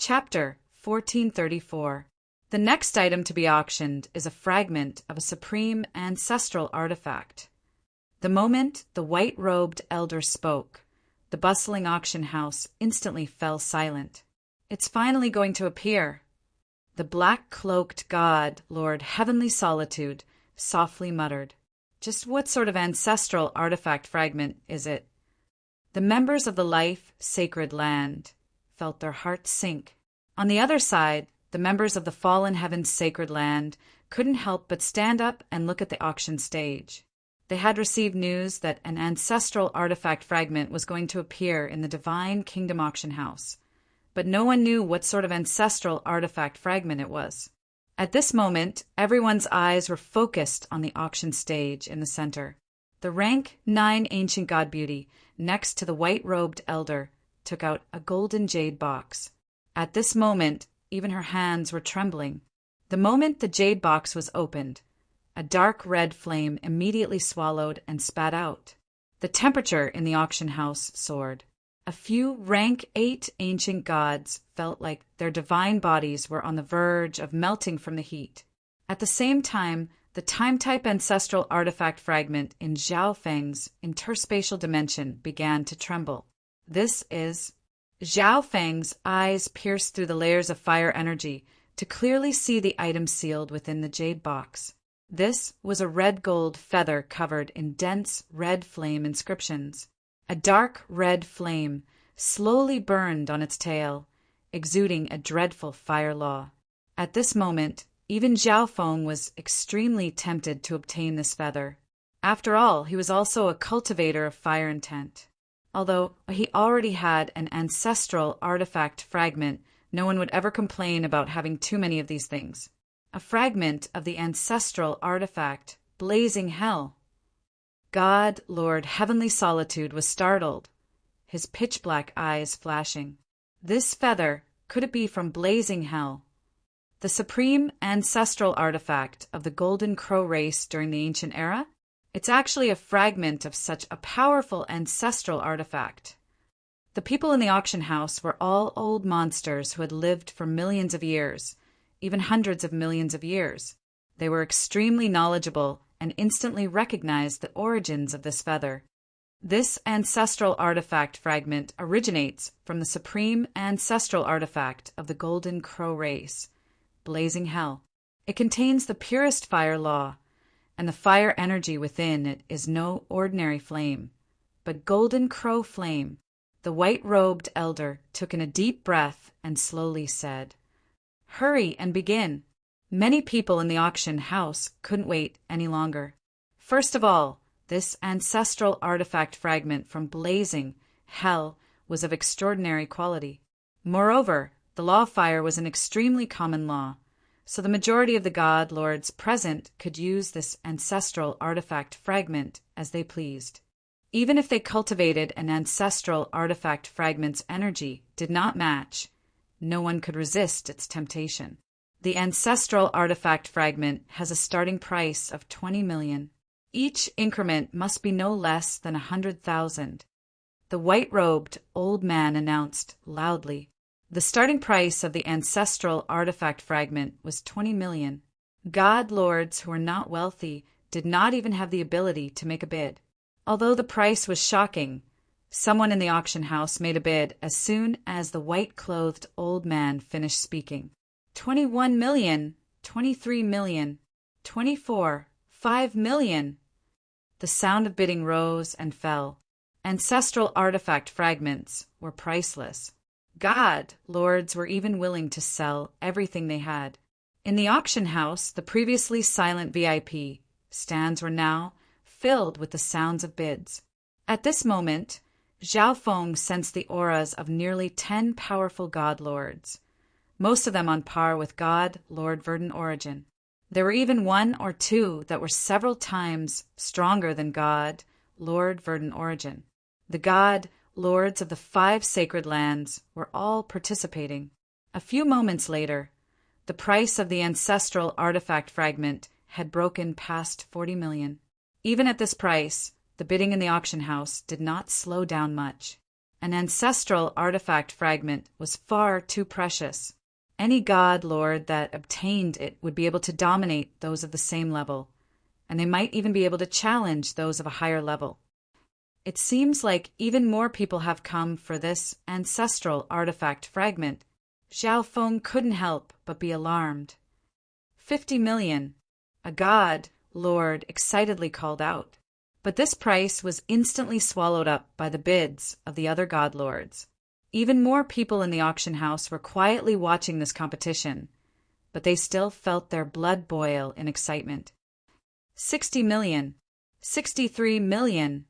Chapter 1434. The next item to be auctioned is a fragment of a supreme ancestral artifact. The moment the white-robed elder spoke, the bustling auction house instantly fell silent. "It's finally going to appear," the black-cloaked god, Lord Heavenly Solitude, softly muttered. "Just what sort of ancestral artifact fragment is it?" The members of the life-sacred land felt their hearts sink. On the other side, the members of the fallen heaven's sacred land couldn't help but stand up and look at the auction stage. They had received news that an ancestral artifact fragment was going to appear in the Divine Kingdom auction house, but no one knew what sort of ancestral artifact fragment it was. At this moment, everyone's eyes were focused on the auction stage in the center. The rank 9 ancient god beauty, next to the white-robed elder, took out a golden jade box. At this moment, even her hands were trembling. The moment the jade box was opened, a dark red flame immediately swallowed and spat out. The temperature in the auction house soared. A few rank 8 ancient gods felt like their divine bodies were on the verge of melting from the heat. At the same time, the time-type ancestral artifact fragment in Zhao Feng's interspatial dimension began to tremble. This is... Zhao Feng's eyes pierced through the layers of fire energy to clearly see the item sealed within the jade box. This was a red-gold feather covered in dense red flame inscriptions. A dark red flame slowly burned on its tail, exuding a dreadful fire law. At this moment, even Zhao Feng was extremely tempted to obtain this feather. After all, he was also a cultivator of fire intent. Although he already had an ancestral artifact fragment, no one would ever complain about having too many of these things. A fragment of the ancestral artifact, blazing hell. God, Lord Heavenly Solitude, was startled, his pitch-black eyes flashing. This feather, could it be from blazing hell? The supreme ancestral artifact of the Golden Crow race during the ancient era? It's actually a fragment of such a powerful ancestral artifact. The people in the auction house were all old monsters who had lived for millions of years, even hundreds of millions of years. They were extremely knowledgeable and instantly recognized the origins of this feather. This ancestral artifact fragment originates from the supreme ancestral artifact of the Golden Crow race, blazing hell. It contains the purest fire law, and the fire energy within it is no ordinary flame, but Golden Crow flame. The white-robed elder took in a deep breath and slowly said, "Hurry and begin." Many people in the auction house couldn't wait any longer. First of all, this ancestral artifact fragment from blazing hell was of extraordinary quality. Moreover, the law of fire was an extremely common law, so the majority of the god lords present could use this ancestral artifact fragment as they pleased. Even if they cultivated an ancestral artifact fragment's energy did not match, no one could resist its temptation. The ancestral artifact fragment has a starting price of 20 million. Each increment must be no less than 100,000. The white-robed old man announced loudly. The starting price of the ancestral artifact fragment was 20 million. God lords who were not wealthy did not even have the ability to make a bid. Although the price was shocking, someone in the auction house made a bid as soon as the white-clothed old man finished speaking. 21 million, 23 million, 24, 5 million. The sound of bidding rose and fell. Ancestral artifact fragments were priceless. God lords were even willing to sell everything they had. In the auction house, the previously silent VIP stands were now filled with the sounds of bids. At this moment, Zhao Feng sensed the auras of nearly 10 powerful god lords, most of them on par with God Lord Verdant Origin. There were even 1 or 2 that were several times stronger than God Lord Verdant Origin. The god lords of the 5 sacred lands were all participating. A few moments later, the price of the ancestral artifact fragment had broken past 40 million. Even at this price, the bidding in the auction house did not slow down much. An ancestral artifact fragment was far too precious. Any god lord that obtained it would be able to dominate those of the same level, and they might even be able to challenge those of a higher level. It seems like even more people have come for this ancestral artifact fragment. Zhao Feng couldn't help but be alarmed. 50 million, a god lord excitedly called out. But this price was instantly swallowed up by the bids of the other god lords. Even more people in the auction house were quietly watching this competition, but they still felt their blood boil in excitement. 60 million, 63 million.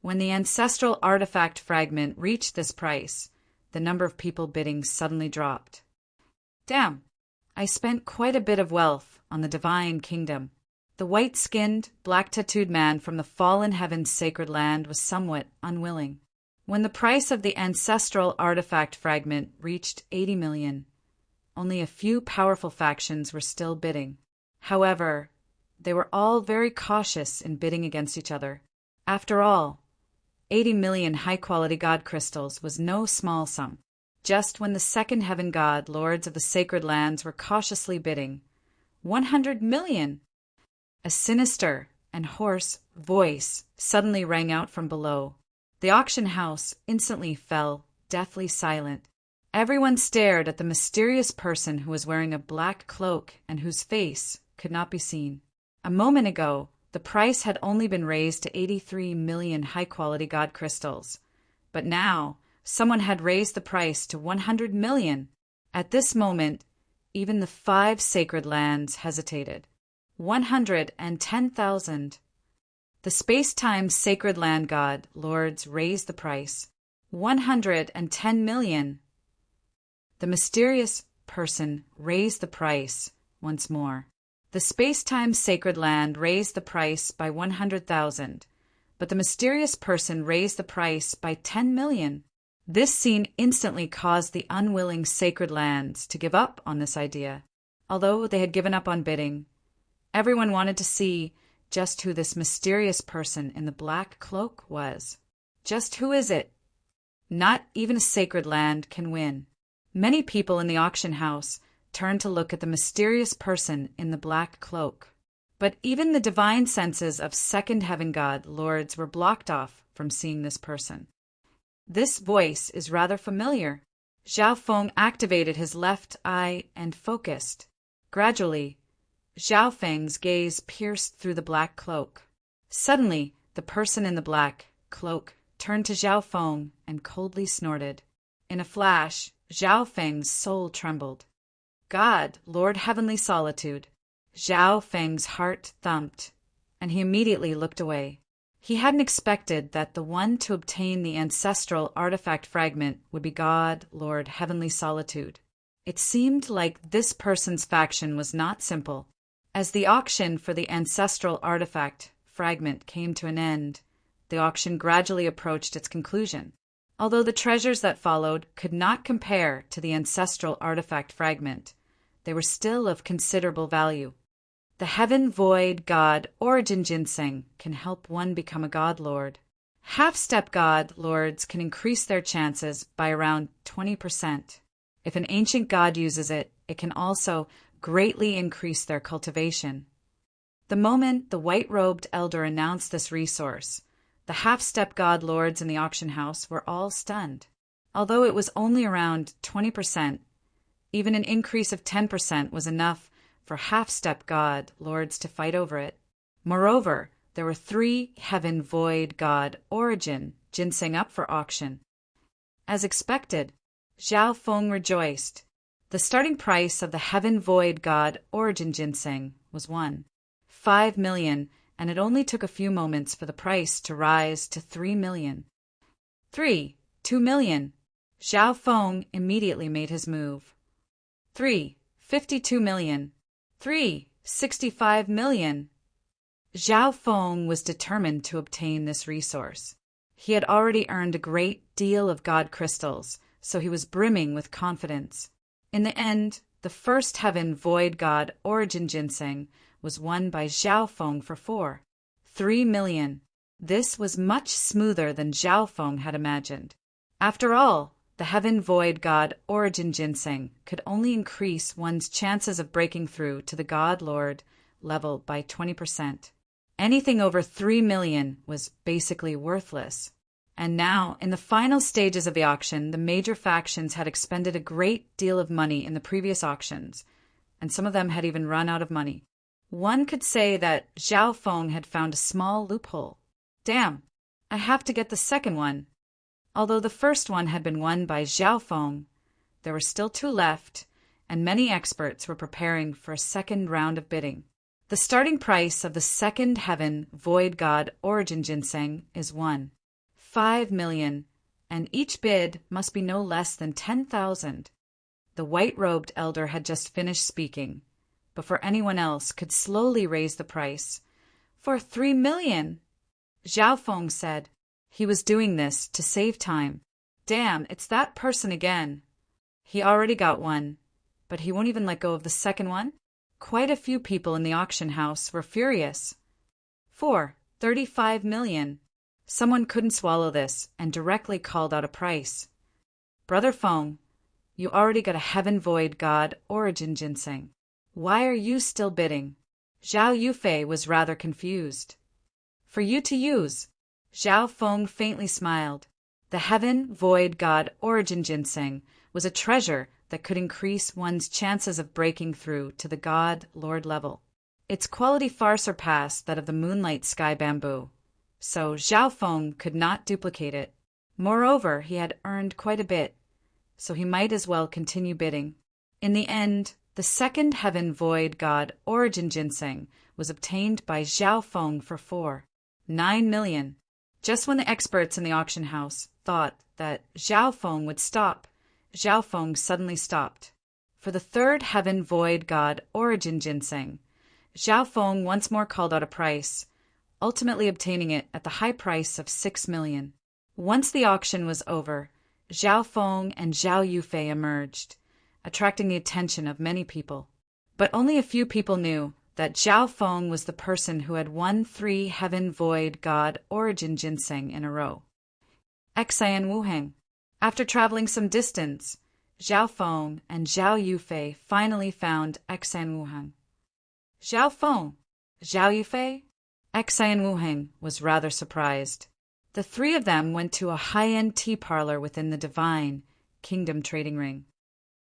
When the ancestral artifact fragment reached this price, the number of people bidding suddenly dropped. Damn, I spent quite a bit of wealth on the divine kingdom. The white-skinned, black-tattooed man from the fallen heaven's sacred land was somewhat unwilling. When the price of the ancestral artifact fragment reached 80 million, only a few powerful factions were still bidding. However, they were all very cautious in bidding against each other. After all, 80 million high-quality god crystals was no small sum. Just when the second heaven god lords of the sacred lands were cautiously bidding, 100 million! A sinister and hoarse voice suddenly rang out from below. The auction house instantly fell deathly silent. Everyone stared at the mysterious person who was wearing a black cloak and whose face could not be seen. A moment ago, the price had only been raised to 83 million high-quality god crystals. But now, someone had raised the price to 100 million. At this moment, even the 5 sacred lands hesitated. 110,000. The space-time sacred land god lords raised the price. 110 million. The mysterious person raised the price once more. The space-time sacred land raised the price by 100,000, but the mysterious person raised the price by 10 million. This scene instantly caused the unwilling sacred lands to give up on this idea. Although they had given up on bidding, everyone wanted to see just who this mysterious person in the black cloak was. Just who is it? Not even a sacred land can win. Many people in the auction house turned to look at the mysterious person in the black cloak. But even the divine senses of second heaven god lords were blocked off from seeing this person. This voice is rather familiar. Zhao Feng activated his left eye and focused. Gradually, Zhao Feng's gaze pierced through the black cloak. Suddenly, the person in the black cloak turned to Zhao Feng and coldly snorted. In a flash, Zhao Feng's soul trembled. God, Lord Heavenly Solitude. Zhao Feng's heart thumped, and he immediately looked away. He hadn't expected that the one to obtain the ancestral artifact fragment would be God, Lord Heavenly Solitude. It seemed like this person's faction was not simple. As the auction for the ancestral artifact fragment came to an end, the auction gradually approached its conclusion. Although the treasures that followed could not compare to the ancestral artifact fragment, they were still of considerable value. The Heaven Void God Origin Ginseng can help one become a God Lord. Half-step God Lords can increase their chances by around 20%. If an ancient god uses it, it can also greatly increase their cultivation. The moment the white-robed elder announced this resource, the half-step god lords in the auction house were all stunned. Although it was only around 20%, even an increase of 10% was enough for half-step god lords to fight over it. Moreover, there were 3 Heaven Void God Origin Ginseng up for auction. As expected, Zhao Feng rejoiced. The starting price of the Heaven Void God Origin Ginseng was 5 million, and it only took a few moments for the price to rise to 3 million. 2 million. Zhao Feng immediately made his move. 52 million. 65 million. Zhao Feng was determined to obtain this resource. He had already earned a great deal of god crystals, so he was brimming with confidence. In the end, the first Heaven Void God Origin Ginseng was won by Zhao Feng for 3 million. This was much smoother than Zhao Feng had imagined. After all, the heaven void god origin ginseng could only increase one's chances of breaking through to the god lord level by 20%. Anything over 3 million was basically worthless. And now, in the final stages of the auction, the major factions had expended a great deal of money in the previous auctions, and some of them had even run out of money. One could say that Zhao Feng had found a small loophole. Damn, I have to get the second one. Although the first one had been won by Zhao Feng, there were still 2 left, and many experts were preparing for a second round of bidding. The starting price of the second heaven void god origin ginseng is 5 million, and each bid must be no less than 10,000. The white-robed elder had just finished speaking, before anyone else could slowly raise the price. For 3 million! Zhao Feng said. He was doing this to save time. Damn, it's that person again. He already got one, but he won't even let go of the second one? Quite a few people in the auction house were furious. 35 million. Someone couldn't swallow this and directly called out a price. Brother Feng, you already got a heaven void god origin ginseng. Why are you still bidding? Zhao Yufei was rather confused. For you to use. Zhao Feng faintly smiled. The heaven void god origin ginseng was a treasure that could increase one's chances of breaking through to the god lord level. Its quality far surpassed that of the moonlight sky bamboo, so Zhao Feng could not duplicate it. Moreover, he had earned quite a bit, so he might as well continue bidding. In the end, the second heaven void god origin ginseng was obtained by Zhao Feng for 9 million. Just when the experts in the auction house thought that Zhao Feng would stop, Zhao Feng suddenly stopped. For the third heaven void god origin ginseng, Zhao Feng once more called out a price, ultimately obtaining it at the high price of 6 million. Once the auction was over, Zhao Feng and Zhao Yufei emerged, attracting the attention of many people. But only a few people knew that Zhao Feng was the person who had won 3 heaven void god origin ginseng in a row. Xian Wuheng. After traveling some distance, Zhao Feng and Zhao Yufei finally found Xian Wuheng. Zhao Feng, Zhao Yufei? Xian Wuheng was rather surprised. The 3 of them went to a high-end tea parlor within the divine kingdom trading ring.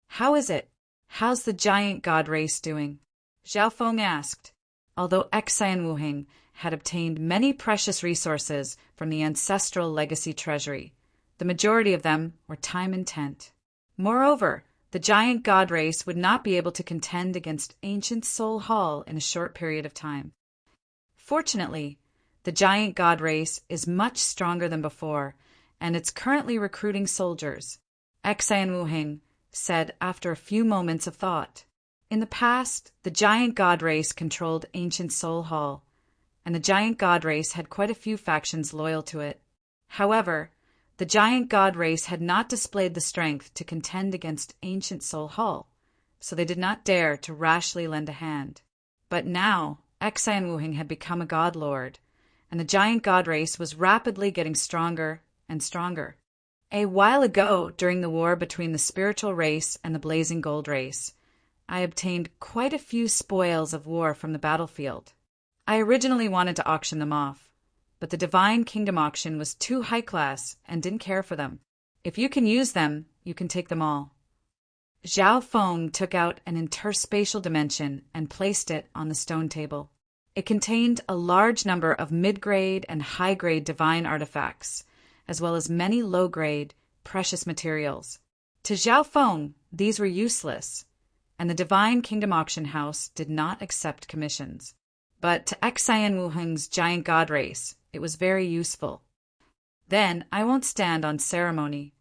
How is it? How's the giant god race doing? Zhao Feng asked. Although Xian Wuheng had obtained many precious resources from the ancestral legacy treasury, the majority of them were time intent. Moreover, the giant god race would not be able to contend against ancient Soul Hall in a short period of time. Fortunately, the giant god race is much stronger than before, and it's currently recruiting soldiers, Xian Wuheng said after a few moments of thought. In the past, the giant god race controlled ancient Soul Hall, and the giant god race had quite a few factions loyal to it. However, the giant god race had not displayed the strength to contend against ancient Soul Hall, so they did not dare to rashly lend a hand. But now, Xian Wuheng had become a god lord, and the giant god race was rapidly getting stronger and stronger. A while ago, during the war between the spiritual race and the blazing gold race, I obtained quite a few spoils of war from the battlefield. I originally wanted to auction them off, but the Divine Kingdom auction was too high class and didn't care for them. If you can use them, you can take them all. Zhao Feng took out an interspatial dimension and placed it on the stone table. It contained a large number of mid-grade and high-grade divine artifacts, as well as many low-grade, precious materials. To Zhao Feng, these were useless, and the Divine Kingdom auction house did not accept commissions. But to Xian Wuheng's giant god race, it was very useful. Then I won't stand on ceremony.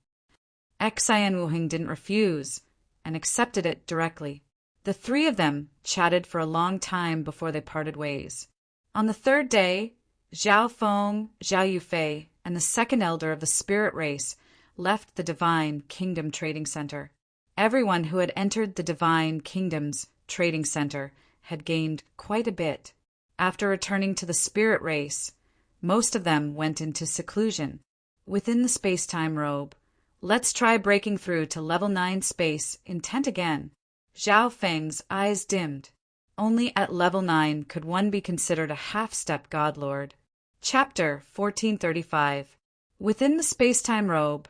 Xian Wuheng didn't refuse, and accepted it directly. The 3 of them chatted for a long time before they parted ways. On the 3rd day, Zhao Feng, Zhao Yufei, and the second elder of the spirit race left the Divine Kingdom Trading Center. Everyone who had entered the Divine Kingdom's Trading Center had gained quite a bit. After returning to the spirit race, most of them went into seclusion. Within the space-time robe, Let's try breaking through to level 9 space intent again. Zhao Feng's eyes dimmed. Only at level 9 could one be considered a half-step godlord. Chapter 1435. Within the space-time robe,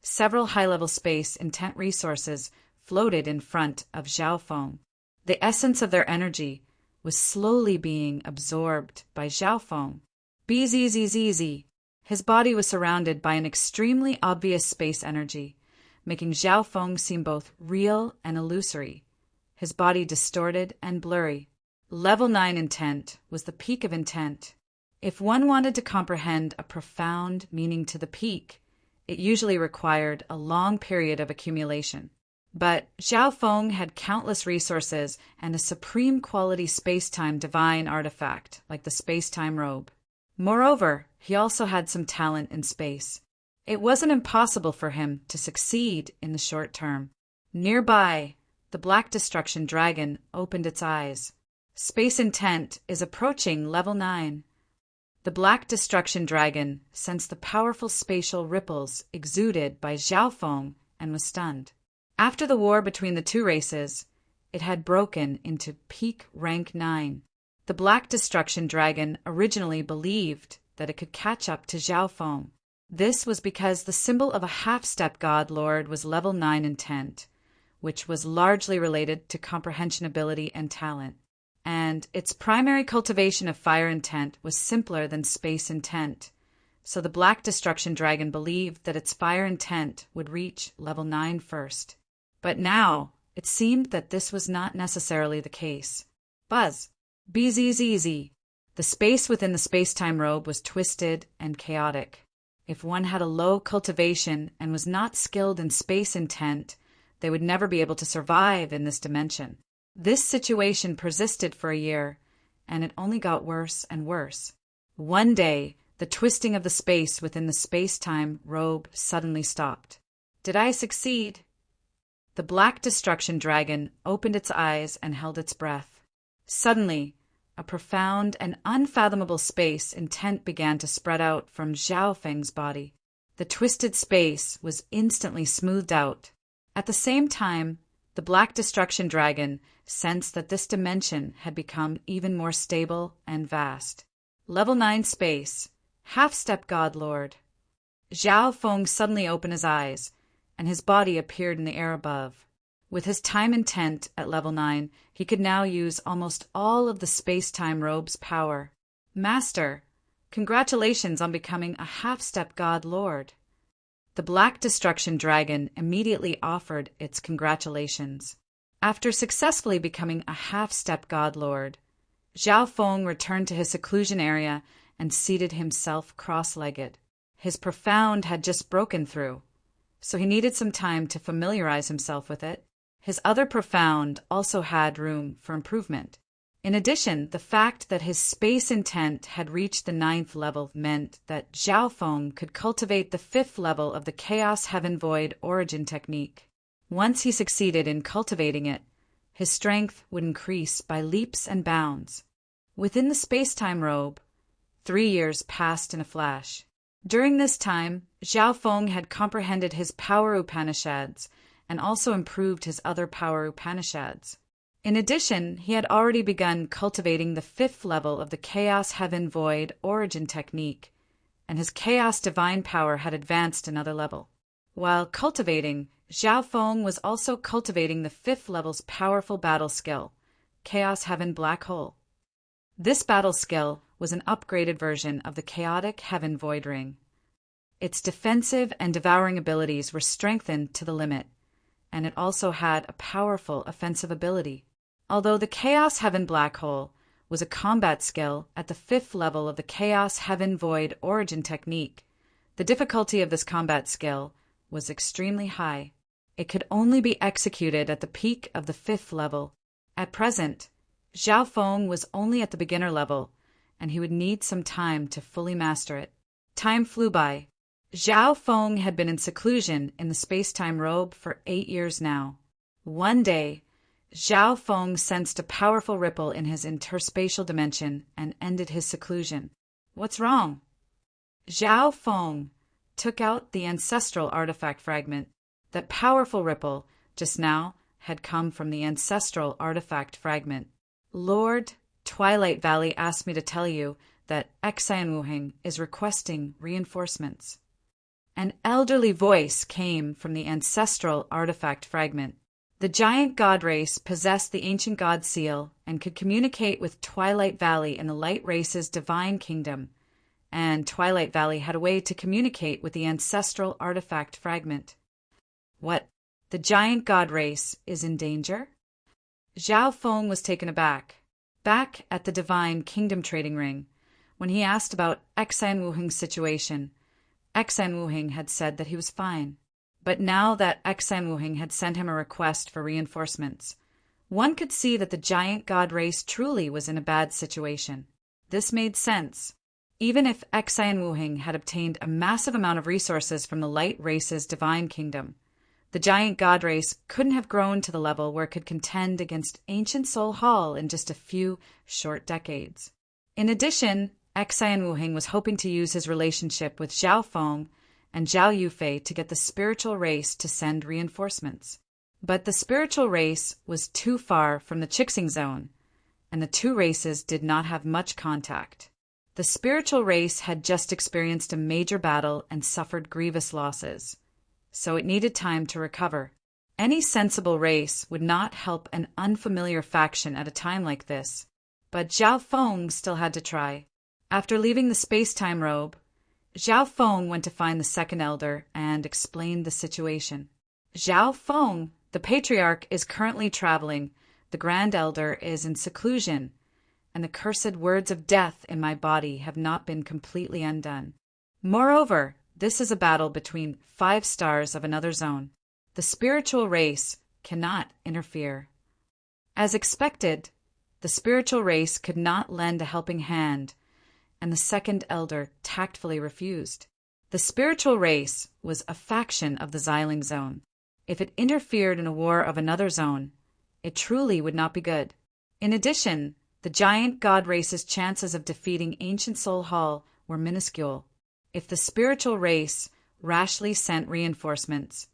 several high-level space intent resources floated in front of Zhao Feng. The essence of their energy was slowly being absorbed by Zhao Feng. Bzzz. His body was surrounded by an extremely obvious space energy, making Zhao Feng seem both real and illusory, his body distorted and blurry. Level 9 intent was the peak of intent. If one wanted to comprehend a profound meaning to the peak, it usually required a long period of accumulation. But Zhao Feng had countless resources and a supreme quality space-time divine artifact like the space-time robe. Moreover, he also had some talent in space. It wasn't impossible for him to succeed in the short term. Nearby, the Black Destruction Dragon opened its eyes. Space intent is approaching level 9. The Black Destruction Dragon sensed the powerful spatial ripples exuded by Zhao Feng and was stunned. After the war between the two races, it had broken into peak rank 9. The Black Destruction Dragon originally believed that it could catch up to Zhao Feng. This was because the symbol of a half-step god lord was level 9 intent, which was largely related to comprehension ability and talent. And its primary cultivation of fire intent was simpler than space intent, so the Black Destruction Dragon believed that its fire intent would reach level 9 first. But now, it seemed that this was not necessarily the case. Buzz. Bzzz. The space within the space-time robe was twisted and chaotic. If one had a low cultivation and was not skilled in space intent, they would never be able to survive in this dimension. This situation persisted for a year, and it only got worse and worse. One day, the twisting of the space within the space-time robe suddenly stopped. Did I succeed? The Black Destruction Dragon opened its eyes and held its breath. Suddenly, a profound and unfathomable space intent began to spread out from Zhao Feng's body. The twisted space was instantly smoothed out. At the same time, the Black Destruction Dragon sensed that this dimension had become even more stable and vast. Level 9 space, half-step god lord. Zhao Feng suddenly opened his eyes, and his body appeared in the air above. With his time intent at level 9, he could now use almost all of the space-time robe's power. Master, congratulations on becoming a half-step god lord. The Black Destruction Dragon immediately offered its congratulations. After successfully becoming a half-step god lord, Zhao Feng returned to his seclusion area and seated himself cross-legged. His profound had just broken through, so he needed some time to familiarize himself with it. His other profound also had room for improvement. In addition, the fact that his space intent had reached the 9th level meant that Zhao Feng could cultivate the 5th level of the Chaos Heaven Void origin technique. Once he succeeded in cultivating it, his strength would increase by leaps and bounds. Within the space-time robe, 3 years passed in a flash. During this time, Zhao Feng had comprehended his power Upanishads and also improved his other power Upanishads. In addition, he had already begun cultivating the 5th level of the Chaos Heaven Void origin technique, and his Chaos Divine power had advanced another level. While cultivating, Zhao Feng was also cultivating the 5th level's powerful battle skill, Chaos Heaven Black Hole. This battle skill was an upgraded version of the Chaotic Heaven Void Ring. Its defensive and devouring abilities were strengthened to the limit, and it also had a powerful offensive ability. Although the Chaos Heaven Black Hole was a combat skill at the 5th level of the Chaos Heaven Void origin technique, the difficulty of this combat skill was extremely high. It could only be executed at the peak of the 5th level. At present, Zhao Feng was only at the beginner level, and he would need some time to fully master it. Time flew by. Zhao Feng had been in seclusion in the space-time robe for 8 years now. One day, Zhao Feng sensed a powerful ripple in his interspatial dimension and ended his seclusion. What's wrong? Zhao Feng, took out the ancestral artifact fragment. That powerful ripple, just now, had come from the ancestral artifact fragment. Lord, Twilight Valley asked me to tell you that Exanwuhing is requesting reinforcements. An elderly voice came from the ancestral artifact fragment. The giant god race possessed the ancient god seal and could communicate with Twilight Valley and the light race's divine kingdom, and Twilight Valley had a way to communicate with the ancestral artifact fragment. What? The giant god race is in danger? Zhao Feng was taken aback. Back at the divine kingdom trading ring, when he asked about Exanwuhing's situation, Exanwuhing had said that he was fine. But now that Exanwuhing had sent him a request for reinforcements, one could see that the giant god race truly was in a bad situation. This made sense. Even if Exanwuhing had obtained a massive amount of resources from the light race's divine kingdom, the giant god race couldn't have grown to the level where it could contend against ancient Soul Hall in just a few short decades. In addition, Exanwuhing was hoping to use his relationship with Zhao Feng and Zhao Yufei to get the spiritual race to send reinforcements. But the spiritual race was too far from the Chixing Zone, and the two races did not have much contact. The spiritual race had just experienced a major battle and suffered grievous losses, so it needed time to recover. Any sensible race would not help an unfamiliar faction at a time like this, but Zhao Feng still had to try. After leaving the space-time robe, Zhao Feng went to find the second elder and explained the situation. Zhao Feng, the patriarch, is currently traveling. The grand elder is in seclusion, and the cursed words of death in my body have not been completely undone. Moreover, this is a battle between 5 stars of another zone. The spiritual race cannot interfere. As expected, the spiritual race could not lend a helping hand, and the second elder tactfully refused. The spiritual race was a faction of the Xiling Zone. If it interfered in a war of another zone, it truly would not be good. In addition, the giant god race's chances of defeating Ancient Soul Hall were minuscule. If the spiritual race rashly sent reinforcements,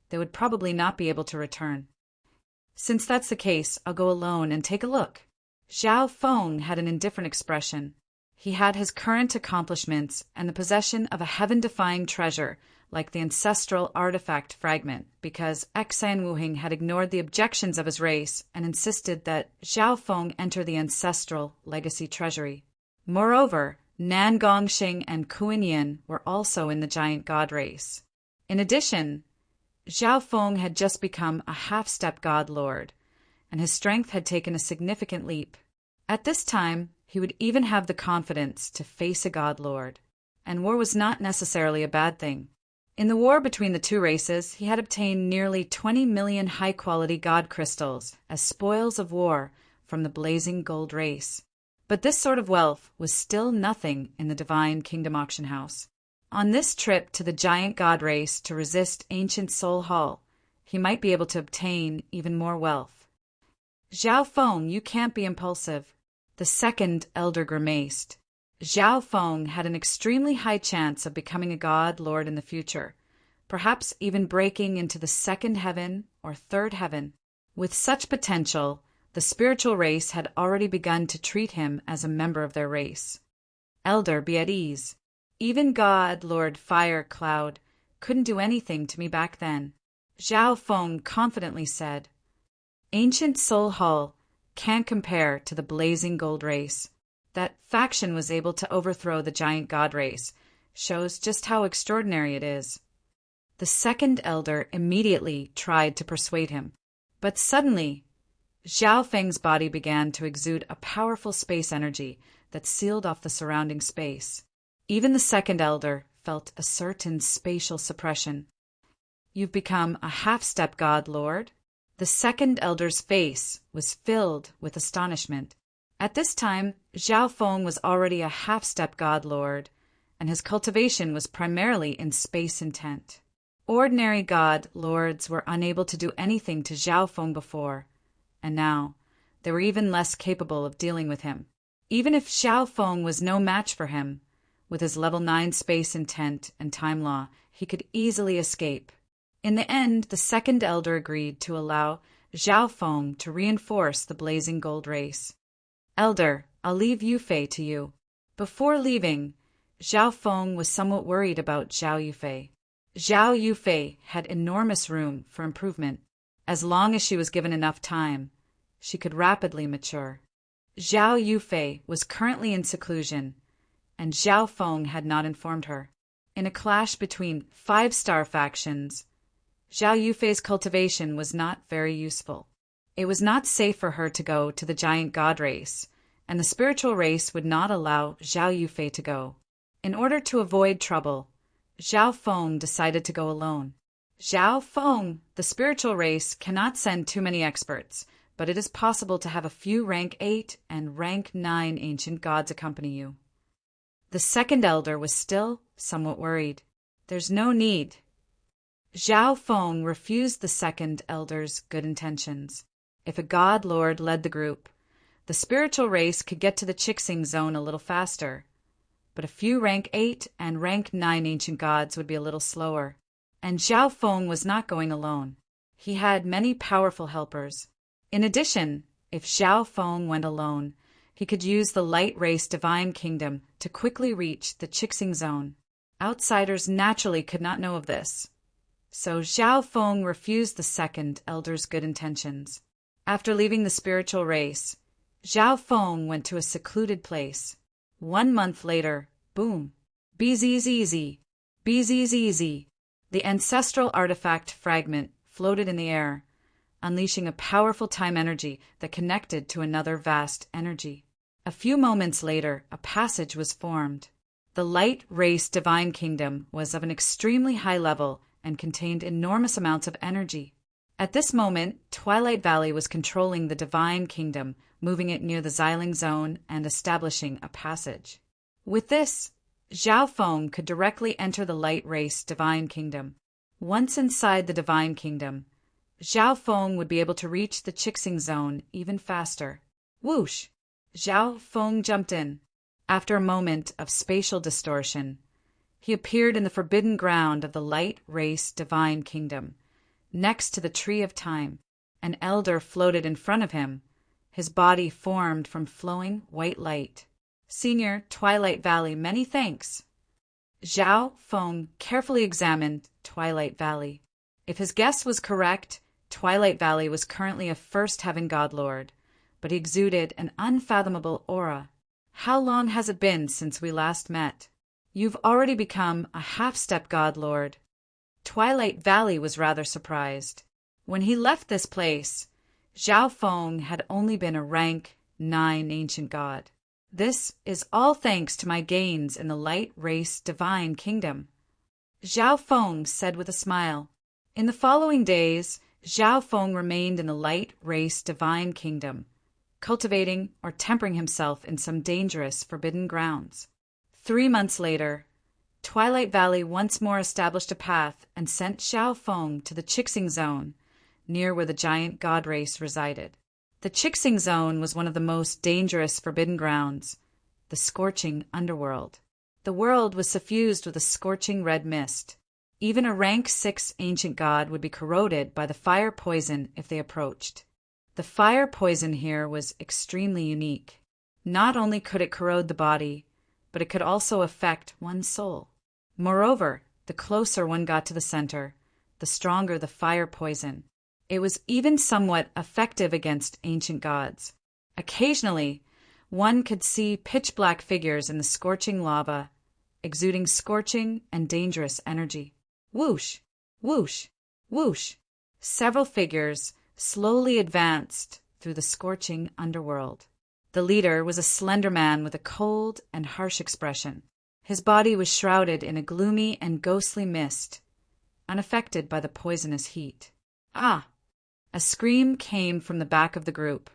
they would probably not be able to return. Since that's the case, I'll go alone and take a look. Zhao Feng had an indifferent expression. He had his current accomplishments and the possession of a heaven-defying treasure like the ancestral artifact fragment because Exanwuhing had ignored the objections of his race and insisted that Zhao Feng enter the ancestral legacy treasury. Moreover, Nan Gongxing and Kuan Yin were also in the giant god race. In addition, Zhao Feng had just become a half-step god lord, and his strength had taken a significant leap. At this time, he would even have the confidence to face a god lord, and war was not necessarily a bad thing. In the war between the two races, he had obtained nearly 20 million high-quality god crystals as spoils of war from the blazing gold race. But this sort of wealth was still nothing in the Divine Kingdom Auction House. On this trip to the giant god race to resist Ancient Soul Hall, he might be able to obtain even more wealth. Zhao Feng, you can't be impulsive. The second elder grimaced. Zhao Feng had an extremely high chance of becoming a god lord in the future, perhaps even breaking into the second heaven or third heaven. With such potential, the spiritual race had already begun to treat him as a member of their race. Elder, be at ease. Even God Lord Fire Cloud couldn't do anything to me back then. Zhao Feng confidently said, Ancient Soul Hall can't compare to the blazing gold race. That faction was able to overthrow the giant god race shows just how extraordinary it is. The second elder immediately tried to persuade him, but suddenly Zhao Feng's body began to exude a powerful space energy that sealed off the surrounding space. Even the second elder felt a certain spatial suppression. You've become a half-step god lord? The second elder's face was filled with astonishment. At this time, Zhao Feng was already a half-step god lord, and his cultivation was primarily in space intent. Ordinary god lords were unable to do anything to Zhao Feng before, and now they were even less capable of dealing with him. Even if Zhao Feng was no match for him, With his level 9 space intent and time law, he could easily escape. In the end, the second elder agreed to allow Zhao Feng to reinforce the blazing gold race. Elder, I'll leave Yufei to you. Before leaving, Zhao Feng was somewhat worried about Zhao Yufei. Zhao Yufei had enormous room for improvement. As long as she was given enough time, she could rapidly mature. Zhao Yufei was currently in seclusion, and Zhao Feng had not informed her. In a clash between 5-star factions, Zhao Yufei's cultivation was not very useful. It was not safe for her to go to the giant god race, and the spiritual race would not allow Zhao Yufei to go. In order to avoid trouble, Zhao Feng decided to go alone. Zhao Feng, the spiritual race, cannot send too many experts, but it is possible to have a few rank 8 and rank 9 ancient gods accompany you. The second elder was still somewhat worried. There's no need. Zhao Feng refused the second elder's good intentions. If a god lord led the group, the spiritual race could get to the Chixing zone a little faster, but a few rank 8 and rank 9 ancient gods would be a little slower. And Zhao Feng was not going alone. He had many powerful helpers. In addition, if Zhao Feng went alone, he could use the light race divine kingdom to quickly reach the Chixing zone. Outsiders naturally could not know of this, so Zhao Feng refused the second elder's good intentions. After leaving the spiritual race, Zhao Feng went to a secluded place. 1 month later, boom! BZZZ! BZZZ! The ancestral artifact fragment floated in the air, unleashing a powerful time energy that connected to another vast energy. A few moments later, a passage was formed. The light race divine kingdom was of an extremely high level and contained enormous amounts of energy. At this moment, Twilight Valley was controlling the divine kingdom, moving it near the Xiling zone and establishing a passage. With this, Zhao Feng could directly enter the light race divine kingdom. Once inside the divine kingdom, Zhao Feng would be able to reach the Chixing zone even faster. Whoosh! Zhao Feng jumped in. After a moment of spatial distortion, he appeared in the forbidden ground of the light race divine kingdom, next to the tree of time. An elder floated in front of him, his body formed from flowing white light. Senior Twilight Valley, many thanks. Zhao Feng carefully examined Twilight Valley. If his guess was correct, Twilight Valley was currently a first heaven god lord, but he exuded an unfathomable aura. How long has it been since we last met? You've already become a half-step god lord. Twilight Valley was rather surprised. When he left this place, Zhao Feng had only been a rank 9 ancient god. This is all thanks to my gains in the light race divine kingdom, Zhao Feng said with a smile. In the following days, Zhao Feng remained in the light race divine kingdom, cultivating or tempering himself in some dangerous forbidden grounds. 3 months later, Twilight Valley once more established a path and sent Zhao Feng to the Chixing Zone, near where the giant god race resided. The Chixing Zone was one of the most dangerous forbidden grounds, the scorching underworld. The world was suffused with a scorching red mist. Even a rank 6 ancient god would be corroded by the fire poison if they approached. The fire poison here was extremely unique. Not only could it corrode the body, but it could also affect one's soul. Moreover, the closer one got to the center, the stronger the fire poison. It was even somewhat effective against ancient gods. Occasionally, one could see pitch-black figures in the scorching lava, exuding scorching and dangerous energy. Whoosh! Whoosh! Whoosh! Several figures slowly advanced through the scorching underworld. The leader was a slender man with a cold and harsh expression. His body was shrouded in a gloomy and ghostly mist, unaffected by the poisonous heat. Ah! A scream came from the back of the group.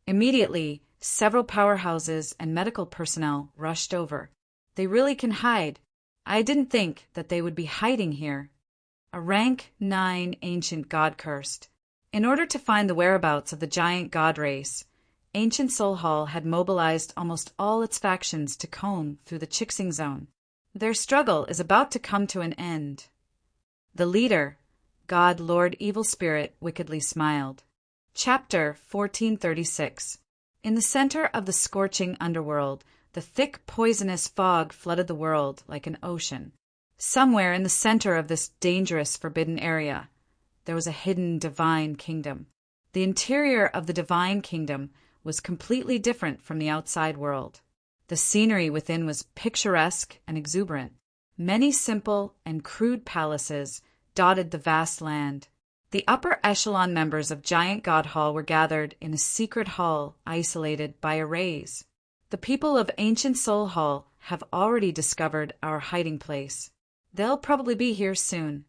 Immediately, several powerhouses and medical personnel rushed over. They really can hide. I didn't think that they would be hiding here. A rank 9 ancient god cursed. In order to find the whereabouts of the giant god race, Ancient Soul Hall had mobilized almost all its factions to comb through the Chixing Zone. Their struggle is about to come to an end. The leader, God Lord Evil Spirit, wickedly smiled. Chapter 1436. In the center of the scorching underworld, the thick poisonous fog flooded the world like an ocean. Somewhere in the center of this dangerous forbidden area, there was a hidden divine kingdom. The interior of the divine kingdom was completely different from the outside world. The scenery within was picturesque and exuberant. Many simple and crude palaces dotted the vast land. The upper echelon members of Giant God Hall were gathered in a secret hall isolated by arrays. The people of Ancient Soul Hall have already discovered our hiding place. They'll probably be here soon.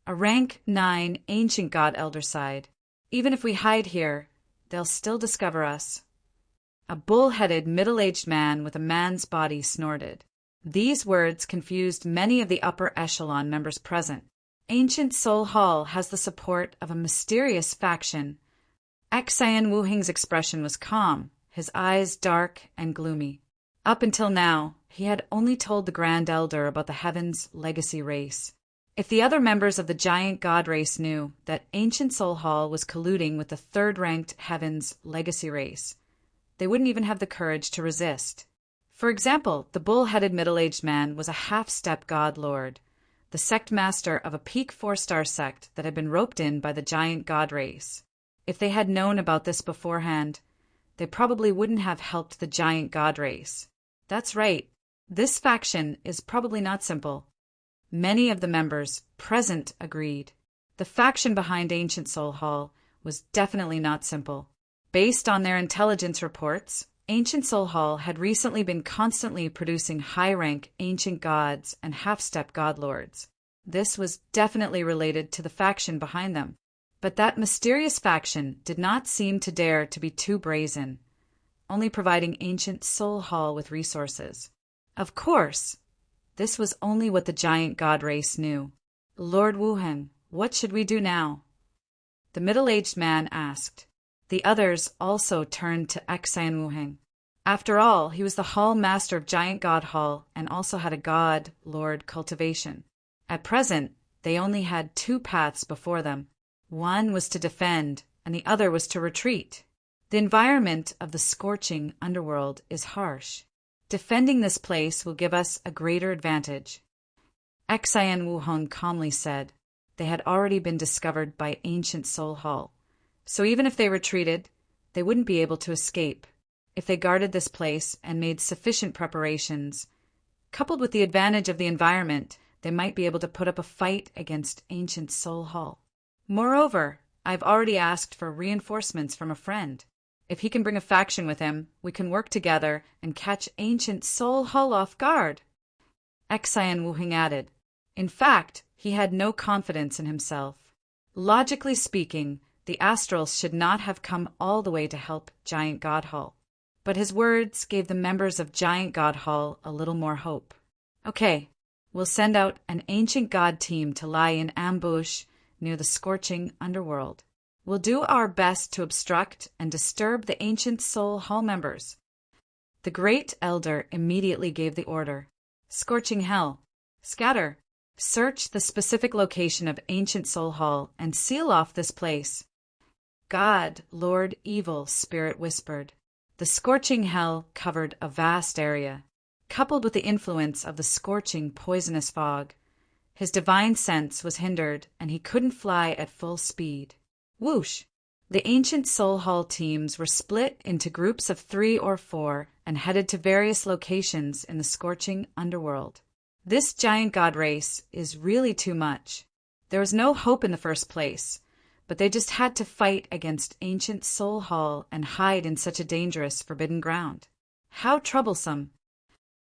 A rank 9 Ancient God Elder sighed. Even if we hide here, they'll still discover us. A bull-headed, middle-aged man with a man's body snorted. These words confused many of the upper echelon members present. Ancient Soul Hall has the support of a mysterious faction. Xian Wuhing's expression was calm, his eyes dark and gloomy. Up until now, he had only told the Grand Elder about the Heaven's legacy race. If the other members of the Giant God race knew that Ancient Soul Hall was colluding with the third-ranked Heaven's legacy race, they wouldn't even have the courage to resist. For example, the bull-headed middle-aged man was a half-step God Lord, the sect master of a peak 4-star sect that had been roped in by the Giant God race. If they had known about this beforehand, they probably wouldn't have helped the Giant God race. That's right, this faction is probably not simple. Many of the members present agreed. The faction behind Ancient Soul Hall was definitely not simple. Based on their intelligence reports, Ancient Soul Hall had recently been constantly producing high-rank ancient gods and half-step god lords. This was definitely related to the faction behind them. But that mysterious faction did not seem to dare to be too brazen, only providing Ancient Soul Hall with resources. Of course, this was only what the Giant God race knew. Lord Wuheng, what should we do now? The middle-aged man asked. The others also turned to Xian Wuheng. After all, he was the Hall Master of Giant God Hall and also had a God Lord cultivation. At present, they only had 2 paths before them. One was to defend, and the other was to retreat. The environment of the scorching underworld is harsh. Defending this place will give us a greater advantage. Xian Wuheng calmly said. They had already been discovered by Ancient Soul Hall. So even if they retreated, they wouldn't be able to escape. If they guarded this place and made sufficient preparations, coupled with the advantage of the environment, they might be able to put up a fight against Ancient Soul Hall. Moreover, I've already asked for reinforcements from a friend. If he can bring a faction with him, we can work together and catch Ancient Soul Hall off guard. Xian Wuheng added. In fact, he had no confidence in himself. Logically speaking, the Astrals should not have come all the way to help Giant God Hall. But his words gave the members of Giant God Hall a little more hope. Okay, we'll send out an ancient god team to lie in ambush near the scorching underworld. We'll do our best to obstruct and disturb the Ancient Soul Hall members. The Great Elder immediately gave the order. Scorching Hell, scatter. Search the specific location of Ancient Soul Hall and seal off this place. God, Lord Evil Spirit whispered. The scorching hell covered a vast area. Coupled with the influence of the scorching, poisonous fog, his divine sense was hindered and he couldn't fly at full speed. Whoosh! The Ancient Soul Hall teams were split into groups of 3 or 4 and headed to various locations in the scorching underworld. This giant god race is really too much. There was no hope in the first place, but they just had to fight against Ancient Soul Hall and hide in such a dangerous, forbidden ground. How troublesome!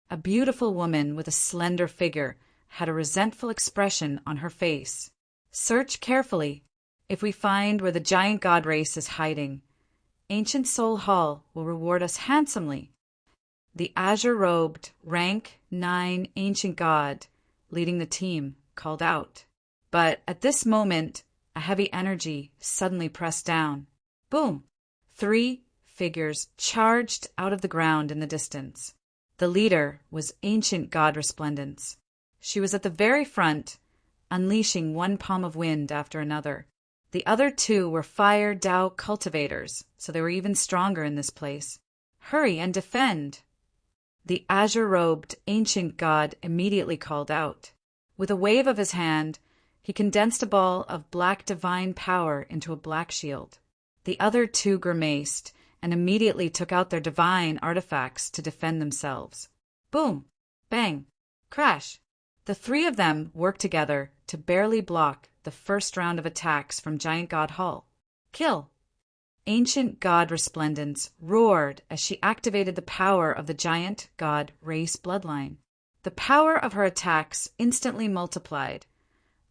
A beautiful woman with a slender figure had a resentful expression on her face. Search carefully. If we find where the giant god race is hiding, Ancient Soul Hall will reward us handsomely. The azure-robed, rank 9 ancient god, leading the team, called out. But at this moment, a heavy energy suddenly pressed down. Boom! 3 figures charged out of the ground in the distance. The leader was ancient god Resplendence. She was at the very front, unleashing one palm of wind after another. The other two were fire Tao cultivators, so they were even stronger in this place. Hurry and defend! The azure-robed ancient god immediately called out. With a wave of his hand, he condensed a ball of black divine power into a black shield. The other two grimaced and immediately took out their divine artifacts to defend themselves. Boom! Bang! Crash! The three of them worked together to barely block the first round of attacks from Giant God Hall. Kill! Ancient God Resplendence roared as she activated the power of the Giant God race bloodline. The power of her attacks instantly multiplied,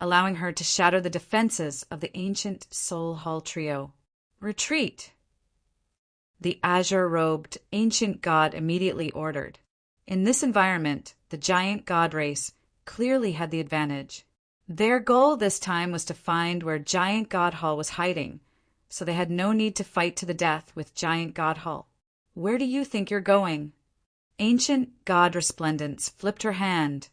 allowing her to shatter the defenses of the Ancient Soul Hall trio. Retreat! The azure-robed ancient god immediately ordered. In this environment, the Giant God race clearly had the advantage. Their goal this time was to find where Giant God Hall was hiding, so they had no need to fight to the death with Giant God Hall. Where do you think you're going? Ancient God Resplendence flipped her hand,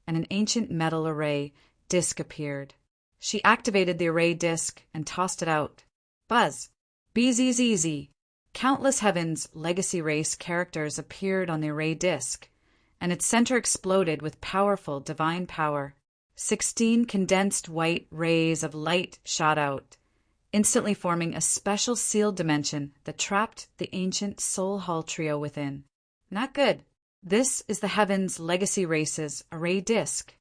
and an ancient metal array disc appeared. She activated the array disc and tossed it out. Buzz! BZZZ! Countless Heaven's legacy race characters appeared on the array disc, and its center exploded with powerful divine power. 16 condensed white rays of light shot out, instantly forming a special sealed dimension that trapped the ancient Soul Hall trio within. Not good. This is the Heaven's legacy race's array disc.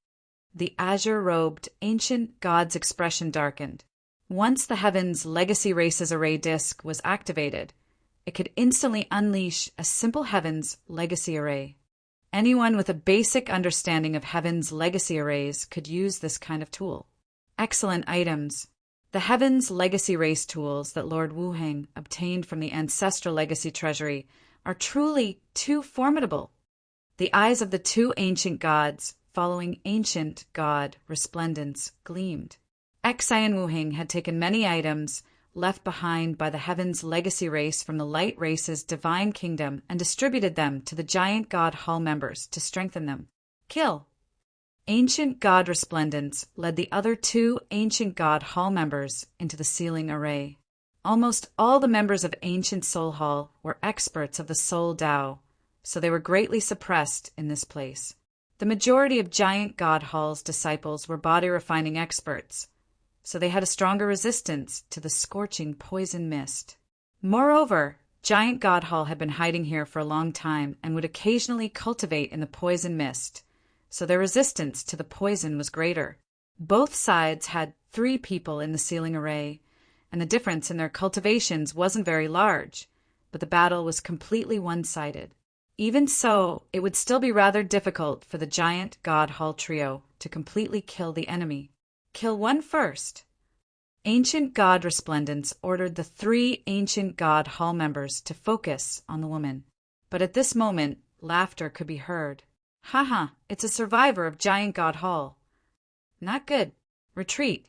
The azure-robed ancient god's expression darkened. Once the Heaven's legacy race's array disc was activated, it could instantly unleash a simple Heaven's legacy array. Anyone with a basic understanding of Heaven's legacy arrays could use this kind of tool. Excellent items. The Heaven's legacy race tools that Lord Wuheng obtained from the Ancestral Legacy Treasury are truly too formidable. The eyes of the two ancient gods, following ancient god Resplendence, gleamed. Xian Wuheng had taken many items left behind by the Heaven's legacy race from the Light Race's divine kingdom and distributed them to the Giant God Hall members to strengthen them. Kill! Ancient God Resplendence led the other two Ancient God Hall members into the sealing array. Almost all the members of Ancient Soul Hall were experts of the Soul Tao, so they were greatly suppressed in this place. The majority of Giant God Hall's disciples were body-refining experts, so they had a stronger resistance to the scorching poison mist. Moreover, Giant God Hall had been hiding here for a long time and would occasionally cultivate in the poison mist, so their resistance to the poison was greater. Both sides had 3 people in the sealing array, and the difference in their cultivations wasn't very large, but the battle was completely one-sided. Even so, it would still be rather difficult for the Giant God Hall trio to completely kill the enemy. Kill one first. Ancient God Resplendence ordered the 3 Ancient God Hall members to focus on the woman. But at this moment, laughter could be heard. Haha, it's a survivor of Giant God Hall. Not good. Retreat.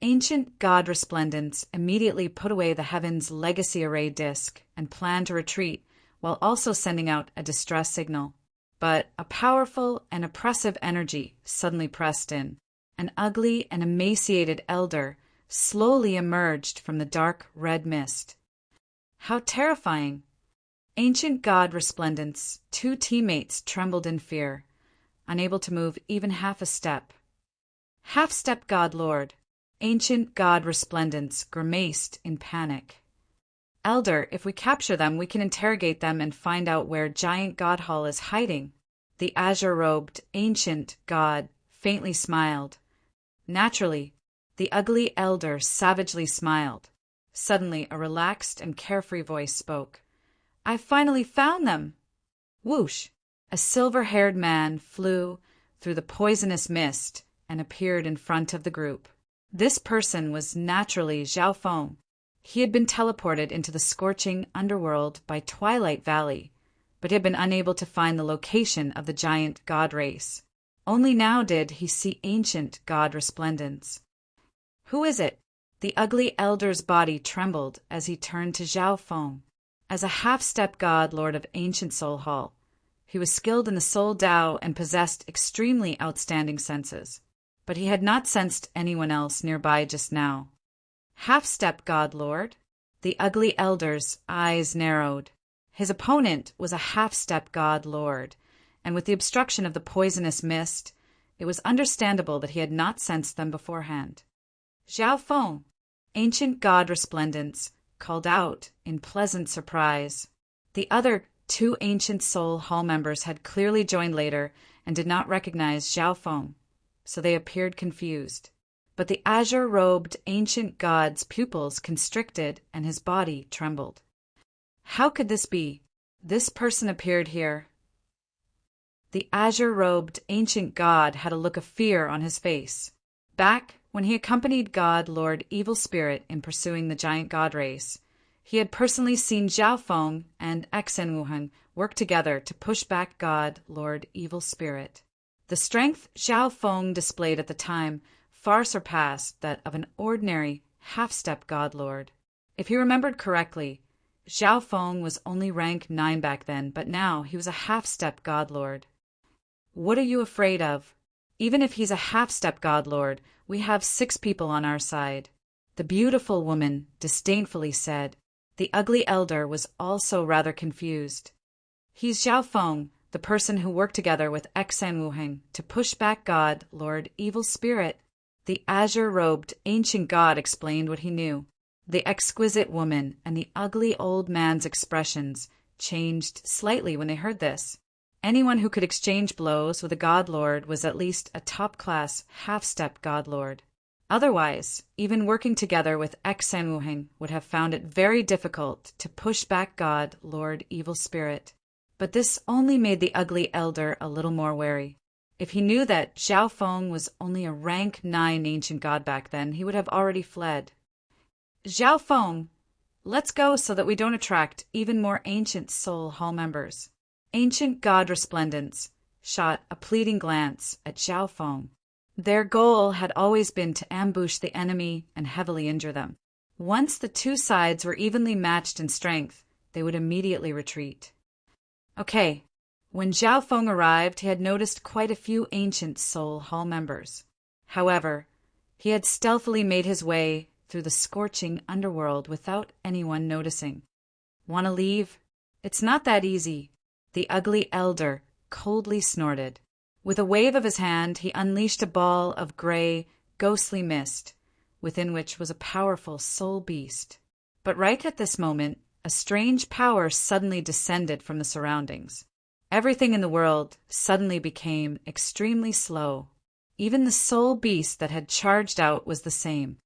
Ancient God Resplendence immediately put away the Heaven's legacy array disc and planned to retreat while also sending out a distress signal. But a powerful and oppressive energy suddenly pressed in. An ugly and emaciated elder slowly emerged from the dark red mist. How terrifying! Ancient God Resplendence, 2 teammates trembled in fear, unable to move even half a step. Half-step God Lord, Ancient God Resplendence grimaced in panic. Elder, if we capture them, we can interrogate them and find out where Giant God Hall is hiding. The azure-robed Ancient God faintly smiled. Naturally, the ugly elder savagely smiled. Suddenly, a relaxed and carefree voice spoke. I've finally found them! Whoosh! A silver-haired man flew through the poisonous mist and appeared in front of the group. This person was naturally Zhao Feng. He had been teleported into the scorching underworld by Twilight Valley, but had been unable to find the location of the Giant God race. Only now did he see Ancient God Resplendence. Who is it? The ugly elder's body trembled as he turned to Zhao Feng. As a half-step god lord of Ancient Soul Hall, He was skilled in the Soul Tao and possessed extremely outstanding senses. But he had not sensed anyone else nearby just now. Half-step God Lord. The ugly elder's eyes narrowed. His opponent was a half-step God Lord, and with the obstruction of the poisonous mist, it was understandable that he had not sensed them beforehand. Xiao Feng, ancient God Resplendence, called out in pleasant surprise. The other 2 ancient Soul Hall members had clearly joined later and did not recognize Xiao Feng, so they appeared confused. But the azure-robed ancient god's pupils constricted and his body trembled. How could this be? This person appeared here. The azure-robed ancient god had a look of fear on his face. Back when he accompanied God Lord Evil Spirit in pursuing the giant god race, he had personally seen Xiao Feng and Xen Wuhan work together to push back God Lord Evil Spirit. The strength Xiao Feng displayed at the time far surpassed that of an ordinary half-step God Lord. If he remembered correctly, Xiao Feng was only rank 9 back then, but now he was a half-step God Lord. What are you afraid of? Even if he's a half-step God Lord, we have 6 people on our side. The beautiful woman disdainfully said. The ugly elder was also rather confused. He's Xiao Feng, the person who worked together with Xen Wuheng to push back God Lord Evil Spirit. The azure-robed ancient god explained what he knew. The exquisite woman and the ugly old man's expressions changed slightly when they heard this. Anyone who could exchange blows with a god lord was at least a top-class half-step god lord. Otherwise, even working together with Xen Wuheng would have found it very difficult to push back God Lord Evil Spirit. But this only made the ugly elder a little more wary. If he knew that Xiao Feng was only a rank 9 ancient god back then, he would have already fled. Xiao Feng, let's go so that we don't attract even more ancient Soul Hall members. Ancient God Resplendence shot a pleading glance at Xiao Feng. Their goal had always been to ambush the enemy and heavily injure them. Once the 2 sides were evenly matched in strength, they would immediately retreat. Okay. When Xiao Feng arrived, he had noticed quite a few ancient Soul Hall members. However, he had stealthily made his way through the scorching underworld without anyone noticing. Want to leave? It's not that easy. The ugly elder coldly snorted. With a wave of his hand, he unleashed a ball of gray, ghostly mist, within which was a powerful soul beast. But right at this moment, a strange power suddenly descended from the surroundings. Everything in the world suddenly became extremely slow. Even the soul beast that had charged out was the same.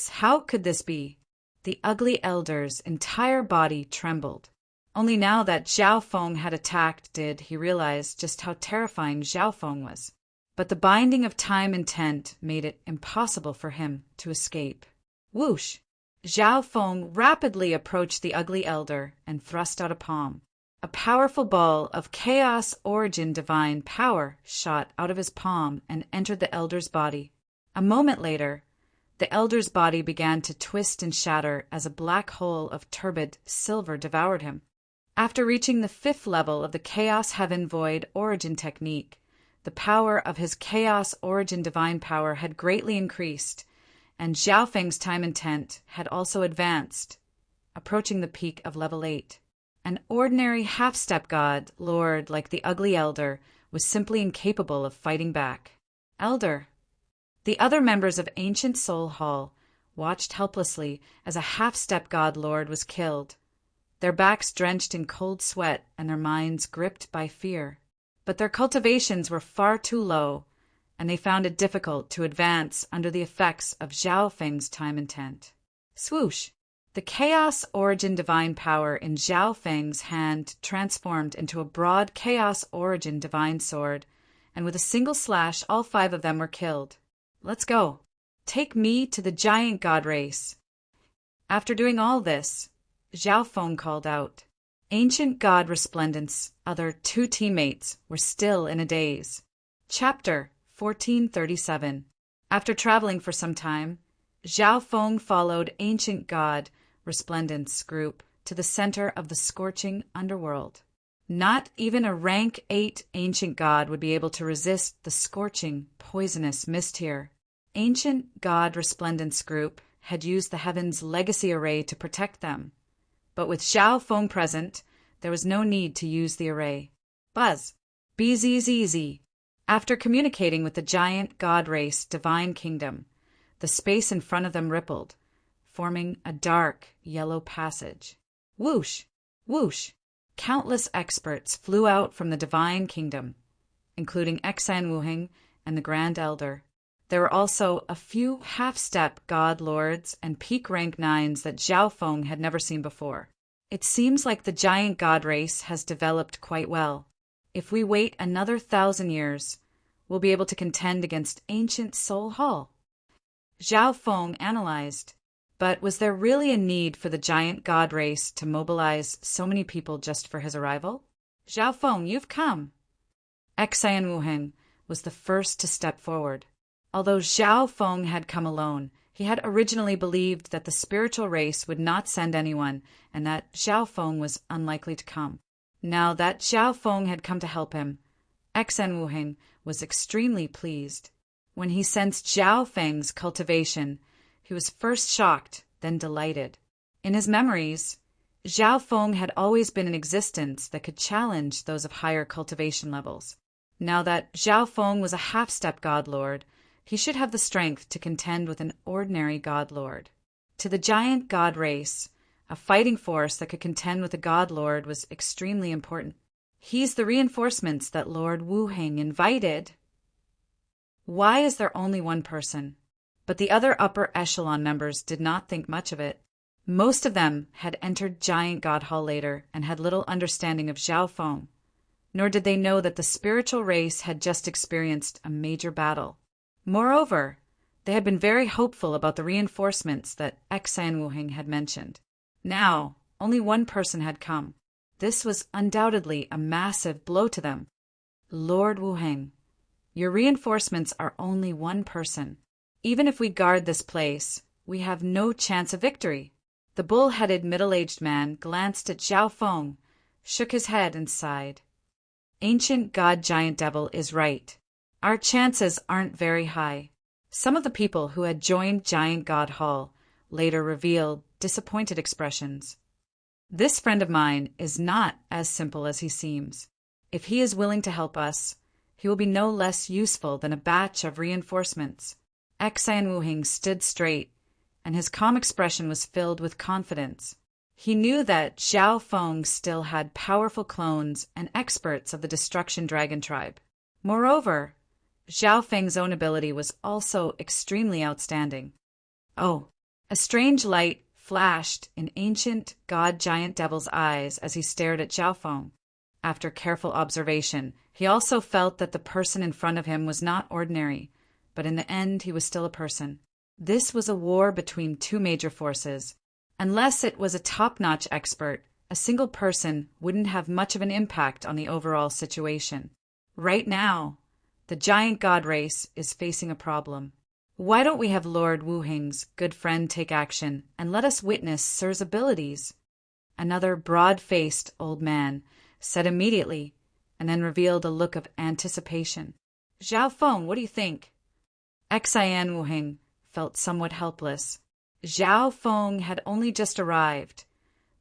How could this be? The ugly elder's entire body trembled. Only now that Xiao Feng had attacked did he realize just how terrifying Xiao Feng was. But the binding of time intent made it impossible for him to escape. Whoosh! Xiao Feng rapidly approached the ugly elder and thrust out a palm. A powerful ball of chaos origin divine power shot out of his palm and entered the elder's body. A moment later, the elder's body began to twist and shatter as a black hole of turbid silver devoured him. After reaching the 5th level of the Chaos Heaven Void Origin technique, the power of his Chaos Origin divine power had greatly increased, and Xiao Feng's time intent had also advanced, approaching the peak of level 8. An ordinary half-step god, lord like the ugly elder, was simply incapable of fighting back. Elder. The other members of Ancient Soul Hall watched helplessly as a half-step god lord was killed, their backs drenched in cold sweat and their minds gripped by fear. But their cultivations were far too low, and they found it difficult to advance under the effects of Xiao Feng's time intent. Swoosh! The Chaos Origin divine power in Xiao Feng's hand transformed into a broad Chaos Origin divine sword, and with a single slash all 5 of them were killed. Let's go. Take me to the giant god race. After doing all this, Xiao Feng called out. Ancient God Resplendence, other 2 teammates, were still in a daze. Chapter 1437. After traveling for some time, Xiao Feng followed Ancient God Resplendence group to the center of the scorching underworld. Not even a rank 8 ancient god would be able to resist the scorching, poisonous mist here. Ancient God Resplendence Group had used the Heaven's legacy array to protect them. But with Zhao Feng present, there was no need to use the array. Buzz. BZZZ. After communicating with the giant god race Divine Kingdom, the space in front of them rippled, forming a dark yellow passage. Whoosh! Whoosh! Countless experts flew out from the Divine Kingdom, including Xan Wuheng and the Grand Elder. There were also a few half-step god lords and peak rank 9s that Zhao Feng had never seen before. It seems like the giant god race has developed quite well. If we wait another 1,000 years, we'll be able to contend against ancient Soul Hall. Zhao Feng analyzed. But was there really a need for the giant god race to mobilize so many people just for his arrival? Zhao Feng, you've come. Xan Wuheng was the first to step forward. Although Zhao Feng had come alone, he had originally believed that the spiritual race would not send anyone and that Zhao Feng was unlikely to come. Now that Zhao Feng had come to help him, Xan Wuheng was extremely pleased. When he sensed Zhao Feng's cultivation, he was first shocked, then delighted. In his memories, Zhao Feng had always been an existence that could challenge those of higher cultivation levels. Now that Zhao Feng was a half-step god lord, he should have the strength to contend with an ordinary god lord. To the giant god race, a fighting force that could contend with a god lord was extremely important. He's the reinforcements that Lord Wuheng invited. Why is there only one person? But the other upper echelon members did not think much of it. Most of them had entered Giant God Hall later and had little understanding of Zhao Feng, nor did they know that the spiritual race had just experienced a major battle. Moreover, they had been very hopeful about the reinforcements that Xan Wuheng had mentioned. Now, only one person had come. This was undoubtedly a massive blow to them. Lord Wuheng, your reinforcements are only one person. Even if we guard this place, we have no chance of victory. The bull-headed middle-aged man glanced at Zhao Feng, shook his head, and sighed. Ancient God Giant Devil is right. Our chances aren't very high. Some of the people who had joined Giant God Hall later revealed disappointed expressions. This friend of mine is not as simple as he seems. If he is willing to help us, he will be no less useful than a batch of reinforcements. Xan Wuheng stood straight, and his calm expression was filled with confidence. He knew that Zhao Feng still had powerful clones and experts of the Destruction Dragon tribe. Moreover, Zhao Feng's own ability was also extremely outstanding. Oh, a strange light flashed in ancient God Giant Devil's eyes as he stared at Zhao Feng. After careful observation, he also felt that the person in front of him was not ordinary, but in the end he was still a person. This was a war between two major forces. Unless it was a top-notch expert, a single person wouldn't have much of an impact on the overall situation. Right now, the giant god race is facing a problem. Why don't we have Lord Wuheng's good friend take action and let us witness Sir's abilities? Another broad-faced old man said immediately, and then revealed a look of anticipation. Zhao Feng, what do you think? Xan Wuheng felt somewhat helpless. Zhao Feng had only just arrived,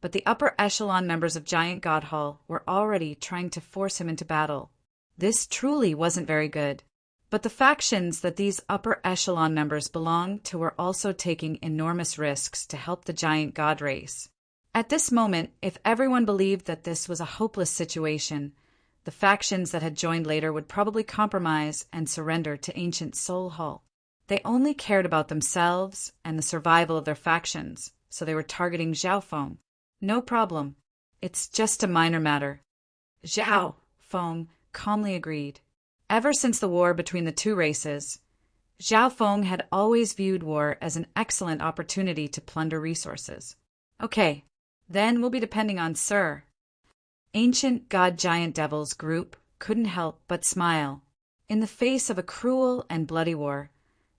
but the upper echelon members of Giant God Hall were already trying to force him into battle. This truly wasn't very good. But the factions that these upper echelon members belonged to were also taking enormous risks to help the giant god race. At this moment, if everyone believed that this was a hopeless situation, the factions that had joined later would probably compromise and surrender to ancient Soul Hall. They only cared about themselves and the survival of their factions, so they were targeting Zhao Feng. No problem. It's just a minor matter. Zhao Feng calmly agreed. Ever since the war between the two races, Zhao Feng had always viewed war as an excellent opportunity to plunder resources. Okay, then we'll be depending on Sir. Ancient God Giant Devil's group couldn't help but smile. In the face of a cruel and bloody war,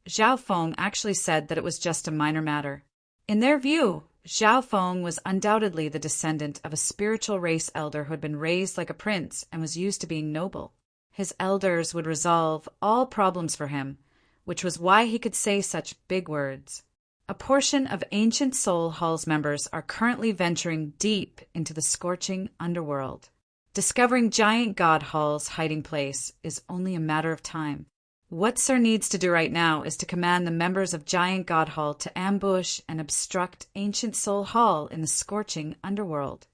Zhao Feng actually said that it was just a minor matter. In their view, Zhao Feng was undoubtedly the descendant of a spiritual race elder who had been raised like a prince and was used to being noble. His elders would resolve all problems for him, which was why he could say such big words. A portion of Ancient Soul Hall's members are currently venturing deep into the scorching underworld. Discovering Giant God Hall's hiding place is only a matter of time. What Sir needs to do right now is to command the members of Giant God Hall to ambush and obstruct Ancient Soul Hall in the scorching underworld.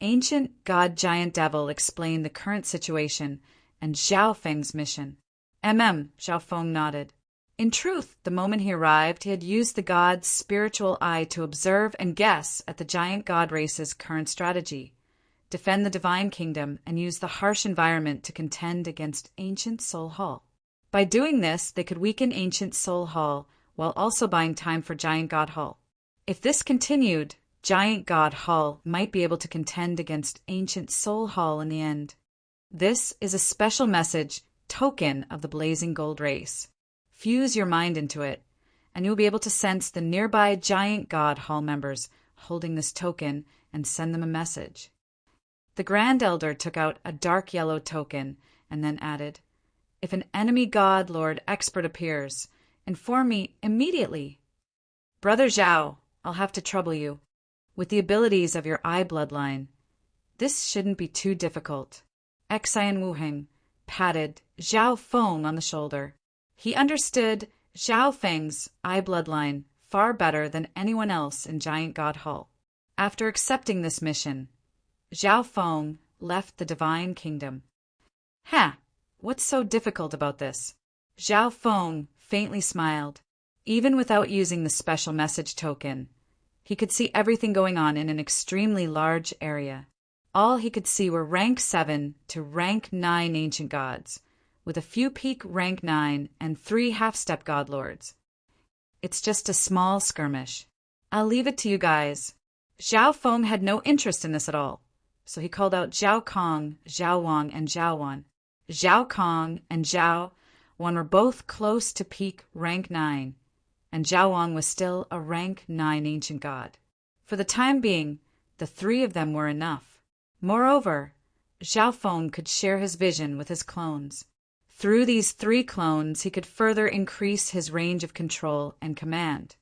Ancient God Giant Devil explained the current situation and Zhao Feng's mission. Zhao Feng nodded. In truth, the moment he arrived, he had used the god's spiritual eye to observe and guess at the giant god race's current strategy, defend the divine kingdom, and use the harsh environment to contend against Ancient Soul Hall. By doing this, they could weaken Ancient Soul Hall while also buying time for Giant God Hall. If this continued, Giant God Hall might be able to contend against Ancient Soul Hall in the end. This is a special message, token of the blazing gold race. Fuse your mind into it, and you'll be able to sense the nearby Giant God Hall members holding this token and send them a message. The Grand Elder took out a dark yellow token and then added, "If an enemy God Lord expert appears, inform me immediately. Brother Zhao, I'll have to trouble you. With the abilities of your eye bloodline, this shouldn't be too difficult." Xian Wuheng patted Zhao Feng on the shoulder. He understood Zhao Feng's eye bloodline far better than anyone else in Giant God Hall. After accepting this mission, Zhao Feng left the Divine Kingdom. What's so difficult about this? Zhao Feng faintly smiled. Even without using the special message token, he could see everything going on in an extremely large area. All he could see were rank 7 to rank 9 ancient gods, with a few peak rank 9 and 3 half-step god lords. It's just a small skirmish. I'll leave it to you guys. Zhao Feng had no interest in this at all, so he called out Zhao Kong, Zhao Wang, and Zhao Wan. Zhao Kong and Zhao Wan were both close to peak rank 9, and Zhao Wang was still a rank 9 ancient god. For the time being, the 3 of them were enough. Moreover, Zhao Feng could share his vision with his clones. Through these 3 clones, he could further increase his range of control and command.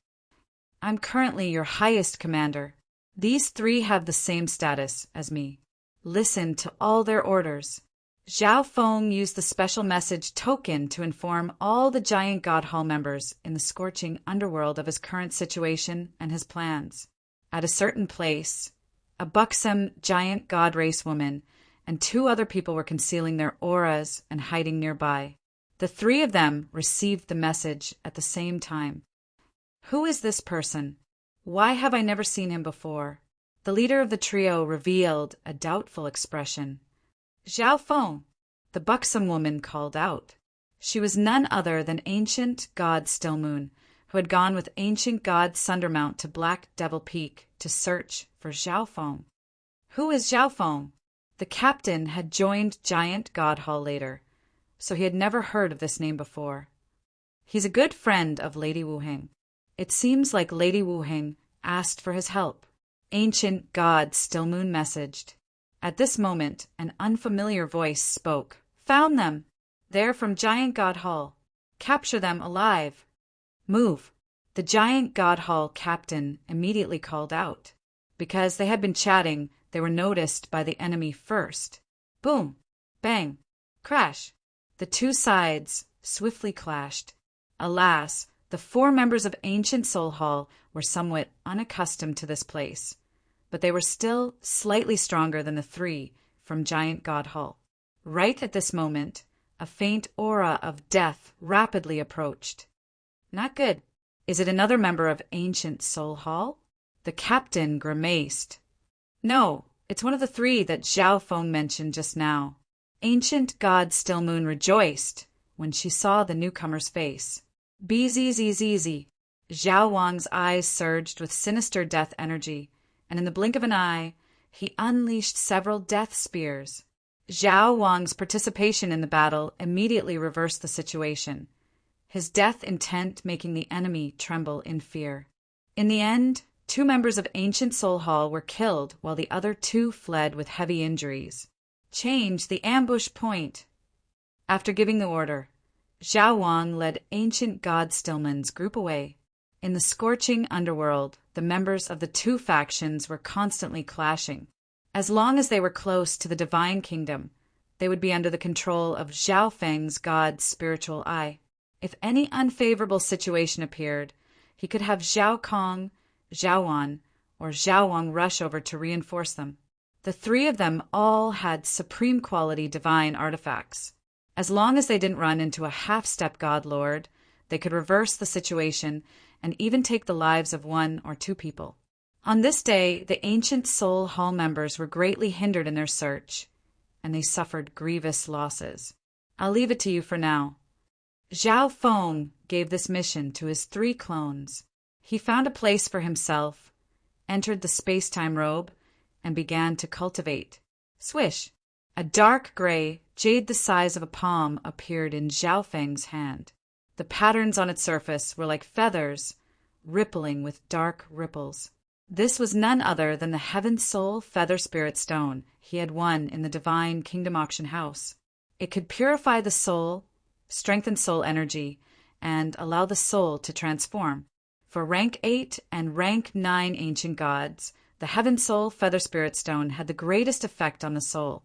I'm currently your highest commander. These 3 have the same status as me. Listen to all their orders. Zhao Feng used the special message token to inform all the Giant God Hall members in the scorching underworld of his current situation and his plans. At a certain place, a buxom giant god race woman and 2 other people were concealing their auras and hiding nearby. The 3 of them received the message at the same time. Who is this person? Why have I never seen him before? The leader of the trio revealed a doubtful expression. Zhao Feng, the buxom woman called out. She was none other than ancient god Stillmoon, who had gone with ancient god Sundermount to Black Devil Peak to search for Zhao Feng. Who is Zhao Feng? The captain had joined Giant God Hall later, so he had never heard of this name before. He's a good friend of Lady Wuheng. It seems like Lady Wuheng asked for his help. Ancient God Stillmoon messaged. At this moment, an unfamiliar voice spoke. Found them. They're from Giant God Hall. Capture them alive. Move. The Giant God Hall captain immediately called out. Because they had been chatting, they were noticed by the enemy first. Boom. Bang. Crash. The 2 sides swiftly clashed. Alas, the 4 members of Ancient Soul Hall were somewhat unaccustomed to this place, but they were still slightly stronger than the 3 from Giant God Hall. Right at this moment, a faint aura of death rapidly approached. Not good. Is it another member of Ancient Soul Hall? The captain grimaced. No, it's one of the 3 that Zhao Feng mentioned just now. Ancient God Stillmoon rejoiced when she saw the newcomer's face. Bzzz. Zhao Wang's eyes surged with sinister death energy, and in the blink of an eye, he unleashed several death spears. Zhao Wang's participation in the battle immediately reversed the situation, his death intent making the enemy tremble in fear. In the end, 2 members of Ancient Soul Hall were killed while the other 2 fled with heavy injuries. Change the ambush point. After giving the order, Zhao Wang led Ancient God Stillman's group away. In the scorching underworld, the members of the 2 factions were constantly clashing. As long as they were close to the Divine Kingdom, they would be under the control of Zhao Feng's God's spiritual eye. If any unfavorable situation appeared, he could have Zhao Kong, Zhao Wan, or Zhao Wang rush over to reinforce them. The 3 of them all had supreme quality divine artifacts. As long as they didn't run into a half-step God Lord, they could reverse the situation and even take the lives of 1 or 2 people. On this day, the Ancient Soul Hall members were greatly hindered in their search, and they suffered grievous losses. I'll leave it to you for now. Zhao Feng gave this mission to his 3 clones. He found a place for himself, entered the space-time robe, and began to cultivate. Swish! A dark gray, jade the size of a palm appeared in Zhao Feng's hand. The patterns on its surface were like feathers, rippling with dark ripples. This was none other than the Heaven Soul Feather Spirit Stone he had won in the Divine Kingdom Auction House. It could purify the soul, strengthen soul energy, and allow the soul to transform. For rank 8 and rank 9 ancient gods, the Heaven Soul Feather Spirit Stone had the greatest effect on the soul,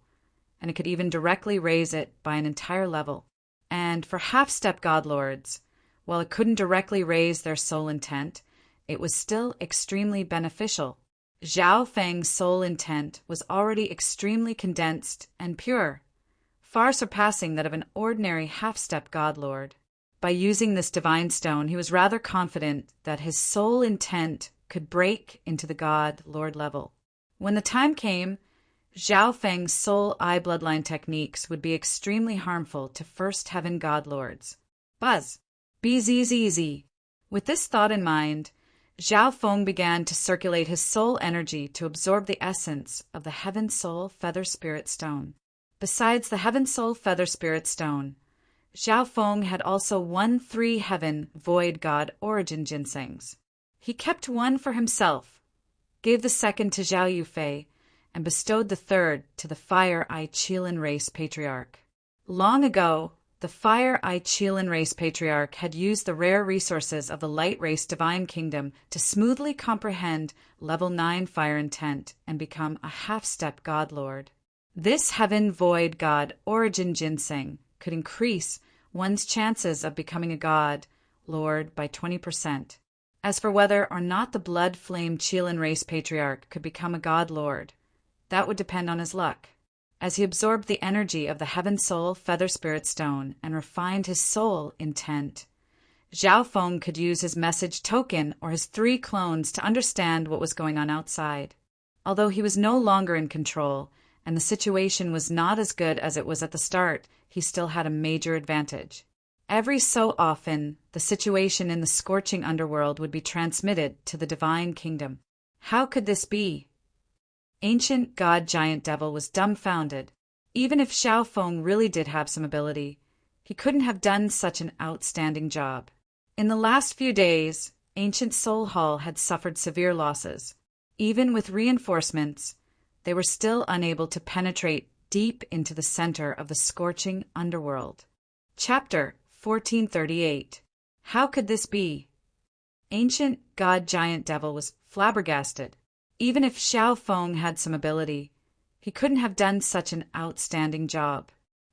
and it could even directly raise it by an entire level. And for half-step god lords, while it couldn't directly raise their soul intent, it was still extremely beneficial. Zhao Feng's soul intent was already extremely condensed and pure, far surpassing that of an ordinary half-step god lord. By using this divine stone, he was rather confident that his soul intent could break into the god lord level. When the time came, Zhao Feng's soul eye bloodline techniques would be extremely harmful to first heaven god lords. Buzz! BZZZ! With this thought in mind, Zhao Feng began to circulate his soul energy to absorb the essence of the Heaven Soul Feather Spirit Stone. Besides the Heaven Soul Feather Spirit Stone, Zhao Feng had also won 3 Heaven Void God Origin Ginsengs. He kept 1 for himself, gave the 2nd to Zhao Yufei, and bestowed the 3rd to the Fire Eye Qilin Race Patriarch. Long ago, the Fire Eye Qilin Race Patriarch had used the rare resources of the Light Race Divine Kingdom to smoothly comprehend level 9 fire intent and become a half-step God Lord. This Heaven Void God Origin Ginseng could increase one's chances of becoming a God Lord by 20%. As for whether or not the Blood Flame Qilin Race Patriarch could become a God Lord, that would depend on his luck. As he absorbed the energy of the Heaven Soul Feather Spirit Stone and refined his soul intent, Zhao Feng could use his message token or his 3 clones to understand what was going on outside. Although he was no longer in control, and the situation was not as good as it was at the start, he still had a major advantage. Every so often, the situation in the scorching underworld would be transmitted to the Divine Kingdom. How could this be? Ancient God Giant Devil was dumbfounded. Even if Zhao Feng really did have some ability, he couldn't have done such an outstanding job. In the last few days, Ancient Soul Hall had suffered severe losses. Even with reinforcements, they were still unable to penetrate deep into the center of the scorching underworld. Chapter 1438. How could this be? Ancient God Giant Devil was flabbergasted. Even if Zhao Feng had some ability, he couldn't have done such an outstanding job.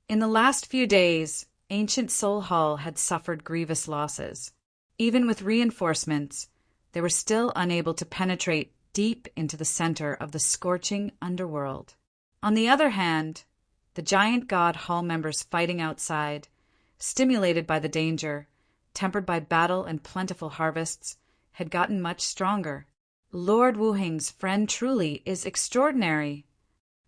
In the last few days, Ancient Soul Hall had suffered grievous losses. Even with reinforcements, they were still unable to penetrate deep into the center of the scorching underworld. On the other hand, the Giant God Hall members fighting outside, stimulated by the danger, tempered by battle and plentiful harvests, had gotten much stronger. Lord Wuhing's friend truly is extraordinary.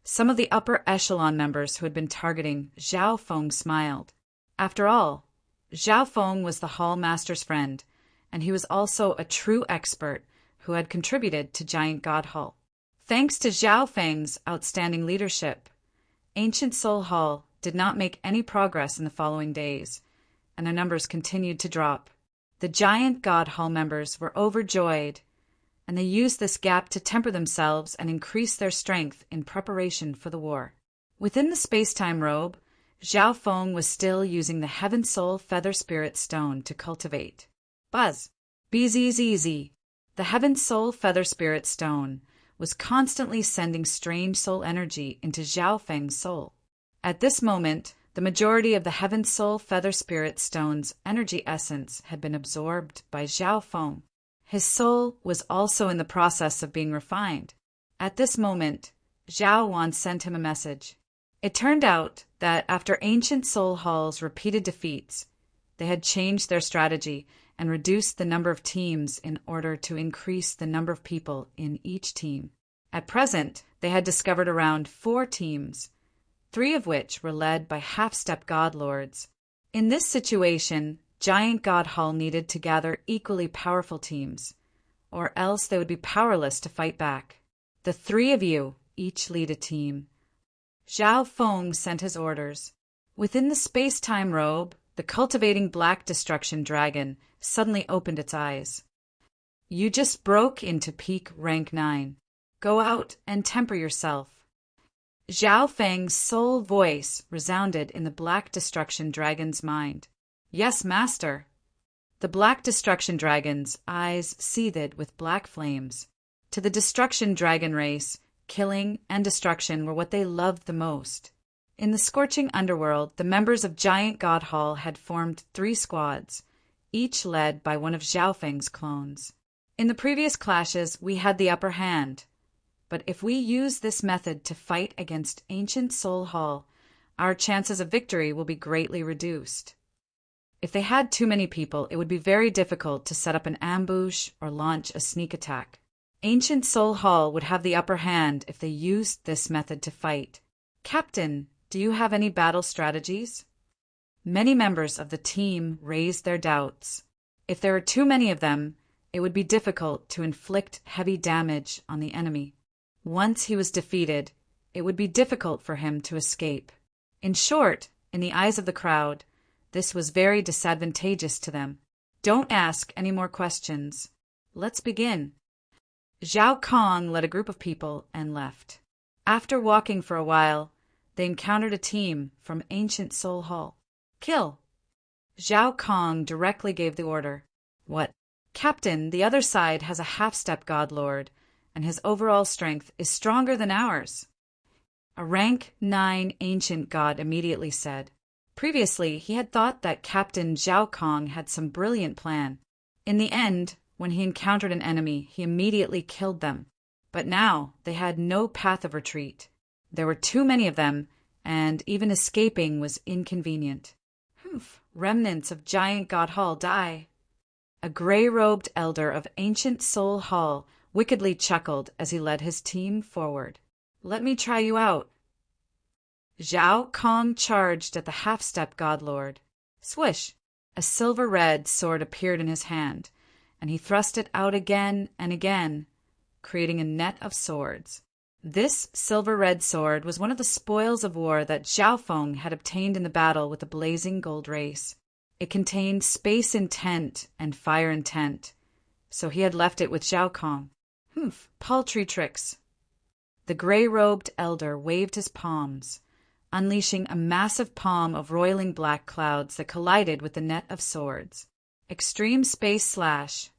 Some of the upper echelon members who had been targeting Zhao Feng smiled. After all, Zhao Feng was the Hall Master's friend, and he was also a true expert who had contributed to Giant God Hall. Thanks to Zhao Feng's outstanding leadership, Ancient Soul Hall did not make any progress in the following days, and their numbers continued to drop. The Giant God Hall members were overjoyed, and they used this gap to temper themselves and increase their strength in preparation for the war. Within the space-time robe, Zhao Feng was still using the Heaven Soul Feather Spirit Stone to cultivate. Buzz. BZZZ. The Heaven Soul Feather Spirit Stone was constantly sending strange soul energy into Zhao Feng's soul. At this moment, the majority of the Heaven Soul Feather Spirit Stone's energy essence had been absorbed by Zhao Feng. His soul was also in the process of being refined. At this moment, Zhao Wan sent him a message. It turned out that after Ancient Soul Hall's repeated defeats, they had changed their strategy and reduced the number of teams in order to increase the number of people in each team. At present, they had discovered around 4 teams, 3 of which were led by half-step god lords. In this situation, Giant God Hall needed to gather equally powerful teams, or else they would be powerless to fight back. The 3 of you each lead a team. Zhao Feng sent his orders. Within the space-time robe, the cultivating black destruction dragon suddenly opened its eyes. You just broke into peak rank 9. Go out and temper yourself. Zhao Feng's soul voice resounded in the black destruction dragon's mind. Yes, master. The black destruction dragon's eyes seethed with black flames. To the destruction dragon race, killing and destruction were what they loved the most. In the scorching underworld, the members of Giant God Hall had formed 3 squads, each led by one of Zhao Feng's clones. In the previous clashes, we had the upper hand, but if we use this method to fight against Ancient Soul Hall, our chances of victory will be greatly reduced. If they had too many people, it would be very difficult to set up an ambush or launch a sneak attack. Ancient Soul Hall would have the upper hand if they used this method to fight. Captain, do you have any battle strategies? Many members of the team raised their doubts. If there were too many of them, it would be difficult to inflict heavy damage on the enemy. Once he was defeated, it would be difficult for him to escape. In short, in the eyes of the crowd, this was very disadvantageous to them. Don't ask any more questions. Let's begin. Zhao Kong led a group of people and left. After walking for a while, they encountered a team from Ancient Soul Hall. Kill! Zhao Kong directly gave the order. What? Captain, the other side has a half-step god lord, and his overall strength is stronger than ours. A rank 9 ancient god immediately said. Previously, he had thought that Captain Zhao Kong had some brilliant plan. In the end, when he encountered an enemy, he immediately killed them. But now, they had no path of retreat. There were too many of them, and even escaping was inconvenient. Remnants of Giant God Hall die. A gray-robed elder of Ancient Soul Hall wickedly chuckled as he led his team forward. Let me try you out. Zhao Kong charged at the half-step god lord. Swish! A silver-red sword appeared in his hand, and he thrust it out again and again, creating a net of swords. This silver-red sword was one of the spoils of war that Zhao Feng had obtained in the battle with the blazing gold race. It contained space intent and fire intent, so he had left it with Zhao Kong. Paltry tricks. The gray-robed elder waved his palms, unleashing a massive palm of roiling black clouds that collided with the net of swords. Extreme space slash.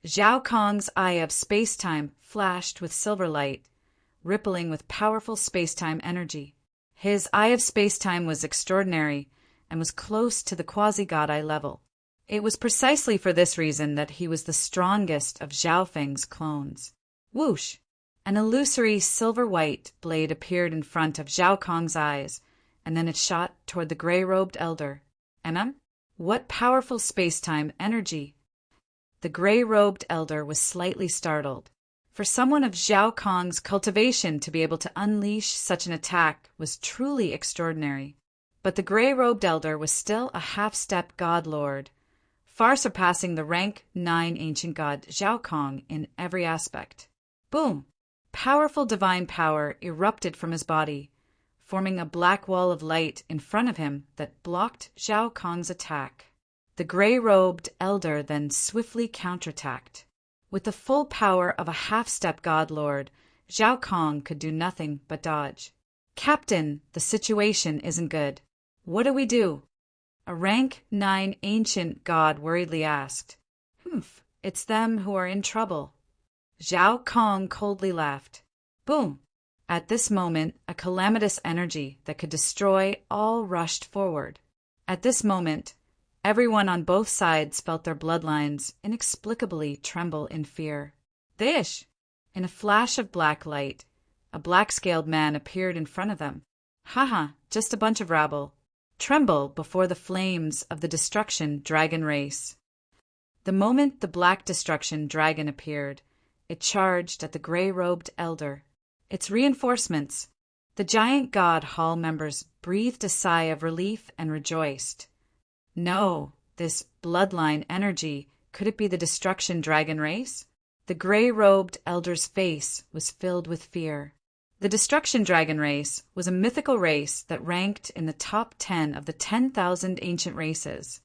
Zhao Kong's eye of space-time flashed with silver light, rippling with powerful space-time energy. His eye of space-time was extraordinary and was close to the quasi-god eye level. It was precisely for this reason that he was the strongest of Zhao Feng's clones. Whoosh! An illusory silver-white blade appeared in front of Zhao Kong's eyes, and then it shot toward the gray-robed elder. What powerful space-time energy! The gray-robed elder was slightly startled. For someone of Zhao Kong's cultivation to be able to unleash such an attack was truly extraordinary. But the gray-robed elder was still a half-step god lord, far surpassing the rank 9 ancient god Zhao Kong in every aspect. Boom! Powerful divine power erupted from his body, forming a black wall of light in front of him that blocked Zhao Kong's attack. The gray-robed elder then swiftly counterattacked. With the full power of a half-step god lord, Zhao Kong could do nothing but dodge. "Captain, the situation isn't good. What do we do?" A rank 9 ancient god worriedly asked. "Humph, it's them who are in trouble." Zhao Kong coldly laughed. Boom! At this moment, a calamitous energy that could destroy all rushed forward. At this moment, everyone on both sides felt their bloodlines inexplicably tremble in fear. Dish! In a flash of black light, a black-scaled man appeared in front of them. Haha, just a bunch of rabble. Tremble before the flames of the destruction dragon race. The moment the black destruction dragon appeared, it charged at the gray-robed elder. Its reinforcements. The giant god hall members breathed a sigh of relief and rejoiced. No, this bloodline energy, could it be the destruction dragon race? The gray-robed elder's face was filled with fear. The destruction dragon race was a mythical race that ranked in the top 10 of the 10,000 ancient races.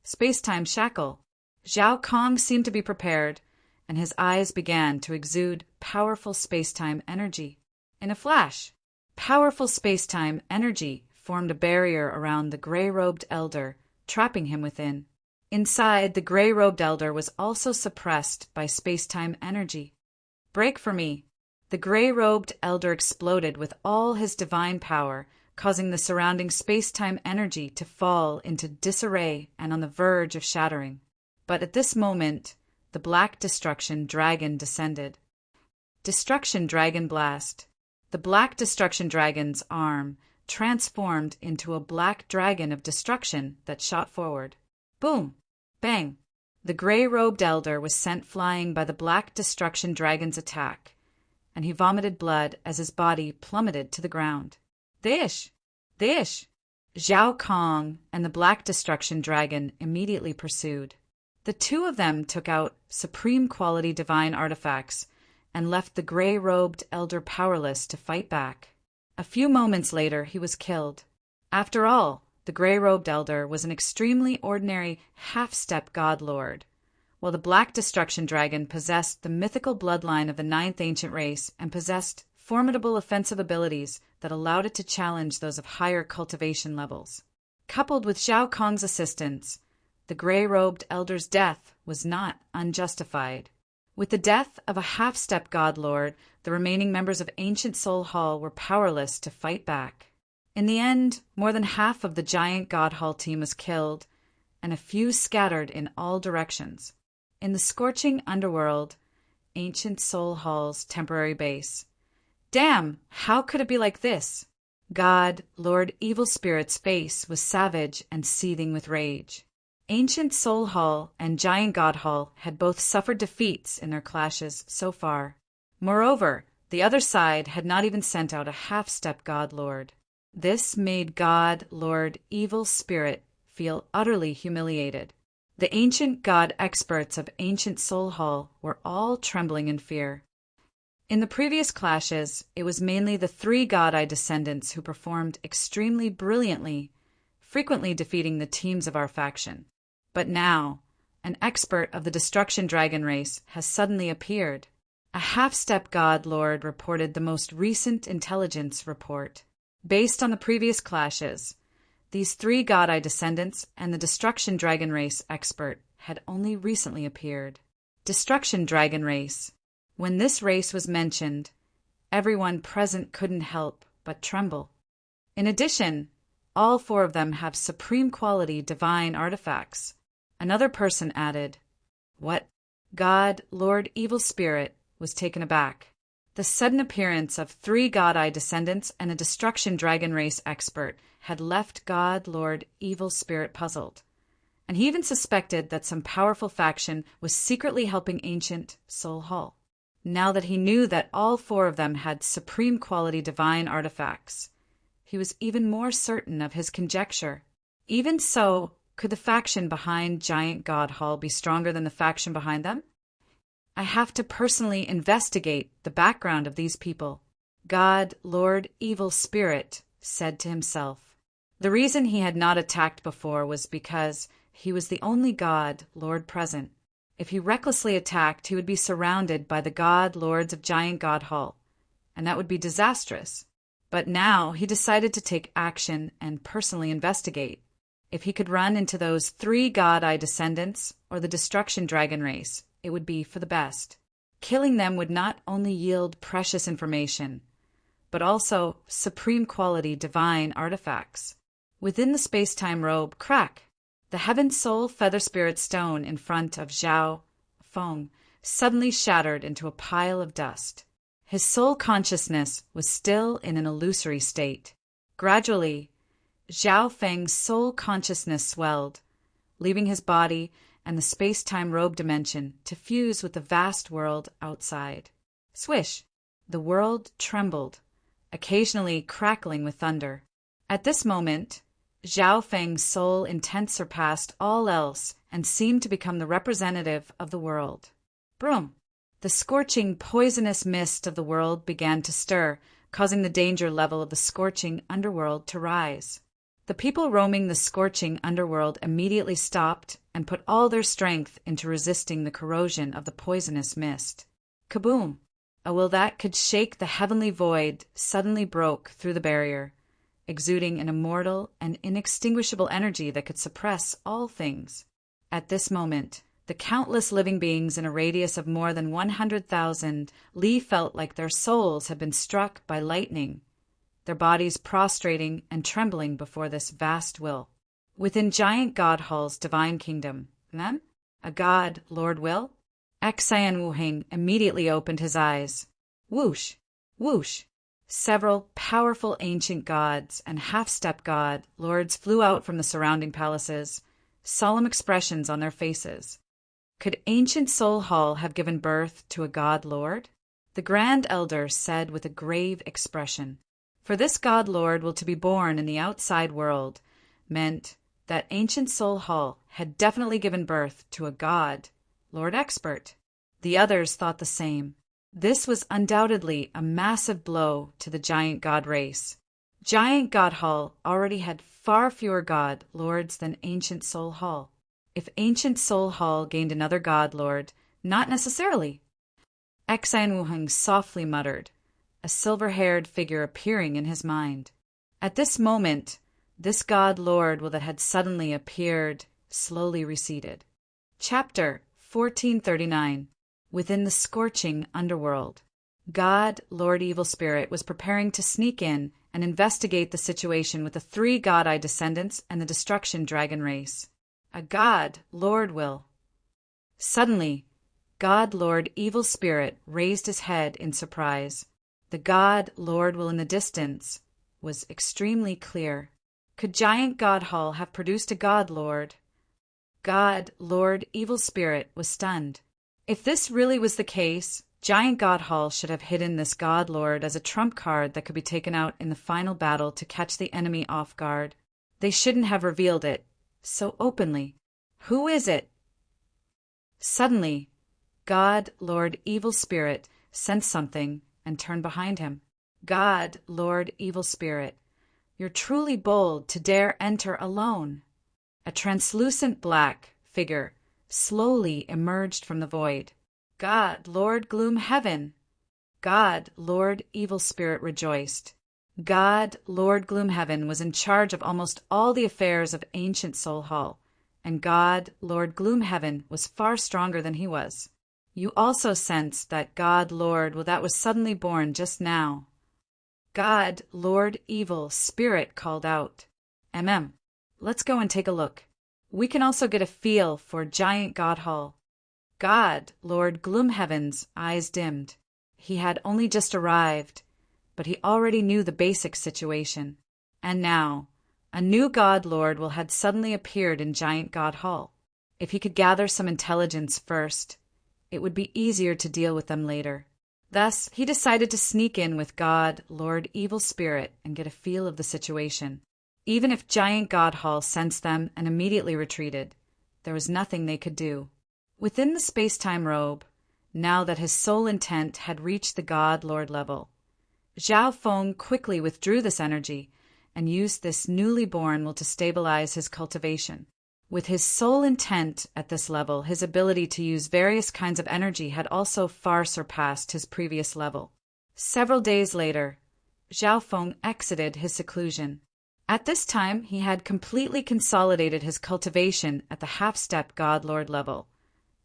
Space-time shackle. Zhao Kong seemed to be prepared, and his eyes began to exude powerful space-time energy. In a flash, powerful space-time energy formed a barrier around the gray-robed elder, trapping him within. Inside, the gray-robed elder was also suppressed by space-time energy. "Break for me!" The gray-robed elder exploded with all his divine power, causing the surrounding space-time energy to fall into disarray and on the verge of shattering. But at this moment, the black destruction dragon descended. Destruction Dragon Blast. The black destruction dragon's arm transformed into a black dragon of destruction that shot forward. Boom! Bang! The gray-robed elder was sent flying by the black destruction dragon's attack, and he vomited blood as his body plummeted to the ground. Dish! Dish! Zhao Kong and the black destruction dragon immediately pursued. The two of them took out supreme quality divine artifacts and left the gray-robed elder powerless to fight back. A few moments later, he was killed. After all, the gray-robed elder was an extremely ordinary half-step god lord, while the black destruction dragon possessed the mythical bloodline of the 9th ancient race and possessed formidable offensive abilities that allowed it to challenge those of higher cultivation levels. Coupled with Zhao Kong's assistance, the gray-robed elder's death was not unjustified. With the death of a half-step god lord, the remaining members of Ancient Soul Hall were powerless to fight back. In the end, more than half of the giant God Hall team was killed, and a few scattered in all directions. In the scorching underworld, Ancient Soul Hall's temporary base. Damn, how could it be like this? God, Lord Evil Spirit's face was savage and seething with rage. Ancient Soul Hall and Giant God Hall had both suffered defeats in their clashes so far. Moreover, the other side had not even sent out a half-step God Lord. This made God, Lord Evil Spirit feel utterly humiliated. The ancient god experts of Ancient Soul Hall were all trembling in fear. In the previous clashes, it was mainly the 3 God-Eye descendants who performed extremely brilliantly, frequently defeating the teams of our faction. But now, an expert of the Destruction Dragon race has suddenly appeared. A half-step god lord reported the most recent intelligence report. Based on the previous clashes, these 3 God-Eye descendants and the Destruction Dragon race expert had only recently appeared. Destruction Dragon race. When this race was mentioned, everyone present couldn't help but tremble. In addition, all 4 of them have supreme quality divine artifacts. Another person added, "What?" God, Lord Evil Spirit, was taken aback. The sudden appearance of 3 God-Eye descendants and a Destruction Dragon race expert had left God, Lord Evil Spirit puzzled, and he even suspected that some powerful faction was secretly helping Ancient Soul Hall. Now that he knew that all 4 of them had supreme quality divine artifacts, he was even more certain of his conjecture. Even so, could the faction behind Giant God Hall be stronger than the faction behind them? I have to personally investigate the background of these people, God, Lord Evil Spirit said to himself. The reason he had not attacked before was because he was the only God Lord present. If he recklessly attacked, he would be surrounded by the god lords of Giant God Hall, and that would be disastrous. But now he decided to take action and personally investigate. If he could run into those 3 God-Eye descendants or the Destruction Dragon race, it would be for the best. Killing them would not only yield precious information, but also supreme quality divine artifacts. Within the space-time robe, crack! The Heaven Soul Feather Spirit Stone in front of Zhao Feng suddenly shattered into a pile of dust. His soul consciousness was still in an illusory state. Gradually, Zhao Feng's soul consciousness swelled, leaving his body and the space-time robe dimension to fuse with the vast world outside. Swish! The world trembled, occasionally crackling with thunder. At this moment, Zhao Feng's soul intent surpassed all else and seemed to become the representative of the world. Broom! The scorching, poisonous mist of the world began to stir, causing the danger level of the scorching underworld to rise. The people roaming the scorching underworld immediately stopped and put all their strength into resisting the corrosion of the poisonous mist. Kaboom! A will that could shake the heavenly void suddenly broke through the barrier, exuding an immortal and inextinguishable energy that could suppress all things. At this moment, the countless living beings in a radius of more than 100,000 li felt like their souls had been struck by lightning, their bodies prostrating and trembling before this vast will. Within Giant God Hall's divine kingdom, then, a god, Lord Will? Xian Wuheng immediately opened his eyes. Whoosh! Whoosh! Several powerful ancient gods and half-step god lords flew out from the surrounding palaces, solemn expressions on their faces. Could ancient Soul Hall have given birth to a god lord? The Grand Elder said with a grave expression, "For this god lord will to be born in the outside world," meant that ancient Soul Hall had definitely given birth to a god, Lord Expert. The others thought the same. This was undoubtedly a massive blow to the Giant God race. Giant God Hall already had far fewer god lords than ancient Soul Hall. If ancient Soul Hall gained another god lord, not necessarily. Xian Wuheng softly muttered, a silver-haired figure appearing in his mind. At this moment, this god lord that had suddenly appeared slowly receded. Chapter 1439. Within the scorching underworld, God Lord Evil Spirit was preparing to sneak in and investigate the situation with the 3 God-Eye descendants and the Destruction Dragon race. A god Lord Will. Suddenly, God Lord Evil Spirit raised his head in surprise. The god Lord Will in the distance was extremely clear. Could Giant God Hall have produced a god lord? God Lord Evil Spirit was stunned. If this really was the case, Giant God Hall should have hidden this god lord as a trump card that could be taken out in the final battle to catch the enemy off guard. They shouldn't have revealed it so openly. Who is it? Suddenly, God Lord Evil Spirit sensed something and turned behind him. God Lord Evil Spirit, you're truly bold to dare enter alone. A translucent black figure slowly emerged from the void. God Lord Gloom Heaven. God Lord Evil Spirit rejoiced. God Lord Gloom Heaven was in charge of almost all the affairs of ancient Soul Hall, and God Lord Gloom Heaven was far stronger than he was. You also sensed that God Lord that was suddenly born just now. God Lord Evil Spirit called out, Let's go and take a look. We can also get a feel for Giant God Hall. God Lord Gloomheaven's eyes dimmed. He had only just arrived, but he already knew the basic situation. And now, a new God Lord had suddenly appeared in Giant God Hall. If he could gather some intelligence first, it would be easier to deal with them later. Thus, he decided to sneak in with God Lord Evil Spirit and get a feel of the situation. Even if Giant God Hall sensed them and immediately retreated, there was nothing they could do. Within the space-time robe, now that his soul intent had reached the God Lord level, Zhao Feng quickly withdrew this energy and used this newly born will to stabilize his cultivation. With his sole intent at this level, his ability to use various kinds of energy had also far surpassed his previous level. Several days later, Zhao Feng exited his seclusion. At this time, he had completely consolidated his cultivation at the half-step God-Lord level,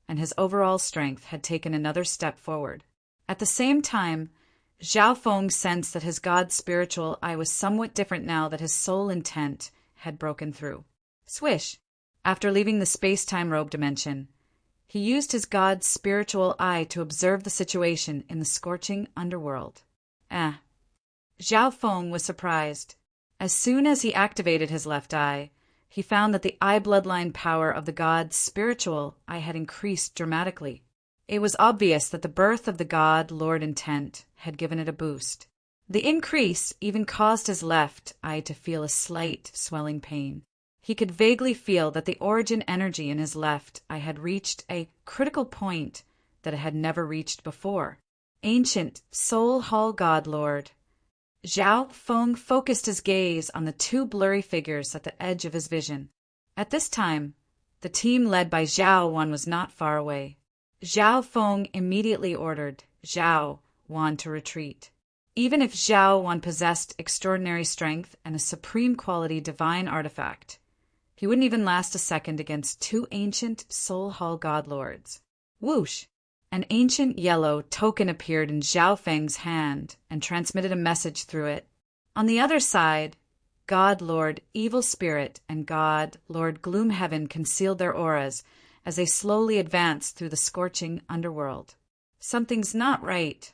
and his overall strength had taken another step forward. At the same time, Zhao Feng sensed that his God's spiritual eye was somewhat different now that his sole intent had broken through. Swish! After leaving the space-time robe dimension, he used his God's spiritual eye to observe the situation in the scorching underworld. Zhao Feng was surprised. As soon as he activated his left eye, he found that the eye bloodline power of the God's spiritual eye had increased dramatically. It was obvious that the birth of the God-Lord intent had given it a boost. The increase even caused his left eye to feel a slight swelling pain. He could vaguely feel that the origin energy in his left eye had reached a critical point that it had never reached before. Ancient Soul Hall God-Lord. Zhao Feng focused his gaze on the two blurry figures at the edge of his vision. At this time, the team led by Zhao Wan was not far away. Zhao Feng immediately ordered Zhao Wan to retreat. Even if Zhao Wan possessed extraordinary strength and a supreme quality divine artifact, he wouldn't even last a second against two ancient Soul Hall God-Lords. Whoosh! An ancient yellow token appeared in Zhao Feng's hand and transmitted a message through it. On the other side, God-Lord Evil Spirit and God-Lord Gloomhaven concealed their auras as they slowly advanced through the scorching underworld. Something's not right.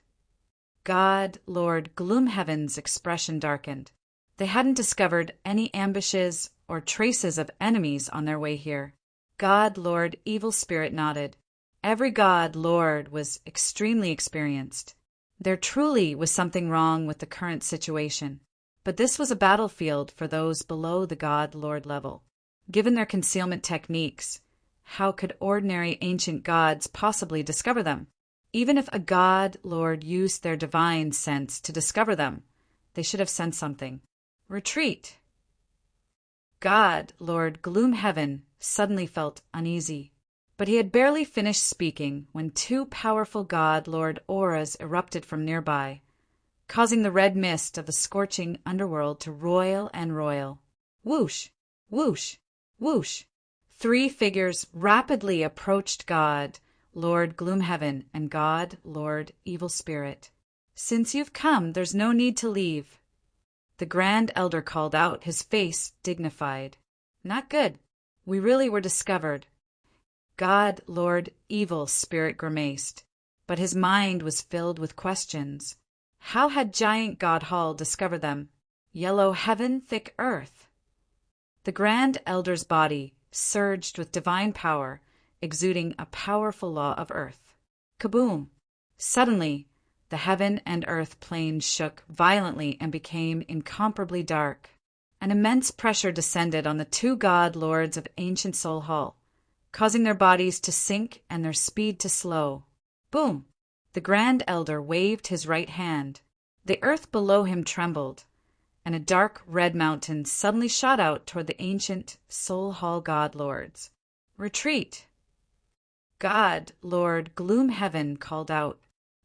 God-Lord Gloomhaven's expression darkened. They hadn't discovered any ambushes or traces of enemies on their way here. God-Lord Evil Spirit nodded. Every God-Lord was extremely experienced. There truly was something wrong with the current situation. But this was a battlefield for those below the God-Lord level. Given their concealment techniques, how could ordinary ancient gods possibly discover them? Even if a God-Lord used their divine sense to discover them, they should have sensed something. Retreat! God-Lord Gloomhaven suddenly felt uneasy. But he had barely finished speaking when two powerful God-Lord auras erupted from nearby, causing the red mist of the scorching underworld to roil and roil. Whoosh! Whoosh! Whoosh! Three figures rapidly approached God-Lord Gloomhaven and God-Lord Evil Spirit. Since you've come, there's no need to leave. The Grand Elder called out, his face dignified. Not good. We really were discovered. God-Lord Evil Spirit grimaced, but his mind was filled with questions. How had Giant God Hall discovered them? Yellow heaven, thick earth. The Grand Elder's body surged with divine power, exuding a powerful law of earth. Kaboom! Suddenly, the heaven and earth planes shook violently and became incomparably dark. An immense pressure descended on the two God-Lords of ancient Soul Hall, causing their bodies to sink and their speed to slow. Boom! The Grand Elder waved his right hand. The earth below him trembled, and a dark red mountain suddenly shot out toward the ancient Soul Hall God-Lords. Retreat! God-Lord Gloomhaven called out.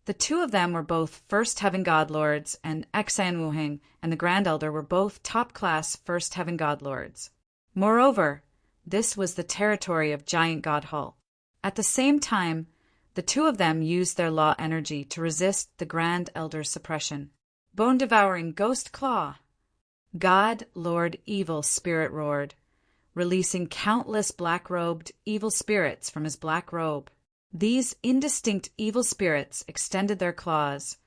The two of them were both First Heaven God-Lords, and Xian Wuheng and the Grand Elder were both top-class First Heaven God-Lords. Moreover, this was the territory of Giant God Hall. At the same time, the two of them used their law energy to resist the Grand Elder's suppression. Bone-devouring Ghost Claw! God-Lord Evil Spirit roared, releasing countless black-robed evil spirits from his black robe. These indistinct evil spirits extended their claws,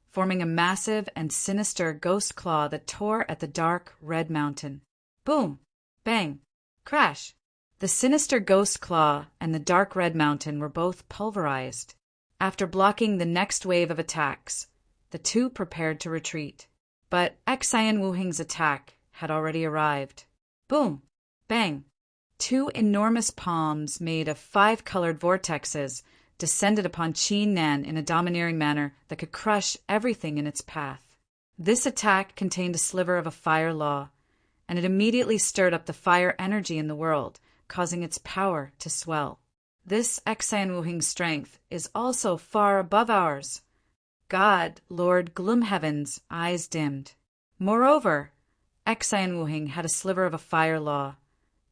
forming a massive and sinister ghost claw that tore at the dark red mountain. Boom! Bang! Crash! The sinister ghost claw and the dark red mountain were both pulverized. After blocking the next wave of attacks, the two prepared to retreat. But Xian Wuheng's attack had already arrived. Boom! Bang! Two enormous palms made of 5-colored vortexes descended upon Qin Nan in a domineering manner that could crush everything in its path. This attack contained a sliver of a fire law, and it immediately stirred up the fire energy in the world, causing its power to swell. This Exan Wuhing's strength is also far above ours. God, Lord Gloomhaven's eyes dimmed. Moreover, Exan Wuhing had a sliver of a fire law,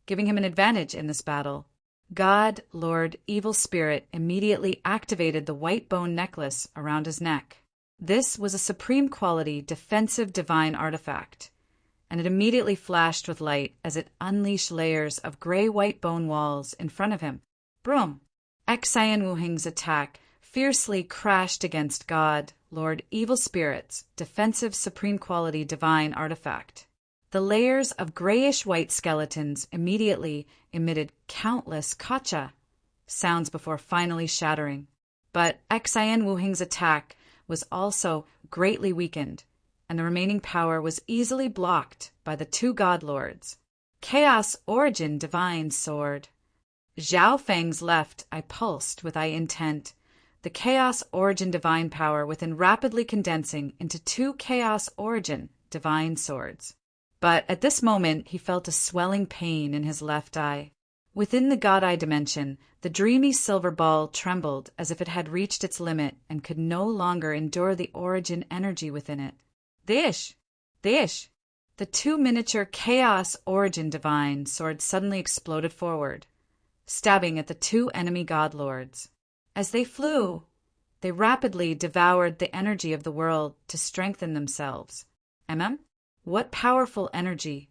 giving him an advantage in this battle. God, Lord Evil Spirit, immediately activated the white bone necklace around his neck. This was a supreme quality defensive divine artifact, and it immediately flashed with light as it unleashed layers of gray-white bone walls in front of him. Broom! Exan Wuhing's attack fiercely crashed against God, Lord Evil Spirit's defensive supreme quality divine artifact. The layers of grayish-white skeletons immediately emitted countless kacha sounds before finally shattering. But Exan Wuhing's attack was also greatly weakened, and the remaining power was easily blocked by the two God Lords. Chaos Origin Divine Sword. Zhao Feng's left eye pulsed with eye intent, the Chaos Origin Divine power within rapidly condensing into two Chaos Origin Divine Swords. But at this moment he felt a swelling pain in his left eye. Within the God Eye dimension, the dreamy silver ball trembled as if it had reached its limit and could no longer endure the origin energy within it. Dish! Dish! The two miniature Chaos Origin Divine swords suddenly exploded forward, stabbing at the two enemy God Lords. As they flew, they rapidly devoured the energy of the world to strengthen themselves. What powerful energy!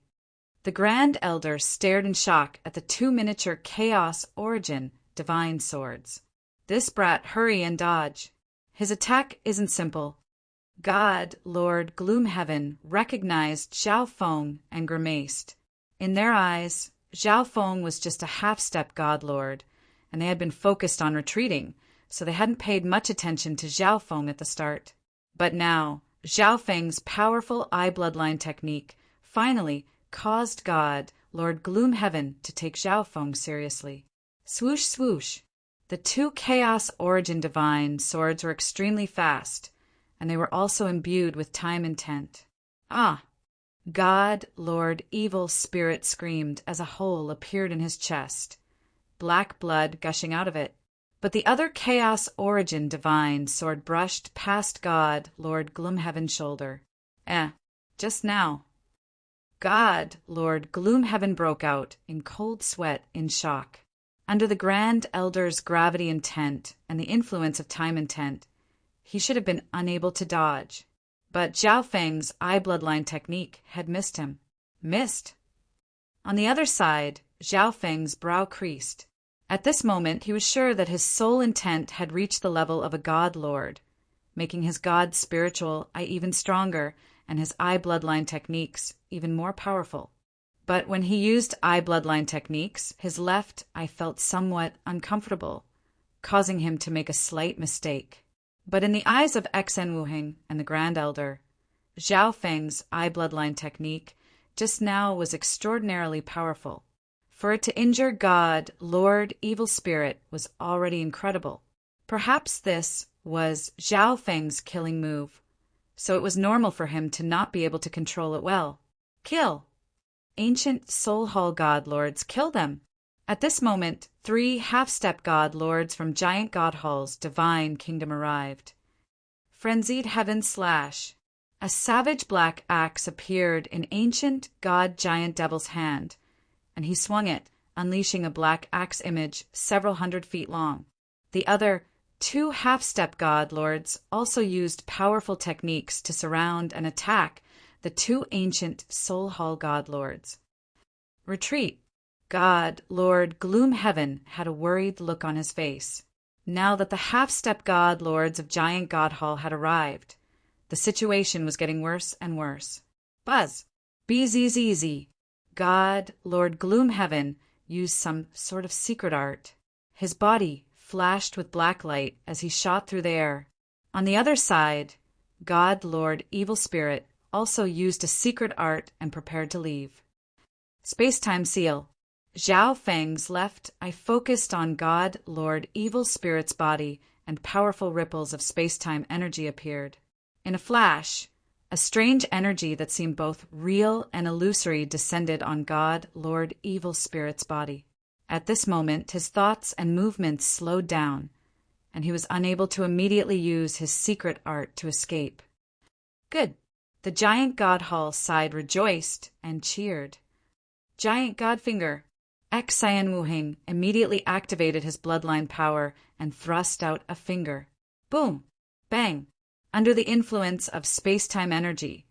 The Grand Elder stared in shock at the two miniature Chaos Origin Divine swords. This brat hurry and dodge. His attack isn't simple. God, Lord Gloomhaven, recognized Zhao Feng and grimaced. In their eyes, Zhao Feng was just a half-step God Lord, and they had been focused on retreating, so they hadn't paid much attention to Zhao Feng at the start. But now, Zhao Feng's powerful eye bloodline technique finally caused God, Lord Gloomhaven, to take Zhao Feng seriously. Swoosh, swoosh! The two Chaos Origin Divine swords were extremely fast, and they were also imbued with time intent. Ah! God, Lord Evil Spirit screamed as a hole appeared in his chest, black blood gushing out of it. But the other Chaos Origin Divine sword brushed past God, Lord Gloomhaven's shoulder. Just now. God, Lord Gloomhaven broke out in cold sweat in shock. Under the Grand Elder's gravity intent and the influence of time intent, he should have been unable to dodge. But Zhao Feng's eye bloodline technique had missed him. Missed. On the other side, Zhao Feng's brow creased. At this moment, he was sure that his soul intent had reached the level of a God Lord, making his God spiritual eye even stronger and his eye bloodline techniques even more powerful. But when he used eye bloodline techniques, his left eye felt somewhat uncomfortable, causing him to make a slight mistake. But in the eyes of Exan Wuhing and the Grand Elder, Zhao Feng's eye bloodline technique just now was extraordinarily powerful. For it to injure God, Lord Evil Spirit, was already incredible. Perhaps this was Zhao Feng's killing move, so it was normal for him to not be able to control it well. Kill! Ancient Soul Hall God Lords, kill them! At this moment, 3 half-step God Lords from Giant God Hall's divine kingdom arrived. Frenzied Heaven Slash. A savage black axe appeared in Ancient God Giant Devil's hand, and he swung it, unleashing a black axe image several hundred feet long. The other 2 half-step God Lords also used powerful techniques to surround and attack the 2 ancient Soul Hall God Lords. Retreat. God, Lord Gloomhaven, had a worried look on his face. Now that the half-step God Lords of Giant God Hall had arrived, the situation was getting worse and worse. Buzz. BZZZ. God, Lord Gloomhaven, used some sort of secret art. His body flashed with black light as he shot through the air. On the other side, God, Lord Evil Spirit, also used a secret art and prepared to leave. Space-time seal. Zhao Feng's left eye focused on God, Lord Evil Spirit's body, and powerful ripples of space-time energy appeared. In a flash, a strange energy that seemed both real and illusory descended on God, Lord Evil Spirit's body. At this moment, his thoughts and movements slowed down, and he was unable to immediately use his secret art to escape. Good. The giant god hall side rejoiced and cheered. Giant Godfinger! Xian Wuhing immediately activated his bloodline power and thrust out a finger. Boom! Bang! Under the influence of space-time energy,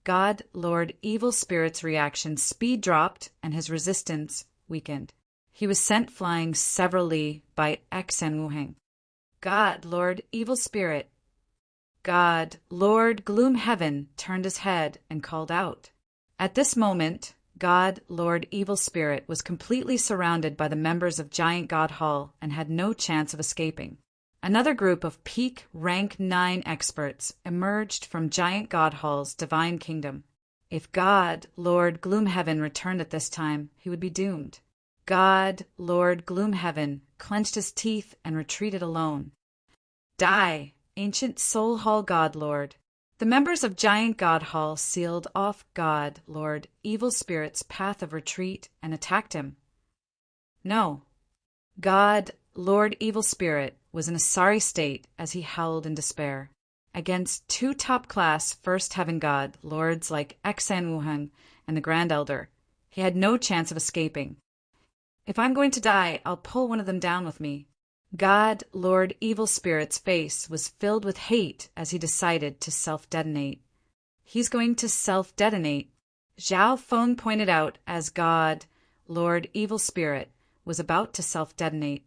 God Lord Evil Spirit's reaction speed dropped and his resistance weakened. He was sent flying several li by Xian Wuhing. God Lord Evil Spirit! God Lord Gloom Heaven turned his head and called out. At this moment, God Lord Evil Spirit was completely surrounded by the members of Giant God Hall and had no chance of escaping. Another group of peak rank 9 experts emerged from Giant God Hall's divine kingdom. If God Lord Gloomhaven returned at this time, he would be doomed. God Lord Gloomhaven clenched his teeth and retreated alone. Die, ancient Soul Hall God Lord! The members of Giant God Hall sealed off God Lord Evil Spirit's path of retreat and attacked him. No. God Lord Evil Spirit was in a sorry state as he howled in despair. Against 2 top-class First Heaven God lords like Xian Wuheng and the Grand Elder, he had no chance of escaping. If I'm going to die, I'll pull one of them down with me. God Lord Evil Spirit's face was filled with hate as he decided to self-detonate. He's going to self-detonate, Zhao Feng pointed out as God Lord Evil Spirit was about to self-detonate.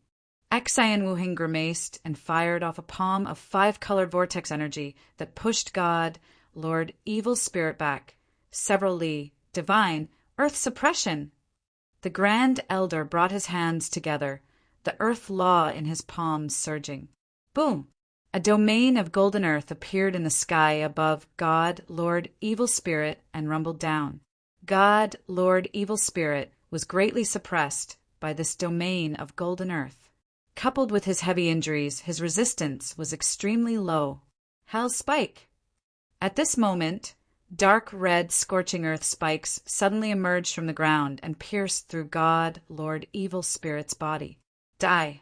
Xian Wuheng grimaced and fired off a palm of 5-colored vortex energy that pushed God Lord Evil Spirit back several li. Divine earth suppression! The Grand Elder brought his hands together, the earth law in his palms surging. Boom! A domain of golden earth appeared in the sky above God Lord Evil Spirit and rumbled down. God Lord Evil Spirit was greatly suppressed by this domain of golden earth. Coupled with his heavy injuries, his resistance was extremely low. Hell's Spike! At this moment, dark red scorching earth spikes suddenly emerged from the ground and pierced through God Lord Evil Spirit's body. Die!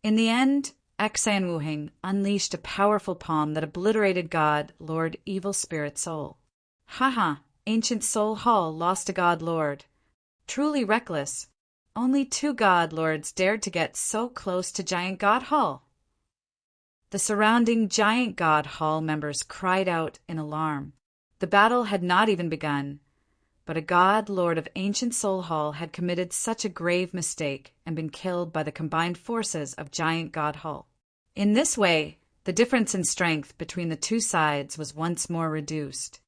In the end, Xian Wuheng unleashed a powerful palm that obliterated God Lord Evil Spirit's soul. Haha! Ancient Soul Hall lost a God Lord. Truly reckless. Only 2 God Lords dared to get so close to Giant God Hall. The surrounding Giant God Hall members cried out in alarm. The battle had not even begun, but a God Lord of Ancient Soul Hall had committed such a grave mistake and been killed by the combined forces of Giant God Hall. In this way, the difference in strength between the 2 sides was once more reduced.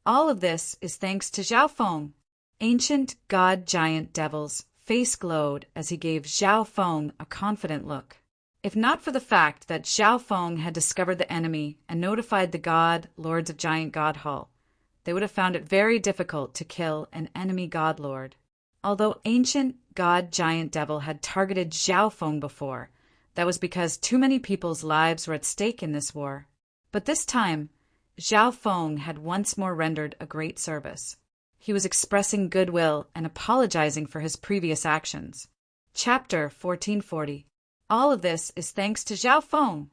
All of this is thanks to Zhao Feng. Ancient God Giant Devil's face glowed as he gave Zhao Feng a confident look. If not for the fact that Zhao Feng had discovered the enemy and notified the God Lords of Giant God Hall, they would have found it very difficult to kill an enemy God Lord. Although Ancient God Giant Devil had targeted Zhao Feng before, that was because too many people's lives were at stake in this war. But this time, Zhao Feng had once more rendered a great service. He was expressing goodwill and apologizing for his previous actions. Chapter 1440. All of this is thanks to Zhao Feng.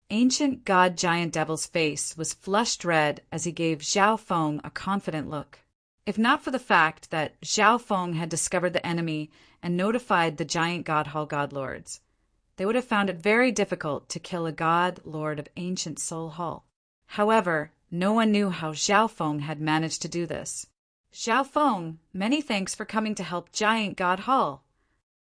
Ancient God Giant Devil's face was flushed red as he gave Zhao Feng a confident look. If not for the fact that Zhao Feng had discovered the enemy and notified the Giant God Hall God Lords, they would have found it very difficult to kill a God Lord of Ancient Soul Hall. However, no one knew how Zhao Feng had managed to do this. Zhao Feng, many thanks for coming to help Giant God Hall.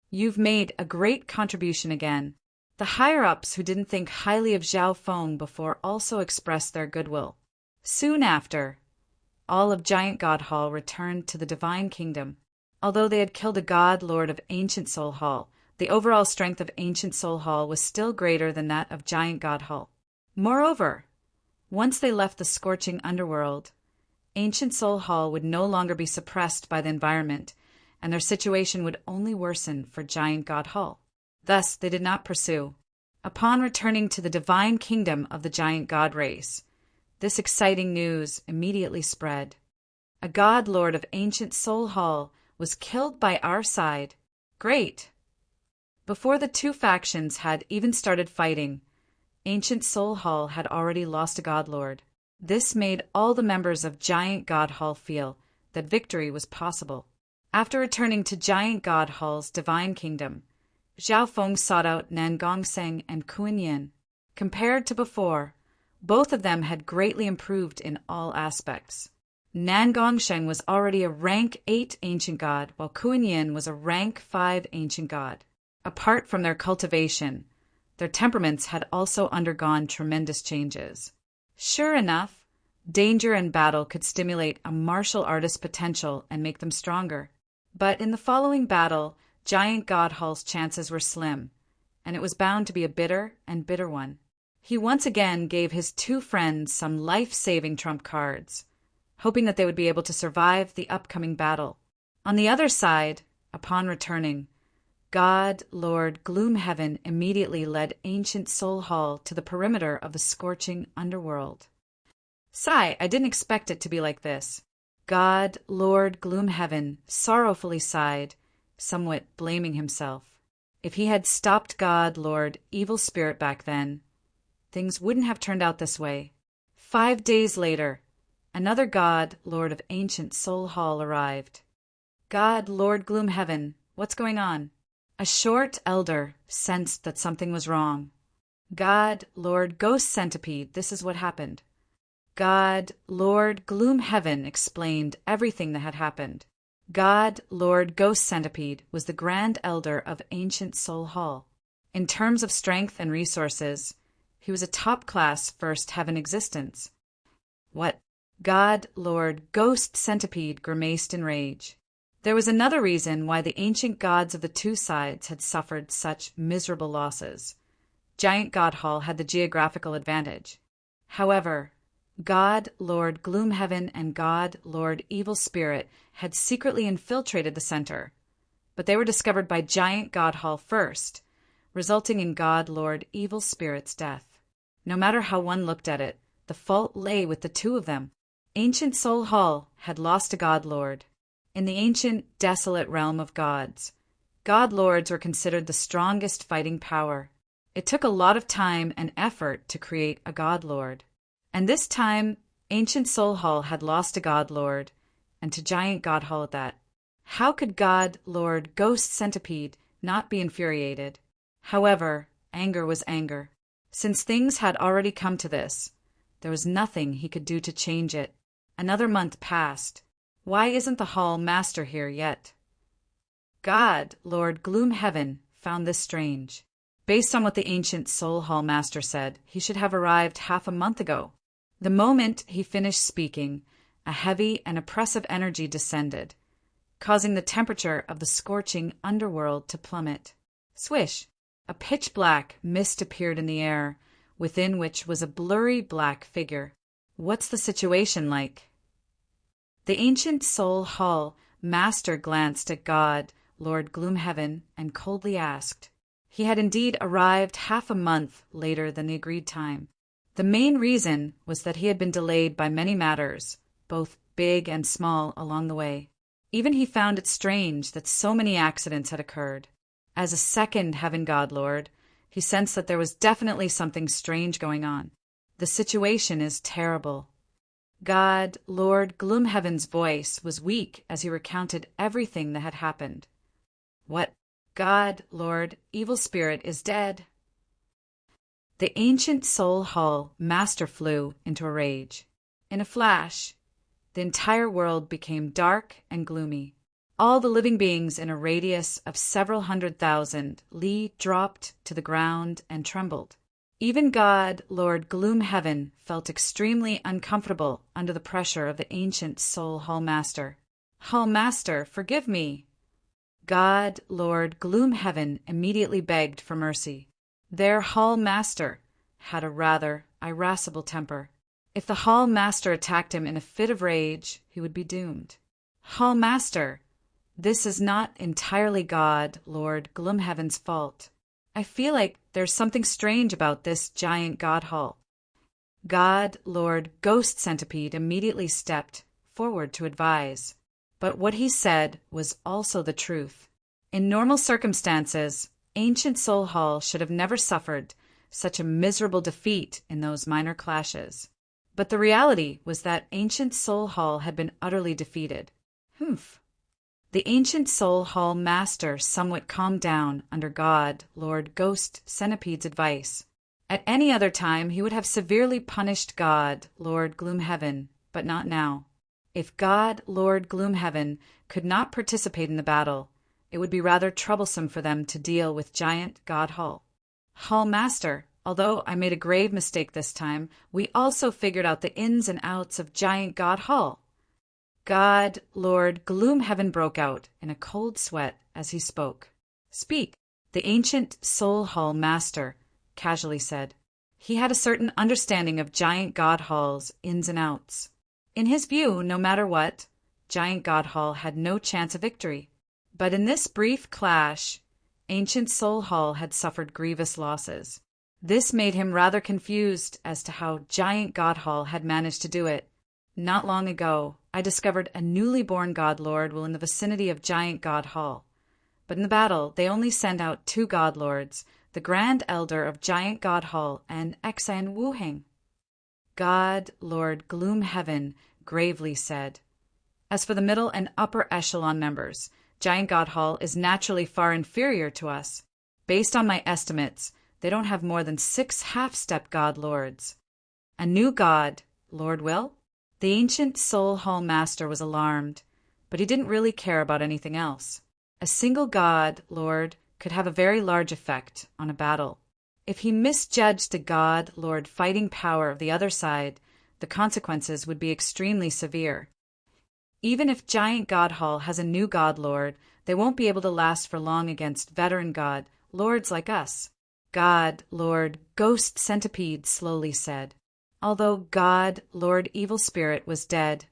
You've made a great contribution again. The higher-ups who didn't think highly of Zhao Feng before also expressed their goodwill. Soon after, all of Giant God Hall returned to the Divine Kingdom. Although they had killed a God Lord of Ancient Soul Hall, the overall strength of Ancient Soul Hall was still greater than that of Giant God Hall. Moreover, once they left the scorching underworld, Ancient Soul Hall would no longer be suppressed by the environment, and their situation would only worsen for Giant God Hall. Thus, they did not pursue. Upon returning to the divine kingdom of the Giant God race, this exciting news immediately spread. A God Lord of Ancient Soul Hall was killed by our side. Great! Before the two factions had even started fighting, Ancient Soul Hall had already lost a God Lord. This made all the members of Giant God Hall feel that victory was possible. After returning to Giant God Hall's divine kingdom, Zhao Feng sought out Nan Gongseng and Kuan Yin. Compared to before, both of them had greatly improved in all aspects. Nan Gongsheng was already a rank 8 ancient god, while Kuan Yin was a rank 5 ancient god. Apart from their cultivation, their temperaments had also undergone tremendous changes. Sure enough, danger and battle could stimulate a martial artist's potential and make them stronger. But in the following battle, Giant God Hall's chances were slim, and it was bound to be a bitter and bitter one. He once again gave his two friends some life-saving trump cards, hoping that they would be able to survive the upcoming battle. On the other side, upon returning, God Lord Gloomhaven immediately led Ancient Soul Hall to the perimeter of the scorching underworld. Sigh, I didn't expect it to be like this. God Lord Gloomhaven sorrowfully sighed, somewhat blaming himself. If he had stopped God Lord Evil Spirit back then, things wouldn't have turned out this way. 5 days later, another God Lord of Ancient Soul Hall arrived. God Lord Gloomhaven, what's going on? A short elder sensed that something was wrong. God Lord Ghost Centipede, this is what happened. God Lord Gloomhaven explained everything that had happened. God Lord Ghost Centipede was the Grand Elder of Ancient Soul Hall. In terms of strength and resources, he was a top-class first heaven existence. What? God Lord Ghost Centipede grimaced in rage. There was another reason why the ancient gods of the two sides had suffered such miserable losses. Giant God Hall had the geographical advantage. However, God Lord Gloomhaven and God Lord Evil Spirit had secretly infiltrated the center, but they were discovered by Giant God Hall first, resulting in God Lord Evil Spirit's death. No matter how one looked at it, the fault lay with the two of them. Ancient Soul Hall had lost a God Lord. In the ancient, desolate realm of gods, God Lords were considered the strongest fighting power. It took a lot of time and effort to create a God Lord. And this time, Ancient Soul Hall had lost a God Lord, and to Giant God Hall at that. How could God Lord Ghost Centipede not be infuriated? However, anger was anger. Since things had already come to this, there was nothing he could do to change it. Another month passed. Why isn't the Hall Master here yet? God Lord Gloomhaven found this strange. Based on what the ancient Soul Hall Master said, he should have arrived half a month ago. The moment he finished speaking, a heavy and oppressive energy descended, causing the temperature of the scorching underworld to plummet. Swish! A pitch-black mist appeared in the air, within which was a blurry black figure. What's the situation like? The ancient Soul Hall Master glanced at God Lord Gloomhaven and coldly asked. He had indeed arrived half a month later than the agreed time. The main reason was that he had been delayed by many matters, both big and small, along the way. Even he found it strange that so many accidents had occurred. As a second Heaven God Lord, he sensed that there was definitely something strange going on. The situation is terrible. God Lord Gloomhaven's voice was weak as he recounted everything that had happened. What? God Lord Evil Spirit is dead. The ancient Soul Hall Master flew into a rage. In a flash, the entire world became dark and gloomy. All the living beings in a radius of several 100,000 li dropped to the ground and trembled. Even God Lord Gloomhaven felt extremely uncomfortable under the pressure of the ancient Soul Hall Master. Hall Master, forgive me. God Lord Gloomhaven immediately begged for mercy. Their Hall Master had a rather irascible temper. If the Hall Master attacked him in a fit of rage, he would be doomed. Hall Master, this is not entirely God Lord Gloomhaven's fault. I feel like there's something strange about this giant God Hall. God Lord Ghost Centipede immediately stepped forward to advise. But what he said was also the truth. In normal circumstances, Ancient Soul Hall should have never suffered such a miserable defeat in those minor clashes. But the reality was that Ancient Soul Hall had been utterly defeated. Humph. The Ancient Soul Hall Master somewhat calmed down under God, Lord, Ghost, Centipede's advice. At any other time he would have severely punished God, Lord, Gloomhaven, but not now. If God, Lord, Gloomhaven could not participate in the battle, it would be rather troublesome for them to deal with Giant God Hall. Hall Master, although I made a grave mistake this time, we also figured out the ins and outs of Giant God Hall. God, Lord, Gloomhaven broke out in a cold sweat as he spoke. Speak, the Ancient Soul Hall Master casually said. He had a certain understanding of Giant God Hall's ins and outs. In his view, no matter what, Giant God Hall had no chance of victory. But in this brief clash, Ancient Soul Hall had suffered grievous losses. This made him rather confused as to how Giant God Hall had managed to do it. Not long ago, I discovered a newly born God Lord while in the vicinity of Giant God Hall. But in the battle, they only sent out 2 God Lords, the Grand Elder of Giant God Hall and Xan Wuheng. God Lord Gloomhaven gravely said, "As for the middle and upper echelon members, Giant God Hall is naturally far inferior to us. Based on my estimates, they don't have more than 6 half-step God Lords. A new God, Lord Will?" The Ancient Soul Hall Master was alarmed, but he didn't really care about anything else. A single God Lord could have a very large effect on a battle. If he misjudged the God Lord fighting power of the other side, the consequences would be extremely severe. Even if Giant God Hall has a new God Lord, they won't be able to last for long against veteran God Lords like us. God Lord Ghost Centipede slowly said. Although God Lord Evil Spirit was dead,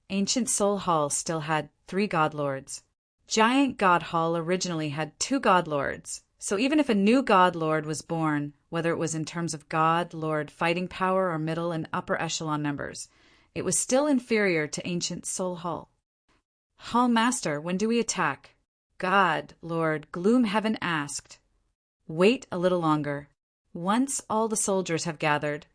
Ancient Soul Hall still had 3 God Lords. Giant God Hall originally had 2 God Lords, so even if a new God Lord was born, whether it was in terms of God Lord fighting power or middle and upper echelon members, it was still inferior to Ancient Soul Hall. Hall Master, when do we attack? God Lord Gloomhaven asked. Wait a little longer. Once all the soldiers have gathered,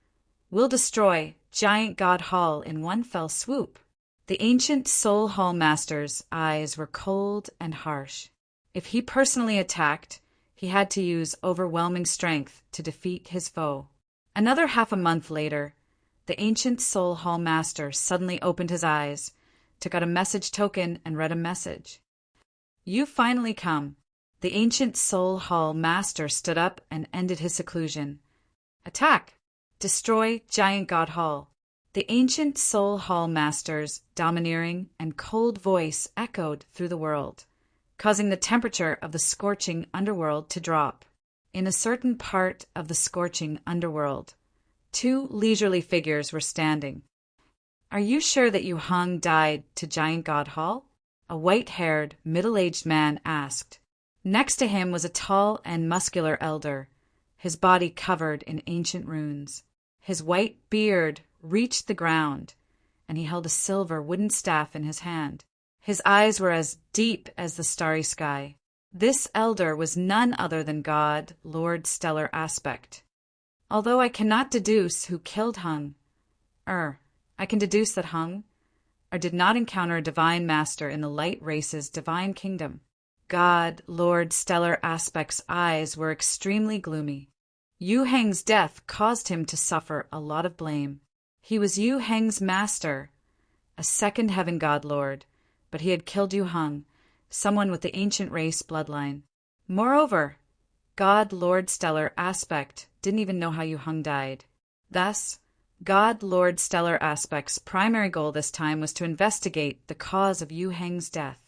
we'll destroy Giant God Hall in one fell swoop. The Ancient Soul Hall Master's eyes were cold and harsh. If he personally attacked, he had to use overwhelming strength to defeat his foe. Another half a month later, the Ancient Soul Hall Master suddenly opened his eyes, took out a message token, and read a message. "You've finally come." The Ancient Soul Hall Master stood up and ended his seclusion. "Attack! Destroy Giant God Hall." The Ancient Soul Hall Master's domineering and cold voice echoed through the world, causing the temperature of the scorching underworld to drop. In a certain part of the scorching underworld, 2 leisurely figures were standing. "Are you sure that Yu Heng died to Giant God Hall?" a white-haired, middle-aged man asked. Next to him was a tall and muscular elder, his body covered in ancient runes. His white beard reached the ground, and he held a silver wooden staff in his hand. His eyes were as deep as the starry sky. This elder was none other than God, Lord Stellar Aspect. Although I cannot deduce who killed Hung, I can deduce that Hung, did not encounter a divine master in the light race's divine kingdom. God, Lord Stellar Aspect's eyes were extremely gloomy. Yu Heng's death caused him to suffer a lot of blame. He was Yu Heng's master, a second heaven God Lord, but he had killed Yu Heng, someone with the ancient race bloodline. Moreover, God Lord Stellar Aspect didn't even know how Yu Heng died. Thus, God Lord Stellar Aspect's primary goal this time was to investigate the cause of Yu Heng's death.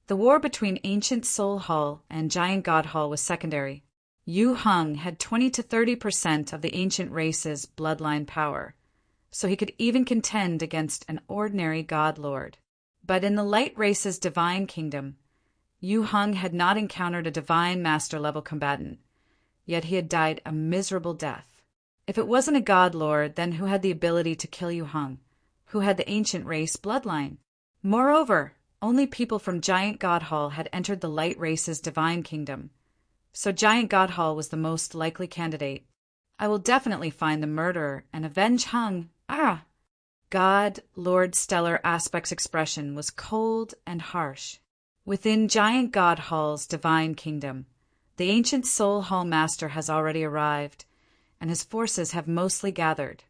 The war between Ancient Soul Hall and Giant God Hall was secondary. Yu Heng had 20 to 30% of the ancient race's bloodline power, so he could even contend against an ordinary God Lord. But in the light race's divine kingdom, Yu Heng had not encountered a divine master-level combatant, yet he had died a miserable death. If it wasn't a God Lord, then who had the ability to kill Yu Heng? Who had the ancient race bloodline? Moreover, Only people from Giant God Hall had entered the Light Race's divine kingdom, so Giant God Hall was the most likely candidate. I will definitely find the murderer and avenge Hung. Ah! God, Lord Stellar Aspect's expression was cold and harsh. Within Giant God Hall's divine kingdom, the ancient Soul Hall Master has already arrived, and his forces have mostly gathered.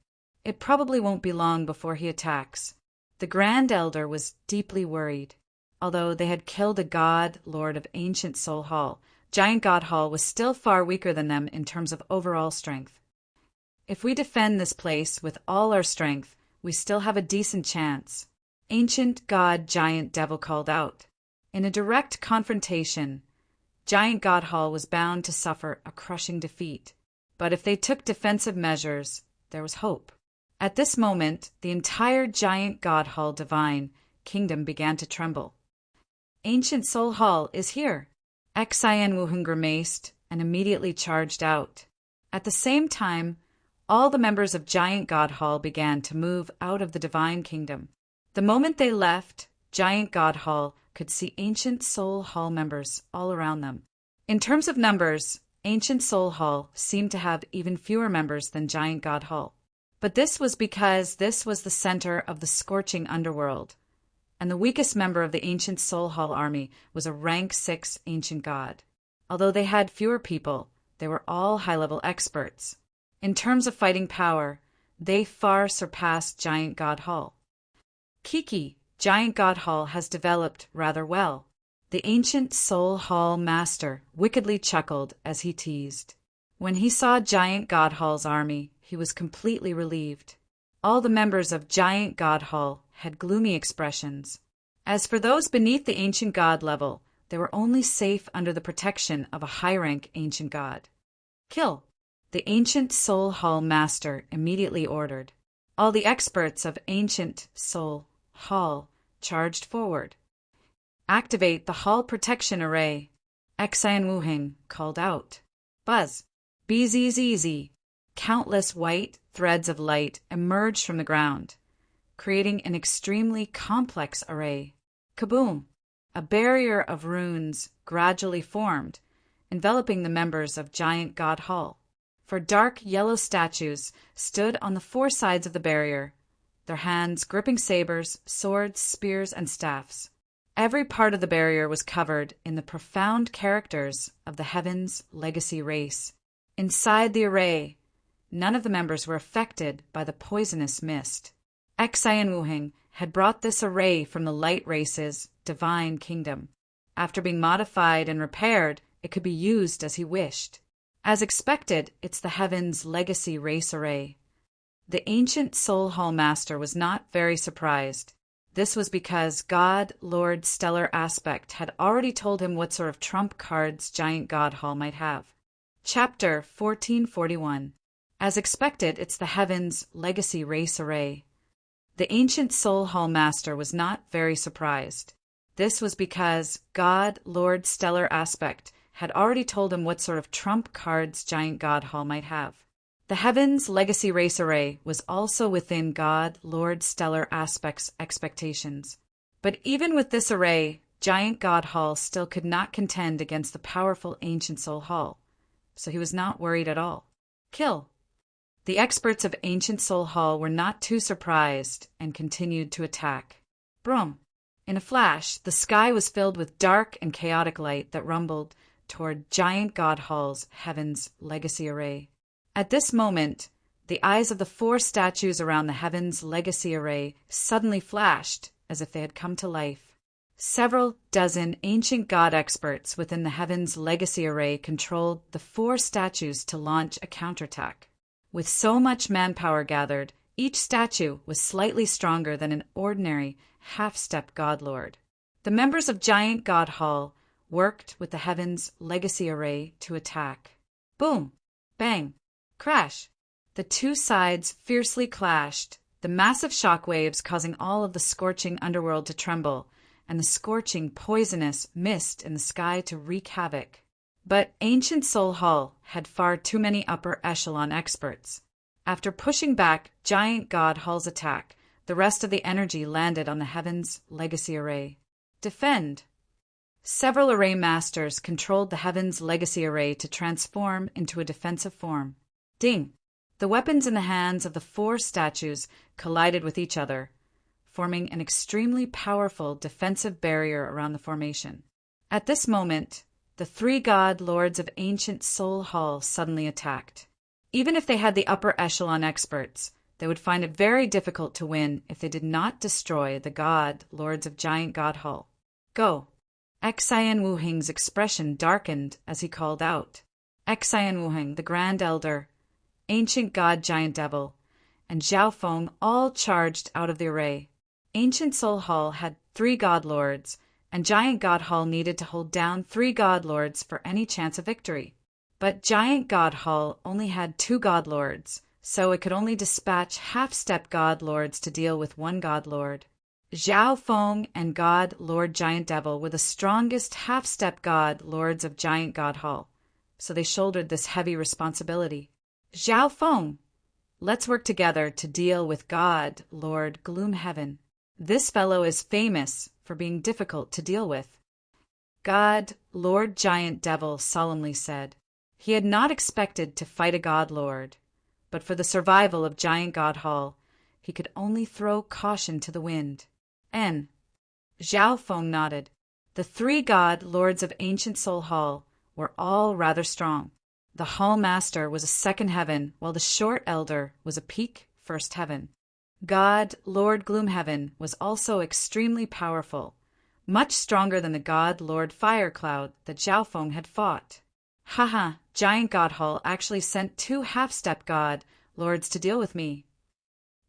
It probably won't be long before he attacks. The Grand Elder was deeply worried. Although they had killed a God Lord of ancient Soul Hall, Giant God Hall was still far weaker than them in terms of overall strength. If we defend this place with all our strength, we still have a decent chance. Ancient God Giant Devil called out. In a direct confrontation, Giant God Hall was bound to suffer a crushing defeat. But if they took defensive measures, there was hope. At this moment, the entire Giant God Hall divine kingdom began to tremble. Ancient Soul Hall is here. Xian Wuheng grimaced and immediately charged out. At the same time, all the members of Giant God Hall began to move out of the divine kingdom. The moment they left, Giant God Hall could see Ancient Soul Hall members all around them. In terms of numbers, Ancient Soul Hall seemed to have even fewer members than Giant God Hall. But this was because this was the center of the scorching underworld, and the weakest member of the Ancient Soul Hall army was a rank 6 ancient god. Although they had fewer people, they were all high-level experts. In terms of fighting power, they far surpassed Giant God Hall. Kiki, Giant God Hall has developed rather well. The Ancient Soul Hall Master wickedly chuckled as he teased. When he saw Giant God Hall's army, he was completely relieved. All the members of Giant God Hall had gloomy expressions. As for those beneath the ancient god level, they were only safe under the protection of a high-rank ancient god. Kill! The Ancient Soul Hall Master immediately ordered. All the experts of Ancient Soul Hall charged forward. Activate the Hall Protection Array. Xian Wuheng called out. Buzz! BZZZ! Countless white threads of light emerged from the ground, creating an extremely complex array. Kaboom! A barrier of runes gradually formed, enveloping the members of Giant God Hall. For dark yellow statues stood on the 4 sides of the barrier, their hands gripping sabers, swords, spears, and staffs. Every part of the barrier was covered in the profound characters of the Heaven's legacy race. Inside the array, none of the members were affected by the poisonous mist. Xian Wuheng had brought this array from the Light Race's divine kingdom. After being modified and repaired, it could be used as he wished. As expected, it's the Heaven's legacy race array. The Ancient Soul Hall Master was not very surprised. This was because God, Lord Stellar Aspect had already told him what sort of trump cards Giant God Hall might have. Chapter 1441. As expected, it's the Heaven's legacy race array. The Ancient Soul Hall Master was not very surprised. This was because God, Lord Stellar Aspect had already told him what sort of trump cards Giant God Hall might have. The Heaven's legacy race array was also within God, Lord Stellar Aspect's expectations. But even with this array, Giant God Hall still could not contend against the powerful Ancient Soul Hall, so he was not worried at all. Kill! The experts of Ancient Soul Hall were not too surprised and continued to attack. Brum! In a flash, the sky was filled with dark and chaotic light that rumbled toward Giant God Hall's Heaven's legacy array. At this moment, the eyes of the 4 statues around the Heaven's legacy array suddenly flashed as if they had come to life. Several dozen ancient god experts within the Heaven's legacy array controlled the 4 statues to launch a counterattack. With so much manpower gathered, each statue was slightly stronger than an ordinary half-step godlord. The members of Giant God Hall worked with the Heaven's legacy array to attack. Boom! Bang! Crash! The 2 sides fiercely clashed, the massive shockwaves causing all of the scorching underworld to tremble, and the scorching, poisonous mist in the sky to wreak havoc. But Ancient Soul Hall had far too many upper echelon experts. After pushing back Giant God Hall's attack, the rest of the energy landed on the Heaven's legacy array. defend. Several array masters controlled the Heaven's legacy array to transform into a defensive form. Ding! The weapons in the hands of the four statues collided with each other, forming an extremely powerful defensive barrier around the formation. At this moment, the three god lords of ancient Soul Hall suddenly attacked. Even if they had the upper echelon experts, they would find it very difficult to win if they did not destroy the god lords of Giant God Hall. Go! Xian Wuhing's expression darkened as he called out. Xian Wuhing, the Grand Elder, Ancient God Giant Devil, and Zhao Feng all charged out of the array. Ancient Soul Hall had 3 God Lords, and Giant God Hall needed to hold down 3 God Lords for any chance of victory. But Giant God Hall only had 2 God Lords, so it could only dispatch half-step God Lords to deal with 1 God Lord. Zhao Feng and God Lord Giant Devil were the strongest half-step God Lords of Giant God Hall, so they shouldered this heavy responsibility. Zhao Feng, let's work together to deal with God Lord Gloomhaven. This fellow is famous for being difficult to deal with. God Lord Giant Devil solemnly said. He had not expected to fight a God Lord, but for the survival of Giant God Hall, he could only throw caution to the wind. Zhao Feng nodded. The 3 God Lords of Ancient Soul Hall were all rather strong. The Hall Master was a second heaven, while the Short Elder was a peak first heaven. God Lord Gloomhaven was also extremely powerful, much stronger than the God Lord Firecloud that Zhao Feng had fought. Haha, Giant God Hall actually sent 2 half-step God Lords to deal with me.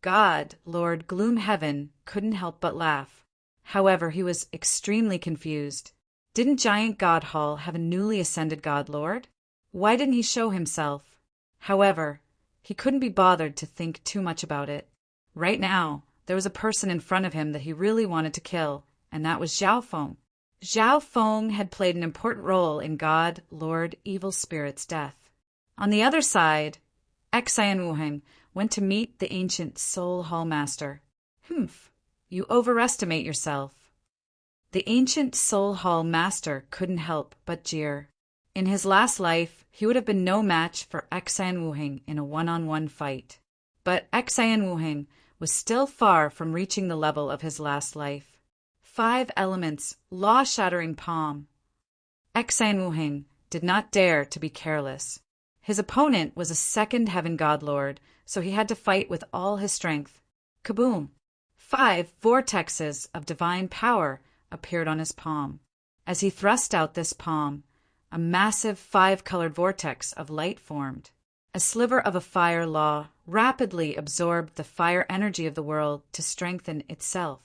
God Lord Gloomhaven couldn't help but laugh. However, he was extremely confused. Didn't Giant God Hall have a newly ascended God Lord? Why didn't he show himself? However, he couldn't be bothered to think too much about it. Right now, there was a person in front of him that he really wanted to kill, and that was Zhao Feng. Zhao Feng had played an important role in God Lord Evil Spirit's death. On the other side, Xian Wuheng went to meet the ancient Soul Hall Master. You overestimate yourself. The ancient Soul Hall Master couldn't help but jeer. In his last life, he would have been no match for Xian Wuheng in a one-on-one fight. But Xian Wuheng was still far from reaching the level of his last life. 5 elements, law-shattering palm. Xian Wuheng did not dare to be careless. His opponent was a second heaven god lord, so he had to fight with all his strength. Kaboom! 5 vortexes of divine power appeared on his palm. As he thrust out this palm, a massive 5-colored vortex of light formed. A sliver of a fire law rapidly absorbed the fire energy of the world to strengthen itself.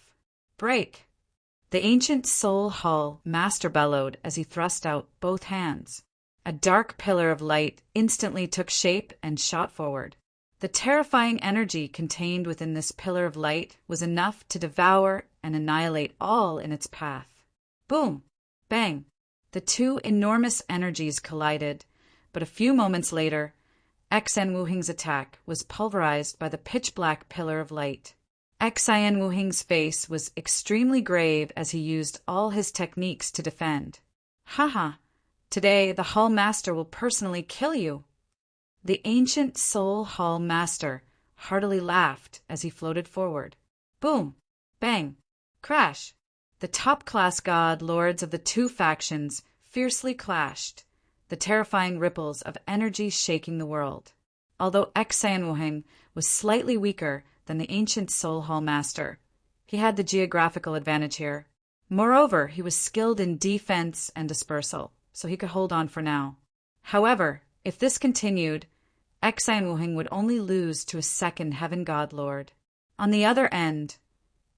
Break! The ancient Soul Hall Master bellowed as he thrust out both hands. A dark pillar of light instantly took shape and shot forward. The terrifying energy contained within this pillar of light was enough to devour and annihilate all in its path. Boom! Bang! The 2 enormous energies collided, but a few moments later, Xian Wuheng's attack was pulverized by the pitch-black pillar of light. Xian Wuheng's face was extremely grave as he used all his techniques to defend. Haha! Today the Hall Master will personally kill you. The ancient Soul Hall Master heartily laughed as he floated forward. Boom! Bang! Crash! The top-class god lords of the 2 factions fiercely clashed, the terrifying ripples of energy shaking the world. Although Xian Wuheng was slightly weaker than the ancient Soul Hall Master, he had the geographical advantage here. Moreover, he was skilled in defense and dispersal, so he could hold on for now. However, if this continued, Xian Wuheng would only lose to a second Heaven God Lord. On the other end,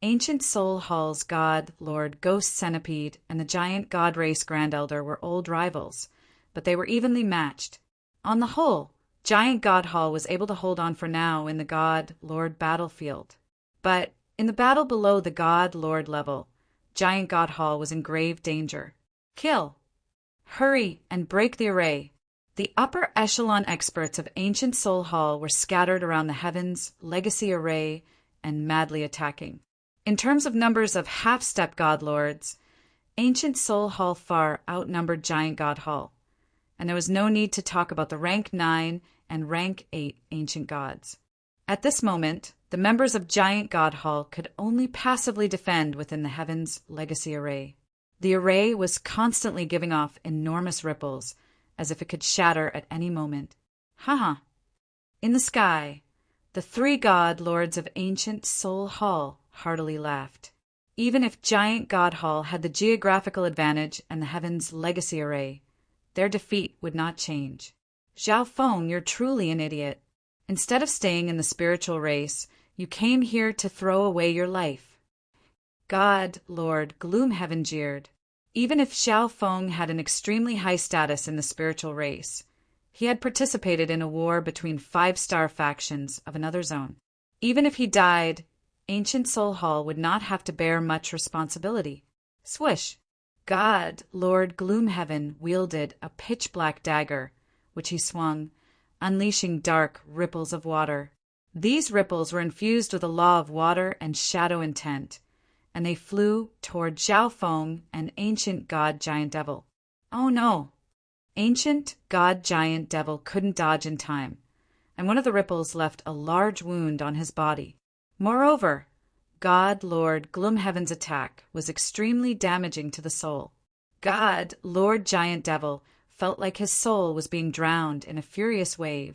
Ancient Soul Hall's God Lord Ghost Centipede and the Giant God Race Grand Elder were old rivals, but they were evenly matched. On the whole, Giant God Hall was able to hold on for now in the God Lord battlefield. But in the battle below the God Lord level, Giant God Hall was in grave danger. Kill! Hurry and break the array. The upper echelon experts of Ancient Soul Hall were scattered around the Heaven's legacy array and madly attacking. In terms of numbers of half-step god lords, Ancient Soul Hall far outnumbered Giant God Hall, and there was no need to talk about the rank 9 and rank 8 ancient gods. At this moment, the members of Giant God Hall could only passively defend within the Heaven's Legacy Array. The array was constantly giving off enormous ripples, as if it could shatter at any moment. Haha! In the sky, the 3 god lords of Ancient Soul Hall heartily laughed. Even if Giant God Hall had the geographical advantage and the Heaven's Legacy Array, their defeat would not change. Zhao Feng, you're truly an idiot. Instead of staying in the spiritual race, you came here to throw away your life. God Lord Gloomhaven jeered. Even if Zhao Feng had an extremely high status in the spiritual race, he had participated in a war between 5-star factions of another zone. Even if he died, Ancient Soul Hall would not have to bear much responsibility. Swish! God Lord Gloomhaven wielded a pitch-black dagger, which he swung, unleashing dark ripples of water. These ripples were infused with a law of water and shadow intent, and they flew toward Zhao Feng and Ancient God Giant Devil. Oh no! Ancient God Giant Devil couldn't dodge in time, and one of the ripples left a large wound on his body. Moreover, God Lord Gloomhaven's attack was extremely damaging to the soul. God Lord Giant Devil felt like his soul was being drowned in a furious wave.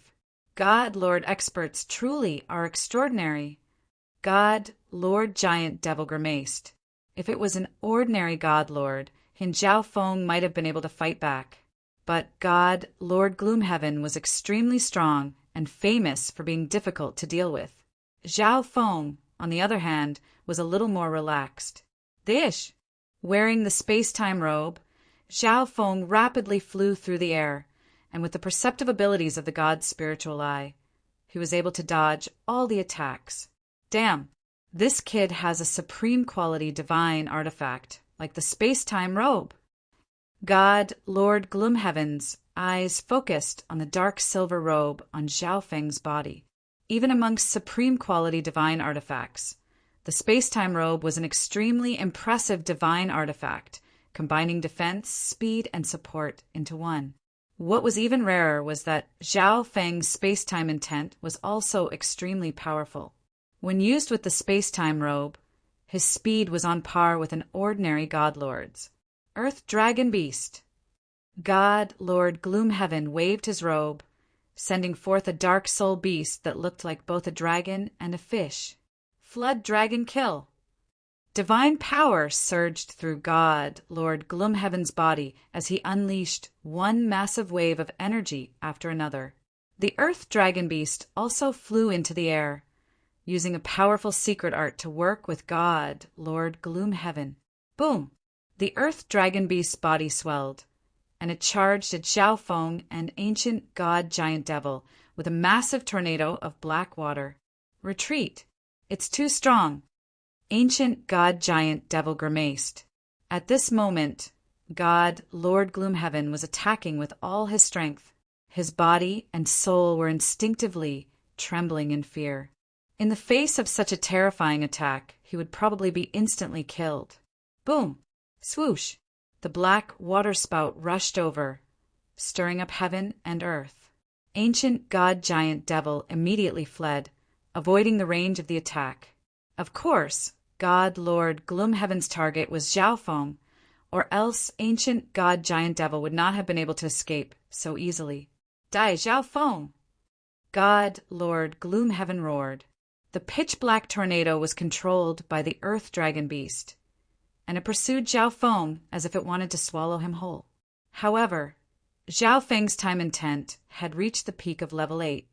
God Lord experts truly are extraordinary. God Lord Giant Devil grimaced. If it was an ordinary God Lord, Zhao Feng might have been able to fight back. But God Lord Gloomhaven was extremely strong and famous for being difficult to deal with. Zhao Feng, on the other hand, was a little more relaxed. Dish! Wearing the space-time robe, Zhao Feng rapidly flew through the air, and with the perceptive abilities of the god's spiritual eye, he was able to dodge all the attacks. Damn, this kid has a supreme quality divine artifact, like the space-time robe. God Lord Gloomhaven's eyes focused on the dark silver robe on Zhao Feng's body. Even amongst supreme quality divine artifacts, the space-time robe was an extremely impressive divine artifact, combining defense, speed, and support into one. What was even rarer was that Zhao Feng's space-time intent was also extremely powerful. When used with the space-time robe, his speed was on par with an ordinary God Lord's. Earth Dragon Beast. God Lord Gloomhaven waved his robe, sending forth a dark soul beast that looked like both a dragon and a fish. Flood Dragon Kill. Divine power surged through God Lord Gloomhaven's body as he unleashed one massive wave of energy after another. The Earth Dragon Beast also flew into the air, using a powerful secret art to work with God Lord Gloomhaven. Boom! The Earth Dragon Beast's body swelled, and it charged at Zhao Feng and Ancient God Giant Devil with a massive tornado of black water. Retreat! It's too strong. Ancient God Giant Devil grimaced. At this moment, God Lord Gloomhaven was attacking with all his strength. His body and soul were instinctively trembling in fear. In the face of such a terrifying attack, he would probably be instantly killed. Boom! Swoosh! The black waterspout rushed over, stirring up heaven and earth. Ancient God Giant Devil immediately fled, avoiding the range of the attack. Of course, God Lord Gloomhaven's target was Zhao Feng, or else Ancient God Giant Devil would not have been able to escape so easily. Die, Zhao Feng! God Lord Gloomhaven roared. The pitch-black tornado was controlled by the Earth Dragon Beast, and it pursued Zhao Feng as if it wanted to swallow him whole. However, Zhao Feng's time intent had reached the peak of level 8,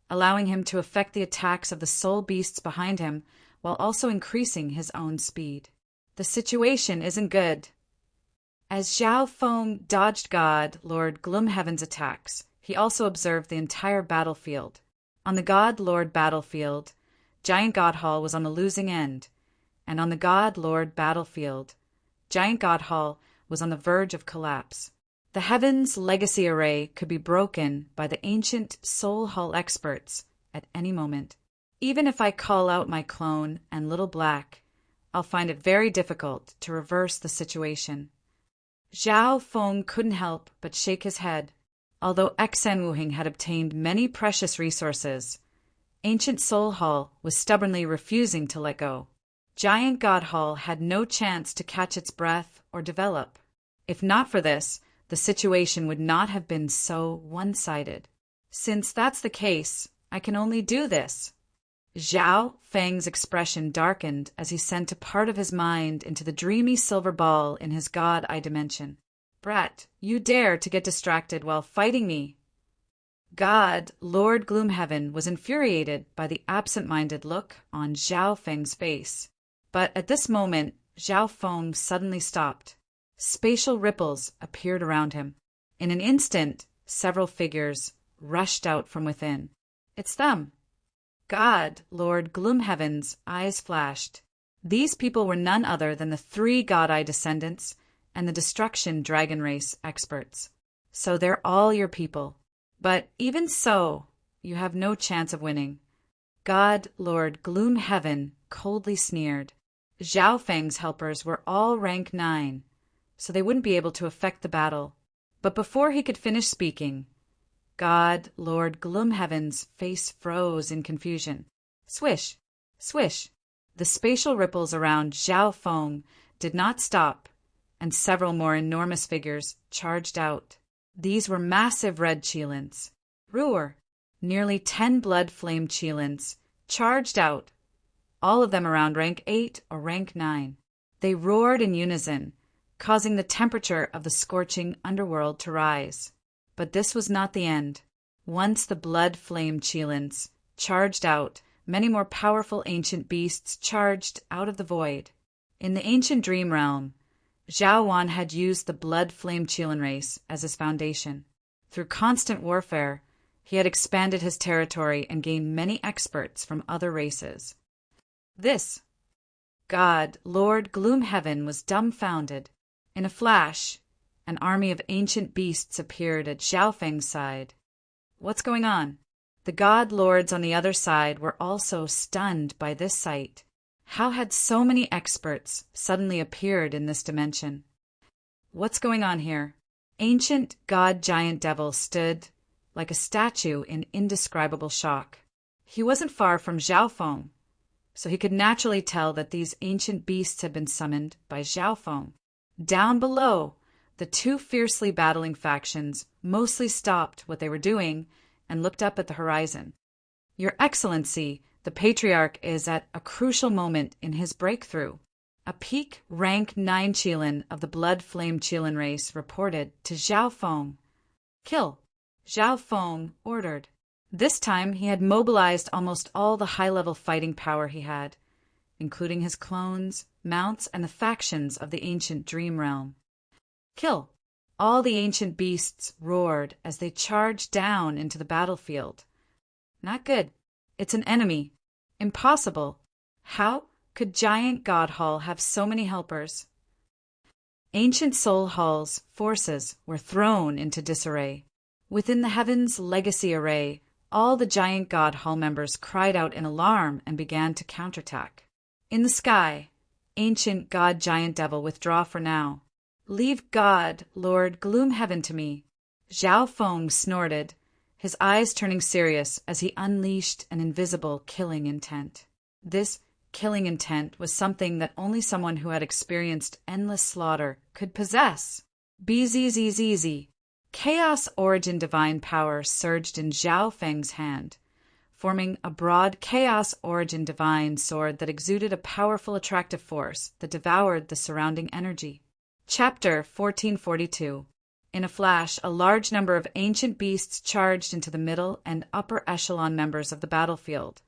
allowing him to affect the attacks of the soul beasts behind him while also increasing his own speed. The situation isn't good. As Zhao Feng dodged God Lord Gloomhaven's attacks, he also observed the entire battlefield. On the God Lord battlefield, Giant God Hall was on the losing end, and on the God Lord battlefield, Giant God Hall was on the verge of collapse. The Heaven's Legacy Array could be broken by the ancient Soul Hall experts at any moment. Even if I call out my clone and Little Black, I'll find it very difficult to reverse the situation. Zhao Feng couldn't help but shake his head. Although Xen Wuhing had obtained many precious resources, Ancient Soul Hall was stubbornly refusing to let go. Giant God Hall had no chance to catch its breath or develop. If not for this, the situation would not have been so one-sided. Since that's the case, I can only do this. Zhao Feng's expression darkened as he sent a part of his mind into the dreamy silver ball in his God Eye dimension. Brat, you dare to get distracted while fighting me. God, Lord Gloomhaven, was infuriated by the absent-minded look on Zhao Feng's face. But at this moment, Zhao Feng suddenly stopped. Spatial ripples appeared around him. In an instant, several figures rushed out from within. It's them. God, Lord Gloomhaven's eyes flashed. These people were none other than the 3 God Eye descendants and the Destruction Dragon Race experts. So they're all your people. But even so, you have no chance of winning. God, Lord Gloomhaven, coldly sneered. Zhao Feng's helpers were all rank 9, so they wouldn't be able to affect the battle. But before he could finish speaking, God, Lord Gloomhaven's face froze in confusion. Swish, swish. The spatial ripples around Zhao Feng did not stop, and several more enormous figures charged out. These were massive red Qilins. Roar! Nearly 10 blood-flame Qilins charged out, all of them around rank 8 or rank 9. They roared in unison, causing the temperature of the scorching underworld to rise. But this was not the end. Once the blood-flame Qilins charged out, many more powerful ancient beasts charged out of the void. In the ancient dream realm, Zhao Wan had used the blood-flame Qilin race as his foundation. Through constant warfare, he had expanded his territory and gained many experts from other races. This God, Lord Gloomhaven, was dumbfounded. In a flash, an army of ancient beasts appeared at Zhao Feng's side. What's going on? The God Lords on the other side were also stunned by this sight. How had so many experts suddenly appeared in this dimension? What's going on here? Ancient God Giant Devil stood like a statue in indescribable shock. He wasn't far from Zhao Feng, so he could naturally tell that these ancient beasts had been summoned by Zhao Feng. Down below, the 2 fiercely battling factions mostly stopped what they were doing and looked up at the horizon. Your Excellency, the Patriarch is at a crucial moment in his breakthrough. A peak rank 9 Qilin of the blood flame Qilin race reported to Zhao Feng. Kill, Zhao Feng ordered. This time he had mobilized almost all the high-level fighting power he had, including his clones, mounts, and the factions of the ancient dream realm. Kill! All the ancient beasts roared as they charged down into the battlefield. Not good. It's an enemy. Impossible. How could Giant God Hall have so many helpers? Ancient Soul Hall's forces were thrown into disarray. Within the Heaven's Legacy Array, all the Giant God Hall members cried out in alarm and began to counterattack. In the sky, Ancient God Giant Devil, withdraw for now. Leave God, Lord Gloomhaven, to me. Zhao Feng snorted, his eyes turning serious as he unleashed an invisible killing intent. This killing intent was something that only someone who had experienced endless slaughter could possess. BZZZZ. Chaos Origin Divine Power surged in Zhao Feng's hand, forming a broad Chaos Origin Divine sword that exuded a powerful attractive force that devoured the surrounding energy. Chapter 1442. In a flash, a large number of ancient beasts charged into the middle and upper echelon members of the battlefield,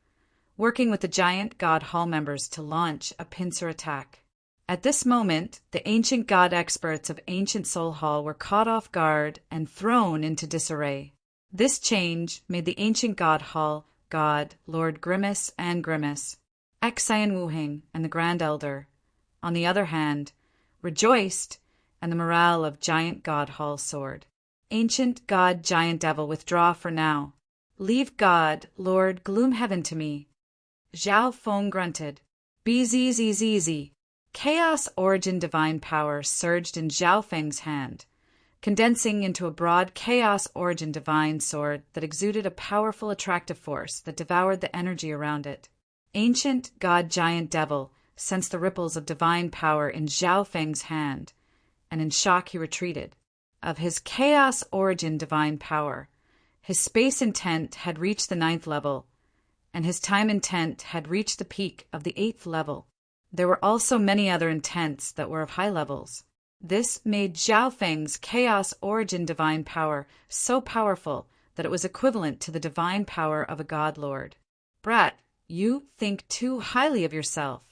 working with the Giant God Hall members to launch a pincer attack. At this moment, the ancient god experts of Ancient Soul Hall were caught off guard and thrown into disarray. This change made the Ancient God Hall God, Lord Grimace and Grimace, Xian Wuhing, and the Grand Elder, on the other hand, rejoiced, and the morale of Giant God Hall soared. Ancient God Giant Devil, withdraw for now. Leave God, Lord Gloomhaven, to me. Zhao Feng grunted. BZZZZ. Chaos Origin Divine Power surged in Zhao Feng's hand, condensing into a broad Chaos Origin Divine Sword that exuded a powerful attractive force that devoured the energy around it. Ancient God Giant Devil sensed the ripples of divine power in Zhao Feng's hand, and in shock he retreated. Of his Chaos Origin Divine Power, his space intent had reached the 9th level, and his time intent had reached the peak of the 8th level. There were also many other intents that were of high levels. This made Zhao Feng's Chaos Origin Divine Power so powerful that it was equivalent to the divine power of a God Lord. Brat, you think too highly of yourself.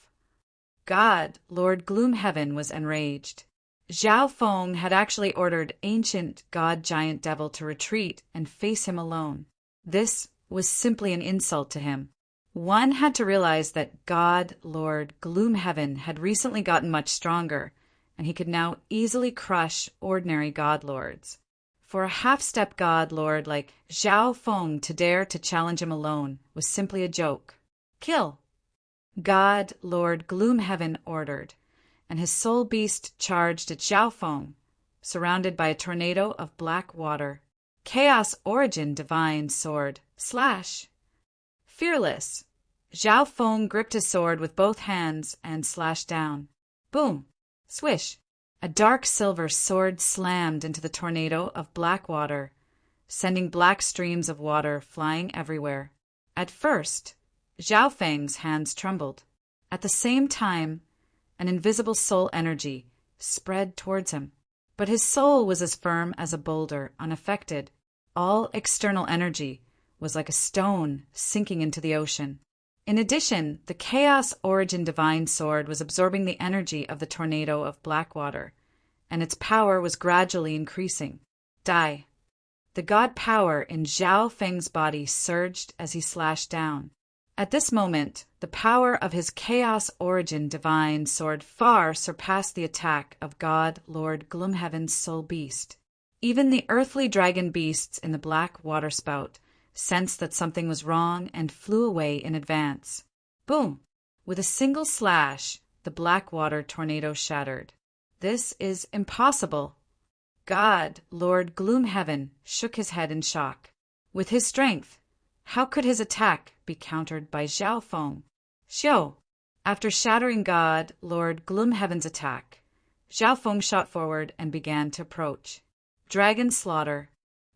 God Lord Gloomhaven was enraged. Zhao Feng had actually ordered ancient God Giant Devil to retreat and face him alone. This was simply an insult to him. One had to realize that God Lord Gloomhaven had recently gotten much stronger, and he could now easily crush ordinary God Lords. For a half-step God Lord like Zhao Feng to dare to challenge him alone was simply a joke. Kill! God Lord Gloomhaven ordered, and his soul beast charged at Zhao Feng, surrounded by a tornado of black water. Chaos Origin Divine Sword. Slash! Fearless, Zhao Feng gripped his sword with both hands and slashed down. Boom! Swish! A dark silver sword slammed into the tornado of black water, sending black streams of water flying everywhere. At first, Zhao Feng's hands trembled. At the same time, an invisible soul energy spread towards him. But his soul was as firm as a boulder, unaffected. All external energy was like a stone sinking into the ocean. In addition, the Chaos Origin Divine Sword was absorbing the energy of the tornado of black water, and its power was gradually increasing. Die. The god power in Zhao Feng's body surged as he slashed down. At this moment, the power of his Chaos Origin Divine Sword far surpassed the attack of God Lord Gloomhaven's soul beast. Even the earthly dragon beasts in the black waterspout sensed that something was wrong and flew away in advance. Boom! With a single slash, the black water tornado shattered. This is impossible. God Lord Gloomhaven shook his head in shock. With his strength, how could his attack be countered by Zhao Feng? Xiao! After shattering God Lord Gloomhaven's attack, Zhao Feng shot forward and began to approach. Dragon Slaughter.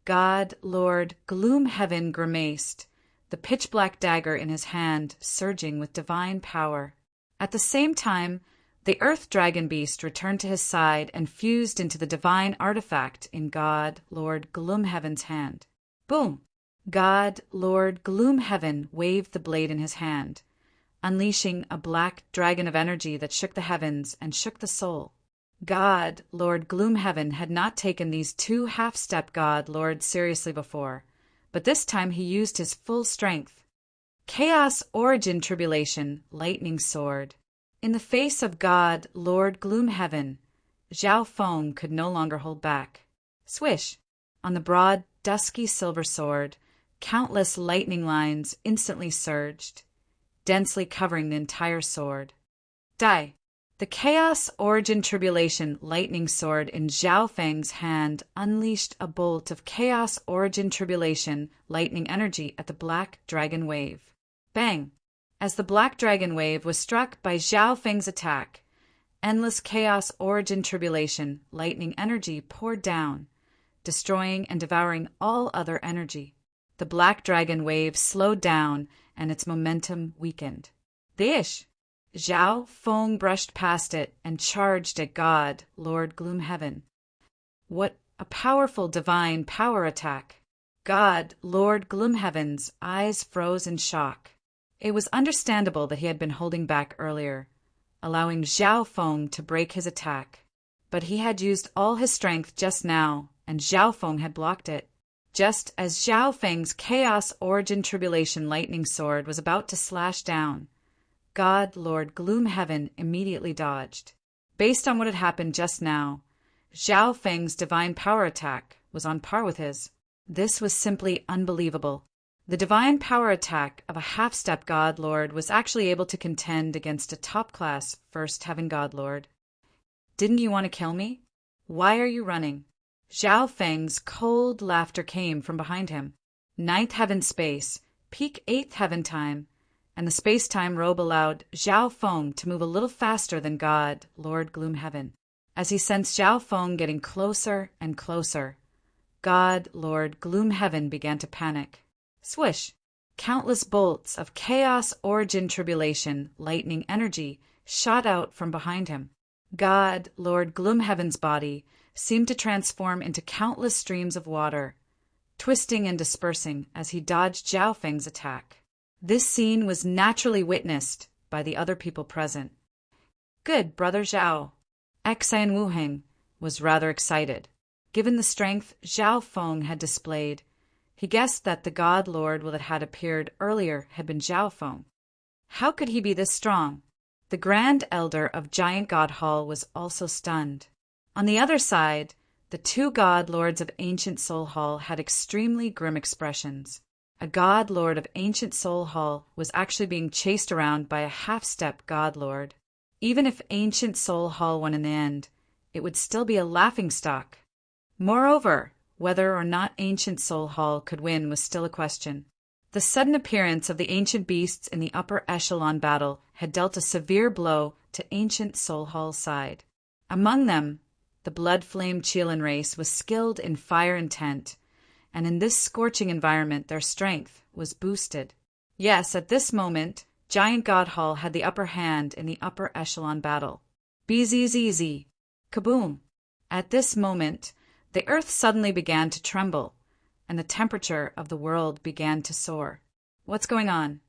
God Lord Gloomhaven grimaced, the pitch-black dagger in his hand surging with divine power. At the same time, the Earth Dragon Beast returned to his side and fused into the divine artifact in God Lord Gloomhaven's hand. Boom! God Lord Gloomhaven waved the blade in his hand, unleashing a black dragon of energy that shook the heavens and shook the soul. God Lord Gloomhaven had not taken these two half-step God Lords seriously before, but this time he used his full strength. Chaos Origin Tribulation Lightning Sword. In the face of God Lord Gloomhaven, Zhao Feng could no longer hold back. Swish! On the broad, dusky silver sword, countless lightning lines instantly surged, densely covering the entire sword. Die! The Chaos Origin Tribulation Lightning Sword in Zhao Feng's hand unleashed a bolt of Chaos Origin Tribulation lightning energy at the Black Dragon Wave. Bang! As the Black Dragon Wave was struck by Zhao Feng's attack, endless Chaos Origin Tribulation lightning energy poured down, destroying and devouring all other energy. The Black Dragon Wave slowed down and its momentum weakened. Dish! Zhao Feng brushed past it and charged at God Lord Gloomhaven. What a powerful divine power attack! God Lord Gloomhaven's eyes froze in shock. It was understandable that he had been holding back earlier, allowing Zhao Feng to break his attack. But he had used all his strength just now, and Zhao Feng had blocked it. Just as Zhao Feng's Chaos Origin Tribulation Lightning Sword was about to slash down, God Lord Gloomhaven immediately dodged. Based on what had happened just now, Zhao Feng's divine power attack was on par with his. This was simply unbelievable. The divine power attack of a half-step God Lord was actually able to contend against a top-class First Heaven God Lord. Didn't you want to kill me? Why are you running? Zhao Feng's cold laughter came from behind him. Ninth Heaven space, peak Eighth Heaven time, and the space-time robe allowed Zhao Feng to move a little faster than God, Lord Gloomheaven. As he sensed Zhao Feng getting closer and closer, God, Lord Gloomheaven began to panic. Swish! Countless bolts of chaos, origin, tribulation, lightning energy shot out from behind him. God, Lord Gloomheaven's body seemed to transform into countless streams of water, twisting and dispersing as he dodged Zhao Feng's attack. This scene was naturally witnessed by the other people present. Good, Brother Zhao. Xian Wuheng was rather excited. Given the strength Zhao Feng had displayed, he guessed that the God Lord that had appeared earlier had been Zhao Feng. How could he be this strong? The Grand Elder of Giant God Hall was also stunned. On the other side, the two God Lords of Ancient Soul Hall had extremely grim expressions. A God Lord of Ancient Soul Hall was actually being chased around by a half-step God Lord. Even if Ancient Soul Hall won in the end, it would still be a laughingstock. Moreover, whether or not Ancient Soul Hall could win was still a question. The sudden appearance of the ancient beasts in the upper echelon battle had dealt a severe blow to Ancient Soul Hall's side. Among them, the blood-flame Qilin race was skilled in fire intent, and in this scorching environment their strength was boosted. Yes, at this moment, Giant God Hall had the upper hand in the upper echelon battle. BZZZ! Kaboom! At this moment, the earth suddenly began to tremble, and the temperature of the world began to soar. What's going on?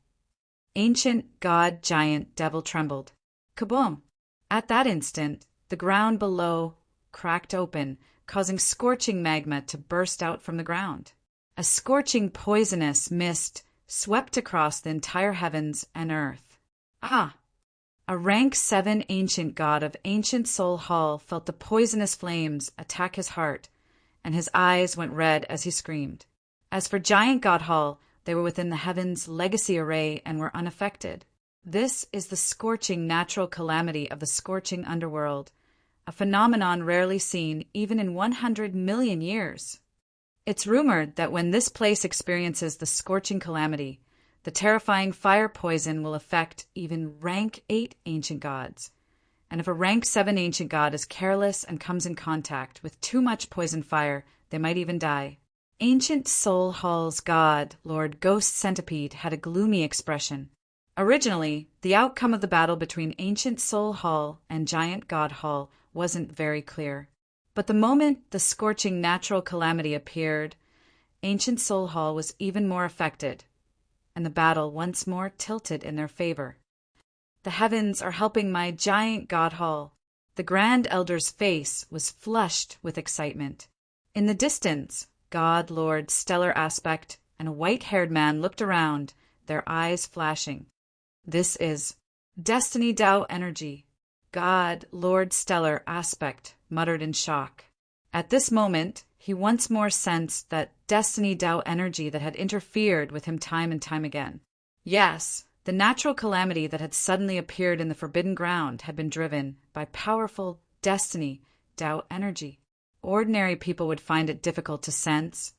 Ancient God Giant Devil trembled. Kaboom! At that instant, the ground below cracked open, causing scorching magma to burst out from the ground. A scorching poisonous mist swept across the entire heavens and earth. Ah! A rank 7 ancient god of Ancient Soul Hall felt the poisonous flames attack his heart, and his eyes went red as he screamed. As for Giant God Hall, they were within the heavens' legacy array and were unaffected. This is the scorching natural calamity of the scorching underworld, a phenomenon rarely seen even in 100 million years. It's rumored that when this place experiences the scorching calamity, the terrifying fire poison will affect even rank 8 ancient gods. And if a rank 7 ancient god is careless and comes in contact with too much poison fire, they might even die. Ancient Soul Hall's god, Lord Ghost Centipede, had a gloomy expression. Originally, the outcome of the battle between Ancient Soul Hall and Giant God Hall wasn't very clear. But the moment the scorching natural calamity appeared, Ancient Soul Hall was even more affected, and the battle once more tilted in their favor. The heavens are helping my Giant God Hall. The Grand Elder's face was flushed with excitement. In the distance, God Lord Stellar Aspect and a white-haired man looked around, their eyes flashing. This is Destiny Tao energy. God Lord Stellar Aspect muttered in shock. At this moment, he once more sensed that Destiny Tao energy that had interfered with him time and time again. Yes, the natural calamity that had suddenly appeared in the Forbidden Ground had been driven by powerful Destiny Tao energy. Ordinary people would find it difficult to sense,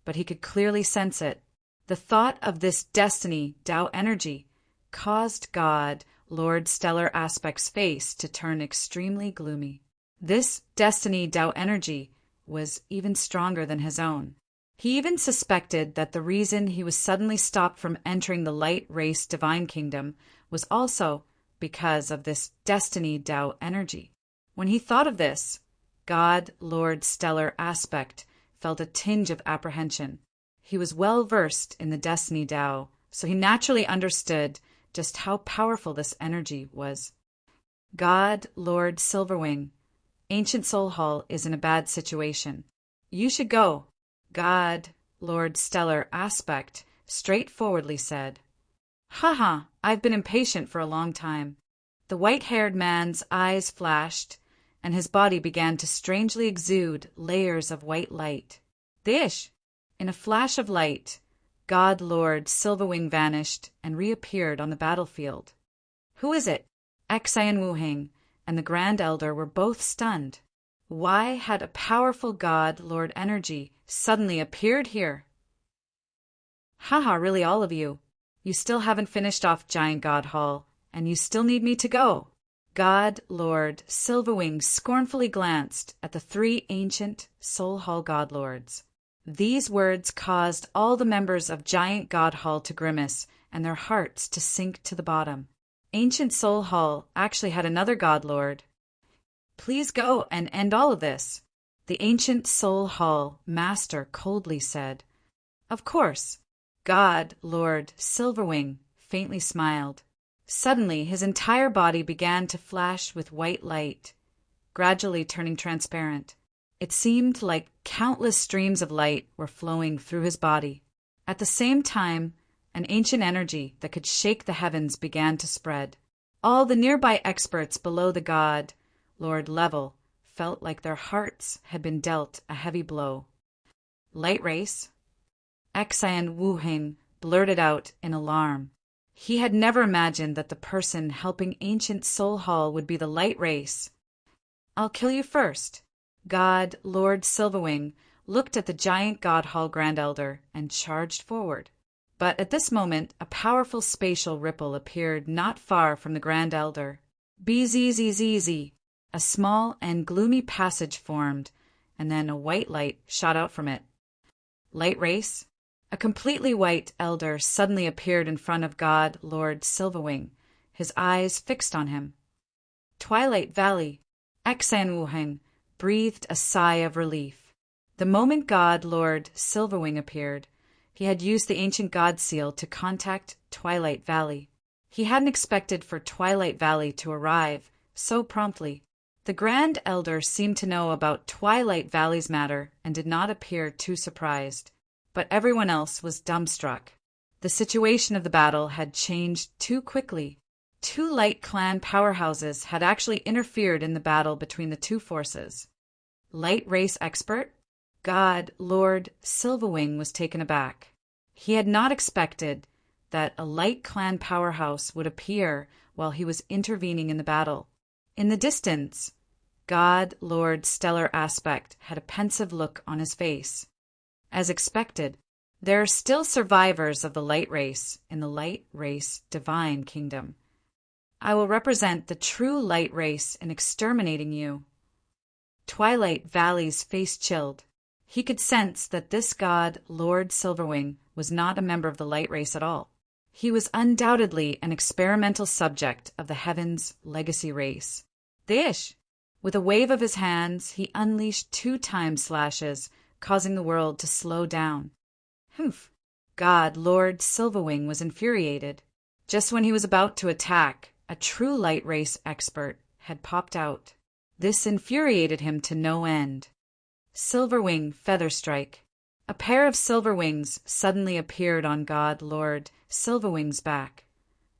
but he could clearly sense it. The thought of this Destiny Tao energy caused God Lord Stellar Aspect's face to turn extremely gloomy. This Destiny Tao energy was even stronger than his own. He even suspected that the reason he was suddenly stopped from entering the light race divine kingdom was also because of this Destiny Tao energy. When he thought of this, God Lord Stellar Aspect felt a tinge of apprehension. He was well versed in the Destiny Tao, so he naturally understood just how powerful this energy was. God Lord Silverwing, Ancient Soul Hall is in a bad situation. You should go, God Lord Stellar Aspect straightforwardly said. Haha, I've been impatient for a long time. The white-haired man's eyes flashed, and his body began to strangely exude layers of white light. Dish! In a flash of light, God Lord Silverwing vanished and reappeared on the battlefield. "Who is it?" Xian Wuheng and the Grand Elder were both stunned. Why had a powerful God Lord energy suddenly appeared here? "Haha, really all of you. You still haven't finished off Giant God Hall, and you still need me to go." God Lord Silverwing scornfully glanced at the three ancient Soul Hall God Lords. These words caused all the members of Giant God Hall to grimace and their hearts to sink to the bottom. Ancient Soul Hall actually had another God Lord. "Please go and end all of this," the Ancient Soul Hall Master coldly said. "Of course." God Lord Silverwing faintly smiled. Suddenly, his entire body began to flash with white light, gradually turning transparent. It seemed like countless streams of light were flowing through his body. At the same time, an ancient energy that could shake the heavens began to spread. All the nearby experts below the God Lord level felt like their hearts had been dealt a heavy blow. "Light race?" Xian Wuheng blurted out in alarm. He had never imagined that the person helping Ancient Soul Hall would be the light race. "I'll kill you first." God Lord Silverwing looked at the giant God Hall Grand Elder and charged forward. But at this moment, a powerful spatial ripple appeared not far from the Grand Elder. Bzzz. A small and gloomy passage formed, and then a white light shot out from it. "Light race?" A completely white elder suddenly appeared in front of God Lord Silverwing, his eyes fixed on him. "Twilight Valley." Xian Wuheng breathed a sigh of relief. The moment God Lord Silverwing appeared, he had used the ancient God seal to contact Twilight Valley. He hadn't expected for Twilight Valley to arrive so promptly. The Grand Elder seemed to know about Twilight Valley's matter and did not appear too surprised. But everyone else was dumbstruck. The situation of the battle had changed too quickly. Two Light Clan powerhouses had actually interfered in the battle between the two forces. Light race expert? God Lord Silverwing was taken aback. He had not expected that a Light Clan powerhouse would appear while he was intervening in the battle. In the distance, God Lord Stellar Aspect had a pensive look on his face. As expected, there are still survivors of the light race in the light race divine kingdom. I will represent the true light race in exterminating you. Twilight Valley's face chilled. He could sense that this God, Lord Silverwing, was not a member of the light race at all. He was undoubtedly an experimental subject of the Heaven's legacy race. Dish! With a wave of his hands, he unleashed 2 time slashes, causing the world to slow down. Humph! God Lord Silverwing was infuriated. Just when he was about to attack, a true light race expert had popped out. This infuriated him to no end. Silverwing Featherstrike. A pair of silver wings suddenly appeared on God Lord Silverwing's back,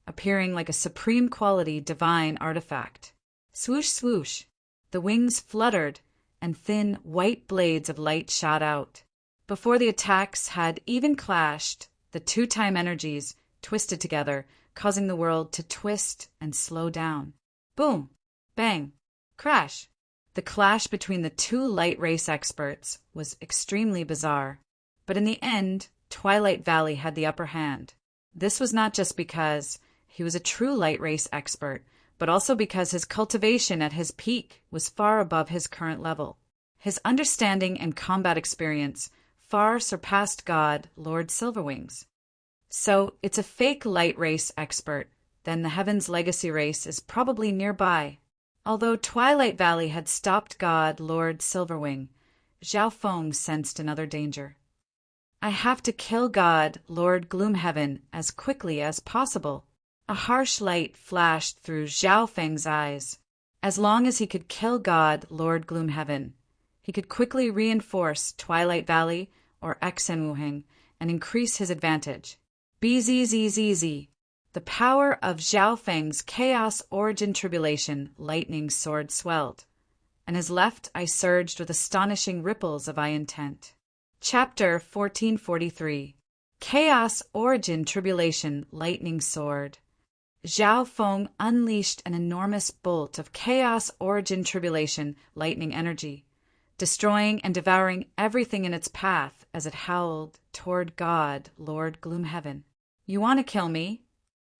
appearing like a supreme quality divine artifact. Swoosh, swoosh. The wings fluttered, and thin white blades of light shot out. Before the attacks had even clashed, the 2 time energies twisted together, causing the world to twist and slow down. Boom! Bang! Crash! The clash between the 2 light race experts was extremely bizarre. But in the end, Twilight Valley had the upper hand. This was not just because he was a true light race expert, but also because his cultivation at his peak was far above his current level. His understanding and combat experience far surpassed God Lord Silverwing's. So it's a fake light race expert, then the Heaven's legacy race is probably nearby. Although Twilight Valley had stopped God Lord Silverwing, Zhao Feng sensed another danger. I have to kill God Lord Gloomheaven as quickly as possible. A harsh light flashed through Zhao Feng's eyes. As long as he could kill God Lord Gloomheaven, he could quickly reinforce Twilight Valley or Xian Wuheng and increase his advantage. Bzzz. The power of Zhao Feng's Chaos Origin Tribulation lightning sword swelled, and his left eye surged with astonishing ripples of eye intent. Chapter 1443. Chaos Origin Tribulation Lightning Sword. Zhao Feng unleashed an enormous bolt of Chaos Origin Tribulation lightning energy, destroying and devouring everything in its path as it howled toward God, Lord Gloomhaven. "You want to kill me?"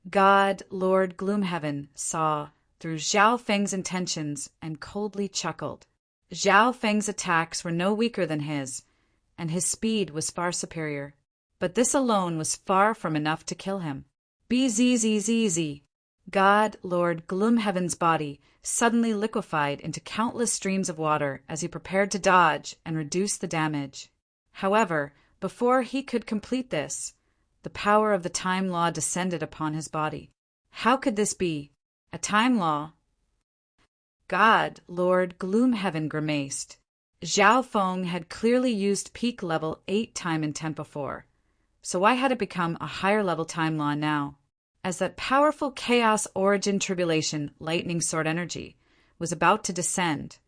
God, Lord Gloomhaven, saw through Zhao Feng's intentions and coldly chuckled. Zhao Feng's attacks were no weaker than his, and his speed was far superior. But this alone was far from enough to kill him. Bzzz. God, Lord Gloomhaven's body suddenly liquefied into countless streams of water as he prepared to dodge and reduce the damage. However, before he could complete this, the power of the time law descended upon his body. How could this be? A time law? God, Lord Gloomhaven grimaced. Zhao Feng had clearly used peak level 8 time intent before, so why had it become a higher level time law now? As that powerful Chaos Origin Tribulation lightning sword energy was about to descend,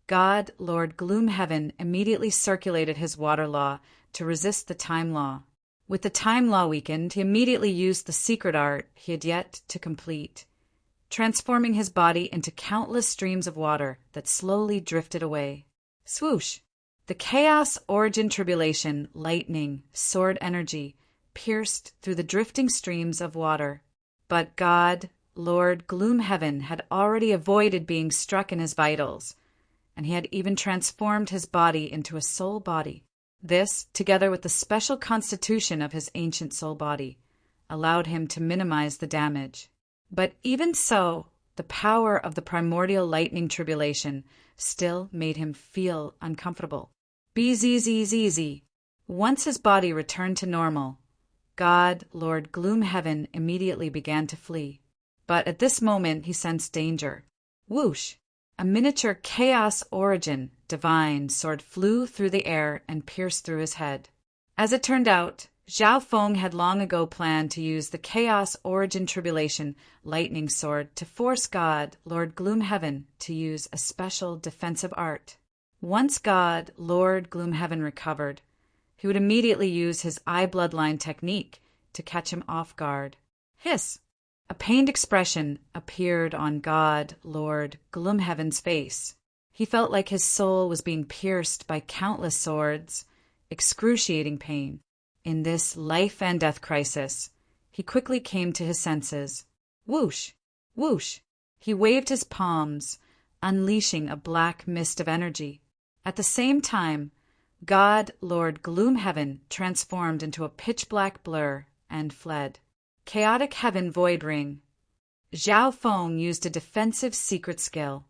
God, Lord Gloomhaven immediately circulated his water law to resist the time law. With the time law weakened, he immediately used the secret art he had yet to complete, transforming his body into countless streams of water that slowly drifted away. Swoosh! The Chaos Origin Tribulation lightning sword energy pierced through the drifting streams of water. But God, Lord Gloomhaven, had already avoided being struck in his vitals, and he had even transformed his body into a soul body. This, together with the special constitution of his ancient soul body, allowed him to minimize the damage. But even so, the power of the primordial lightning tribulation still made him feel uncomfortable. Bzzz. Once his body returned to normal, God, Lord Gloomhaven, immediately began to flee. But at this moment he sensed danger. Whoosh! A miniature Chaos Origin divine sword flew through the air and pierced through his head. As it turned out, Zhao Feng had long ago planned to use the Chaos Origin Tribulation lightning sword to force God, Lord Gloomhaven, to use a special defensive art. Once God, Lord Gloomhaven, recovered, he would immediately use his eye bloodline technique to catch him off guard. Hiss! A pained expression appeared on God, Lord Gloomhaven's face. He felt like his soul was being pierced by countless swords, excruciating pain. In this life and death crisis, he quickly came to his senses. Whoosh! Whoosh! He waved his palms, unleashing a black mist of energy. At the same time, God, Lord Gloomhaven, transformed into a pitch-black blur and fled. Chaotic Heaven Void Ring. Zhao Feng used a defensive secret skill,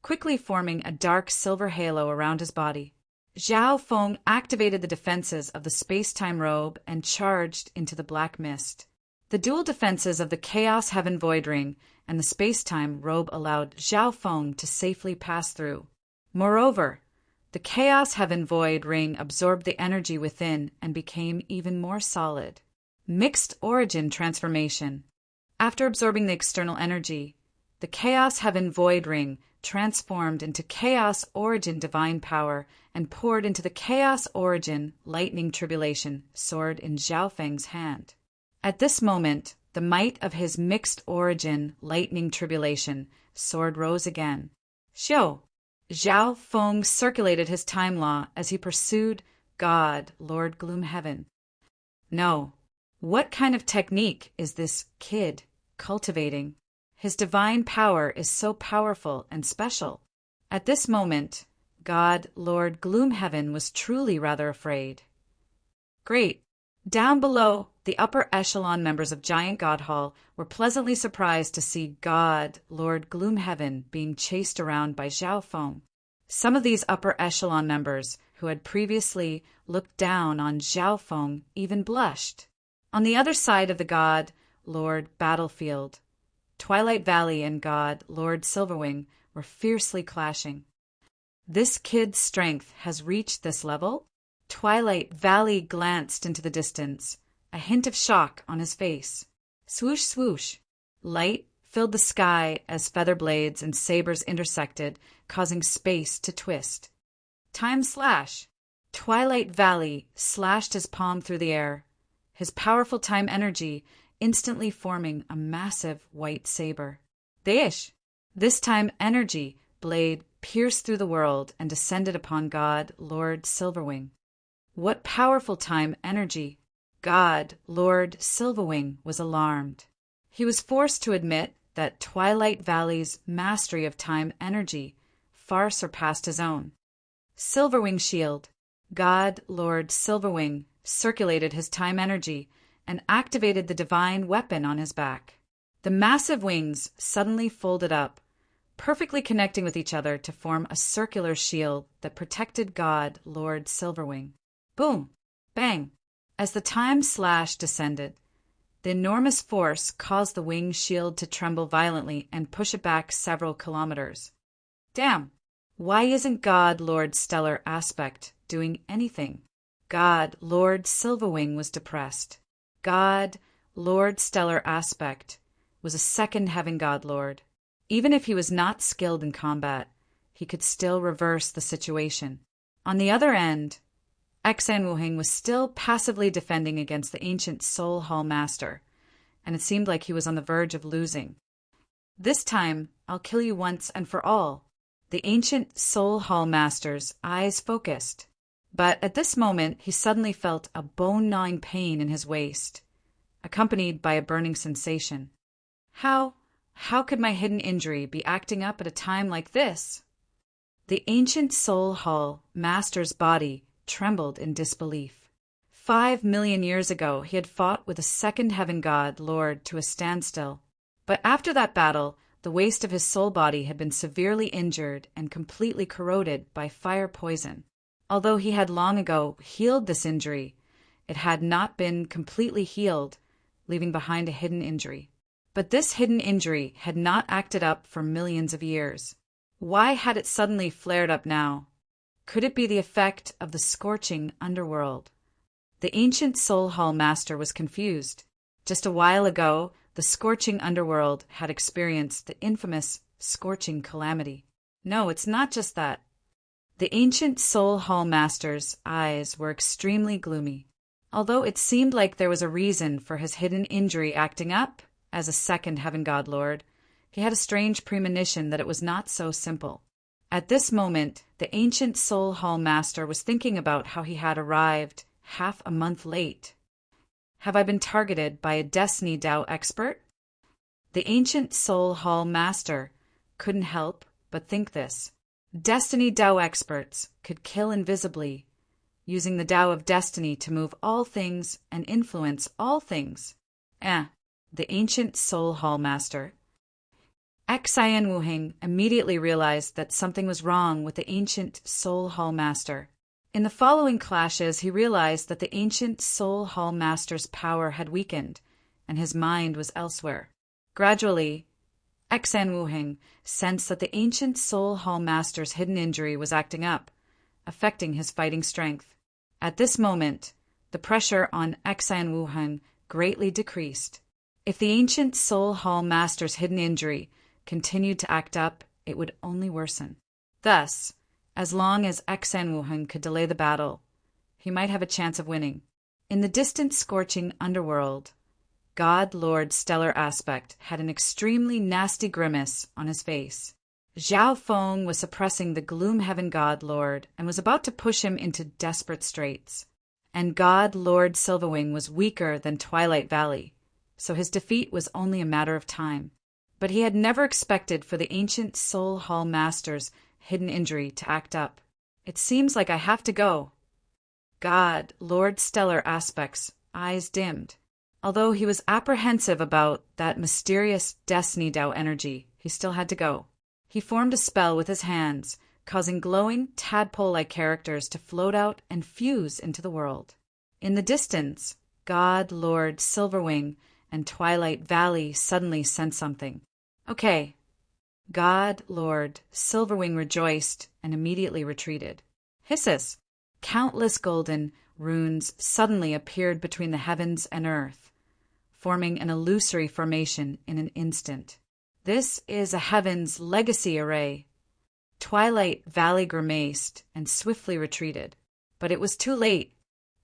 quickly forming a dark silver halo around his body. Zhao Feng activated the defenses of the space-time robe and charged into the black mist. The dual defenses of the Chaos Heaven Void Ring and the space-time robe allowed Zhao Feng to safely pass through. Moreover, the Chaos Heaven Void Ring absorbed the energy within and became even more solid. Mixed Origin Transformation. After absorbing the external energy, the Chaos Heaven Void Ring transformed into Chaos Origin Divine Power and poured into the Chaos Origin Lightning Tribulation sword in Zhao Feng's hand. At this moment, the might of his Mixed Origin Lightning Tribulation sword rose again. Xiu! Zhao Feng circulated his time law as he pursued God, Lord Gloomhaven. No. What kind of technique is this kid cultivating? His divine power is so powerful and special. At this moment, God, Lord Gloomhaven, was truly rather afraid. Great. Down below, the upper echelon members of Giant God Hall were pleasantly surprised to see God, Lord Gloomhaven, being chased around by Zhao Feng. Some of these upper echelon members, who had previously looked down on Zhao Feng, even blushed. On the other side of the God, Lord battlefield, Twilight Valley and God, Lord Silverwing, were fiercely clashing. This kid's strength has reached this level? Twilight Valley glanced into the distance, a hint of shock on his face. Swoosh, swoosh. Light filled the sky as feather blades and sabers intersected, causing space to twist. Time slash. Twilight Valley slashed his palm through the air, his powerful time energy instantly forming a massive white saber. Deish! This time energy blade pierced through the world and descended upon God, Lord Silverwing. What powerful time energy! God, Lord Silverwing, was alarmed. He was forced to admit that Twilight Valley's mastery of time energy far surpassed his own. Silverwing shield. God, Lord Silverwing, circulated his time energy and activated the divine weapon on his back. The massive wings suddenly folded up, perfectly connecting with each other to form a circular shield that protected God, Lord Silverwing. Boom! Bang! As the time slash descended, the enormous force caused the wing shield to tremble violently and push it back several kilometers. Damn! Why isn't God, Lord Stellar Aspect, doing anything? God, Lord Silverwing, was depressed. God, Lord Stellar Aspect, was a second Heaven God Lord. Even if he was not skilled in combat, he could still reverse the situation. On the other end, Xan Wuheng was still passively defending against the ancient Soul Hall Master, and it seemed like he was on the verge of losing. This time, I'll kill you once and for all. The ancient Soul Hall Master's eyes focused, but at this moment he suddenly felt a bone-gnawing pain in his waist, accompanied by a burning sensation. How could my hidden injury be acting up at a time like this? The ancient Soul Hall Master's body trembled in disbelief. 5 million years ago he had fought with a second Heaven God Lord to a standstill, but after that battle, the waist of his soul body had been severely injured and completely corroded by fire poison. Although he had long ago healed this injury, it had not been completely healed, leaving behind a hidden injury. But this hidden injury had not acted up for millions of years. Why had it suddenly flared up now? Could it be the effect of the scorching underworld? The ancient Soul Hall Master was confused. Just a while ago, the scorching underworld had experienced the infamous scorching calamity. No, it's not just that. The ancient Soul Hall Master's eyes were extremely gloomy. Although it seemed like there was a reason for his hidden injury acting up as a second Heaven God Lord, he had a strange premonition that it was not so simple. At this moment, the ancient Soul Hall Master was thinking about how he had arrived half a month late. Have I been targeted by a Destiny Dao expert? The ancient Soul Hall Master couldn't help but think this. Destiny Dao experts could kill invisibly, using the Dao of Destiny to move all things and influence all things. The ancient Soul Hall Master. Xan Wuheng immediately realized that something was wrong with the ancient Soul Hall Master. In the following clashes, he realized that the ancient Soul Hall Master's power had weakened, and his mind was elsewhere. Gradually, Xan Wuheng sensed that the ancient Soul Hall Master's hidden injury was acting up, affecting his fighting strength. At this moment, the pressure on Xan Wuheng greatly decreased. If the ancient Soul Hall Master's hidden injury continued to act up, it would only worsen. Thus, as long as Xan Wuheng could delay the battle, he might have a chance of winning. In the distant scorching underworld, God Lord Stellar Aspect had an extremely nasty grimace on his face. Zhao Feng was suppressing the Gloom Heaven God Lord and was about to push him into desperate straits. And God Lord Silverwing was weaker than Twilight Valley, so his defeat was only a matter of time. But he had never expected for the ancient Soul Hall Master's hidden injury to act up. It seems like I have to go. God Lord Stellar Aspect's eyes dimmed. Although he was apprehensive about that mysterious Destiny Dao energy, he still had to go. He formed a spell with his hands, causing glowing, tadpole-like characters to float out and fuse into the world. In the distance, God Lord Silverwing and Twilight Valley suddenly sensed something. Okay. God Lord Silverwing rejoiced and immediately retreated. Hisses! Countless golden runes suddenly appeared between the heavens and earth, forming an illusory formation in an instant. This is a heaven's legacy array. Twilight Valley grimaced and swiftly retreated. But it was too late.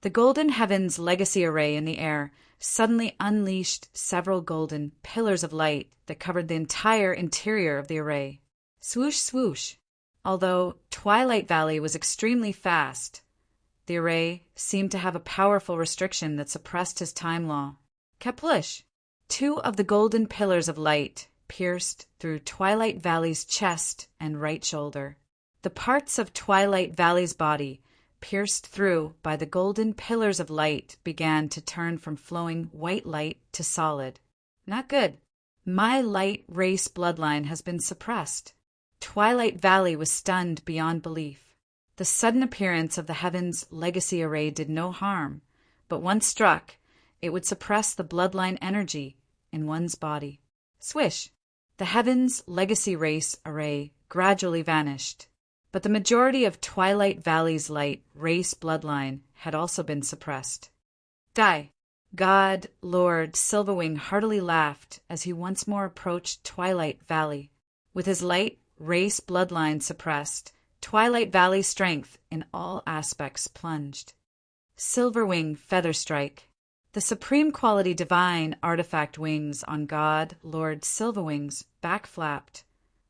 The Golden Heavens Legacy Array in the air suddenly unleashed several golden pillars of light that covered the entire interior of the array. Swoosh, swoosh. Although Twilight Valley was extremely fast, the array seemed to have a powerful restriction that suppressed his time law. Kaplish! 2 of the golden pillars of light pierced through Twilight Valley's chest and right shoulder. The parts of Twilight Valley's body, pierced through by the golden pillars of light, began to turn from flowing white light to solid. Not good. My light race bloodline has been suppressed. Twilight Valley was stunned beyond belief. The sudden appearance of the Heavens Legacy Array did no harm, but once struck, it would suppress the bloodline energy in one's body. Swish! The Heavens Legacy Race Array gradually vanished, but the majority of Twilight Valley's light race bloodline had also been suppressed. Die! God Lord Silverwing heartily laughed as he once more approached Twilight Valley. With his light race bloodline suppressed, Twilight Valley's strength in all aspects plunged. Silverwing Feather Strike. The supreme quality divine artifact wings on God Lord Silverwing's back flapped,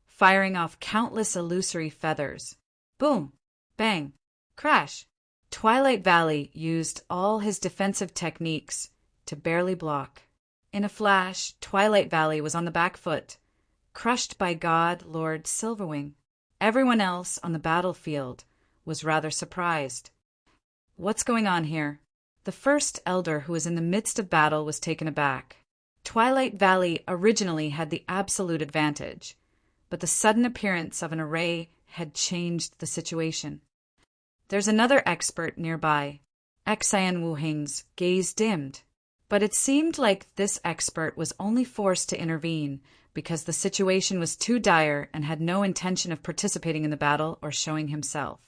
firing off countless illusory feathers. Boom! Bang! Crash! Twilight Valley used all his defensive techniques to barely block. In a flash, Twilight Valley was on the back foot, crushed by God Lord Silverwing. Everyone else on the battlefield was rather surprised. What's going on here? The first elder who was in the midst of battle was taken aback. Twilight Valley originally had the absolute advantage, but the sudden appearance of an array had changed the situation. There's another expert nearby. Xian Wuhing's gaze dimmed, but it seemed like this expert was only forced to intervene because the situation was too dire and had no intention of participating in the battle or showing himself.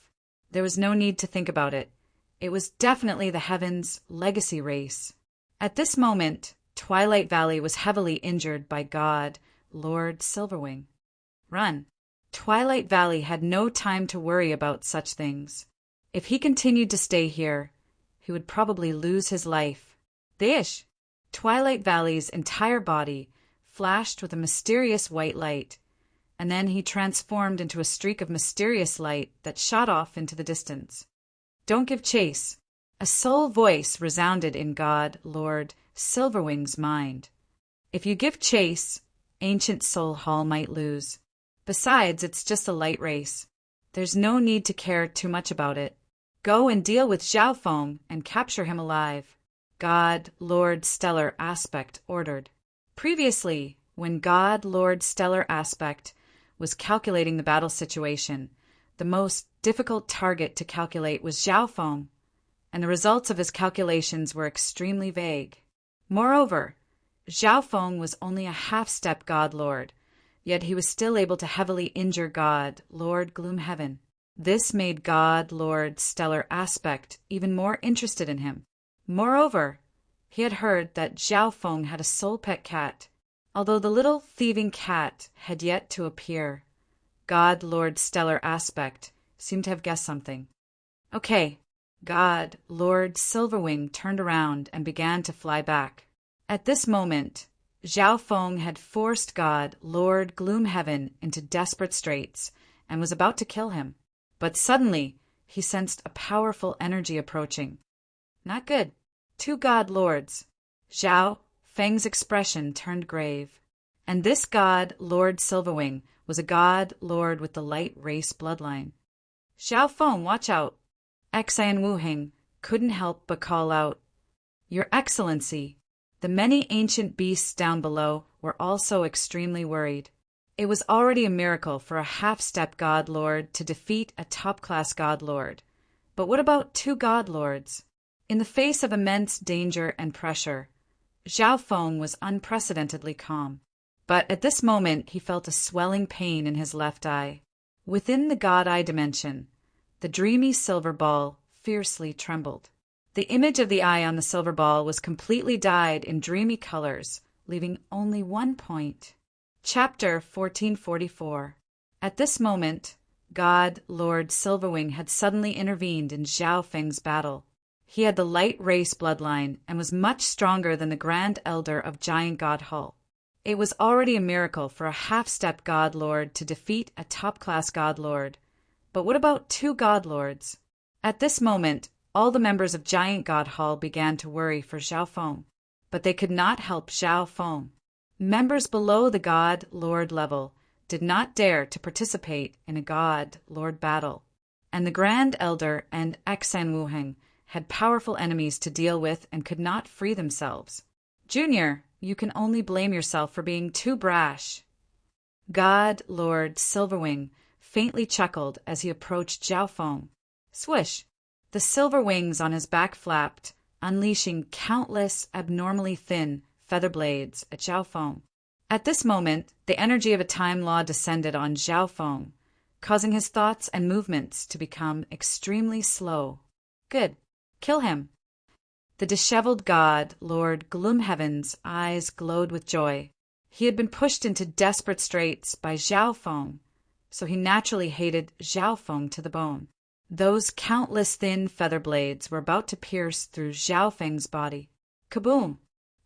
There was no need to think about it. It was definitely the Heavens Legacy Race. At this moment, Twilight Valley was heavily injured by God Lord Silverwing. Run! Twilight Valley had no time to worry about such things. If he continued to stay here, he would probably lose his life. Dish! Twilight Valley's entire body flashed with a mysterious white light, and then he transformed into a streak of mysterious light that shot off into the distance. Don't give chase. A soul voice resounded in God Lord Silverwing's mind. If you give chase, Ancient Soul Hall might lose. Besides, it's just a light race. There's no need to care too much about it. Go and deal with Zhao Feng and capture him alive. God Lord Stellar Aspect ordered. Previously, when God Lord Stellar Aspect was calculating the battle situation, the most difficult target to calculate was Zhao Feng, and the results of his calculations were extremely vague. Moreover, Zhao Feng was only a half-step God Lord, yet he was still able to heavily injure God Lord Gloomhaven. This made God Lord Stellar Aspect even more interested in him. Moreover, he had heard that Zhao Feng had a soul pet cat. Although the little thieving cat had yet to appear, God Lord Stellar Aspect seemed to have guessed something. Okay, God Lord Silverwing turned around and began to fly back. At this moment, Zhao Feng had forced God Lord Gloomhaven into desperate straits and was about to kill him. But suddenly, he sensed a powerful energy approaching. Not good. 2 God Lords. Zhao Feng's expression turned grave. And this God Lord Silverwing was a God Lord with the light race bloodline. Zhao Feng, watch out. Xian Wuhing couldn't help but call out, Your Excellency. The many ancient beasts down below were also extremely worried. It was already a miracle for a half-step God Lord to defeat a top-class God Lord. But what about 2 God Lords? In the face of immense danger and pressure, Zhao Feng was unprecedentedly calm. But at this moment he felt a swelling pain in his left eye. Within the God Eye dimension, the dreamy silver ball fiercely trembled. The image of the eye on the silver ball was completely dyed in dreamy colors, leaving only one point. Chapter 1444. At this moment, God Lord Silverwing had suddenly intervened in Zhao Feng's battle. He had the light race bloodline and was much stronger than the Grand Elder of Giant God Hull. It was already a miracle for a half-step God Lord to defeat a top-class God Lord. But what about two God Lords? At this moment, all the members of Giant God Hall began to worry for Zhao Feng, but they could not help Zhao Feng. Members below the God Lord level did not dare to participate in a God Lord battle, and the Grand Elder and Xan Wuheng had powerful enemies to deal with and could not free themselves. Junior, you can only blame yourself for being too brash. God Lord Silverwing faintly chuckled as he approached Zhao Feng. Swish! The silver wings on his back flapped, unleashing countless abnormally thin feather blades at Zhao Feng. At this moment, the energy of a time law descended on Zhao Feng, causing his thoughts and movements to become extremely slow. Good. Kill him. The disheveled god, Lord Gloomhaven's eyes glowed with joy. He had been pushed into desperate straits by Zhao Feng, so he naturally hated Zhao Feng to the bone. Those countless thin feather blades were about to pierce through Zhao Feng's body. Kaboom!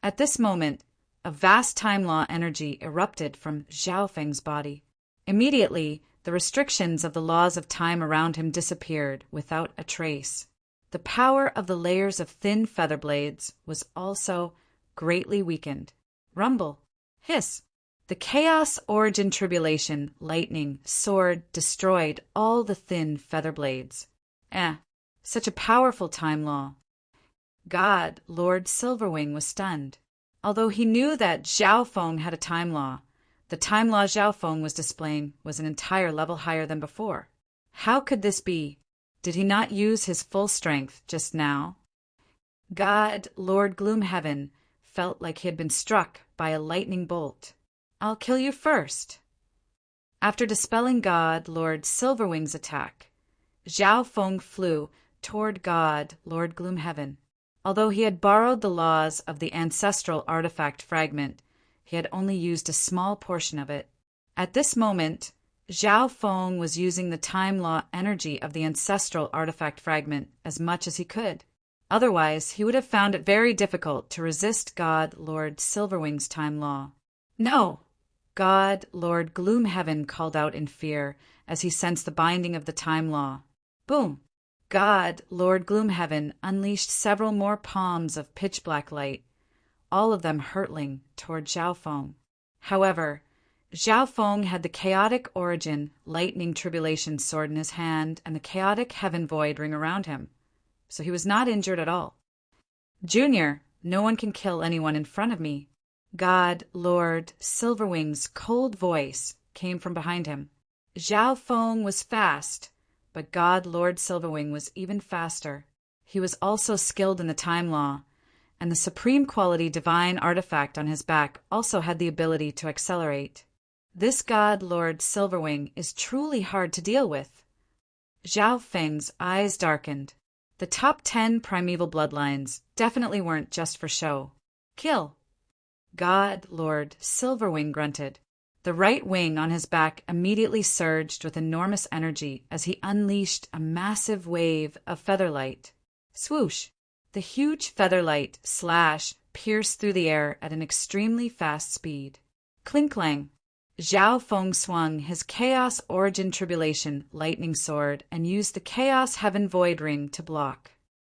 At this moment, a vast time law energy erupted from Zhao Feng's body. Immediately, the restrictions of the laws of time around him disappeared without a trace. The power of the layers of thin feather blades was also greatly weakened. Rumble! Hiss! The Chaos Origin Tribulation lightning sword destroyed all the thin feather blades. Such a powerful time law. God Lord Silverwing was stunned. Although he knew that Zhao Feng had a time law, the time law Zhao Feng was displaying was an entire level higher than before. How could this be? Did he not use his full strength just now? God Lord Gloomhaven felt like he had been struck by a lightning bolt. I'll kill you first. After dispelling God Lord Silverwing's attack, Zhao Feng flew toward God Lord Gloomhaven. Although he had borrowed the laws of the ancestral artifact fragment, he had only used a small portion of it. At this moment, Zhao Feng was using the time law energy of the ancestral artifact fragment as much as he could. Otherwise, he would have found it very difficult to resist God Lord Silverwing's time law. No! God Lord Gloomhaven called out in fear as he sensed the binding of the time law. Boom! God Lord Gloomhaven unleashed several more palms of pitch-black light, all of them hurtling toward Zhao Feng. However, Zhao Feng had the chaotic origin lightning tribulation sword in his hand and the chaotic heaven void ring around him, so he was not injured at all. Junior, no one can kill anyone in front of me. God Lord Silverwing's cold voice came from behind him. Zhao Feng was fast, but God Lord Silverwing was even faster. He was also skilled in the time law, and the supreme quality divine artifact on his back also had the ability to accelerate. This God Lord Silverwing is truly hard to deal with. Zhao Feng's eyes darkened. The top 10 primeval bloodlines definitely weren't just for show. Kill! God Lord Silverwing grunted. The right wing on his back immediately surged with enormous energy as he unleashed a massive wave of featherlight. Swoosh! The huge featherlight slash pierced through the air at an extremely fast speed. Clink-clang! Zhao Feng swung his Chaos Origin Tribulation lightning sword and used the Chaos Heaven Void Ring to block.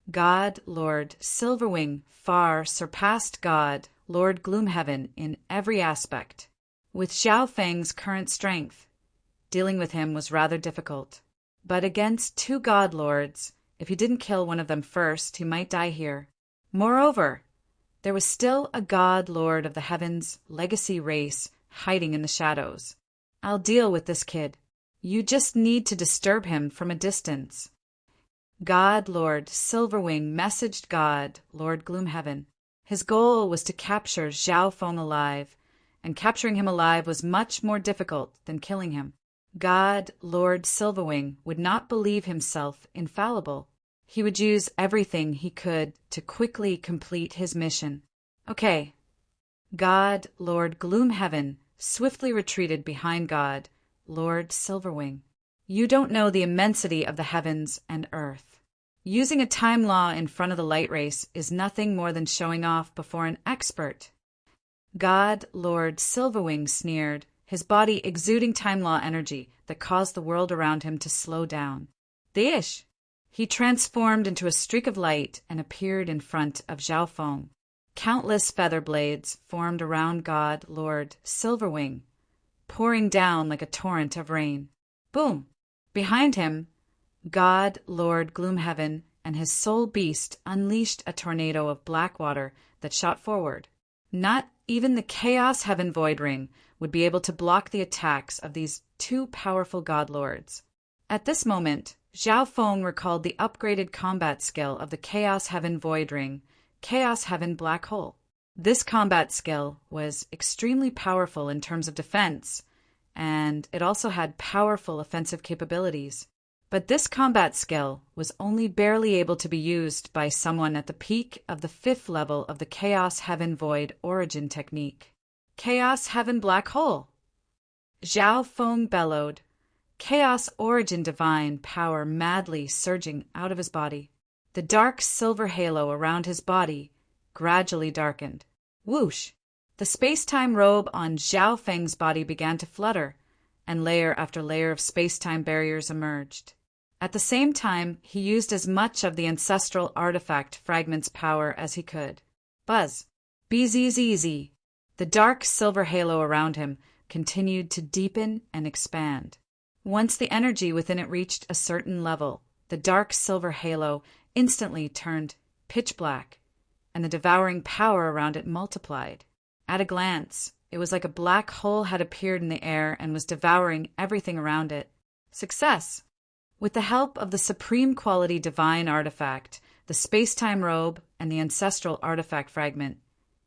God Lord Silverwing far surpassed God Lord Gloomhaven in every aspect. With Zhao Feng's current strength, dealing with him was rather difficult. But against two God Lords, if he didn't kill one of them first, he might die here. Moreover, there was still a God Lord of the Heavens legacy race hiding in the shadows. I'll deal with this kid. You just need to disturb him from a distance. God Lord Silverwing messaged God Lord Gloomhaven. His goal was to capture Zhao Feng alive, and capturing him alive was much more difficult than killing him. God Lord Silverwing would not believe himself infallible. He would use everything he could to quickly complete his mission. Okay. God Lord Gloomhaven swiftly retreated behind God Lord Silverwing. You don't know the immensity of the heavens and earth. Using a time law in front of the light race is nothing more than showing off before an expert. God Lord Silverwing sneered, his body exuding time law energy that caused the world around him to slow down. Dish! He transformed into a streak of light and appeared in front of Zhao Feng. Countless feather blades formed around God Lord Silverwing, pouring down like a torrent of rain. Boom! Behind him, God Lord Gloomhaven and his soul beast unleashed a tornado of black water that shot forward. Not even the Chaos Heaven Void Ring would be able to block the attacks of these two powerful god lords. At this moment, Zhao Feng recalled the upgraded combat skill of the Chaos Heaven Void Ring, Chaos Heaven Black Hole. This combat skill was extremely powerful in terms of defense, and it also had powerful offensive capabilities. But this combat skill was only barely able to be used by someone at the peak of the 5th level of the Chaos Heaven Void Origin technique. Chaos Heaven Black Hole! Zhao Feng bellowed, Chaos Origin divine power madly surging out of his body. The dark silver halo around his body gradually darkened. Whoosh! The space-time robe on Zhao Feng's body began to flutter, and layer after layer of space-time barriers emerged. At the same time, he used as much of the ancestral artifact fragment's power as he could. Buzz! Bzzz! The dark silver halo around him continued to deepen and expand. Once the energy within it reached a certain level, the dark silver halo instantly turned pitch black, and the devouring power around it multiplied. At a glance, it was like a black hole had appeared in the air and was devouring everything around it. Success! With the help of the supreme quality divine artifact, the space-time robe, and the ancestral artifact fragment,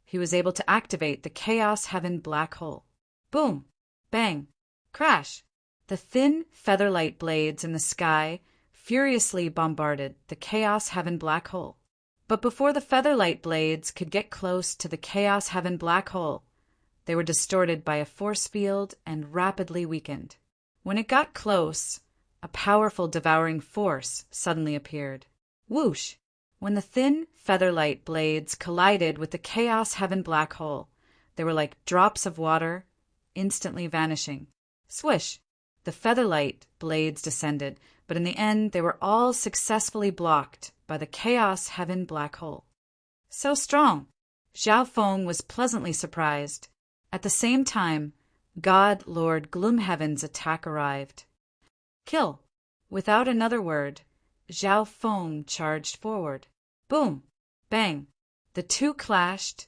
he was able to activate the Chaos Heaven Black Hole. Boom! Bang! Crash! The thin featherlight blades in the sky furiously bombarded the Chaos Heaven Black Hole. But before the featherlight blades could get close to the Chaos Heaven Black Hole, they were distorted by a force field and rapidly weakened. When it got close, a powerful devouring force suddenly appeared. Whoosh! When the thin featherlight blades collided with the Chaos Heaven Black Hole, they were like drops of water, instantly vanishing. Swish! The featherlight blades descended, but in the end they were all successfully blocked by the Chaos Heaven Black Hole. So strong! Zhao Feng was pleasantly surprised. At the same time, God Lord Gloomhaven's attack arrived. Kill! Without another word, Zhao Feng charged forward. Boom! Bang! The two clashed,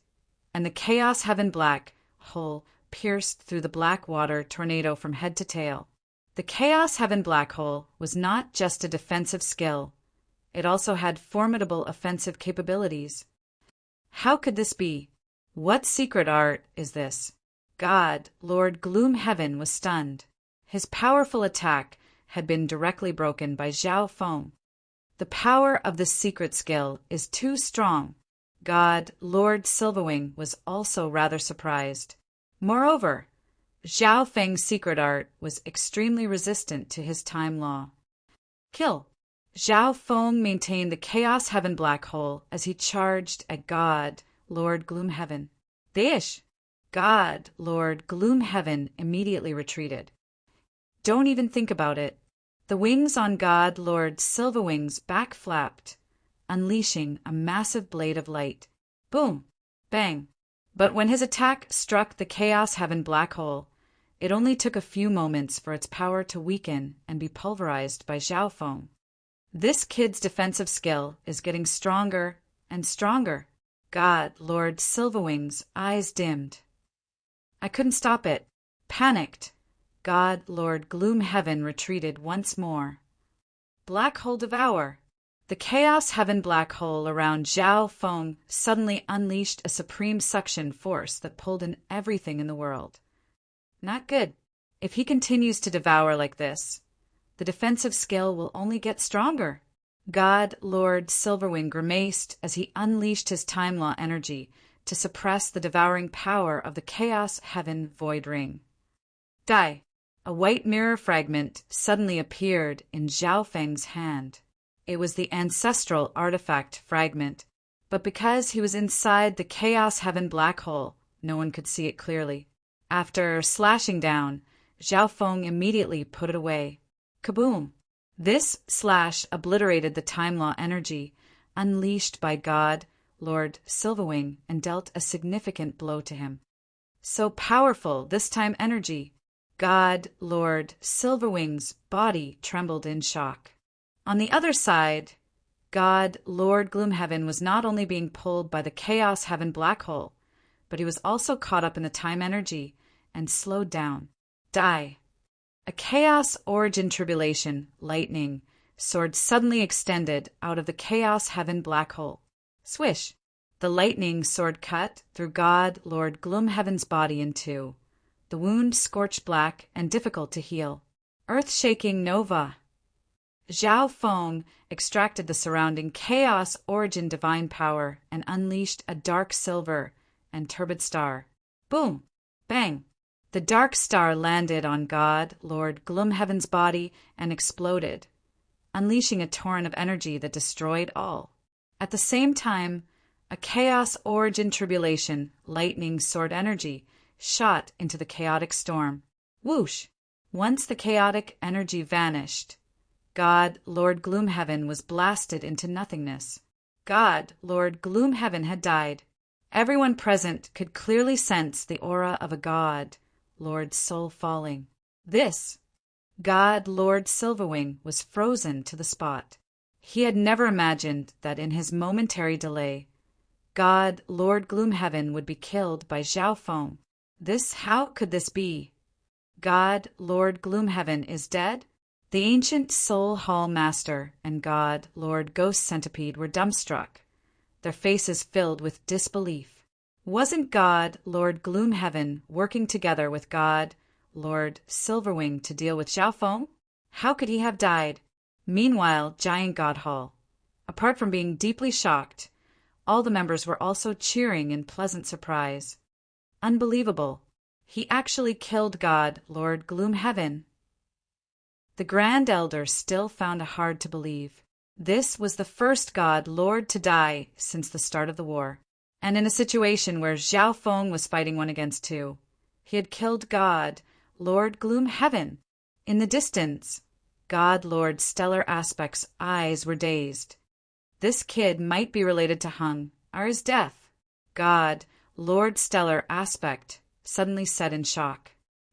and the Chaos Heaven Black Hole pierced through the black water tornado from head to tail. The Chaos Heaven Black Hole was not just a defensive skill. It also had formidable offensive capabilities. How could this be? What secret art is this? God, Lord Gloomhaven, was stunned. His powerful attack had been directly broken by Zhao Feng. The power of this secret skill is too strong. God, Lord Silverwing, was also rather surprised. Moreover, Zhao Feng's secret art was extremely resistant to his time law. Kill! Zhao Feng maintained the Chaos Heaven Black Hole as he charged at God, Lord Gloomhaven. Dish! God, Lord Gloomhaven immediately retreated. Don't even think about it. The wings on God, Lord Silverwing's back flapped, unleashing a massive blade of light. Boom! Bang! But when his attack struck the Chaos Heaven Black Hole, it only took a few moments for its power to weaken and be pulverized by Zhao Feng. This kid's defensive skill is getting stronger and stronger. God, Lord Silverwing's eyes dimmed. I couldn't stop it. Panicked, God, Lord Gloomhaven retreated once more. Black Hole Devour. The Chaos Heaven Black Hole around Zhao Feng suddenly unleashed a supreme suction force that pulled in everything in the world. Not good. If he continues to devour like this, the defensive skill will only get stronger. God Lord Silverwing grimaced as he unleashed his time law energy to suppress the devouring power of the Chaos Heaven Void Ring. Die! A white mirror fragment suddenly appeared in Zhao Feng's hand. It was the ancestral artifact fragment, but because he was inside the Chaos Heaven black hole, no one could see it clearly. After slashing down, Zhao Feng immediately put it away. Kaboom! This slash obliterated the time law energy unleashed by God, Lord Silverwing, and dealt a significant blow to him. So powerful, this time energy, God, Lord Silverwing's body trembled in shock. On the other side, God, Lord Gloomhaven was not only being pulled by the Chaos Heaven black hole, but he was also caught up in the time energy and slowed down. Die. A chaos origin tribulation, lightning, sword suddenly extended out of the Chaos Heaven black hole. Swish! The lightning sword cut through God, Lord Gloomhaven's body in two. The wound scorched black and difficult to heal. Earth-shaking nova. Zhao Feng extracted the surrounding chaos origin divine power and unleashed a dark silver and turbid star. Boom! Bang! The dark star landed on God, Lord Gloomhaven's body and exploded, unleashing a torrent of energy that destroyed all. At the same time, a chaos origin tribulation, lightning sword energy, shot into the chaotic storm. Whoosh! Once the chaotic energy vanished, God, Lord Gloomhaven was blasted into nothingness. God, Lord Gloomhaven had died. Everyone present could clearly sense the aura of a God, Lord Soul falling. This, God, Lord Silverwing, was frozen to the spot. He had never imagined that in his momentary delay, God, Lord Gloomhaven, would be killed by Zhao Feng. How could this be? God, Lord Gloomhaven, is dead? The ancient Soul Hall Master and God, Lord Ghost Centipede were dumbstruck, their faces filled with disbelief. Wasn't God, Lord Gloomhaven, working together with God, Lord Silverwing, to deal with Zhao Feng? How could he have died? Meanwhile, Giant God Hall. Apart from being deeply shocked, all the members were also cheering in pleasant surprise. Unbelievable. He actually killed God, Lord Gloomhaven. The Grand Elder still found it hard to believe. This was the first God Lord to die since the start of the war, and in a situation where Zhao Feng was fighting one against two. He had killed God, Lord Gloomhaven. In the distance, God Lord Stellar Aspect's eyes were dazed. This kid might be related to Hung, or his death. God, Lord Stellar Aspect, suddenly said in shock.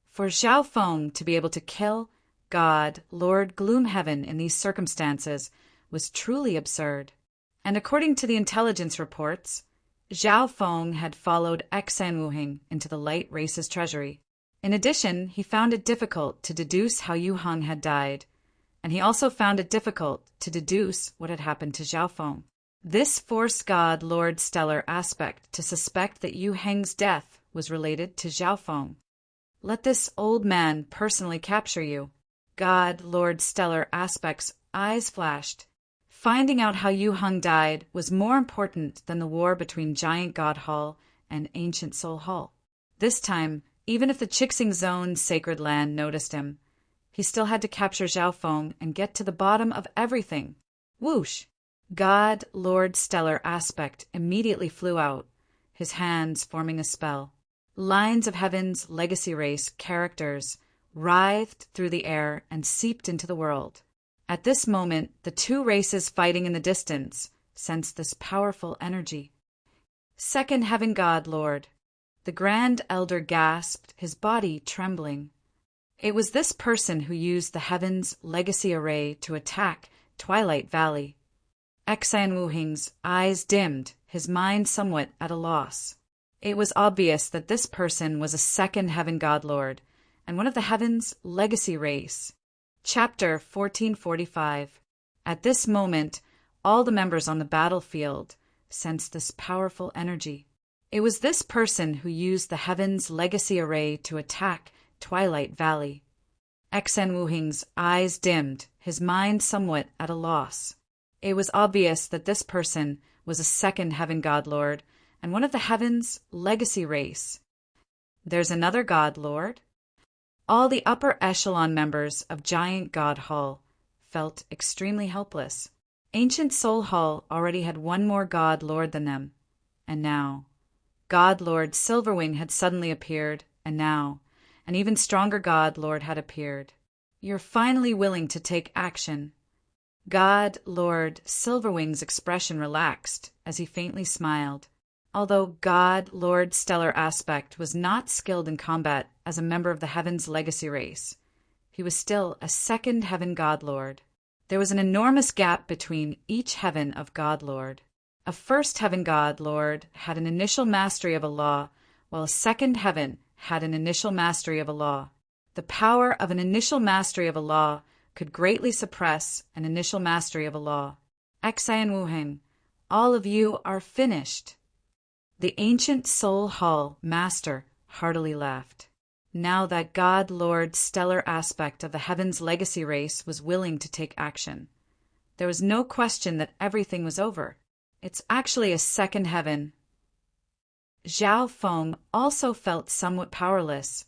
For Zhao Feng to be able to kill God, Lord Gloomhaven in these circumstances was truly absurd. And according to the intelligence reports, Zhao Feng had followed Xan Wuhing into the light race's treasury. In addition, he found it difficult to deduce how Yu Hung had died, and he also found it difficult to deduce what had happened to Zhao Feng. This forced God Lord Stellar Aspect to suspect that Yu Heng's death was related to Zhao Feng. Let this old man personally capture you. God Lord Stellar Aspect's eyes flashed. Finding out how Yu Hung died was more important than the war between Giant God Hall and Ancient Soul Hall. This time, even if the Chixing Zone's sacred land noticed him, he still had to capture Zhao Feng and get to the bottom of everything. Whoosh! God Lord Stellar Aspect immediately flew out, his hands forming a spell. Lines of Heaven's legacy race characters writhed through the air and seeped into the world. At this moment, the two races fighting in the distance sensed this powerful energy. Second Heaven God Lord. The Grand Elder gasped, his body trembling. It was this person who used the Heaven's legacy array to attack Twilight Valley. Xan Wuhing's eyes dimmed, his mind somewhat at a loss. It was obvious that this person was a Second Heaven God Lord, and one of the Heaven's legacy race. Chapter 1445. At this moment, all the members on the battlefield sensed this powerful energy. It was this person who used the Heaven's legacy array to attack Twilight Valley. Xan Wuhing's eyes dimmed, his mind somewhat at a loss. It was obvious that this person was a Second Heaven God Lord, and one of the Heaven's legacy race. There's another God Lord? All the upper echelon members of Giant God Hall felt extremely helpless. Ancient Soul Hall already had one more God Lord than them, and now God Lord Silverwing had suddenly appeared, and now an even stronger God Lord had appeared. You're finally willing to take action. God Lord Silverwing's expression relaxed as he faintly smiled. Although God Lord Stellar Aspect was not skilled in combat as a member of the Heaven's legacy race, he was still a second Heaven God Lord. There was an enormous gap between each Heaven of God Lord. A first Heaven God Lord had an initial mastery of a law, while a second Heaven had an initial mastery of a law. The power of an initial mastery of a law could greatly suppress an initial mastery of a law. Xian Wuheng, all of you are finished. The ancient Soul Hall Master heartily laughed. Now that God Lord Stellar Aspect of the Heaven's legacy race was willing to take action, there was no question that everything was over. It's actually a second Heaven. Zhao Feng also felt somewhat powerless,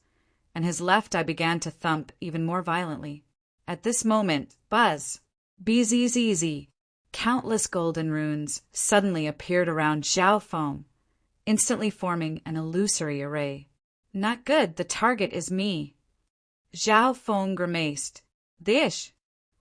and his left eye began to thump even more violently. At this moment, buzz, bzzz, countless golden runes suddenly appeared around Zhao Feng, instantly forming an illusory array. Not good, the target is me. Zhao Feng grimaced. Dish!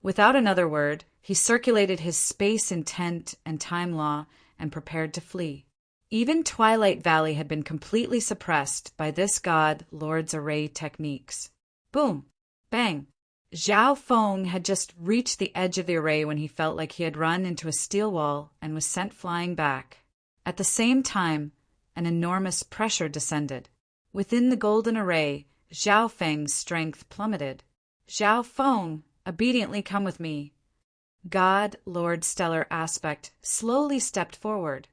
Without another word, he circulated his space intent and time law and prepared to flee. Even Twilight Valley had been completely suppressed by this God Lord's array techniques. Boom! Bang! Zhao Feng had just reached the edge of the array when he felt like he had run into a steel wall and was sent flying back. At the same time, an enormous pressure descended. Within the golden array, Zhao Feng's strength plummeted. Zhao Feng, obediently come with me. God Lord Stellar Aspect slowly stepped forward,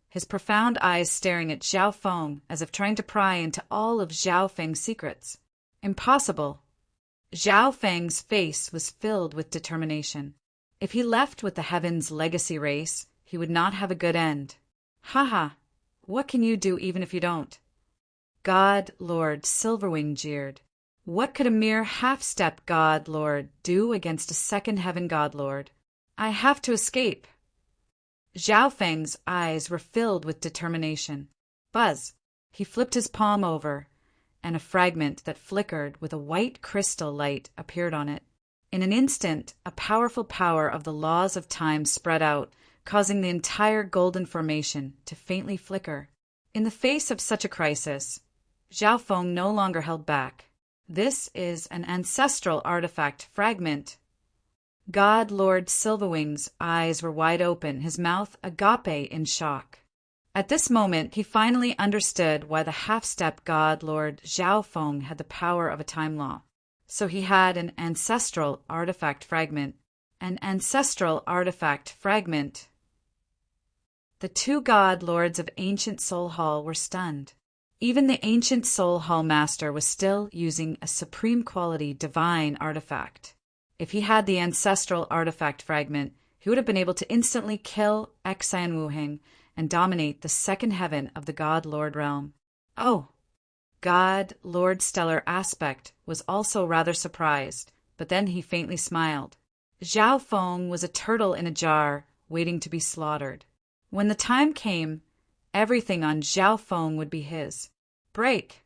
his profound eyes staring at Zhao Feng as if trying to pry into all of Zhao Feng's secrets. Impossible. Zhao Feng's face was filled with determination. If he left with the Heaven's legacy race, he would not have a good end. Haha, what can you do even if you don't? God Lord Silverwing jeered. What could a mere half-step God Lord do against a second Heaven God Lord? I have to escape. Zhao Feng's eyes were filled with determination. Buzz! He flipped his palm over, and a fragment that flickered with a white crystal light appeared on it. In an instant, a powerful power of the laws of time spread out, causing the entire golden formation to faintly flicker. In the face of such a crisis, Zhao Feng no longer held back. This is an ancestral artifact fragment. God Lord Silverwing's eyes were wide open, his mouth agape in shock. At this moment, he finally understood why the half-step God Lord Zhao Feng had the power of a time law. So he had an ancestral artifact fragment. An ancestral artifact fragment. The two God Lords of Ancient Soul Hall were stunned. Even the Ancient Soul Hall Master was still using a supreme quality divine artifact. If he had the ancestral artifact fragment, he would have been able to instantly kill Xian Wuheng and dominate the second Heaven of the God Lord realm. Oh! God Lord Stellar Aspect was also rather surprised, but then he faintly smiled. Zhao Feng was a turtle in a jar, waiting to be slaughtered. When the time came, everything on Zhao Feng would be his. Break!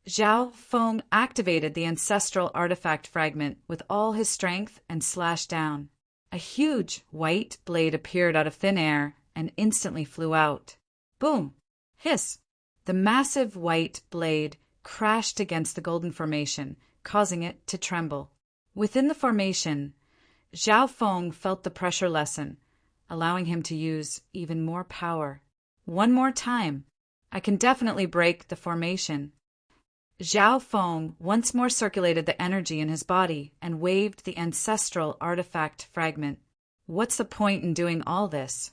Zhao Feng activated the ancestral artifact fragment with all his strength and slashed down. A huge white blade appeared out of thin air and instantly flew out. Boom! Hiss! The massive white blade crashed against the golden formation, causing it to tremble. Within the formation, Zhao Feng felt the pressure lessen, allowing him to use even more power. One more time. I can definitely break the formation. Zhao Feng once more circulated the energy in his body and waved the ancestral artifact fragment. What's the point in doing all this?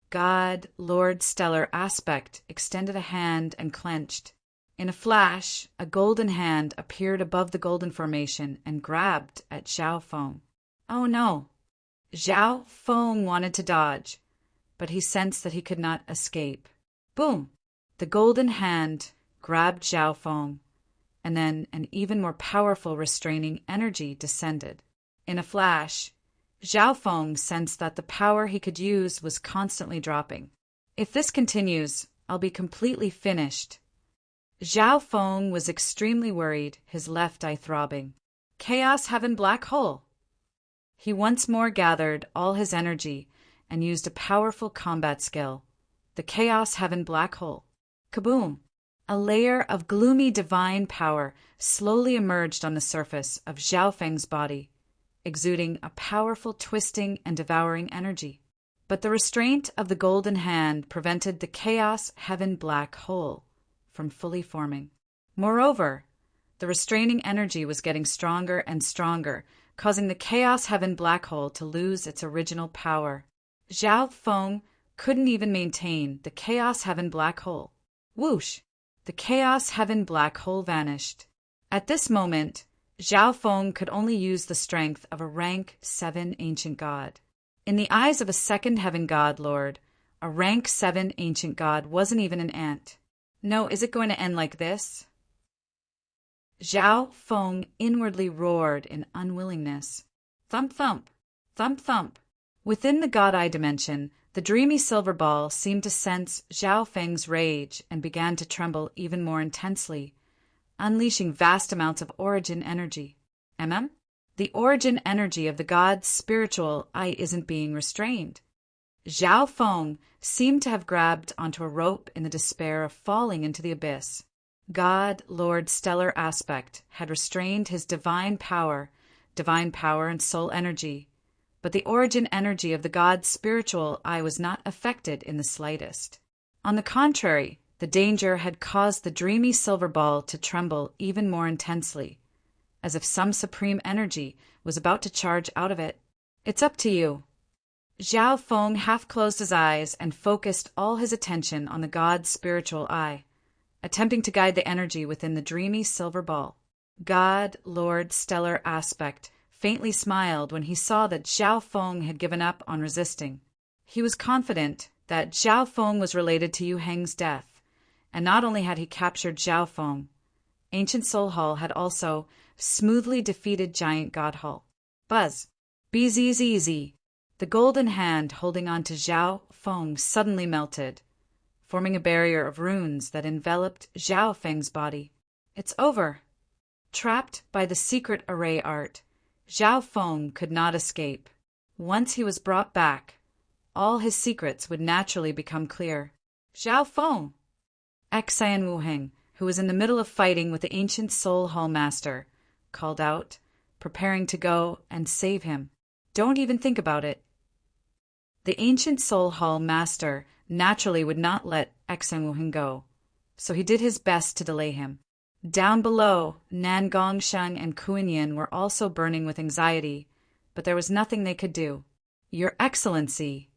God Lord Stellar Aspect extended a hand and clenched. In a flash, a golden hand appeared above the golden formation and grabbed at Zhao Feng. Oh no! Zhao Feng wanted to dodge, but he sensed that he could not escape. Boom! The golden hand grabbed Zhao Feng, and then an even more powerful restraining energy descended. In a flash, Zhao Feng sensed that the power he could use was constantly dropping. If this continues, I'll be completely finished. Zhao Feng was extremely worried, his left eye throbbing. Chaos Heaven Black Hole! He once more gathered all his energy and used a powerful combat skill, the Chaos Heaven Black Hole. Kaboom! A layer of gloomy divine power slowly emerged on the surface of Zhao Feng's body, exuding a powerful twisting and devouring energy. But the restraint of the golden hand prevented the Chaos Heaven Black Hole from fully forming. Moreover, the restraining energy was getting stronger and stronger, causing the Chaos Heaven Black Hole to lose its original power. Zhao Feng couldn't even maintain the Chaos Heaven Black Hole. Whoosh! The Chaos Heaven Black Hole vanished. At this moment, Zhao Feng could only use the strength of a rank 7 ancient god. In the eyes of a second heaven god lord, a rank 7 ancient god wasn't even an ant. No, is it going to end like this? Zhao Feng inwardly roared in unwillingness. Thump thump, thump thump. Within the god-eye dimension, the dreamy silver ball seemed to sense Zhao Feng's rage and began to tremble even more intensely, unleashing vast amounts of origin energy. The origin energy of the god's spiritual eye isn't being restrained. Zhao Feng seemed to have grabbed onto a rope in the despair of falling into the abyss. God, Lord Stellar Aspect, had restrained his divine power and soul energy, but the origin energy of the god's spiritual eye was not affected in the slightest. On the contrary, the danger had caused the dreamy silver ball to tremble even more intensely, as if some supreme energy was about to charge out of it. It's up to you. Zhao Feng half closed his eyes and focused all his attention on the god's spiritual eye, attempting to guide the energy within the dreamy silver ball. God, Lord Stellar Aspect, faintly smiled when he saw that Zhao Feng had given up on resisting. He was confident that Zhao Feng was related to Yu Heng's death, and not only had he captured Zhao Feng, Ancient Soul Hall had also smoothly defeated Giant God Hall. Buzz! BZZZ! The golden hand holding on to Zhao Feng suddenly melted, forming a barrier of runes that enveloped Zhao Feng's body. It's over. Trapped by the secret array art, Zhao Feng could not escape. Once he was brought back, all his secrets would naturally become clear. Zhao Feng! Xian Wuheng, who was in the middle of fighting with the ancient Soul Hall Master, called out, preparing to go and save him. Don't even think about it. The ancient Soul Hall Master naturally would not let Xian Wuheng go, so he did his best to delay him. Down below, Nan Gongsheng and Kuan-Yin were also burning with anxiety, but there was nothing they could do. Your Excellency!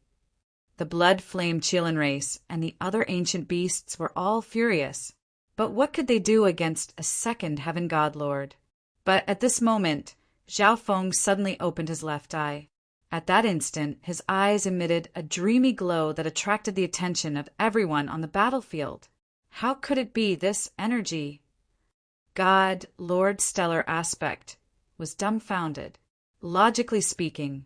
The blood-flamed Qilin race and the other ancient beasts were all furious. But what could they do against a second Heaven God Lord? But at this moment, Zhao Feng suddenly opened his left eye. At that instant, his eyes emitted a dreamy glow that attracted the attention of everyone on the battlefield. How could it be this energy? God, Lord Stellar Aspect, was dumbfounded. Logically speaking,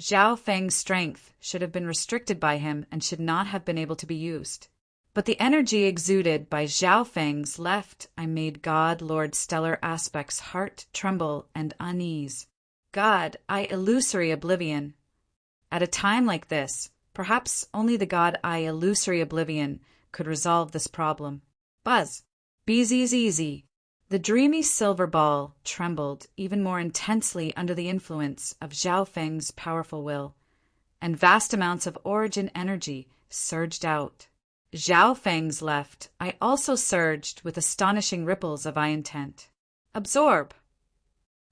Zhao Feng's strength should have been restricted by him and should not have been able to be used. But the energy exuded by Zhao Feng's left eye made God, Lord Stellar Aspect's heart tremble and unease. God, illusory oblivion. At a time like this, perhaps only the God illusory oblivion could resolve this problem. Buzz! BZZZ! The dreamy silver ball trembled even more intensely under the influence of Zhao Feng's powerful will, and vast amounts of origin energy surged out. Zhao Feng's left eye also surged with astonishing ripples of eye intent. Absorb!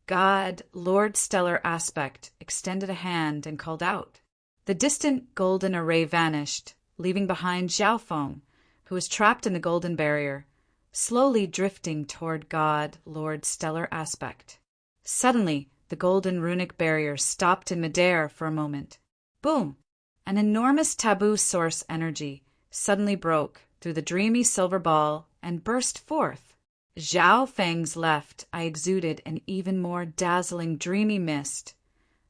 God, Lord Stellar Aspect, extended a hand and called out. The distant golden array vanished, leaving behind Zhao Feng, who was trapped in the golden barrier, slowly drifting toward God, Lord Stellar Aspect. Suddenly, the golden runic barrier stopped in midair for a moment. Boom! An enormous taboo source energy suddenly broke through the dreamy silver ball and burst forth. Zhao Feng's left eye exuded an even more dazzling dreamy mist,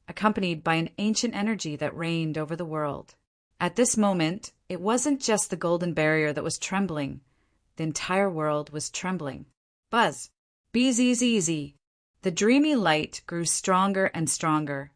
accompanied by an ancient energy that reigned over the world. At this moment, it wasn't just the golden barrier that was trembling. The entire world was trembling. Buzz. Bzzz. The dreamy light grew stronger and stronger,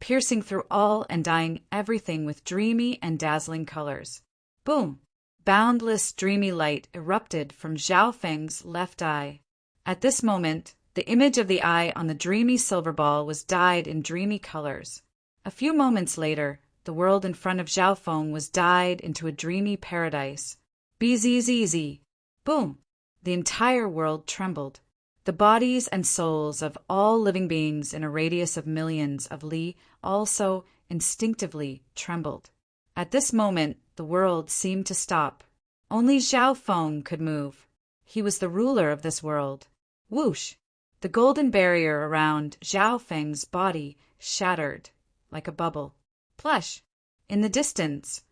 piercing through all and dyeing everything with dreamy and dazzling colors. Boom! Boundless, dreamy light erupted from Zhao Feng's left eye. At this moment, the image of the eye on the dreamy silver ball was dyed in dreamy colors. A few moments later, the world in front of Zhao Feng was dyed into a dreamy paradise. Bzzz. Boom! The entire world trembled. The bodies and souls of all living beings in a radius of millions of li also instinctively trembled. At this moment, the world seemed to stop. Only Zhao Feng could move. He was the ruler of this world. Whoosh! The golden barrier around Zhao Feng's body shattered like a bubble. Plush! In the distance,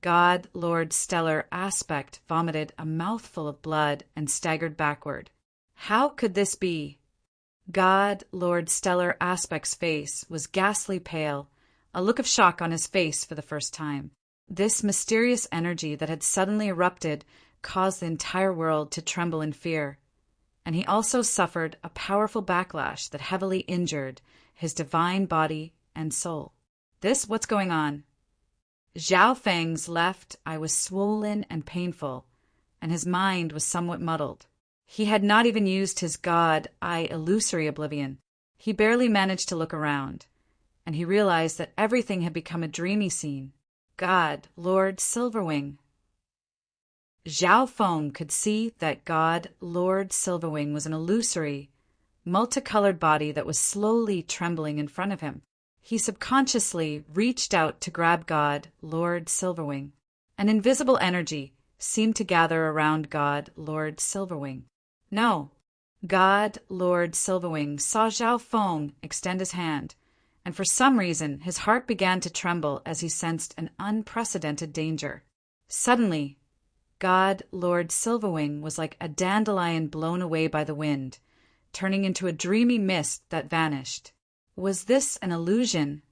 God Lord Stellar Aspect vomited a mouthful of blood and staggered backward. How could this be? God Lord Stellar Aspect's face was ghastly pale, a look of shock on his face for the first time. This mysterious energy that had suddenly erupted caused the entire world to tremble in fear, and he also suffered a powerful backlash that heavily injured his divine body and soul. What's going on? Zhao Feng's left eye was swollen and painful, and his mind was somewhat muddled. He had not even used his god eye illusory oblivion. He barely managed to look around, and he realized that everything had become a dreamy scene. God, Lord Silverwing. Zhao Feng could see that God, Lord Silverwing was an illusory, multicolored body that was slowly trembling in front of him. He subconsciously reached out to grab God, Lord Silverwing. An invisible energy seemed to gather around God, Lord Silverwing. No. God, Lord Silverwing saw Zhao Feng extend his hand, and for some reason his heart began to tremble as he sensed an unprecedented danger. Suddenly, God, Lord Silverwing was like a dandelion blown away by the wind, turning into a dreamy mist that vanished. Was this an illusion?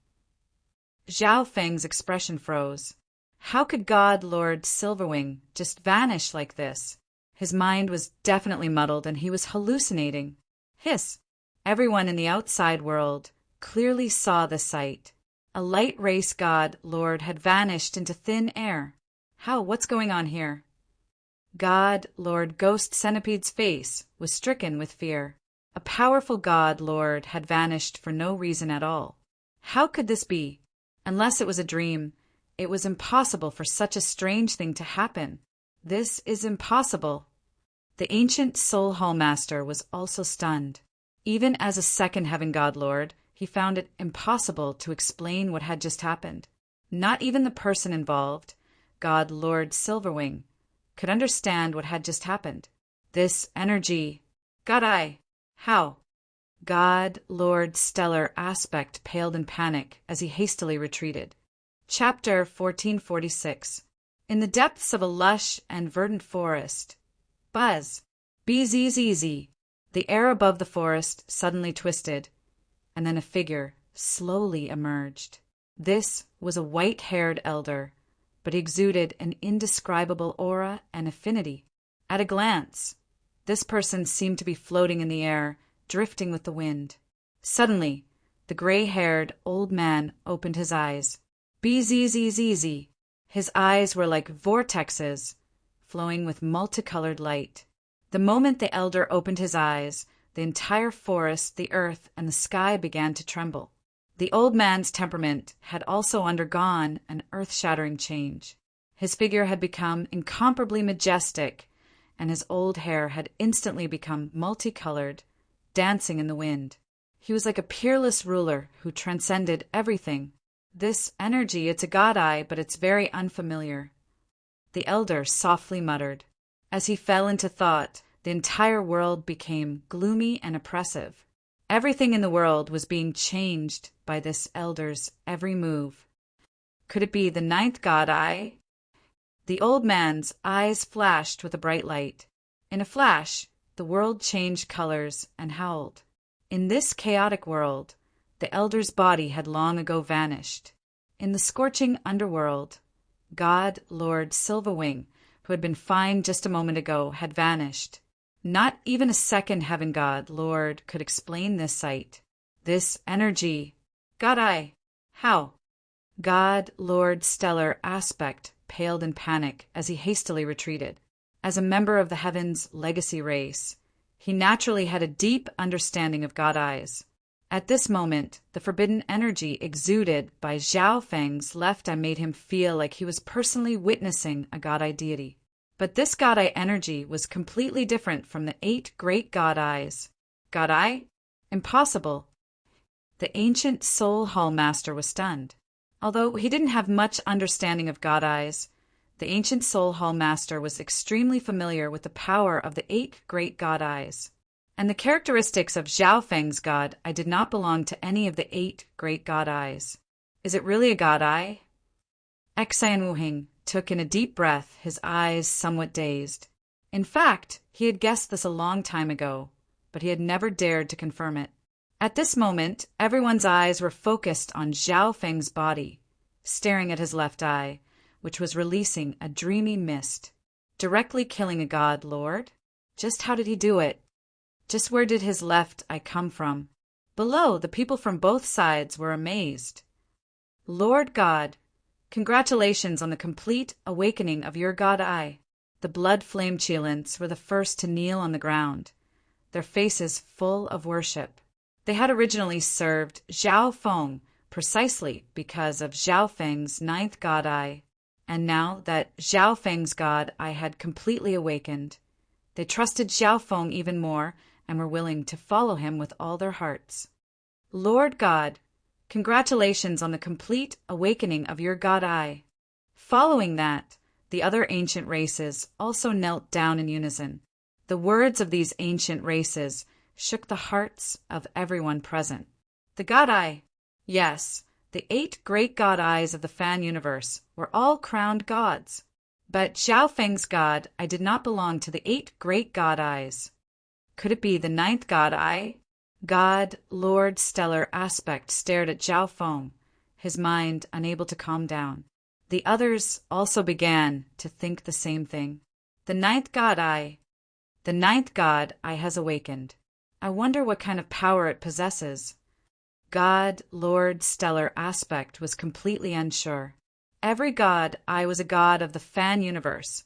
Zhao Feng's expression froze. How could God Lord Silverwing just vanish like this? His mind was definitely muddled and he was hallucinating. Hiss! Everyone in the outside world clearly saw the sight. A light race God Lord had vanished into thin air. What's going on here? God Lord Ghost Centipede's face was stricken with fear. A powerful God Lord had vanished for no reason at all. How could this be? Unless it was a dream, it was impossible for such a strange thing to happen. This is impossible. The ancient Soul Hall Master was also stunned. Even as a second Heaven God Lord, he found it impossible to explain what had just happened. Not even the person involved, God Lord Silverwing, could understand what had just happened. This energy. God, how? God Lord Stellar Aspect paled in panic as he hastily retreated. Chapter 1446. In the depths of a lush and verdant forest. Buzz. Bzzz. The air above the forest suddenly twisted, and then a figure slowly emerged. This was a white-haired elder, but he exuded an indescribable aura and affinity. At a glance, this person seemed to be floating in the air, drifting with the wind. Suddenly, the gray-haired old man opened his eyes. Bzzz. His eyes were like vortexes, flowing with multicolored light. The moment the elder opened his eyes, the entire forest, the earth, and the sky began to tremble. The old man's temperament had also undergone an earth-shattering change. His figure had become incomparably majestic, and his old hair had instantly become multicolored, dancing in the wind. He was like a peerless ruler who transcended everything. This energy, it's a god eye, but it's very unfamiliar. The elder softly muttered. As he fell into thought, the entire world became gloomy and oppressive. Everything in the world was being changed by this elder's every move. Could it be the ninth god eye? The old man's eyes flashed with a bright light. In a flash, the world changed colors and howled. In this chaotic world, The elder's body had long ago vanished. In the scorching underworld, God Lord Silverwing, who had been fine just a moment ago, had vanished. Not even a second heaven god Lord could explain this sight. This energy. God how? God Lord Stellar Aspect paled in panic as he hastily retreated. As a member of the Heaven's legacy race, he naturally had a deep understanding of God Eyes. At this moment, the forbidden energy exuded by Zhao Feng's left eye made him feel like he was personally witnessing a God Eye deity. But this God Eye energy was completely different from the 8 great God Eyes. God Eye? Impossible. The ancient Soul Hall Master was stunned. Although he didn't have much understanding of God Eyes, the ancient Soul Hall Master was extremely familiar with the power of the 8 great God Eyes. And the characteristics of Zhao Feng's God Eye did not belong to any of the 8 great God Eyes. Is it really a God Eye? Xian Wuhing took in a deep breath, his eyes somewhat dazed. In fact, he had guessed this a long time ago, but he had never dared to confirm it. At this moment, everyone's eyes were focused on Zhao Feng's body, staring at his left eye, which was releasing a dreamy mist. Directly killing a god lord? Just how did he do it? Just where did his left eye come from? Below, the people from both sides were amazed. Lord God, congratulations on the complete awakening of your God Eye. The blood-flame Chilins were the first to kneel on the ground, their faces full of worship. They had originally served Zhao Feng precisely because of Zhao Feng's 9th God Eye, and now that Zhao Feng's God Eye had completely awakened, they trusted Zhao Feng even more and were willing to follow him with all their hearts. Lord God, congratulations on the complete awakening of your God Eye. Following that, the other ancient races also knelt down in unison. The words of these ancient races shook the hearts of everyone present. The God Eye. Yes, the 8 great God Eyes of the fan universe were all crowned gods. But Zhao Feng's God Eye did not belong to the 8 great God Eyes. Could it be the 9th God Eye? God Lord Stellar Aspect stared at Zhao Feng, his mind unable to calm down. The others also began to think the same thing. The 9th God Eye. The 9th God Eye has awakened. I wonder what kind of power it possesses. God Lord Stellar Aspect was completely unsure. Every God Eye was a god of the fan universe,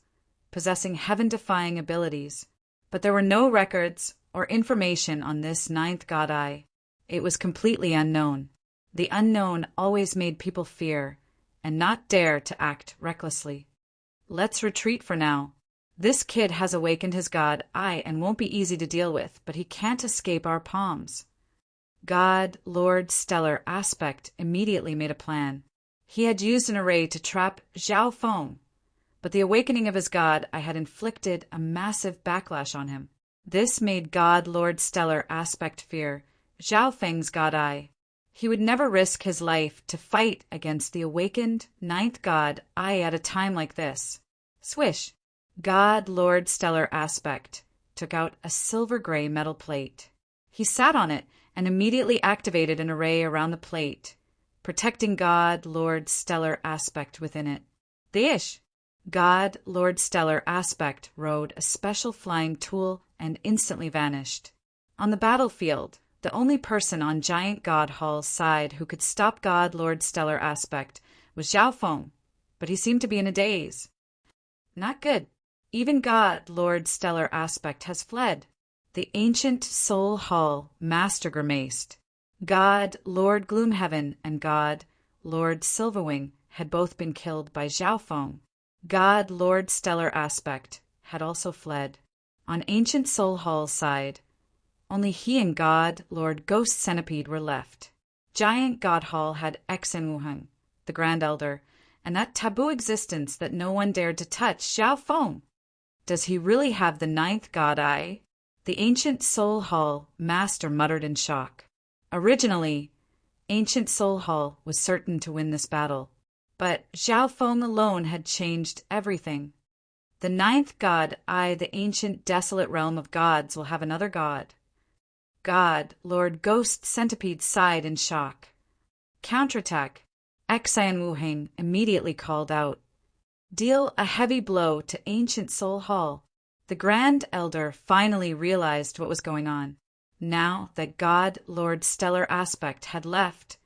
possessing heaven-defying abilities. But there were no records or information on this 9th God Eye. It was completely unknown. The unknown always made people fear and not dare to act recklessly. Let's retreat for now. This kid has awakened his God Eye and won't be easy to deal with, but he can't escape our palms. God Lord Stellar Aspect immediately made a plan. He had used an array to trap Zhao Feng, but the awakening of his God Eye had inflicted a massive backlash on him. This made God Lord Stellar Aspect fear Zhao Feng's God Eye. He would never risk his life to fight against the awakened 9th God Eye at a time like this. Swish! God Lord Stellar Aspect took out a silver-gray metal plate. He sat on it and immediately activated an array around the plate, protecting God Lord Stellar Aspect within it. The Ish! God Lord Stellar Aspect rode a special flying tool and instantly vanished. On the battlefield, the only person on Giant God Hall's side who could stop God Lord Stellar Aspect was Zhao Feng, but he seemed to be in a daze. Not good. Even God Lord Stellar Aspect has fled. The ancient Soul Hall Master grimaced. God Lord Gloomheaven and God Lord Silverwing had both been killed by Zhao Feng. God Lord Stellar Aspect had also fled. On ancient Soul Hall's side, only he and God Lord Ghost Centipede were left. Giant God Hall had Xian Wuheng, the Grand Elder, and that taboo existence that no one dared to touch, Zhao Feng. Does he really have the 9th God Eye? The ancient Soul Hall Master muttered in shock. Originally, ancient Soul Hall was certain to win this battle, but Zhao Feng alone had changed everything. The 9th God Eye, the ancient desolate realm of gods, will have another god. God, Lord Ghost Centipede sighed in shock. Counterattack. Xian Wuheng immediately called out. Deal a heavy blow to Ancient Soul Hall. The Grand Elder finally realized what was going on. Now that God Lord's stellar aspect had left,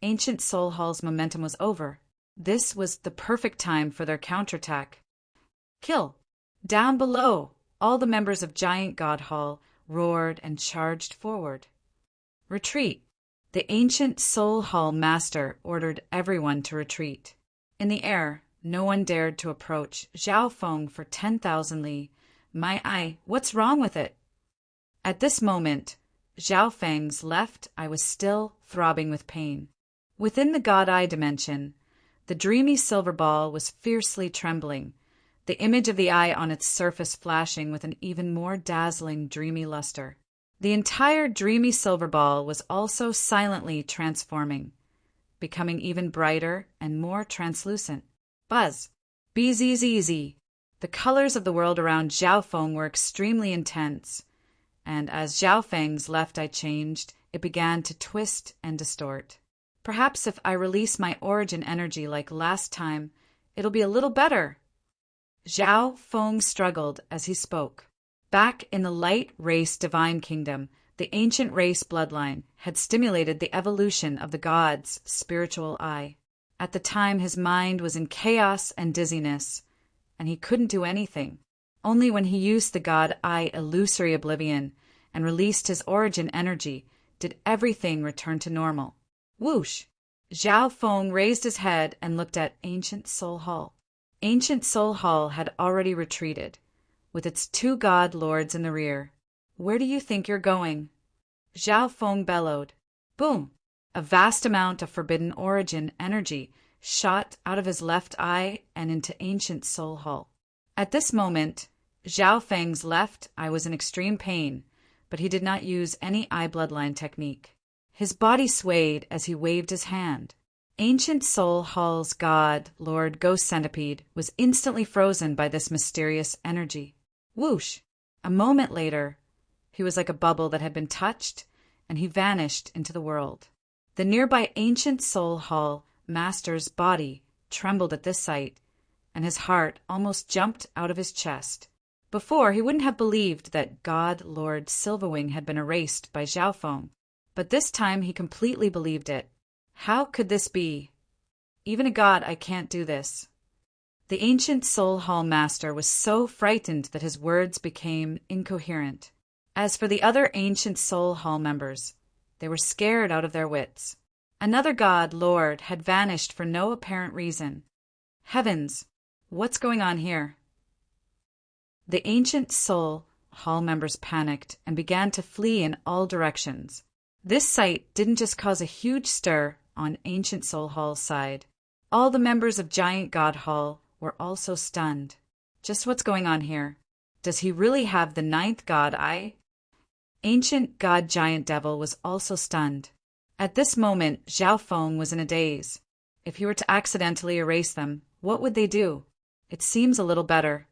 Ancient Soul Hall's momentum was over. This was the perfect time for their counterattack. Kill! Down below, all the members of Giant God Hall roared and charged forward. Retreat! The Ancient Soul Hall Master ordered everyone to retreat. In the air, no one dared to approach Zhao Feng for 10,000 li. My eye, what's wrong with it? At this moment, Zhao Feng's left eye was still throbbing with pain. Within the God Eye dimension, the dreamy silver ball was fiercely trembling, the image of the eye on its surface flashing with an even more dazzling dreamy luster. The entire dreamy silver ball was also silently transforming, becoming even brighter and more translucent. Buzz! BZZZ! The colors of the world around Zhao Feng were extremely intense, and as Zhao Feng's left eye changed, it began to twist and distort. Perhaps if I release my origin energy like last time, it'll be a little better. Zhao Feng struggled as he spoke. Back in the light race divine kingdom, the ancient race bloodline had stimulated the evolution of the god's spiritual eye. At the time, his mind was in chaos and dizziness, and he couldn't do anything. Only when he used the god eye illusory oblivion and released his origin energy did everything return to normal. Whoosh! Zhao Feng raised his head and looked at Ancient Soul Hall. Ancient Soul Hall had already retreated, with its two god lords in the rear. Where do you think you're going? Zhao Feng bellowed. Boom! A vast amount of forbidden origin energy shot out of his left eye and into Ancient Soul Hall. At this moment, Zhao Feng's left eye was in extreme pain, but he did not use any eye bloodline technique. His body swayed as he waved his hand. Ancient Soul Hall's god, Lord Ghost Centipede, was instantly frozen by this mysterious energy. Whoosh! A moment later, he was like a bubble that had been touched, and he vanished into the world. The nearby Ancient Soul Hall Master's body trembled at this sight, and his heart almost jumped out of his chest. Before, he wouldn't have believed that God Lord Silverwing had been erased by Zhao Feng, but this time he completely believed it. How could this be? Even a god, I can't do this. The Ancient Soul Hall Master was so frightened that his words became incoherent. As for the other Ancient Soul Hall members, they were scared out of their wits. Another god, Lord, had vanished for no apparent reason. Heavens, what's going on here? The Ancient Soul Hall members panicked and began to flee in all directions. This sight didn't just cause a huge stir on Ancient Soul Hall's side. All the members of Giant God Hall were also stunned. Just what's going on here? Does he really have the 9th God Eye? Ancient God Giant Devil was also stunned. At this moment, Zhao Feng was in a daze. If he were to accidentally erase them, what would they do? It seems a little better.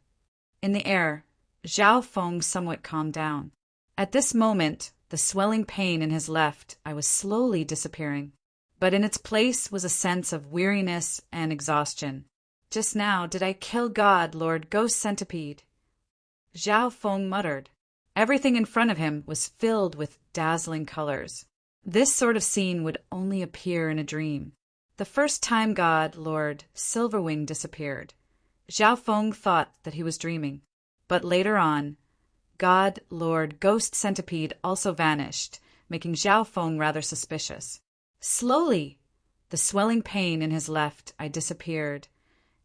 In the air, Zhao Feng somewhat calmed down. At this moment, the swelling pain in his left eye was slowly disappearing, but in its place was a sense of weariness and exhaustion. Just now did I kill God, Lord Ghost Centipede? Zhao Feng muttered. Everything in front of him was filled with dazzling colors. This sort of scene would only appear in a dream. The first time God, Lord Silverwing disappeared, Zhao Feng thought that he was dreaming, but later on, God, Lord Ghost Centipede also vanished, making Zhao Feng rather suspicious. Slowly, the swelling pain in his left eye disappeared,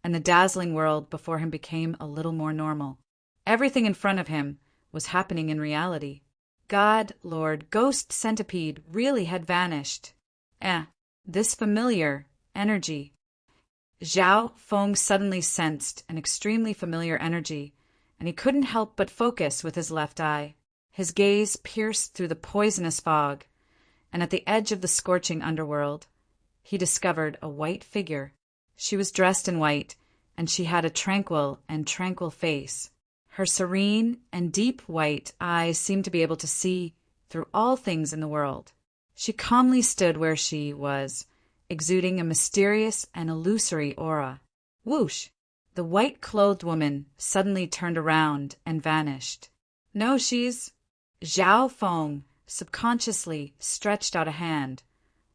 and the dazzling world before him became a little more normal. Everything in front of him was happening in reality. God, Lord Ghost Centipede really had vanished. This familiar energy. Zhao Feng suddenly sensed an extremely familiar energy, and he couldn't help but focus with his left eye. His gaze pierced through the poisonous fog, and at the edge of the scorching underworld, he discovered a white figure. She was dressed in white, and she had a tranquil face. Her serene and deep white eyes seemed to be able to see through all things in the world. She calmly stood where she was, exuding a mysterious and illusory aura. Whoosh! The white-clothed woman suddenly turned around and vanished. No, she's... Zhao Feng subconsciously stretched out a hand,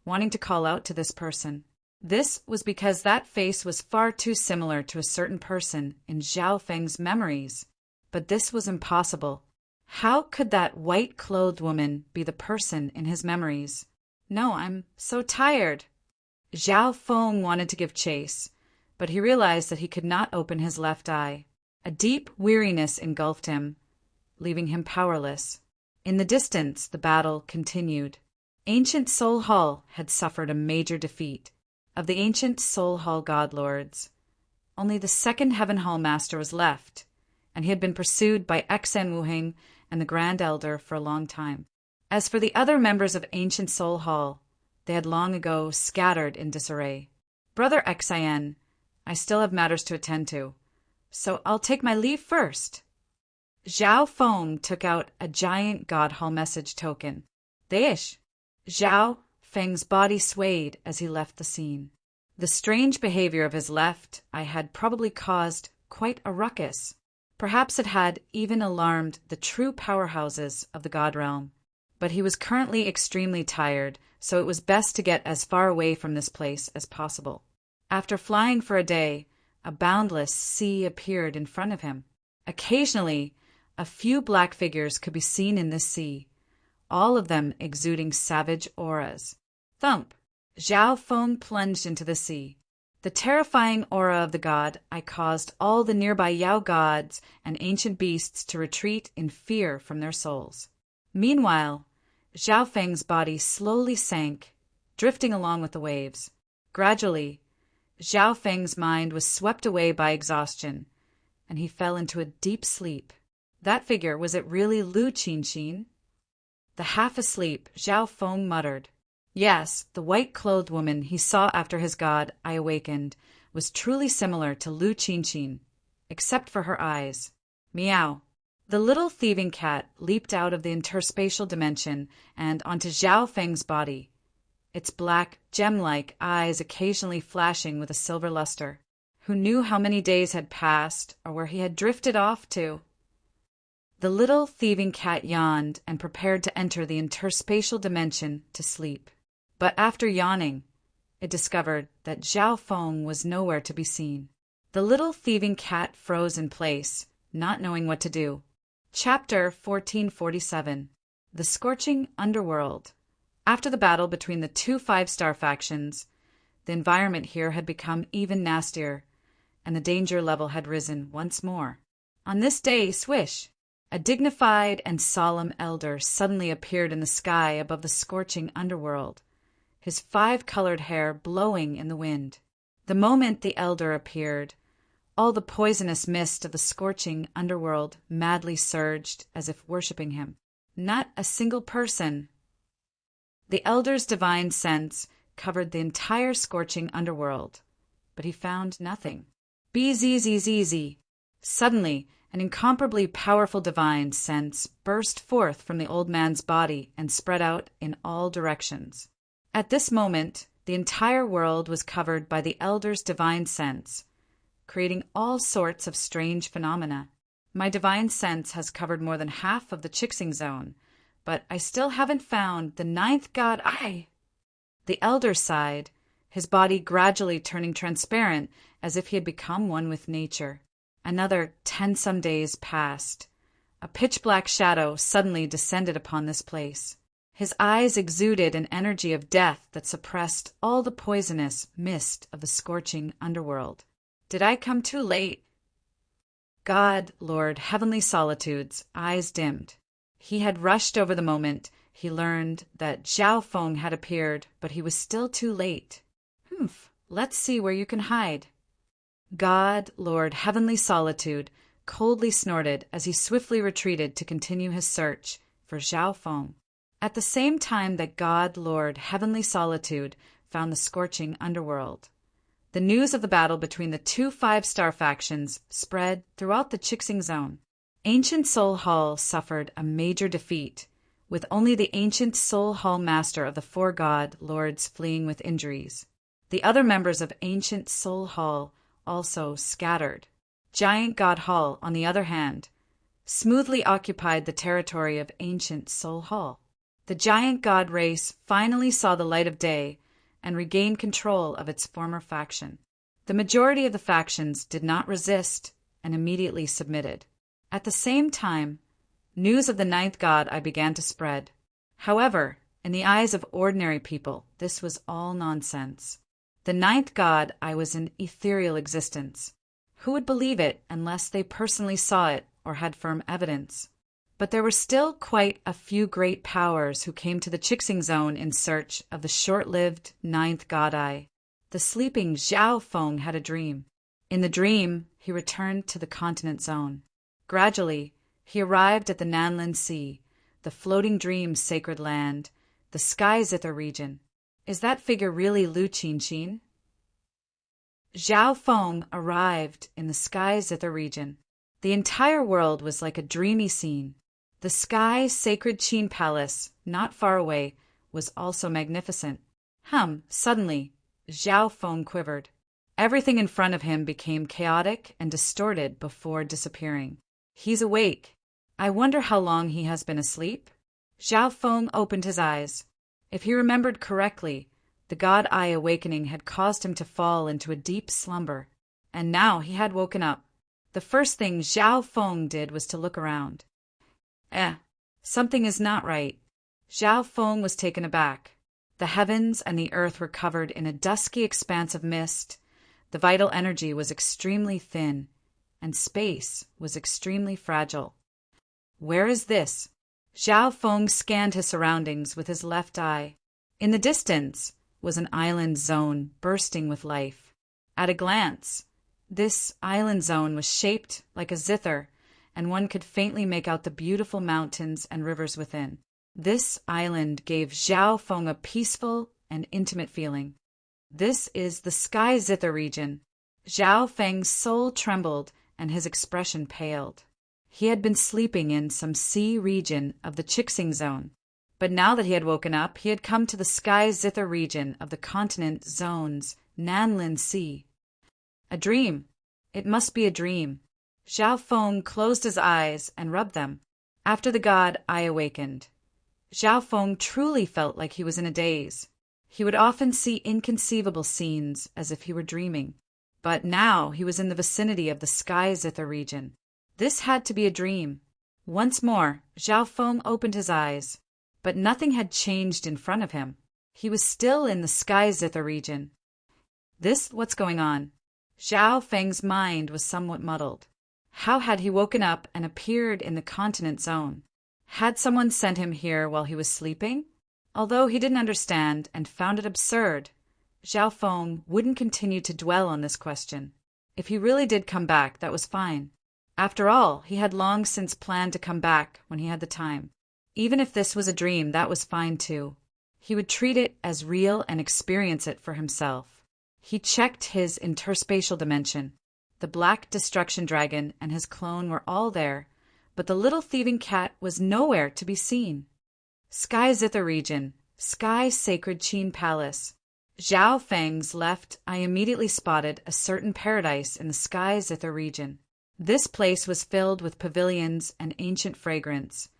wanting to call out to this person. This was because that face was far too similar to a certain person in Zhao Feng's memories. But this was impossible. How could that white-clothed woman be the person in his memories? No, I'm so tired. Zhao Feng wanted to give chase, but he realized that he could not open his left eye. A deep weariness engulfed him, leaving him powerless. In the distance, the battle continued. Ancient Soul Hall had suffered a major defeat. Of the ancient Soul Hall godlords, only the second Heaven Hall Master was left, and he had been pursued by Xen Wuheng and the Grand Elder for a long time. As for the other members of ancient Soul Hall, they had long ago scattered in disarray. Brother Xian, I still have matters to attend to, so I'll take my leave first. Zhao Feng took out a giant God Hall message token. Deish. Zhao Feng's body swayed as he left the scene. The strange behavior of his left eye had probably caused quite a ruckus. Perhaps it had even alarmed the true powerhouses of the God Realm. But he was currently extremely tired, so it was best to get as far away from this place as possible. After flying for a day, a boundless sea appeared in front of him. Occasionally, a few black figures could be seen in this sea, all of them exuding savage auras. Thump! Zhao Feng plunged into the sea. The terrifying aura of the god I caused all the nearby Yao gods and ancient beasts to retreat in fear from their souls. Meanwhile, Zhao Feng's body slowly sank, drifting along with the waves. Gradually, Zhao Feng's mind was swept away by exhaustion, and he fell into a deep sleep. That figure, was it really Lu Qinxin? The half-asleep Zhao Feng muttered. Yes, the white-clothed woman he saw after his god I awakened was truly similar to Lu Qinxin, except for her eyes. Meow. The little thieving cat leaped out of the interspatial dimension and onto Zhao Feng's body, its black, gem-like eyes occasionally flashing with a silver luster. Who knew how many days had passed or where he had drifted off to? The little thieving cat yawned and prepared to enter the interspatial dimension to sleep. But after yawning, it discovered that Zhao Feng was nowhere to be seen. The little thieving cat froze in place, not knowing what to do. Chapter 1447. The Scorching Underworld. After the battle between the two five-star factions, the environment here had become even nastier, and the danger level had risen once more. On this day, swish! A dignified and solemn elder suddenly appeared in the sky above the scorching underworld, his five-colored hair blowing in the wind. The moment the elder appeared, all the poisonous mist of the scorching underworld madly surged as if worshipping him. Not a single person. The elder's divine sense covered the entire scorching underworld, but he found nothing. Bzzz. Suddenly, an incomparably powerful divine sense burst forth from the old man's body and spread out in all directions. At this moment, the entire world was covered by the elder's divine sense, creating all sorts of strange phenomena. My divine sense has covered more than half of the Chixing Zone, but I still haven't found the ninth god eye. The elder sighed, his body gradually turning transparent as if he had become one with nature. Another 10-some days passed. A pitch-black shadow suddenly descended upon this place. His eyes exuded an energy of death that suppressed all the poisonous mist of the scorching underworld. Did I come too late? God, Lord, Heavenly Solitude's eyes dimmed. He had rushed over the moment he learned that Zhao Feng had appeared, but he was still too late. Let's see where you can hide. God, Lord, Heavenly Solitude, coldly snorted as he swiftly retreated to continue his search for Zhao Feng. At the same time that God, Lord, Heavenly Solitude found the scorching underworld, the news of the battle between the two five-star factions spread throughout the Chixing Zone. Ancient Soul Hall suffered a major defeat, with only the ancient Soul Hall master of the four god lords fleeing with injuries. The other members of ancient Soul Hall also scattered. Giant God Hall, on the other hand, smoothly occupied the territory of ancient Soul Hall. The giant god race finally saw the light of day and regained control of its former faction. The majority of the factions did not resist and immediately submitted. At the same time, news of the ninth god I began to spread. However, in the eyes of ordinary people, this was all nonsense. The ninth god I was an ethereal existence. Who would believe it unless they personally saw it or had firm evidence? But there were still quite a few great powers who came to the Chixing Zone in search of the short-lived ninth god eye. The sleeping Zhao Feng had a dream. In the dream, he returned to the continent zone. Gradually, he arrived at the Nanlin Sea, the floating dream's sacred land, the Sky Zither region. Is that figure really Lu Qinqin? Zhao Feng arrived in the Sky Zither region. The entire world was like a dreamy scene. The Sky Sacred Qin Palace, not far away, was also magnificent. Suddenly, Zhao Feng quivered. Everything in front of him became chaotic and distorted before disappearing. He's awake. I wonder how long he has been asleep? Zhao Feng opened his eyes. If he remembered correctly, the God Eye awakening had caused him to fall into a deep slumber, and now he had woken up. The first thing Zhao Feng did was to look around. Something is not right. Zhao Feng was taken aback. The heavens and the earth were covered in a dusky expanse of mist. The vital energy was extremely thin, and space was extremely fragile. Where is this? Zhao Feng scanned his surroundings with his left eye. In the distance was an island zone bursting with life. At a glance, this island zone was shaped like a zither, and one could faintly make out the beautiful mountains and rivers within. This island gave Zhao Feng a peaceful and intimate feeling. This is the Sky Zither region. Zhao Feng's soul trembled and his expression paled. He had been sleeping in some sea region of the Chixing Zone, but now that he had woken up, he had come to the Sky Zither region of the continent zone's Nanlin Sea. A dream. It must be a dream. Zhao Feng closed his eyes and rubbed them. After the god Eye awakened, Zhao Feng truly felt like he was in a daze. He would often see inconceivable scenes as if he were dreaming, but now he was in the vicinity of the Sky Zither region. This had to be a dream. Once more, Zhao Feng opened his eyes, but nothing had changed in front of him. He was still in the Sky Zither region. What's going on? Zhao Feng's mind was somewhat muddled. How had he woken up and appeared in the continent zone? Had someone sent him here while he was sleeping? Although he didn't understand and found it absurd, Zhao Feng wouldn't continue to dwell on this question. If he really did come back, that was fine. After all, he had long since planned to come back when he had the time. Even if this was a dream, that was fine too. He would treat it as real and experience it for himself. He checked his interspatial dimension. The black destruction dragon and his clone were all there, but the little thieving cat was nowhere to be seen. Sky Zither region, Sky Sacred Qin Palace. Zhao Feng's left eye immediately spotted a certain paradise in the Sky Zither region. This place was filled with pavilions and ancient fragrance,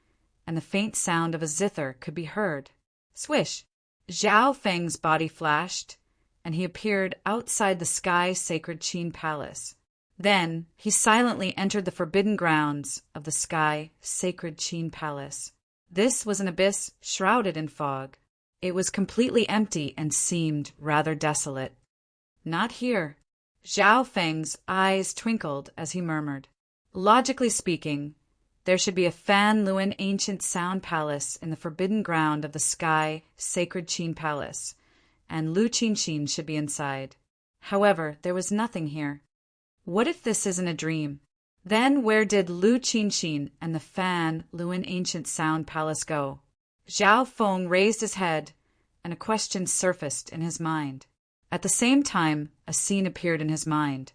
and the faint sound of a zither could be heard. Swish! Zhao Feng's body flashed, and he appeared outside the Sky Sacred Qin Palace. Then he silently entered the forbidden grounds of the Sky Sacred Qin Palace. This was an abyss shrouded in fog. It was completely empty and seemed rather desolate. Not here. Zhao Feng's eyes twinkled as he murmured. Logically speaking, there should be a Fan Luan ancient sound palace in the forbidden ground of the Sky Sacred Qin Palace, and Lu Qinqin should be inside. However, there was nothing here. What if this isn't a dream? Then where did Lu Qinqin and the Fan Luan ancient sound palace go? Zhao Feng raised his head, and a question surfaced in his mind. At the same time, a scene appeared in his mind.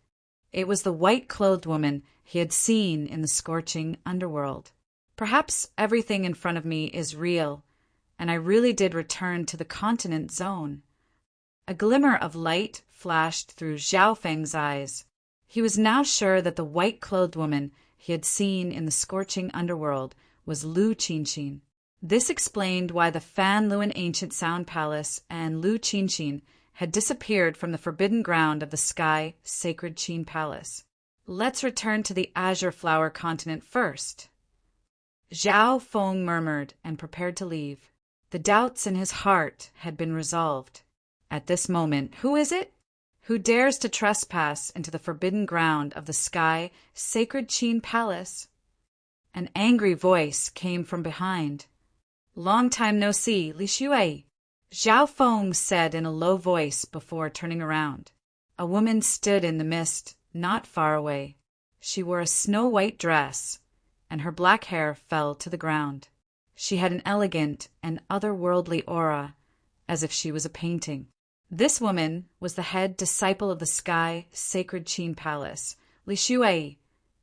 It was the white-clothed woman he had seen in the scorching underworld. Perhaps everything in front of me is real, and I really did return to the continent zone. A glimmer of light flashed through Zhao Feng's eyes. He was now sure that the white-clothed woman he had seen in the scorching underworld was Lu Qinxin. This explained why the Fan Luan Ancient Sound Palace and Lu Qinxin had disappeared from the forbidden ground of the Sky Sacred Qin Palace. Let's return to the Azure Flower continent first. Zhao Feng murmured and prepared to leave. The doubts in his heart had been resolved. At this moment, who is it? Who dares to trespass into the forbidden ground of the Sky Sacred Qin Palace? An angry voice came from behind. Long time no see, Li Xue. Zhao Feng said in a low voice before turning around. A woman stood in the mist, not far away. She wore a snow-white dress, and her black hair fell to the ground. She had an elegant and otherworldly aura, as if she was a painting. This woman was the head disciple of the Sky Sacred Qin Palace, Li Xue,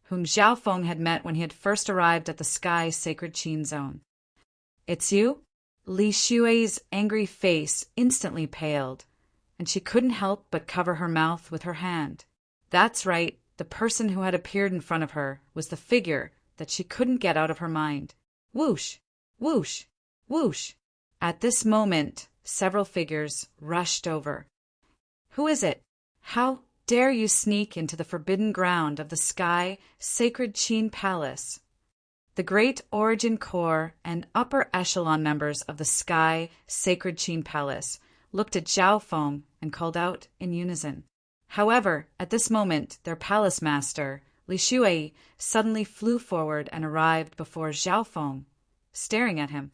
whom Zhao Feng had met when he had first arrived at the Sky Sacred Qin Zone. It's you? Li Xue's angry face instantly paled, and she couldn't help but cover her mouth with her hand. That's right, the person who had appeared in front of her was the figure that she couldn't get out of her mind. Whoosh! Whoosh! Whoosh! At this moment, several figures rushed over. Who is it? How dare you sneak into the forbidden ground of the Sky Sacred Qin Palace? The great Origin Core and upper echelon members of the Sky Sacred Qin Palace looked at Zhao Feng and called out in unison. However, at this moment, their palace master, Li Xue, suddenly flew forward and arrived before Zhao Feng, staring at him.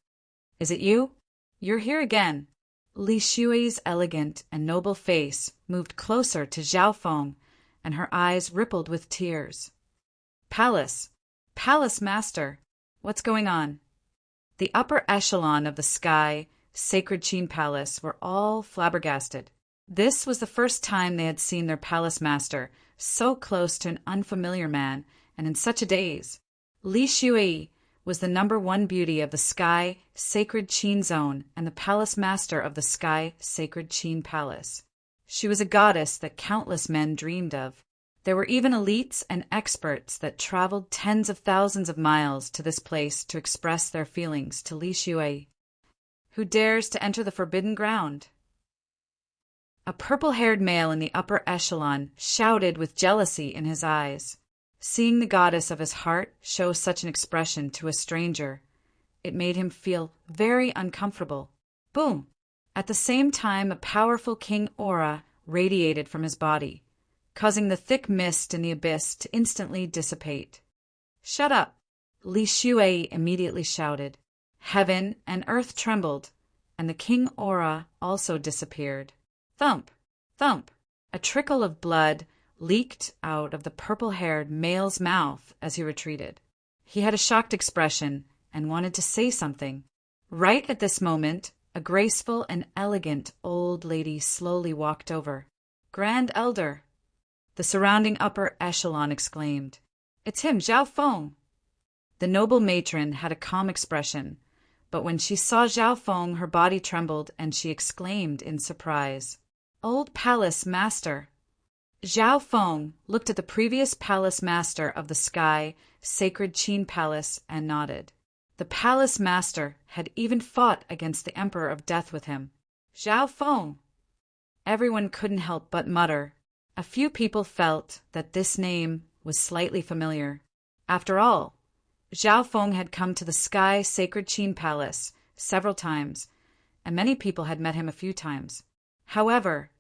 Is it you? You're here again. Li Xue's elegant and noble face moved closer to Zhao Feng, and her eyes rippled with tears. Palace Master, what's going on? The upper echelon of the Sky Sacred Qin Palace were all flabbergasted. This was the first time they had seen their palace master so close to an unfamiliar man, and in such a daze. Li Xue was the #1 beauty of the Sky Sacred Qin Zone and the palace master of the Sky Sacred Qin Palace. She was a goddess that countless men dreamed of. There were even elites and experts that traveled tens of thousands of miles to this place to express their feelings to Li Xue. Who dares to enter the forbidden ground? A purple-haired male in the upper echelon shouted with jealousy in his eyes. Seeing the goddess of his heart show such an expression to a stranger, it made him feel very uncomfortable. Boom! At the same time, a powerful king aura radiated from his body, causing the thick mist in the abyss to instantly dissipate. Shut up! Li Xue immediately shouted. Heaven and earth trembled, and the king aura also disappeared. Thump! Thump! A trickle of blood leaked out of the purple-haired male's mouth as he retreated. He had a shocked expression and wanted to say something. Right at this moment, a graceful and elegant old lady slowly walked over. Grand Elder! The surrounding upper echelon exclaimed. It's him, Zhao Feng! The noble matron had a calm expression, but when she saw Zhao Feng, her body trembled and she exclaimed in surprise. Old Palace Master! Zhao Feng looked at the previous palace master of the Sky Sacred Qin Palace and nodded. The palace master had even fought against the Emperor of Death with him. Zhao Feng! Everyone couldn't help but mutter. A few people felt that this name was slightly familiar. After all, Zhao Feng had come to the Sky Sacred Qin Palace several times, and many people had met him a few times. However,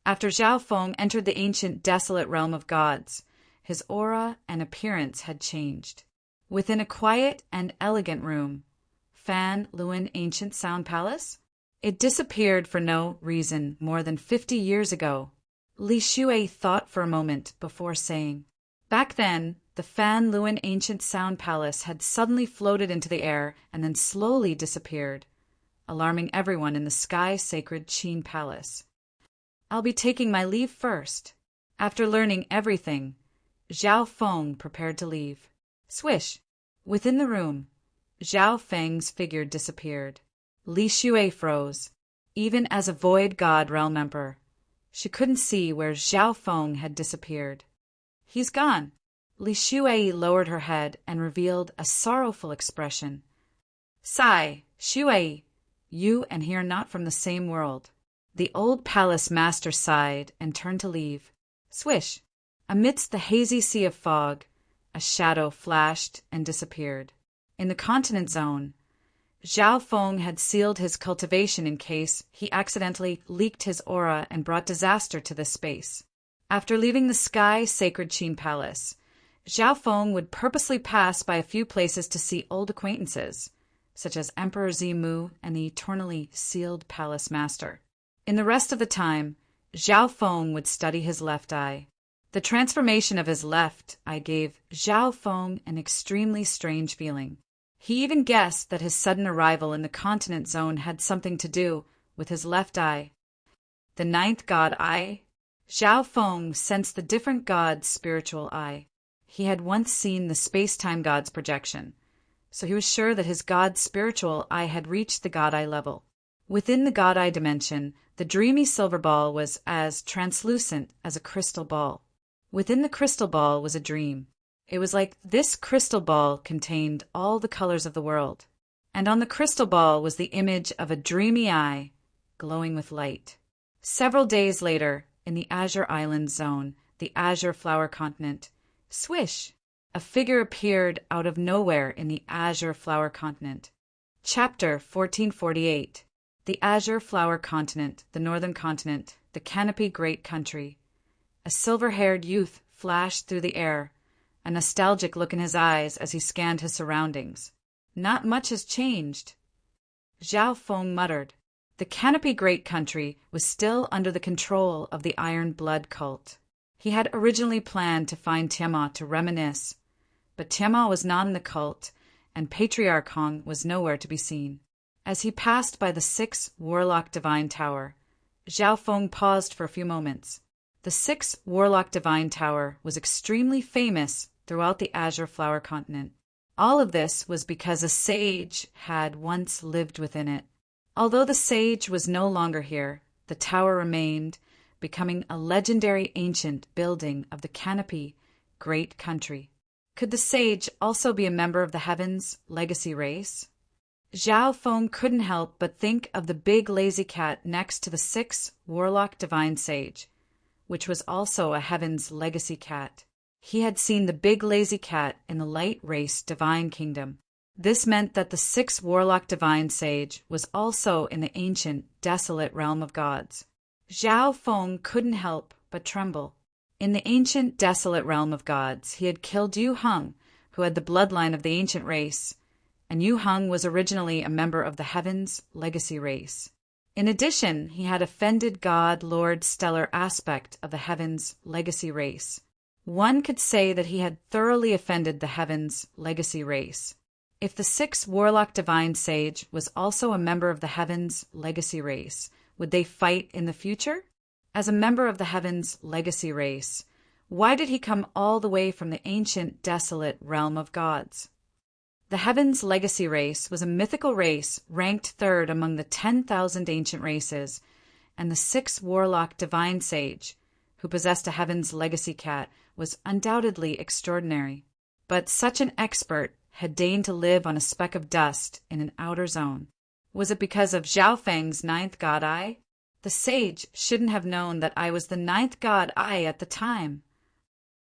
after Zhao Feng entered the ancient desolate realm of gods, his aura and appearance had changed. Within a quiet and elegant room, Fan Luan Ancient Sound Palace, it disappeared for no reason more than 50 years ago. Li Xue thought for a moment before saying, back then, the Fan Luan Ancient Sound Palace had suddenly floated into the air and then slowly disappeared, alarming everyone in the Sky Sacred Qin Palace. I'll be taking my leave first. After learning everything, Zhao Feng prepared to leave. Swish! Within the room, Zhao Feng's figure disappeared. Li Xue froze, even as a void god realm emperor. She couldn't see where Zhao Feng had disappeared. He's gone. Li Xue lowered her head and revealed a sorrowful expression. Sigh, Xue, you and he are not from the same world. The old palace master sighed and turned to leave. Swish! Amidst the hazy sea of fog, a shadow flashed and disappeared. In the continent zone, Zhao Feng had sealed his cultivation in case he accidentally leaked his aura and brought disaster to this space. After leaving the sky-sacred Qin Palace, Zhao Feng would purposely pass by a few places to see old acquaintances, such as Emperor Zimu and the eternally sealed palace master. In the rest of the time, Zhao Feng would study his left eye. The transformation of his left eye gave Zhao Feng an extremely strange feeling. He even guessed that his sudden arrival in the continent zone had something to do with his left eye. The ninth god eye? Zhao Feng sensed the different god's spiritual eye. He had once seen the space-time god's projection, so he was sure that his god's spiritual eye had reached the god eye level. Within the god eye dimension, the dreamy silver ball was as translucent as a crystal ball. Within the crystal ball was a dream. It was like this crystal ball contained all the colors of the world, and on the crystal ball was the image of a dreamy eye glowing with light. Several days later, in the Azure Island zone, the Azure Flower Continent, swish! A figure appeared out of nowhere in the Azure Flower Continent. Chapter 1448. The Azure Flower Continent, the Northern Continent, the Canopy Great Country. A silver-haired youth flashed through the air, a nostalgic look in his eyes as he scanned his surroundings. Not much has changed. Zhao Feng muttered. The Canopy Great Country was still under the control of the Iron Blood cult. He had originally planned to find Tiamat to reminisce, but Tiamat was not in the cult, and Patriarch Hong was nowhere to be seen. As he passed by the 6 Warlock Divine Tower, Zhao Feng paused for a few moments. The 6 Warlock Divine Tower was extremely famous throughout the Azure Flower Continent. All of this was because a sage had once lived within it. Although the sage was no longer here, the tower remained, becoming a legendary ancient building of the Canopy Great Country. Could the sage also be a member of the Heavens legacy race? Zhao Feng couldn't help but think of the big lazy cat next to the 6 Warlock Divine Sage, which was also a Heavens legacy cat. He had seen the big lazy cat in the Light Race Divine Kingdom. This meant that the 6 Warlock Divine Sage was also in the ancient, desolate realm of gods. Zhao Feng couldn't help but tremble. In the ancient, desolate realm of gods, he had killed Yu Heng, who had the bloodline of the ancient race, and Yu Heng was originally a member of the Heavens legacy race. In addition, he had offended God Lord Stellar aspect of the Heavens legacy race. One could say that he had thoroughly offended the Heavens legacy race. If the 6 Warlock Divine Sage was also a member of the Heavens legacy race, would they fight in the future? As a member of the Heavens legacy race, why did he come all the way from the ancient, desolate realm of gods? The Heavens legacy race was a mythical race ranked 3rd among the 10,000 ancient races, and the 6 Warlock Divine Sage, who possessed a Heavens legacy cat, was undoubtedly extraordinary. But such an expert had deigned to live on a speck of dust in an outer zone. Was it because of Zhao Feng's 9th god eye? The sage shouldn't have known that I was the 9th god eye at the time.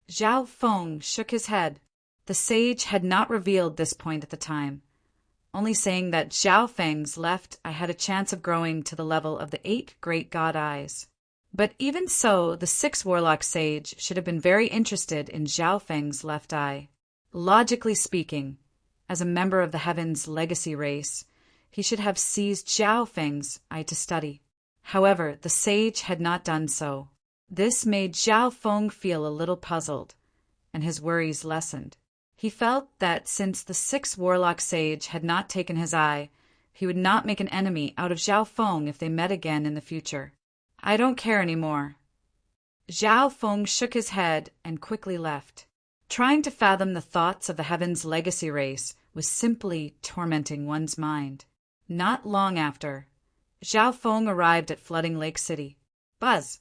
Zhao Feng shook his head. The sage had not revealed this point at the time, only saying that Zhao Feng's left eye had a chance of growing to the level of the 8 great god eyes. But even so, the 6 Warlock Sage should have been very interested in Zhao Feng's left eye. Logically speaking, as a member of the Heavens legacy race, he should have seized Zhao Feng's eye to study. However, the sage had not done so. This made Zhao Feng feel a little puzzled, and his worries lessened. He felt that since the 6 Warlock Sage had not taken his eye, he would not make an enemy out of Zhao Feng if they met again in the future. I don't care anymore. Zhao Feng shook his head and quickly left. Trying to fathom the thoughts of the Heaven's legacy race was simply tormenting one's mind. Not long after, Zhao Feng arrived at Flooding Lake City. Buzz!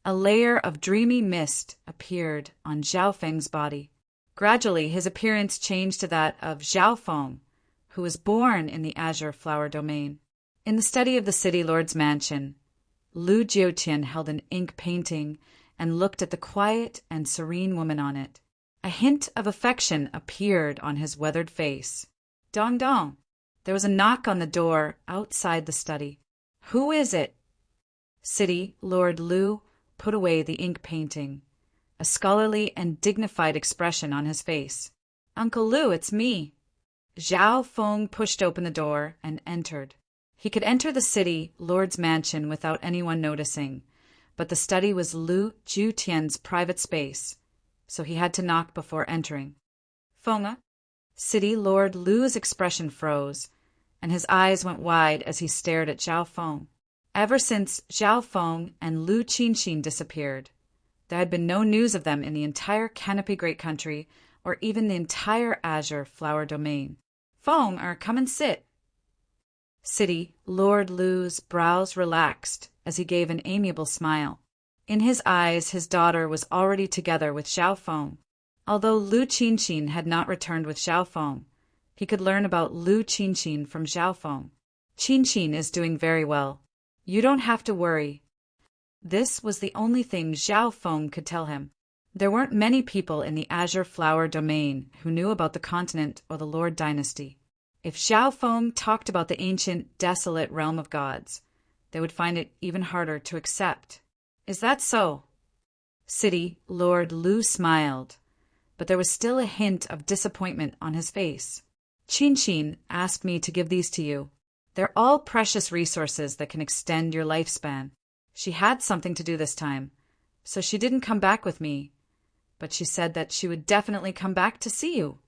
A layer of dreamy mist appeared on Zhao Feng's body. Gradually, his appearance changed to that of Zhao Feng, who was born in the Azure Flower Domain. In the study of the city lord's mansion, Lu Jiutian held an ink painting and looked at the quiet and serene woman on it. A hint of affection appeared on his weathered face. Dong dong! There was a knock on the door outside the study. Who is it? City Lord Lu put away the ink painting, a scholarly and dignified expression on his face. Uncle Lu, it's me. Zhao Feng pushed open the door and entered. He could enter the city lord's mansion without anyone noticing, but the study was Lu Jiutian's private space, so he had to knock before entering. Feng? City Lord Lu's expression froze, and his eyes went wide as he stared at Zhao Feng. Ever since Zhao Feng and Lu Qinxin disappeared, there had been no news of them in the entire Canopy Great Country or even the entire Azure Flower Domain. Feng, come and sit. City Lord Lu's brows relaxed as he gave an amiable smile. In his eyes, his daughter was already together with Zhao Feng. Although Lu Qinxin had not returned with Zhao Feng, he could learn about Lu Qinxin from Zhao Feng. Qinxin is doing very well. You don't have to worry. This was the only thing Zhao Feng could tell him. There weren't many people in the Azure Flower Domain who knew about the continent or the Lord Dynasty. If Zhao Feng talked about the ancient, desolate realm of gods, they would find it even harder to accept. Is that so? City Lord Lu smiled, but there was still a hint of disappointment on his face. Qinxin asked me to give these to you. They're all precious resources that can extend your lifespan. She had something to do this time, so she didn't come back with me, but she said that she would definitely come back to see you.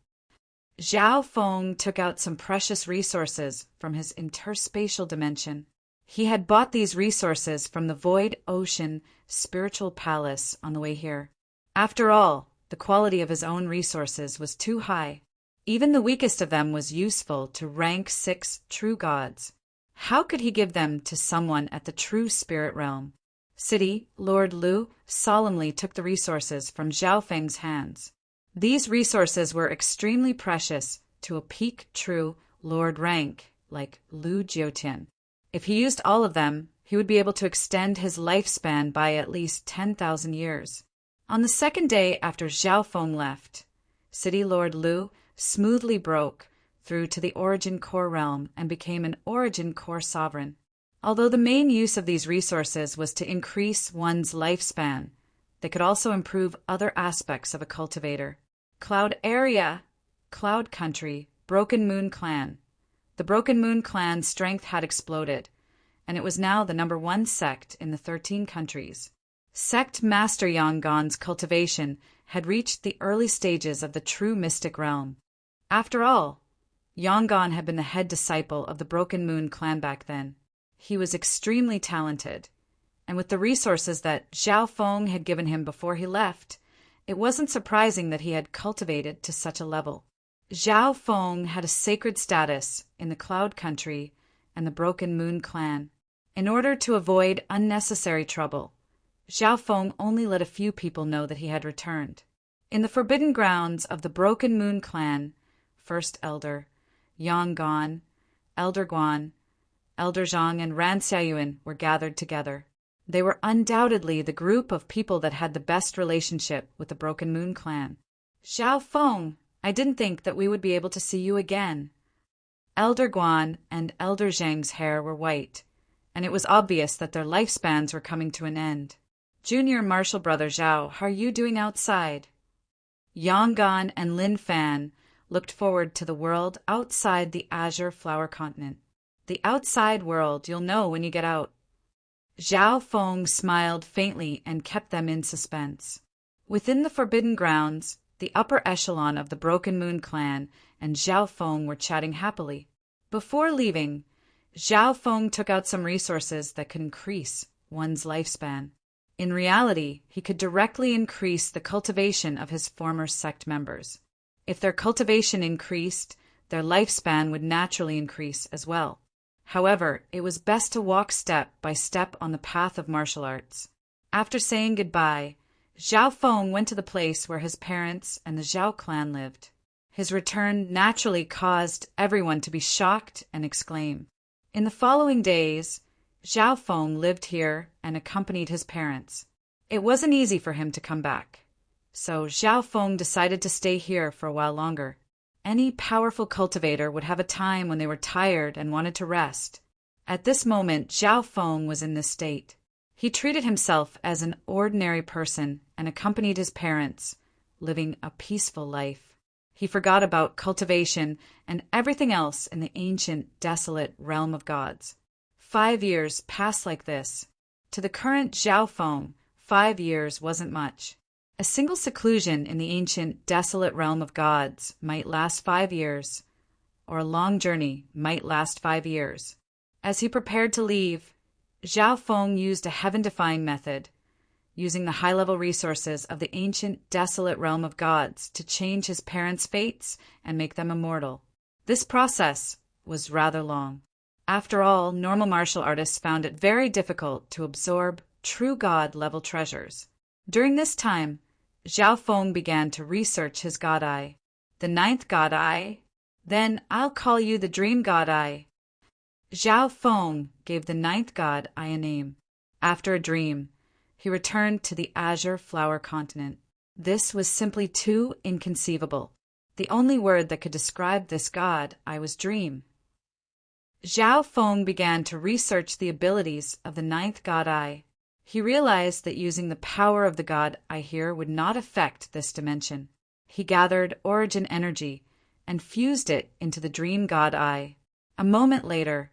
Zhao Feng took out some precious resources from his interspatial dimension. He had bought these resources from the Void Ocean Spiritual Palace on the way here. After all, the quality of his own resources was too high. Even the weakest of them was useful to rank 6 true gods. How could he give them to someone at the true spirit realm? City Lord Lu solemnly took the resources from Zhao Feng's hands. These resources were extremely precious to a peak true lord rank like Lu Jiutian. If he used all of them, he would be able to extend his lifespan by at least 10,000 years. On the second day after Zhao Feng left, City Lord Lu smoothly broke through to the Origin Core realm and became an Origin Core sovereign. Although the main use of these resources was to increase one's lifespan, they could also improve other aspects of a cultivator. Cloud Area, Cloud Country, Broken Moon Clan. The Broken Moon Clan's strength had exploded, and it was now the #1 sect in the 13 countries. Sect Master Yonggan's cultivation had reached the early stages of the true mystic realm. After all, Yonggan had been the head disciple of the Broken Moon Clan back then. He was extremely talented, and with the resources that Zhao Feng had given him before he left, it wasn't surprising that he had cultivated to such a level. Zhao Feng had a sacred status in the Cloud Country and the Broken Moon Clan. In order to avoid unnecessary trouble, Zhao Feng only let a few people know that he had returned. In the forbidden grounds of the Broken Moon Clan, First Elder, Yonggan, Elder Guan, Elder Zhang, and Ran Xiaoyuan were gathered together. They were undoubtedly the group of people that had the best relationship with the Broken Moon Clan. Zhao Feng, I didn't think that we would be able to see you again. Elder Guan and Elder Zhang's hair were white, and it was obvious that their lifespans were coming to an end. Junior Marshal Brother Zhao, how are you doing outside? Yonggan and Lin Fan looked forward to the world outside the Azure Flower Continent. The outside world you'll know when you get out. Zhao Feng smiled faintly and kept them in suspense. Within the forbidden grounds, the upper echelon of the Broken Moon Clan and Zhao Feng were chatting happily. Before leaving, Zhao Feng took out some resources that could increase one's lifespan. In reality, he could directly increase the cultivation of his former sect members. If their cultivation increased, their lifespan would naturally increase as well. However, it was best to walk step by step on the path of martial arts. After saying goodbye, Zhao Feng went to the place where his parents and the Zhao clan lived. His return naturally caused everyone to be shocked and exclaim. In the following days, Zhao Feng lived here and accompanied his parents. It wasn't easy for him to come back, so Zhao Feng decided to stay here for a while longer. Any powerful cultivator would have a time when they were tired and wanted to rest. At this moment, Zhao Feng was in this state. He treated himself as an ordinary person and accompanied his parents, living a peaceful life. He forgot about cultivation and everything else in the ancient, desolate realm of gods. 5 years passed like this. To the current Zhao Feng, 5 years wasn't much. A single seclusion in the ancient, desolate realm of gods might last 5 years, or a long journey might last 5 years. As he prepared to leave, Zhao Feng used a heaven-defying method, using the high-level resources of the ancient, desolate realm of gods to change his parents' fates and make them immortal. This process was rather long. After all, normal martial artists found it very difficult to absorb true god-level treasures. During this time, Zhao Feng began to research his god eye. The 9th god eye? Then I'll call you the dream god eye. Zhao Feng gave the 9th god eye a name. After a dream, he returned to the azure flower continent. This was simply too inconceivable. The only word that could describe this god eye was dream. Zhao Feng began to research the abilities of the 9th god eye. He realized that using the power of the god eye here would not affect this dimension. He gathered origin energy and fused it into the dream god eye. A moment later,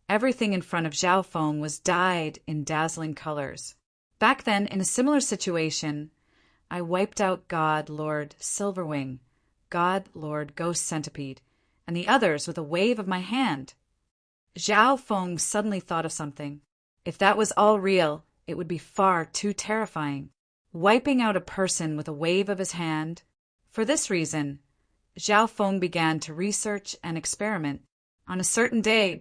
everything in front of Zhao Feng was dyed in dazzling colors. Back then, in a similar situation, I wiped out God Lord Silverwing, God Lord Ghost Centipede, and the others with a wave of my hand. Zhao Feng suddenly thought of something. If that was all real, it would be far too terrifying. Wiping out a person with a wave of his hand. For this reason, Zhao Feng began to research and experiment. On a certain day,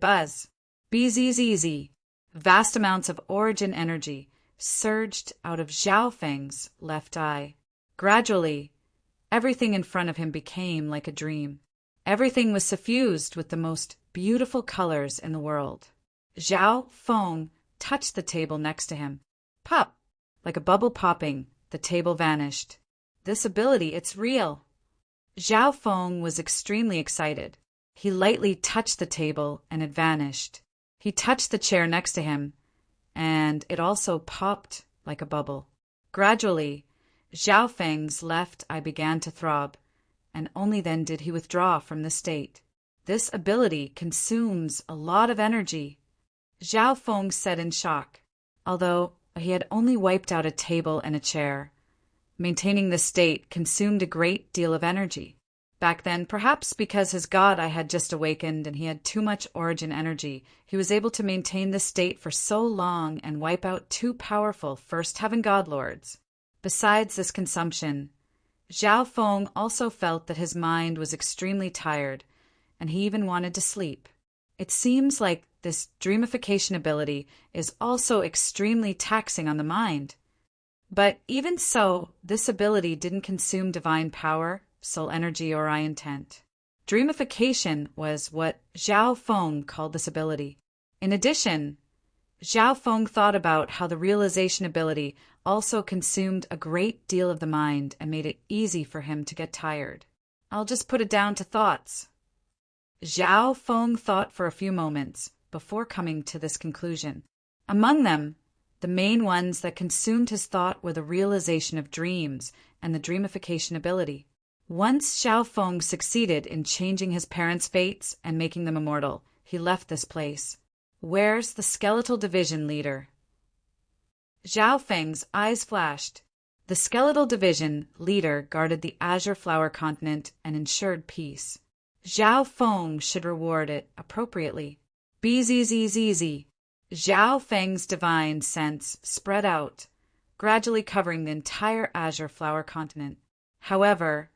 BZZZ, vast amounts of origin energy surged out of Zhao Feng's left eye. Gradually, everything in front of him became like a dream. Everything was suffused with the most beautiful colors in the world. Zhao Feng touched the table next to him. Pop! Like a bubble popping, the table vanished. This ability, it's real. Zhao Feng was extremely excited. He lightly touched the table and it vanished. He touched the chair next to him, and it also popped like a bubble. Gradually, Zhao Feng's left eye began to throb, and only then did he withdraw from the state. This ability consumes a lot of energy. Zhao Feng said in shock. Although he had only wiped out a table and a chair, maintaining this state consumed a great deal of energy. Back then, perhaps because his god eye had just awakened and he had too much origin energy, he was able to maintain this state for so long and wipe out 2 powerful first heaven god lords. Besides this consumption, Zhao Feng also felt that his mind was extremely tired, and he even wanted to sleep. It seems like this dreamification ability is also extremely taxing on the mind. But even so, this ability didn't consume divine power, soul energy, or eye intent. Dreamification was what Zhao Feng called this ability. In addition, Zhao Feng thought about how the realization ability also consumed a great deal of the mind and made it easy for him to get tired. I'll just put it down to thoughts. Zhao Feng thought for a few moments before coming to this conclusion. Among them, the main ones that consumed his thought were the realization of dreams and the dreamification ability. Once Zhao Feng succeeded in changing his parents' fates and making them immortal, he left this place. Where's the skeletal division leader? Zhao Feng's eyes flashed. The skeletal division leader guarded the azure flower continent and ensured peace. Zhao Feng should reward it appropriately. BZZZZ. Zhao Feng's divine sense spread out, gradually covering the entire azure flower continent. However,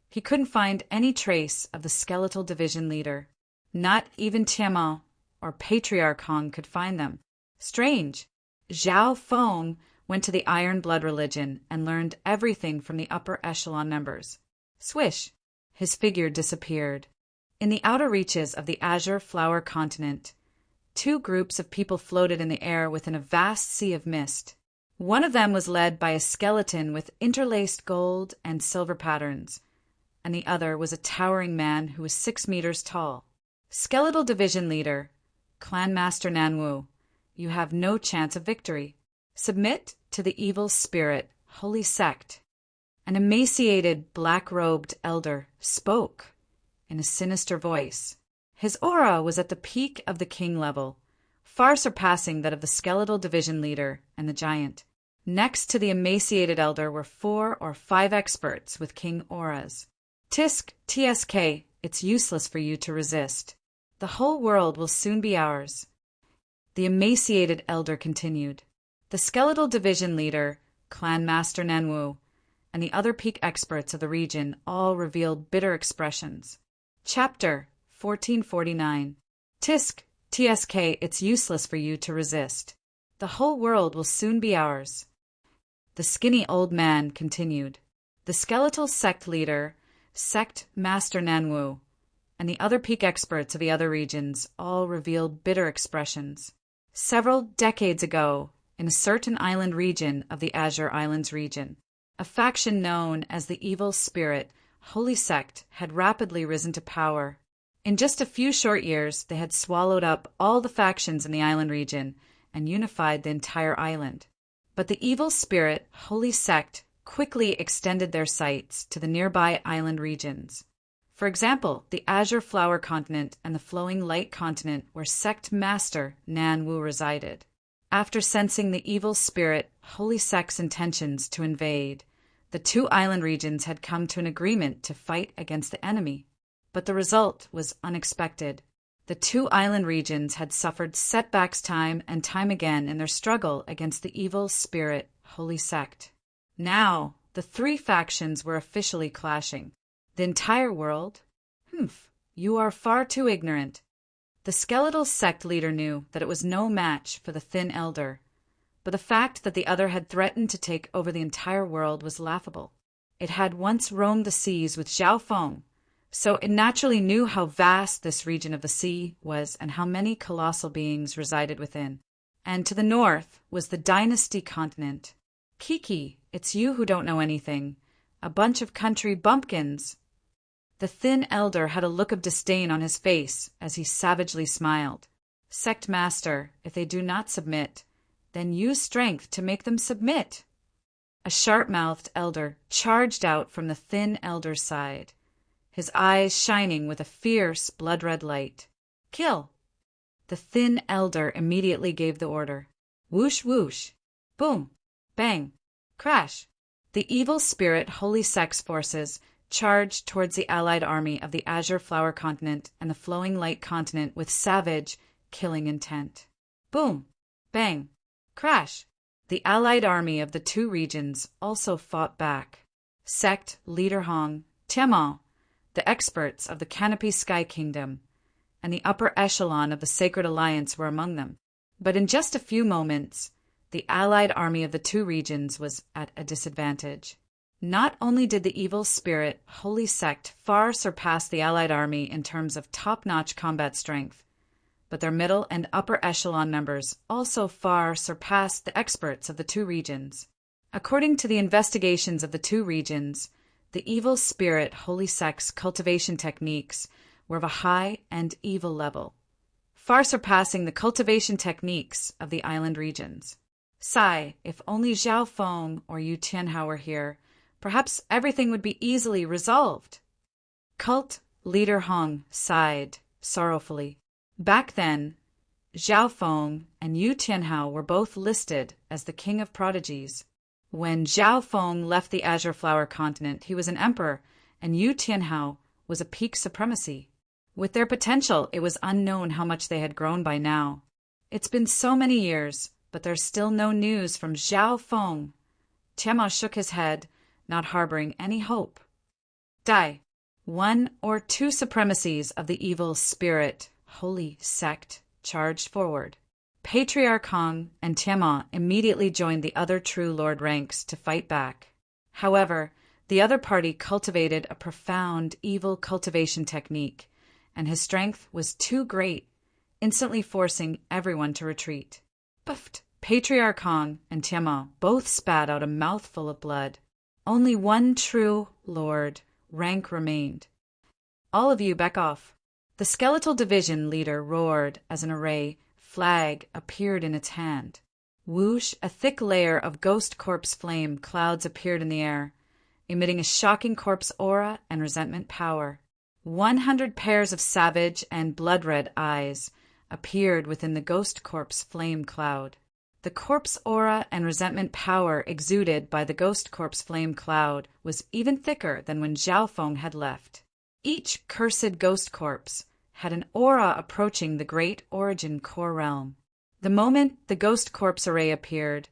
he couldn't find any trace of the skeletal division leader. Not even Tiamat or Patriarch Hong could find them. Strange. Zhao Feng went to the Iron Blood religion and learned everything from the upper echelon members. Swish! His figure disappeared. In the outer reaches of the azure flower continent, two groups of people floated in the air within a vast sea of mist. One of them was led by a skeleton with interlaced gold and silver patterns, and the other was a towering man who was 6 meters tall. Skeletal Division Leader, Clan Master Nanwu, you have no chance of victory. Submit to the evil spirit, holy sect. An emaciated, black-robed elder spoke in a sinister voice. His aura was at the peak of the king level, far surpassing that of the skeletal division leader and the giant. Next to the emaciated elder were 4 or 5 experts with king auras. TSK, it's useless for you to resist. The whole world will soon be ours. The emaciated elder continued. The skeletal division leader, Clan Master Nanwu, and the other peak experts of the region all revealed bitter expressions. Chapter 1449. TSK, it's useless for you to resist. The whole world will soon be ours. The skinny old man continued. The skeletal sect leader, Sect Master Nanwu, and the other peak experts of the other regions all revealed bitter expressions. Several decades ago, in a certain island region of the Azure Islands region, a faction known as the Evil Spirit Holy Sect had rapidly risen to power. In just a few short years, they had swallowed up all the factions in the island region and unified the entire island. But the Evil Spirit Holy Sect quickly extended their sights to the nearby island regions. For example, the Azure Flower Continent and the Flowing Light Continent where Sect Master Nan Wu resided. After sensing the Evil Spirit Holy Sect's intentions to invade, the two island regions had come to an agreement to fight against the enemy. But the result was unexpected. The two island regions had suffered setbacks time and time again in their struggle against the Evil Spirit Holy Sect. Now, the 3 factions were officially clashing. The entire world? You are far too ignorant. The skeletal sect leader knew that it was no match for the thin elder, but the fact that the other had threatened to take over the entire world was laughable. It had once roamed the seas with Zhao Feng, so it naturally knew how vast this region of the sea was and how many colossal beings resided within. And to the north was the Dynasty continent. Kiki, it's you who don't know anything. A bunch of country bumpkins. The thin elder had a look of disdain on his face as he savagely smiled. Sect Master, if they do not submit, then use strength to make them submit. A sharp-mouthed elder charged out from the thin elder's side, his eyes shining with a fierce blood-red light. Kill! The thin elder immediately gave the order. Whoosh, whoosh. Boom. Bang. Crash. The Evil Spirit Holy Sect's forces charged towards the allied army of the Azure Flower Continent and the Flowing Light Continent with savage, killing intent. Boom. Bang. Crash. The allied army of the 2 regions also fought back. Sect Leader Hong, Tiamat, the experts of the Canopy Sky Kingdom, and the upper echelon of the Sacred Alliance were among them. But in just a few moments, the allied army of the 2 regions was at a disadvantage. Not only did the Evil Spirit Holy Sect far surpass the allied army in terms of top-notch combat strength, but their middle and upper echelon members also far surpassed the experts of the 2 regions. According to the investigations of the 2 regions, the Evil Spirit Holy Sect's cultivation techniques were of a high and evil level, far surpassing the cultivation techniques of the island regions. Sigh, if only Zhao Feng or Yu Tianhao were here, perhaps everything would be easily resolved. Cult Leader Hong sighed sorrowfully. Back then, Zhao Feng and Yu Tianhao were both listed as the King of Prodigies. When Zhao Feng left the Azure Flower Continent, he was an emperor, and Yu Tianhao was a peak supremacy. With their potential, it was unknown how much they had grown by now. It's been so many years, but there's still no news from Zhao Feng. Tiamat shook his head, not harboring any hope. Die. One or two supremacies of the evil spirit, holy sect, charged forward. Patriarch Kong and Tiamat immediately joined the other true lord ranks to fight back. However, the other party cultivated a profound evil cultivation technique, and his strength was too great, instantly forcing everyone to retreat. Buffed! Patriarch Kong and Tiamat both spat out a mouthful of blood. Only one true lord rank remained. All of you back off. The skeletal division leader roared as an array flag appeared in its hand. Whoosh, a thick layer of ghost corpse flame clouds appeared in the air, emitting a shocking corpse aura and resentment power. 100 pairs of savage and blood-red eyes appeared within the ghost corpse flame cloud. The corpse aura and resentment power exuded by the ghost corpse flame cloud was even thicker than when Zhao Feng had left. Each cursed ghost corpse had an aura approaching the great origin core realm. The moment the ghost corpse array appeared,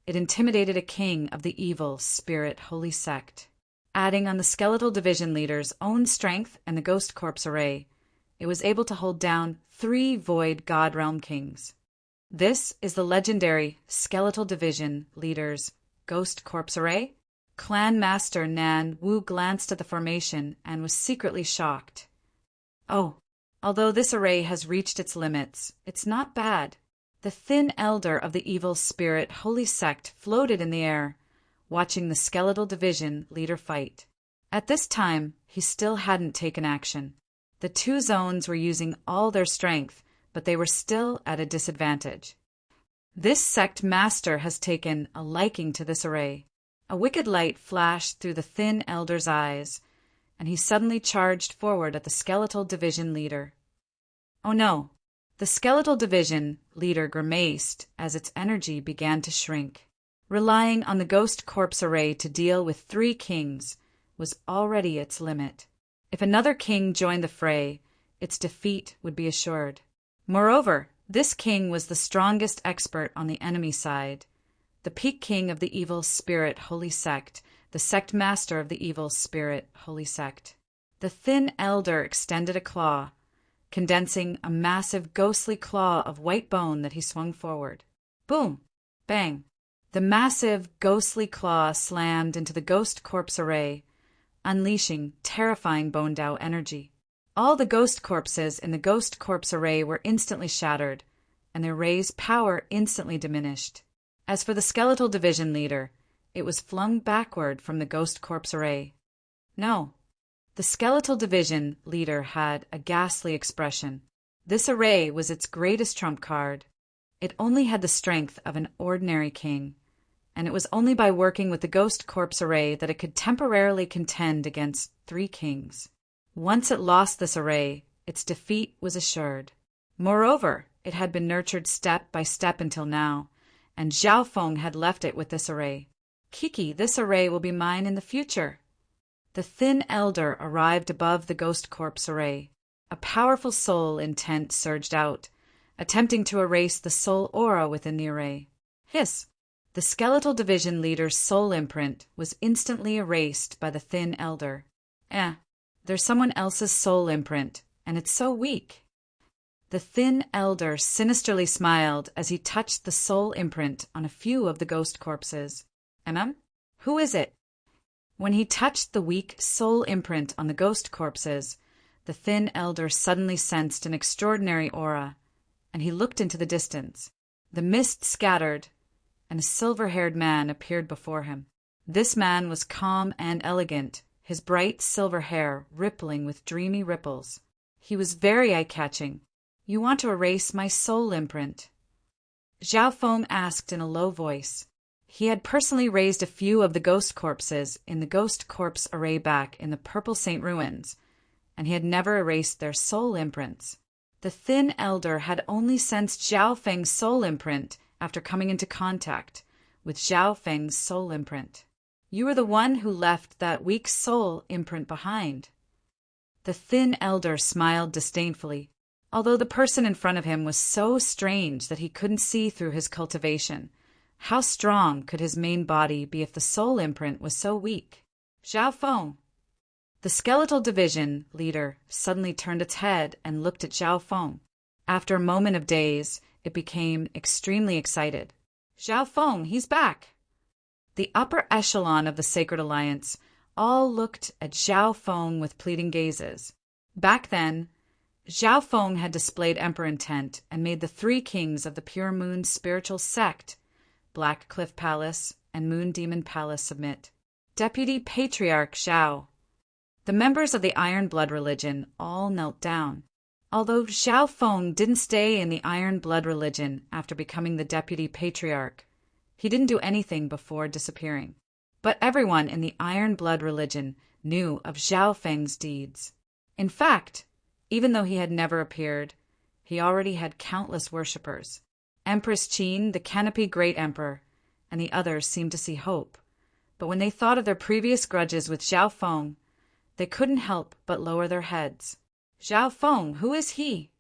it intimidated a king of the evil spirit holy sect. Adding on the skeletal division leader's own strength and the ghost corpse array, it was able to hold down 3 void god realm kings. This is the legendary skeletal division leader's ghost corpse array. Clan Master Nan Wu glanced at the formation and was secretly shocked. Oh, although this array has reached its limits, it's not bad. The thin elder of the evil spirit holy sect floated in the air, watching the skeletal division leader fight. At this time, he still hadn't taken action. The 2 zones were using all their strength, but they were still at a disadvantage. This sect master has taken a liking to this array. A wicked light flashed through the thin elder's eyes, and he suddenly charged forward at the skeletal division leader. Oh no! The skeletal division leader grimaced as its energy began to shrink. Relying on the ghost corpse array to deal with 3 kings was already its limit. If another king joined the fray, its defeat would be assured. Moreover, this king was the strongest expert on the enemy side, the peak king of the evil spirit holy sect, the sect master of the evil spirit holy sect. The thin elder extended a claw, condensing a massive ghostly claw of white bone that he swung forward. Boom! Bang! The massive ghostly claw slammed into the ghost corpse array, unleashing terrifying bone Dao energy. All the ghost corpses in the ghost corpse array were instantly shattered, and their ray's power instantly diminished. As for the skeletal division leader, it was flung backward from the ghost corpse array. No, the skeletal division leader had a ghastly expression. This array was its greatest trump card. It only had the strength of an ordinary king, and it was only by working with the ghost corpse array that it could temporarily contend against 3 kings. Once it lost this array, its defeat was assured. Moreover, it had been nurtured step by step until now, and Zhao Feng had left it with this array. Kiki, this array will be mine in the future. The thin elder arrived above the ghost corpse array. A powerful soul intent surged out, attempting to erase the soul aura within the array. Hiss! The skeletal division leader's soul imprint was instantly erased by the thin elder. There's someone else's soul imprint, and it's so weak. The thin elder sinisterly smiled as he touched the soul imprint on a few of the ghost corpses. Who is it? When he touched the weak soul imprint on the ghost corpses, the thin elder suddenly sensed an extraordinary aura, and he looked into the distance. The mist scattered, and a silver-haired man appeared before him. This man was calm and elegant, his bright silver hair rippling with dreamy ripples. He was very eye-catching. You want to erase my soul imprint? Zhao Feng asked in a low voice. He had personally raised a few of the ghost corpses in the ghost corpse array back in the Purple Saint Ruins, and he had never erased their soul imprints. The thin elder had only sensed Zhao Feng's soul imprint after coming into contact with Zhao Feng's soul imprint. You were the one who left that weak soul imprint behind. The thin elder smiled disdainfully, although the person in front of him was so strange that he couldn't see through his cultivation. How strong could his main body be if the soul imprint was so weak? Zhao Feng! The skeletal division leader suddenly turned its head and looked at Zhao Feng. After a moment of daze, it became extremely excited. Zhao Feng, he's back! The upper echelon of the Sacred Alliance all looked at Zhao Feng with pleading gazes. Back then, Zhao Feng had displayed emperor intent and made the three kings of the Pure Moon spiritual sect, Black Cliff Palace and Moon Demon Palace, submit. Deputy Patriarch Zhao. The members of the Iron Blood religion all knelt down. Although Zhao Feng didn't stay in the Iron Blood religion after becoming the Deputy Patriarch, he didn't do anything before disappearing. But everyone in the Iron Blood religion knew of Zhao Feng's deeds. In fact, even though he had never appeared, he already had countless worshippers. Empress Qin, the Canopy Great Emperor, and the others seemed to see hope. But when they thought of their previous grudges with Zhao Feng, they couldn't help but lower their heads. Zhao Feng, who is he?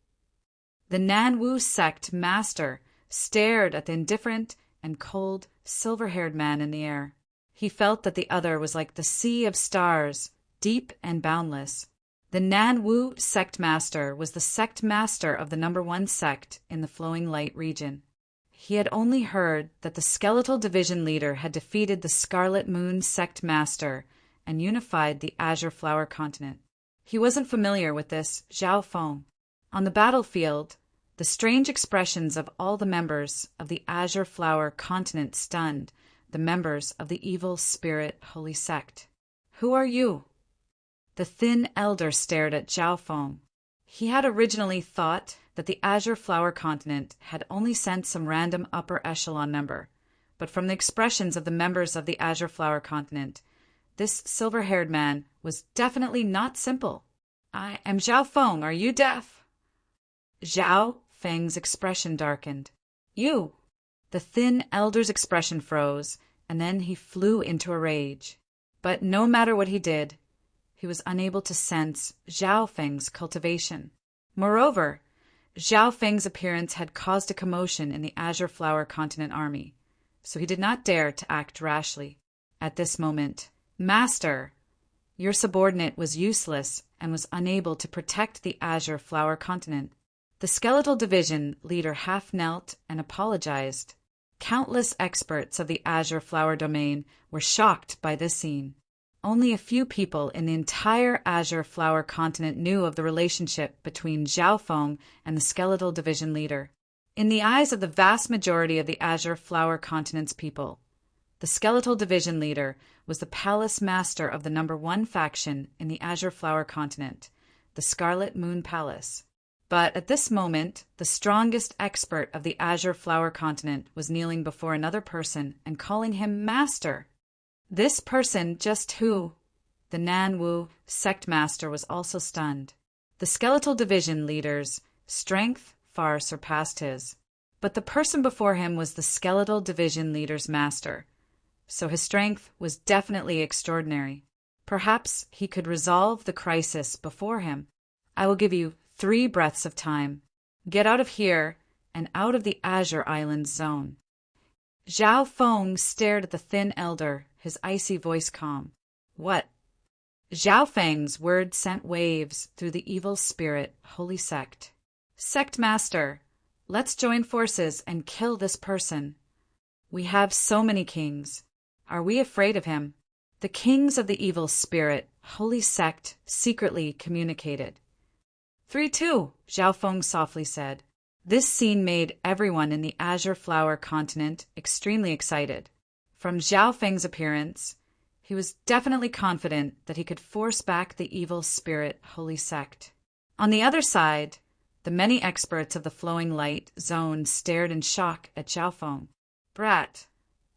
The Nanwu sect master stared at the indifferent and cold, silver-haired man in the air. He felt that the other was like the sea of stars, deep and boundless. The Nanwu sect master was the sect master of the #1 sect in the Flowing Light region. He had only heard that the skeletal division leader had defeated the Scarlet Moon sect master and unified the Azure Flower continent. He wasn't familiar with this Zhao Feng. On the battlefield, the strange expressions of all the members of the Azure Flower continent stunned the members of the evil spirit holy sect. Who are you? The thin elder stared at Zhao Feng. He had originally thought that the Azure Flower continent had only sent some random upper echelon member, but from the expressions of the members of the Azure Flower continent, this silver-haired man was definitely not simple. I am Zhao Feng. Are you deaf? Zhao Feng's expression darkened. You! The thin elder's expression froze, and then he flew into a rage. But no matter what he did, he was unable to sense Zhao Feng's cultivation. Moreover, Zhao Feng's appearance had caused a commotion in the Azure Flower Continent army, so he did not dare to act rashly. At this moment, Master, your subordinate was useless and was unable to protect the Azure Flower Continent. The skeletal division leader half knelt and apologized. Countless experts of the Azure Flower domain were shocked by this scene. Only a few people in the entire Azure Flower continent knew of the relationship between Zhao Feng and the skeletal division leader. In the eyes of the vast majority of the Azure Flower continent's people, the skeletal division leader was the palace master of the #1 faction in the Azure Flower continent, the Scarlet Moon Palace. But at this moment, the strongest expert of the Azure Flower continent was kneeling before another person and calling him master. This person just who? The Nanwu sect master was also stunned. The skeletal division leader's strength far surpassed his. But the person before him was the skeletal division leader's master, so his strength was definitely extraordinary. Perhaps he could resolve the crisis before him. I will give you 3 breaths of time. Get out of here and out of the Azure Islands zone. Zhao Feng stared at the thin elder, his icy voice calm. What? Zhao Feng's word sent waves through the evil spirit holy sect. Sect master, let's join forces and kill this person. We have so many kings. Are we afraid of him? The kings of the evil spirit holy sect secretly communicated. 3-2, Zhao Feng softly said. This scene made everyone in the Azure Flower continent extremely excited. From Zhao Feng's appearance, he was definitely confident that he could force back the evil spirit holy sect. On the other side, the many experts of the Flowing Light zone stared in shock at Zhao Feng. Brat,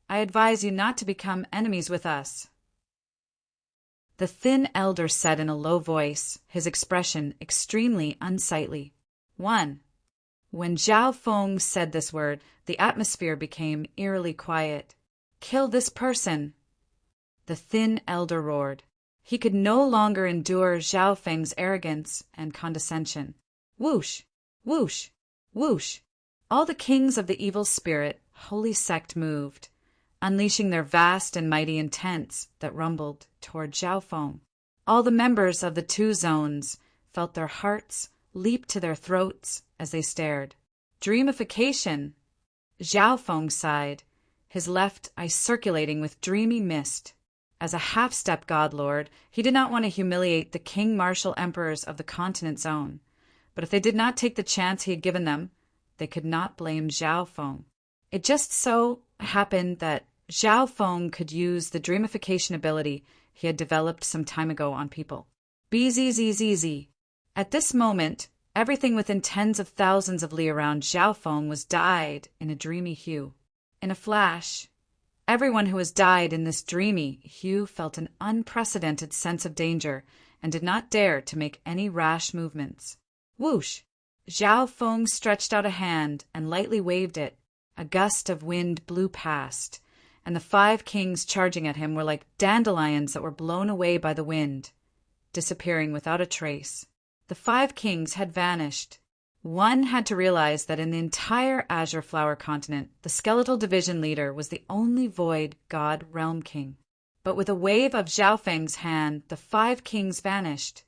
I advise you not to become enemies with us. The thin elder said in a low voice, his expression extremely unsightly. 1. When Zhao Feng said this word, the atmosphere became eerily quiet. Kill this person! The thin elder roared. He could no longer endure Zhao Feng's arrogance and condescension. Whoosh! Whoosh! Whoosh! All the kings of the evil spirit holy sect moved, unleashing their vast and mighty intents that rumbled toward Xiaofeng. All the members of the two zones felt their hearts leap to their throats as they stared. Dreamification! Xiaofeng sighed, his left eye circulating with dreamy mist. As a half-step godlord, he did not want to humiliate the king martial emperors of the continent zone. But if they did not take the chance he had given them, they could not blame Xiaofeng. It just so happened that Xiaofeng could use the dreamification ability he had developed some time ago on people. BZZZZ. At this moment, everything within tens of thousands of li around Xiaofeng was dyed in a dreamy hue. In a flash, everyone who was dyed in this dreamy hue felt an unprecedented sense of danger and did not dare to make any rash movements. Whoosh! Xiaofeng stretched out a hand and lightly waved it. A gust of wind blew past, and the 5 kings charging at him were like dandelions that were blown away by the wind, disappearing without a trace. The 5 kings had vanished. One had to realize that in the entire Azure Flower continent, the skeletal division leader was the only void god realm king. But with a wave of Xiaofeng's hand, the 5 kings vanished.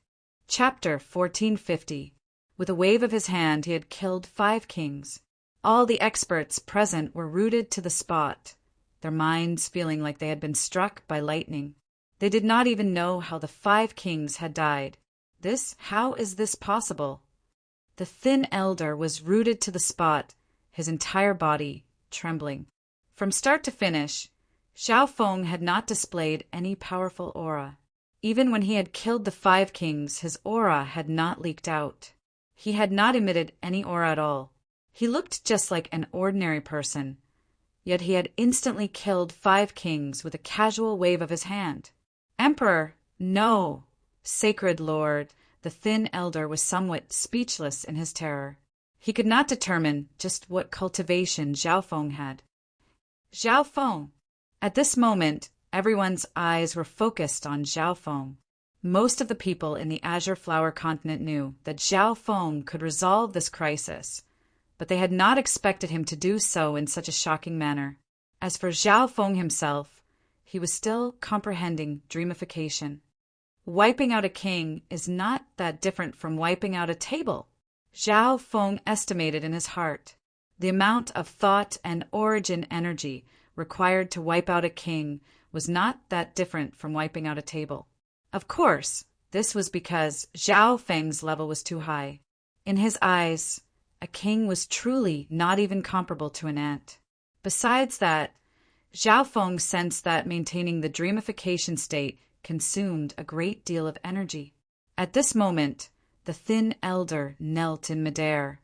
Chapter 1450. With a wave of his hand, he had killed 5 kings. All the experts present were rooted to the spot, their minds feeling like they had been struck by lightning. They did not even know how the 5 kings had died. How is this possible? The thin elder was rooted to the spot, his entire body trembling. From start to finish, Xiaofeng had not displayed any powerful aura. Even when he had killed the 5 kings, his aura had not leaked out. He had not emitted any aura at all. He looked just like an ordinary person, yet he had instantly killed 5 kings with a casual wave of his hand. Emperor, no! Sacred Lord, the thin elder was somewhat speechless in his terror. He could not determine just what cultivation Xiaofeng had. Xiaofeng! At this moment, everyone's eyes were focused on Xiaofeng. Most of the people in the Azure Flower continent knew that Xiaofeng could resolve this crisis, but they had not expected him to do so in such a shocking manner. As for Xiaofeng himself, he was still comprehending dreamification. Wiping out a king is not that different from wiping out a table. Xiaofeng estimated in his heart. The amount of thought and origin energy required to wipe out a king was not that different from wiping out a table. Of course, this was because Xiaofeng's level was too high. In his eyes, a king was truly not even comparable to an ant. Besides that, Xiaofeng sensed that maintaining the dreamification state consumed a great deal of energy. At this moment, the thin elder knelt in midair.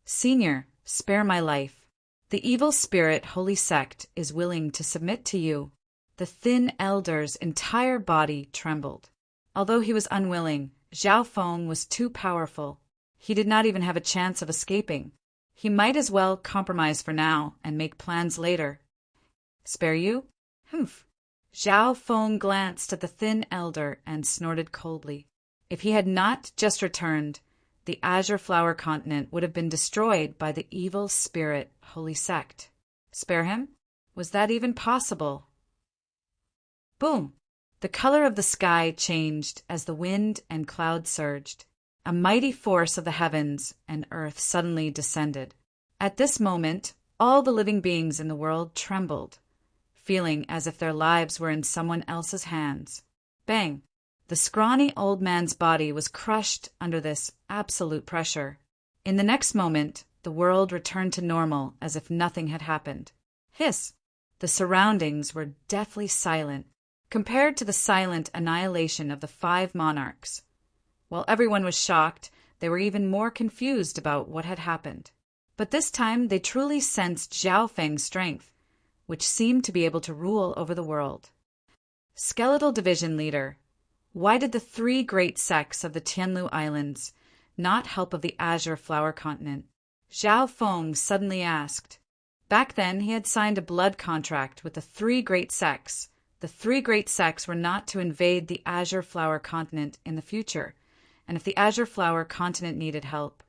Senior, spare my life. The evil spirit holy sect is willing to submit to you. The thin elder's entire body trembled. Although he was unwilling, Xiaofeng was too powerful. He did not even have a chance of escaping. He might as well compromise for now and make plans later. Spare you? Humph. Xiaofeng glanced at the thin elder and snorted coldly. If he had not just returned, the Azure Flower continent would have been destroyed by the evil spirit holy sect. Spare him? Was that even possible? Boom! The color of the sky changed as the wind and clouds surged. A mighty force of the heavens and earth suddenly descended. At this moment, all the living beings in the world trembled, feeling as if their lives were in someone else's hands. Bang! The scrawny old man's body was crushed under this absolute pressure. In the next moment, the world returned to normal as if nothing had happened. Hiss! The surroundings were deathly silent, compared to the silent annihilation of the 5 monarchs. While everyone was shocked, they were even more confused about what had happened. But this time they truly sensed Xiaofeng's strength, which seemed to be able to rule over the world. Skeletal Division Leader, why did the 3 great sects of the Tianlu Islands not help of the Azure Flower continent? Xiaofeng suddenly asked. Back then he had signed a blood contract with the 3 great sects. The 3 great sects were not to invade the Azure Flower continent in the future, and if the Azure Flower continent needed help,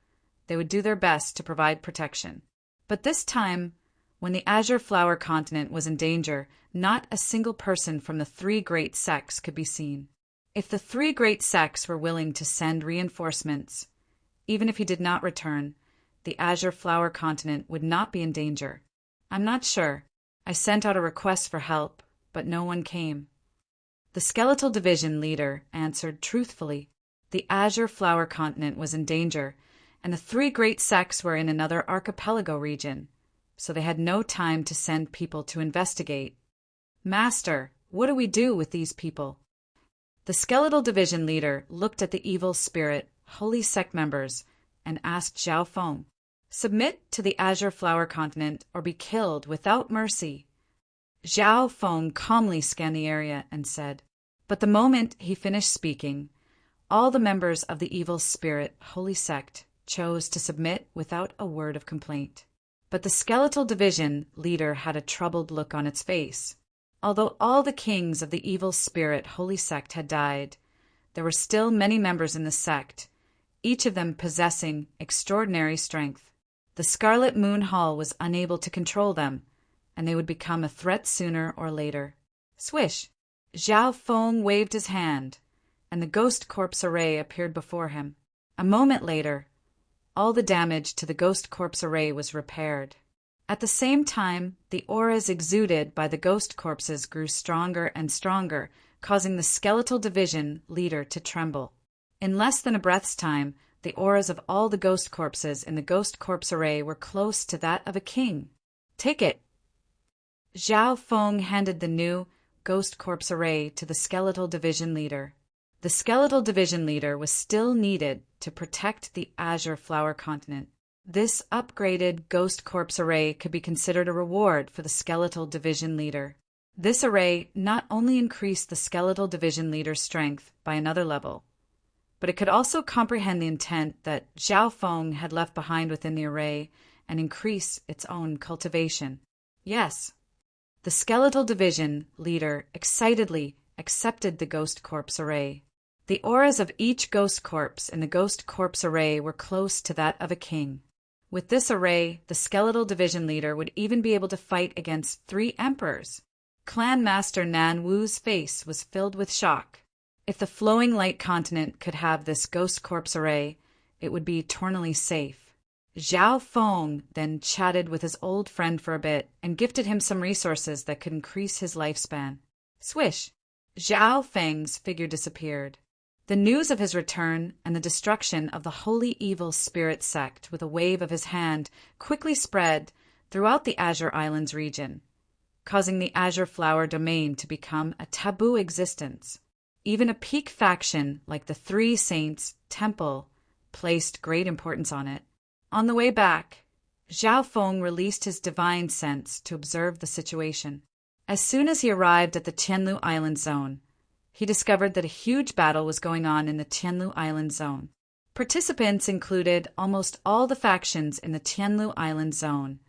they would do their best to provide protection. But this time, When the Azure Flower continent was in danger, not a single person from the three great sects could be seen. If the three great sects were willing to send reinforcements, even if he did not return, the Azure Flower continent would not be in danger. I'm not sure. I sent out a request for help, but no one came. The Skeletal Division leader answered truthfully. The Azure Flower continent was in danger, and the three great sects were in another archipelago region, so they had no time to send people to investigate. Master, what do we do with these people? The Skeletal Division leader looked at the evil spirit, holy sect members, and asked Zhao Feng, "Submit to the Azure Flower continent or be killed without mercy." Zhao Feng calmly scanned the area and said, but the moment he finished speaking, all the members of the evil spirit, holy sect, chose to submit without a word of complaint. But the Skeletal Division leader had a troubled look on its face. Although all the kings of the evil spirit, holy sect had died, there were still many members in the sect, each of them possessing extraordinary strength. The Scarlet Moon Hall was unable to control them, and they would become a threat sooner or later. Swish! Zhao Feng waved his hand, and the Ghost Corpse Array appeared before him. A moment later, all the damage to the Ghost Corpse Array was repaired. At the same time, the auras exuded by the ghost corpses grew stronger and stronger, causing the Skeletal Division leader to tremble. In less than a breath's time, the auras of all the ghost corpses in the Ghost Corpse Array were close to that of a king. Take it. Zhao Feng handed the new Ghost Corpse Array to the Skeletal Division leader. The Skeletal Division leader was still needed to protect the Azure Flower continent. This upgraded Ghost Corpse Array could be considered a reward for the Skeletal Division leader. This array not only increased the Skeletal Division leader's strength by another level, but it could also comprehend the intent that Zhao Feng had left behind within the array and increase its own cultivation. Yes, the Skeletal Division leader excitedly accepted the Ghost Corpse Array. The auras of each ghost corpse in the Ghost Corpse Array were close to that of a king. With this array, the Skeletal Division leader would even be able to fight against 3 emperors. Clan Master Nan Wu's face was filled with shock. If the Flowing Light continent could have this Ghost Corpse Array, it would be eternally safe. Zhao Feng then chatted with his old friend for a bit and gifted him some resources that could increase his lifespan. Swish! Zhao Feng's figure disappeared. The news of his return and the destruction of the Holy Evil Spirit sect with a wave of his hand quickly spread throughout the Azure Islands region, causing the Azure Flower domain to become a taboo existence. Even a peak faction like the Three Saints Temple placed great importance on it. On the way back, Zhao Feng released his divine sense to observe the situation. As soon as he arrived at the Tianlu Island zone, he discovered that a huge battle was going on in the Tianlu Island zone. Participants included almost all the factions in the Tianlu Island zone,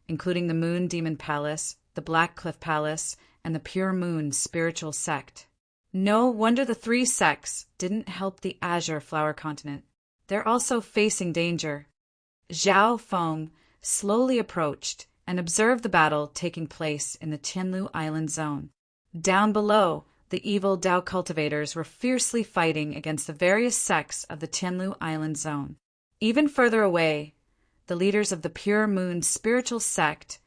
including the Moon Demon Palace, the Black Cliff Palace, and the Pure Moon Spiritual Sect. No wonder the 3 sects didn't help the Azure Flower continent. They're also facing danger. Zhao Feng slowly approached and observed the battle taking place in the Tianlu Island zone. Down below, the evil Dao cultivators were fiercely fighting against the various sects of the Tianlu Island zone. Even further away, the leaders of the Pure Moon Spiritual Sect,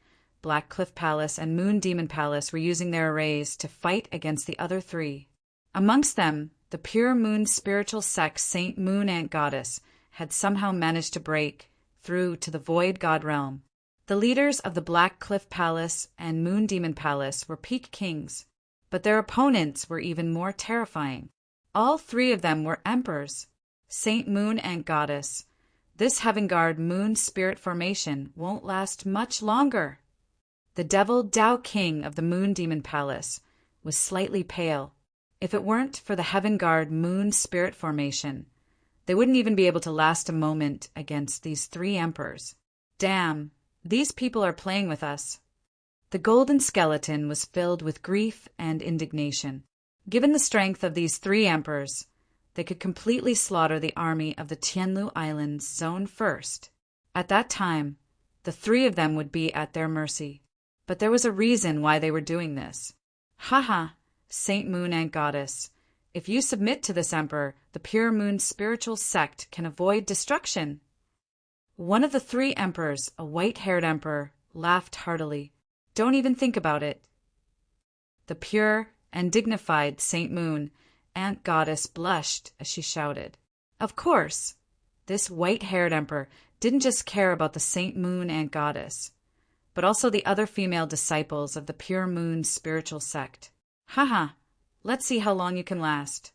Black Cliff Palace, and Moon Demon Palace were using their arrays to fight against the other 3. Amongst them, the Pure Moon Spiritual Sect Saint Moon Ant Goddess had somehow managed to break through to the Void God realm. The leaders of the Black Cliff Palace and Moon Demon Palace were peak kings, but their opponents were even more terrifying. All 3 of them were emperors. Saint Moon Ant Goddess, this Heaven Guard Moon Spirit formation won't last much longer. The Devil Dao King of the Moon Demon Palace was slightly pale. If it weren't for the Heaven Guard Moon Spirit formation, they wouldn't even be able to last a moment against these 3 emperors. Damn, these people are playing with us. The golden skeleton was filled with grief and indignation. Given the strength of these 3 emperors, they could completely slaughter the army of the Tianlu Islands zone first. At that time, the three of them would be at their mercy. But there was a reason why they were doing this. Haha, Saint Moon and Goddess, if you submit to this emperor, the pure moon spiritual sect can avoid destruction. One of the three emperors, a white-haired emperor, laughed heartily. Don't even think about it. The pure and dignified Saint Moon, Aunt Goddess, blushed as she shouted. Of course, this white-haired emperor didn't just care about the Saint Moon Aunt Goddess, but also the other female disciples of the pure moon spiritual sect. Haha, let's see how long you can last.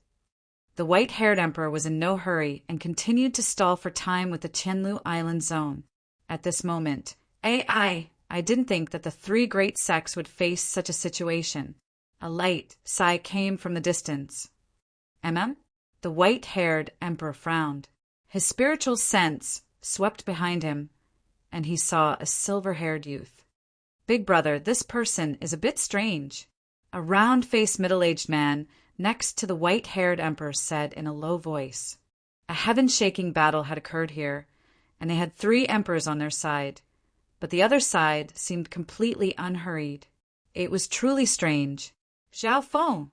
The white-haired emperor was in no hurry and continued to stall for time with the Tianlu Island zone. At this moment, I didn't think that the three great sects would face such a situation. A light sigh came from the distance. The white-haired emperor frowned. His spiritual sense swept behind him, and he saw a silver-haired youth. Big brother, this person is a bit strange. A round-faced middle-aged man next to the white-haired emperor said in a low voice. A heaven-shaking battle had occurred here, and they had three emperors on their side, but the other side seemed completely unhurried. It was truly strange. Zhao Feng!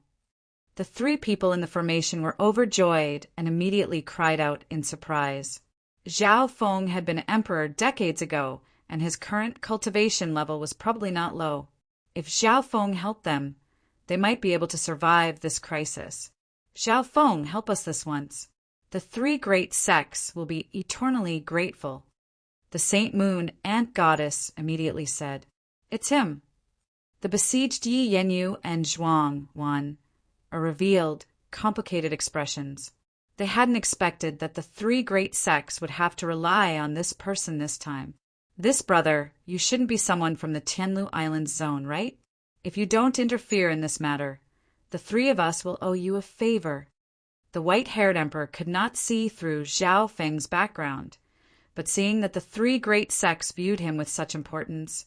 The three people in the formation were overjoyed and immediately cried out in surprise. Zhao Feng had been emperor decades ago, and his current cultivation level was probably not low. If Zhao Feng helped them, they might be able to survive this crisis. Zhao Feng, help us this once. The three great sects will be eternally grateful. The Saint Moon Aunt Goddess immediately said. It's him. The besieged Yi Yenyu and Zhuang Wan revealed complicated expressions. They hadn't expected that the three great sects would have to rely on this person this time. This brother, you shouldn't be someone from the Tianlu Island zone, right? If you don't interfere in this matter, the three of us will owe you a favor. The white-haired emperor could not see through Zhao Feng's background, but seeing that the three great sects viewed him with such importance,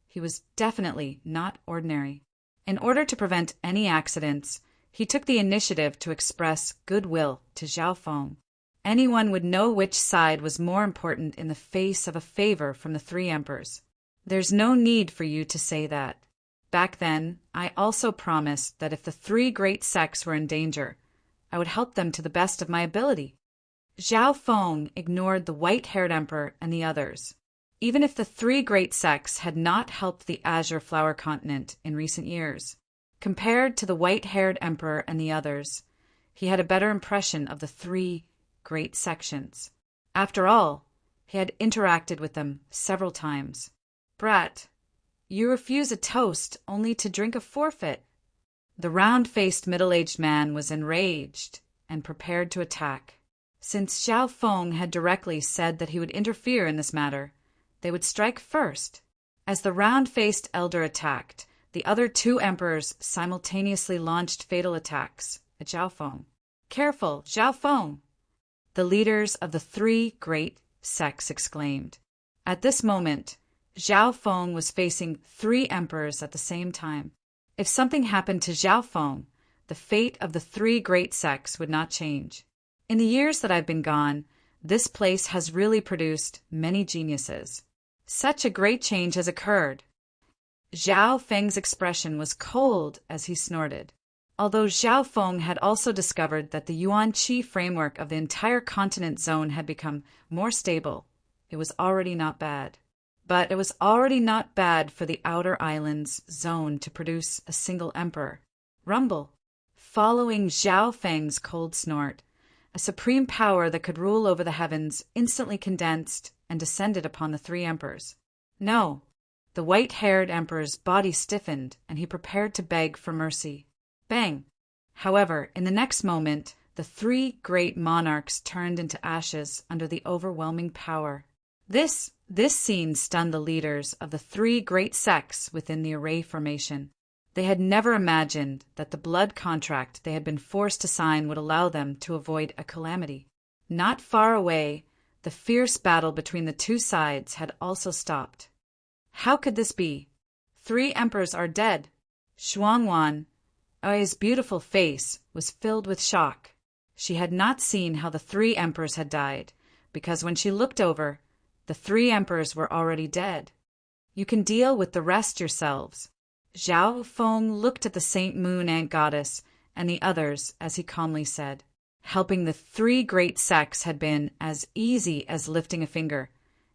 he was definitely not ordinary. In order to prevent any accidents, he took the initiative to express goodwill to Zhao Feng. Anyone would know which side was more important in the face of a favor from the three emperors. There's no need for you to say that. Back then, I also promised that if the three great sects were in danger, I would help them to the best of my ability. Zhao Feng ignored the white-haired emperor and the others. Even if the three great sects had not helped the Azure Flower Continent in recent years, compared to the white-haired emperor and the others, he had a better impression of the three great sections. After all, he had interacted with them several times. Brat, you refuse a toast only to drink a forfeit. The round-faced middle-aged man was enraged and prepared to attack. Since Zhao Feng had directly said that he would interfere in this matter, they would strike first. As the round-faced elder attacked, the other two emperors simultaneously launched fatal attacks at Zhao Feng. Careful, Zhao Feng! The leaders of the three great sects exclaimed. At this moment, Zhao Feng was facing three emperors at the same time. If something happened to Zhao Feng, the fate of the three great sects would not change. In the years that I've been gone, this place has really produced many geniuses. Such a great change has occurred. Zhao Feng's expression was cold as he snorted. Although Zhao Feng had also discovered that the Yuan Qi framework of the entire continent zone had become more stable, it was already not bad. But it was already not bad for the outer islands zone to produce a single emperor. Rumble. Following Zhao Feng's cold snort, a supreme power that could rule over the heavens instantly condensed and descended upon the three emperors. No. The white-haired emperor's body stiffened, and he prepared to beg for mercy. Bang! However, in the next moment, the three great monarchs turned into ashes under the overwhelming power. This scene stunned the leaders of the three great sects within the array formation. They had never imagined that the blood contract they had been forced to sign would allow them to avoid a calamity. Not far away, the fierce battle between the two sides had also stopped. How could this be? Three emperors are dead. Xuanwan, Ai's beautiful face was filled with shock. She had not seen how the three emperors had died, because when she looked over, The 3 emperors were already dead. You can deal with the rest yourselves. Zhao Feng looked at the Saint Moon Ant Goddess and the others as he calmly said, helping the 3 great sects had been as easy as lifting a finger,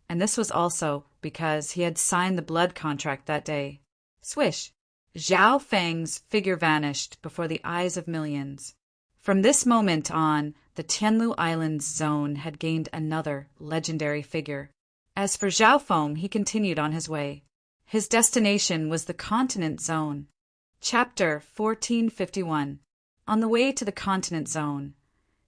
and this was also because he had signed the blood contract that day. Swish! Zhao Feng's figure vanished before the eyes of millions. From this moment on, the Tianlu Islands zone had gained another legendary figure. As for Zhao Feng, he continued on his way. His destination was the continent zone. Chapter 1451. On the way to the continent zone,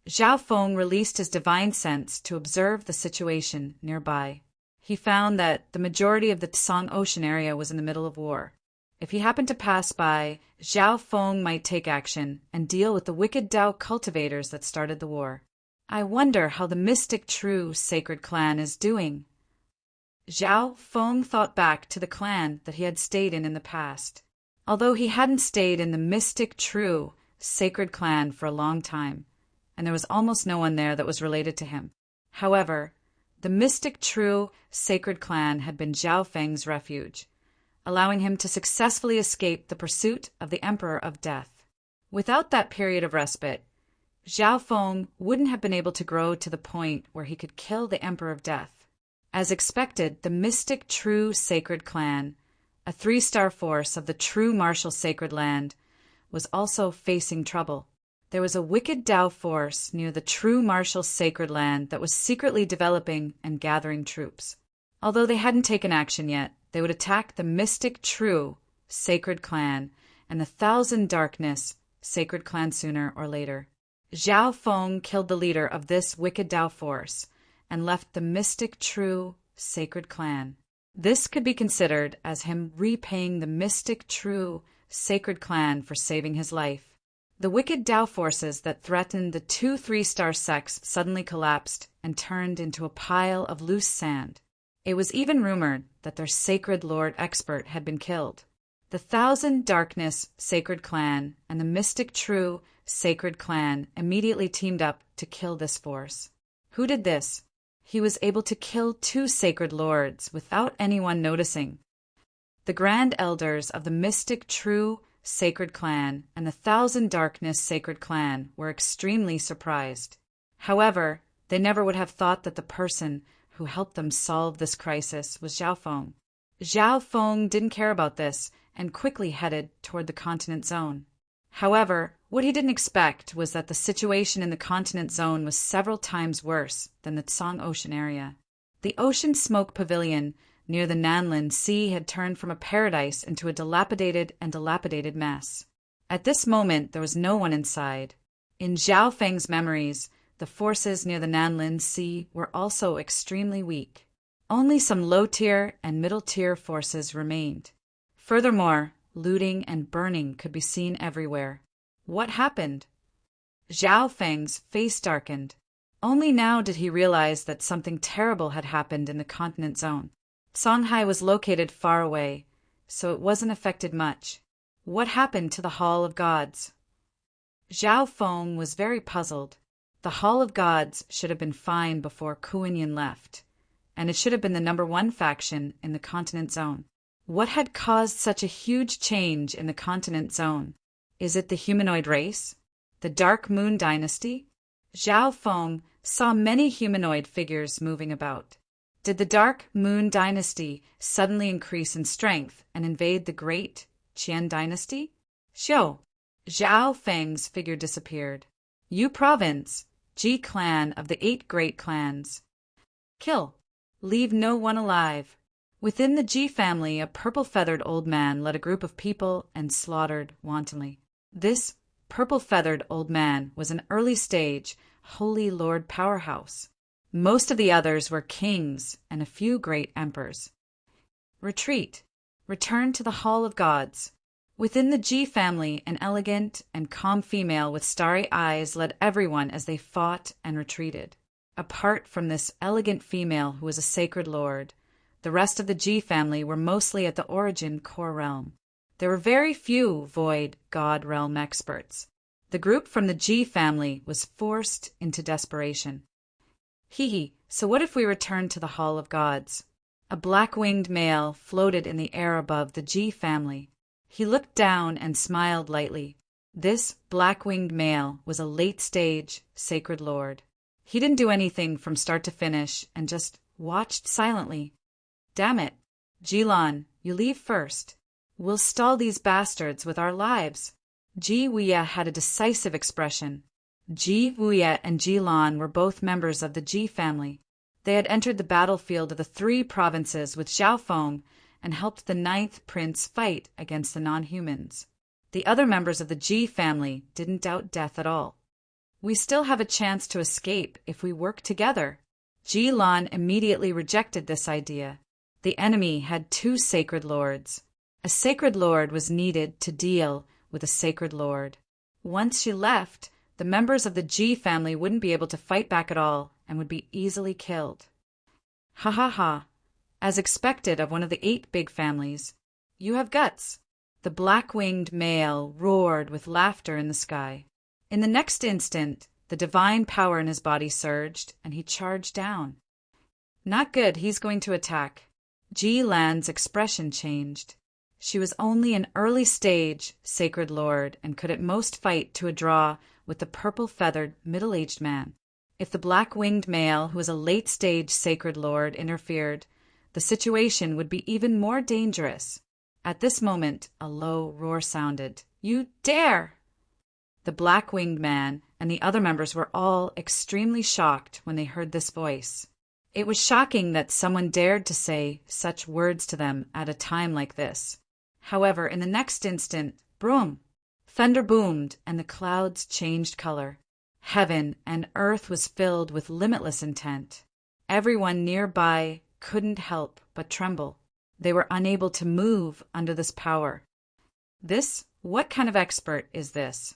Zhao Feng released his divine sense to observe the situation nearby. He found that the majority of the Tsang Ocean area was in the middle of war. If he happened to pass by, Zhao Feng might take action and deal with the wicked Dao cultivators that started the war. I wonder how the mystic true sacred clan is doing. Zhao Feng thought back to the clan that he had stayed in the past. Although he hadn't stayed in the mystic true sacred clan for a long time, and there was almost no one there that was related to him. However, the mystic true sacred clan had been Zhao Feng's refuge, allowing him to successfully escape the pursuit of the Emperor of Death. Without that period of respite, Zhao Feng wouldn't have been able to grow to the point where he could kill the Emperor of Death. As expected, the mystic true sacred clan, a 3-star force of the true martial sacred land, was also facing trouble. There was a wicked Dao force near the true martial sacred land that was secretly developing and gathering troops. Although they hadn't taken action yet, they would attack the mystic true sacred clan and the 1,000 Darkness sacred clan sooner or later. Zhao Feng killed the leader of this wicked Dao force and left the mystic true sacred clan. This could be considered as him repaying the mystic true sacred clan for saving his life. The wicked Dao forces that threatened the 2 3-star sects suddenly collapsed and turned into a pile of loose sand. It was even rumored that their sacred lord expert had been killed. The 1,000 Darkness sacred clan and the mystic true sacred clan immediately teamed up to kill this force. Who did this? He was able to kill 2 sacred lords without anyone noticing. The grand elders of the mystic true sacred clan and the 1,000 Darkness sacred clan were extremely surprised. However, they never would have thought that the person who helped them solve this crisis was Zhao Feng. Zhao Feng didn't care about this and quickly headed toward the continent zone. However, what he didn't expect was that the situation in the continent zone was several times worse than the Tsang Ocean area. The ocean smoke pavilion near the Nanlin Sea had turned from a paradise into a dilapidated mess. At this moment, there was no one inside. In Zhao Feng's memories, the forces near the Nanlin Sea were also extremely weak. Only some low-tier and middle-tier forces remained. Furthermore, looting and burning could be seen everywhere. What happened? Zhao Feng's face darkened. Only now did he realize that something terrible had happened in the continent zone. Songhai was located far away, so it wasn't affected much. What happened to the Hall of Gods? Zhao Feng was very puzzled. The Hall of Gods should have been fine before Kuan-Yin left, and it should have been the #1 faction in the continent zone. What had caused such a huge change in the continent zone? Is it the humanoid race? The Dark Moon Dynasty? Zhao Feng saw many humanoid figures moving about. Did the Dark Moon Dynasty suddenly increase in strength and invade the Great Qian Dynasty? Zhao Feng's figure disappeared. Yu Province, Ji Clan of the 8 great clans. Kill. Leave no one alive. Within the Ji family, a purple-feathered old man led a group of people and slaughtered wantonly. This purple-feathered old man was an early-stage Holy Lord powerhouse. Most of the others were kings and a few great emperors. Retreat. Return to the Hall of Gods. Within the Ji family, an elegant and calm female with starry eyes led everyone as they fought and retreated. Apart from this elegant female who was a sacred lord, the rest of the Ji family were mostly at the origin core realm. There were very few void god realm experts. The group from the Ji family was forced into desperation. Hee, so what if we return to the Hall of Gods? A black-winged male floated in the air above the G family. He looked down and smiled lightly. This black-winged male was a late-stage sacred lord. He didn't do anything from start to finish and just watched silently. Damn it. Jilan, you leave first. We'll stall these bastards with our lives. Ji Wuya had a decisive expression. Ji Wuya and Jilan were both members of the Ji family. They had entered the battlefield of the 3 provinces with Zhao Feng and helped the 9th prince fight against the non-humans. The other members of the Ji family didn't doubt death at all. We still have a chance to escape if we work together. Jilan immediately rejected this idea. The enemy had 2 sacred lords. A sacred lord was needed to deal with a sacred lord. Once she left, the members of the Ji family wouldn't be able to fight back at all and would be easily killed. Ha ha ha. As expected of one of the 8 big families, you have guts. The black-winged male roared with laughter in the sky. In the next instant, the divine power in his body surged, and he charged down. Not good, he's going to attack. Ji Lan's expression changed. She was only an early-stage sacred lord and could at most fight to a draw with the purple-feathered middle-aged man. If the black-winged male, who was a late-stage sacred lord, interfered, the situation would be even more dangerous. At this moment, a low roar sounded. You dare! The black-winged man and the other members were all extremely shocked when they heard this voice. It was shocking that someone dared to say such words to them at a time like this. However, in the next instant, broom! Thunder boomed and the clouds changed color. Heaven and earth was filled with limitless intent. Everyone nearby couldn't help but tremble. They were unable to move under this power. What kind of expert is this?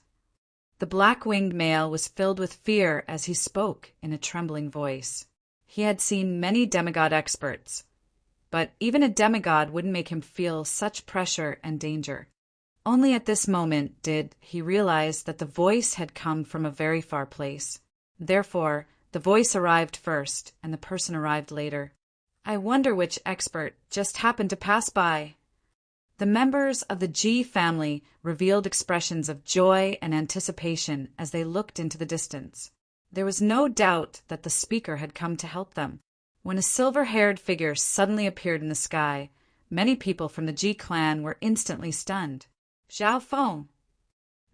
The black-winged male was filled with fear as he spoke in a trembling voice. He had seen many demigod experts, but even a demigod wouldn't make him feel such pressure and danger. Only at this moment did he realize that the voice had come from a very far place. Therefore, the voice arrived first, and the person arrived later. I wonder which expert just happened to pass by. The members of the Ji family revealed expressions of joy and anticipation as they looked into the distance. There was no doubt that the speaker had come to help them. When a silver-haired figure suddenly appeared in the sky, many people from the Ji clan were instantly stunned. Zhao Feng.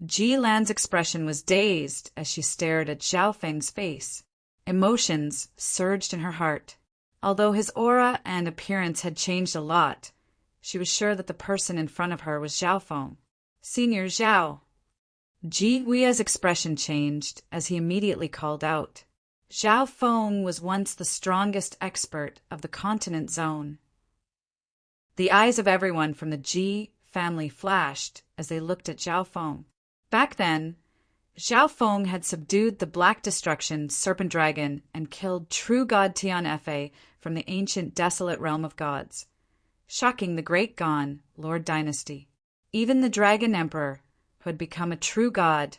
Ji Lan's expression was dazed as she stared at Zhao Feng's face. Emotions surged in her heart. Although his aura and appearance had changed a lot, she was sure that the person in front of her was Zhao Feng. Senior Zhao. Ji Wuya's expression changed as he immediately called out. Zhao Feng was once the strongest expert of the continent zone. The eyes of everyone from the Ji family flashed as they looked at Zhao Feng. Back then, Zhao Feng had subdued the Black Destruction Serpent Dragon and killed true god Tian Fe from the ancient desolate realm of gods, shocking the great Gon Lord dynasty. Even the Dragon Emperor, who had become a true god,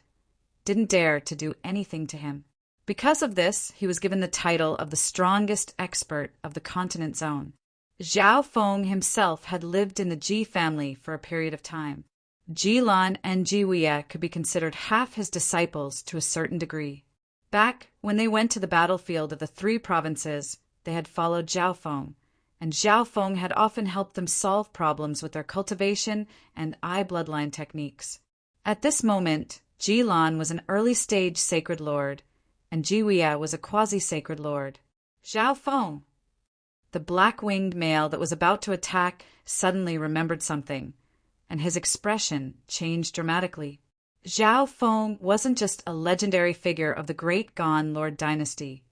didn't dare to do anything to him. Because of this, he was given the title of the strongest expert of the continent zone. Zhao Feng himself had lived in the Ji family for a period of time. Jilan and Ji Wuya could be considered half his disciples to a certain degree. Back when they went to the battlefield of the 3 provinces, they had followed Zhao Feng, and Zhao Feng had often helped them solve problems with their cultivation and eye bloodline techniques. At this moment, Jilan was an early-stage sacred lord, and Ji Wuya was a quasi-sacred lord. Zhao Feng. The black-winged male that was about to attack suddenly remembered something, and his expression changed dramatically. Zhao Feng wasn't just a legendary figure of the great Gon Lord dynasty.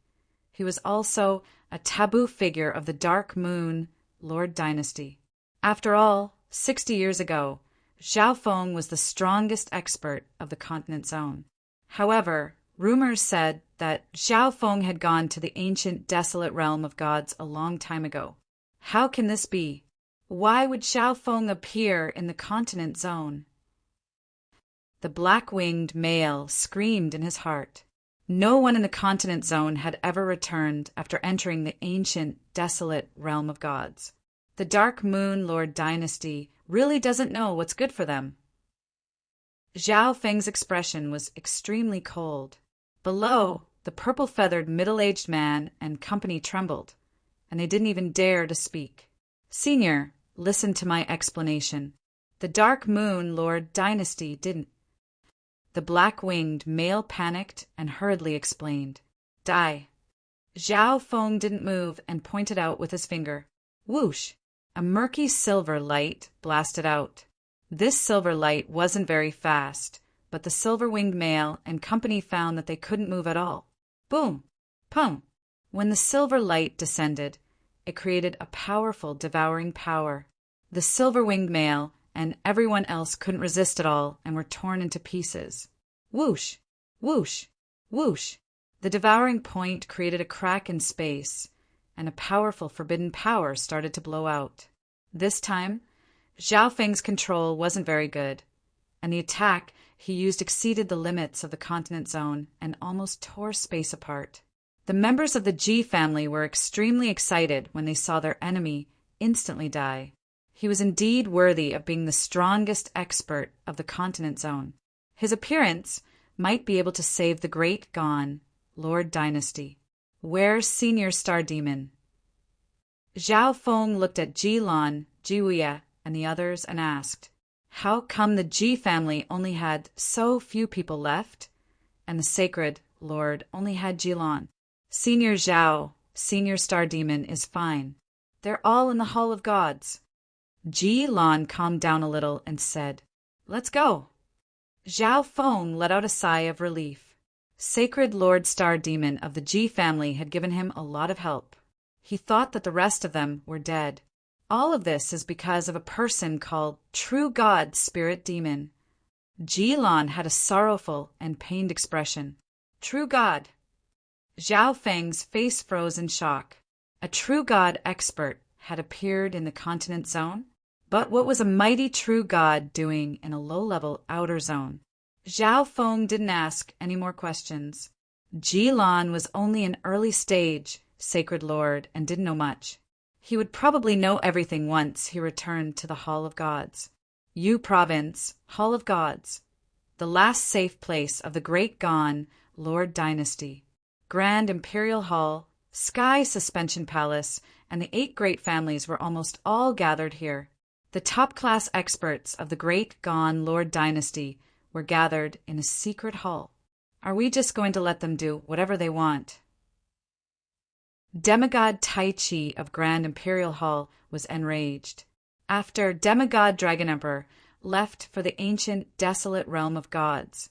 He was also a taboo figure of the Dark Moon Lord dynasty. After all, 60 years ago, Zhao Feng was the strongest expert of the continent zone. However, rumors said that Zhao Feng had gone to the ancient desolate realm of gods a long time ago. How can this be? Why would Zhao Feng appear in the continent zone? The black-winged male screamed in his heart. No one in the continent zone had ever returned after entering the ancient, desolate realm of gods. The Dark Moon Lord dynasty really doesn't know what's good for them. Zhao Feng's expression was extremely cold. Below, the purple-feathered middle-aged man and company trembled, and they didn't even dare to speak. Senior, listen to my explanation. The Dark Moon Lord dynasty didn't. The black-winged male panicked and hurriedly explained. Die. Zhao Feng didn't move and pointed out with his finger. Whoosh! A murky silver light blasted out. This silver light wasn't very fast, but the silver-winged male and company found that they couldn't move at all. Boom! Pum! When the silver light descended, it created a powerful, devouring power. The silver-winged male and everyone else couldn't resist at all and were torn into pieces. Whoosh! Whoosh! Whoosh! The devouring point created a crack in space, and a powerful forbidden power started to blow out. This time, Zhao Feng's control wasn't very good, and the attack he used exceeded the limits of the continent zone and almost tore space apart. The members of the Ji family were extremely excited when they saw their enemy instantly die. He was indeed worthy of being the strongest expert of the continent zone. His appearance might be able to save the Great Gone Lord dynasty. Where's Senior Star Demon? Zhao Feng looked at Ji Lan, Ji Wuye, and the others and asked, how come the Ji family only had so few people left, and the Sacred Lord only had Ji Lan? Senior Zhao, Senior Star Demon, is fine. They're all in the Hall of Gods. Ji Lan calmed down a little and said, let's go. Zhao Feng let out a sigh of relief. Sacred Lord Star Demon of the Ji family had given him a lot of help. He thought that the rest of them were dead. All of this is because of a person called True God Spirit Demon. Ji Lan had a sorrowful and pained expression. True God. Zhao Feng's face froze in shock. A true God expert had appeared in the continent zone? But what was a mighty true God doing in a low-level outer zone? Zhao Feng didn't ask any more questions. Ji Lan was only an early stage Sacred Lord and didn't know much. He would probably know everything once he returned to the Hall of Gods. Yu Province, Hall of Gods. The last safe place of the Great Gone Lord dynasty. Grand Imperial Hall, Sky Suspension Palace, and the 8 great families were almost all gathered here. The top-class experts of the Great Gone Lord dynasty were gathered in a secret hall. Are we just going to let them do whatever they want? Demigod Tai Chi of Grand Imperial Hall was enraged. After Demigod Dragon Emperor left for the ancient, desolate realm of gods,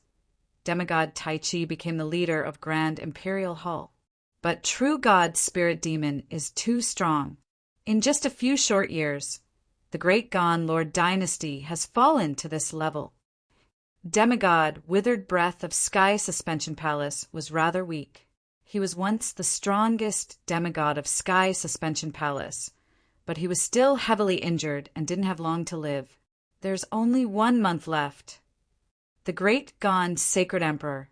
Demigod Tai Chi became the leader of Grand Imperial Hall. But True God Spirit Demon is too strong. In just a few short years, the Great Gone Lord dynasty has fallen to this level. Demigod Withered Breath of Sky Suspension Palace was rather weak. He was once the strongest demigod of Sky Suspension Palace, but he was still heavily injured and didn't have long to live. There's only 1 month left. The Great Gone Sacred Emperor,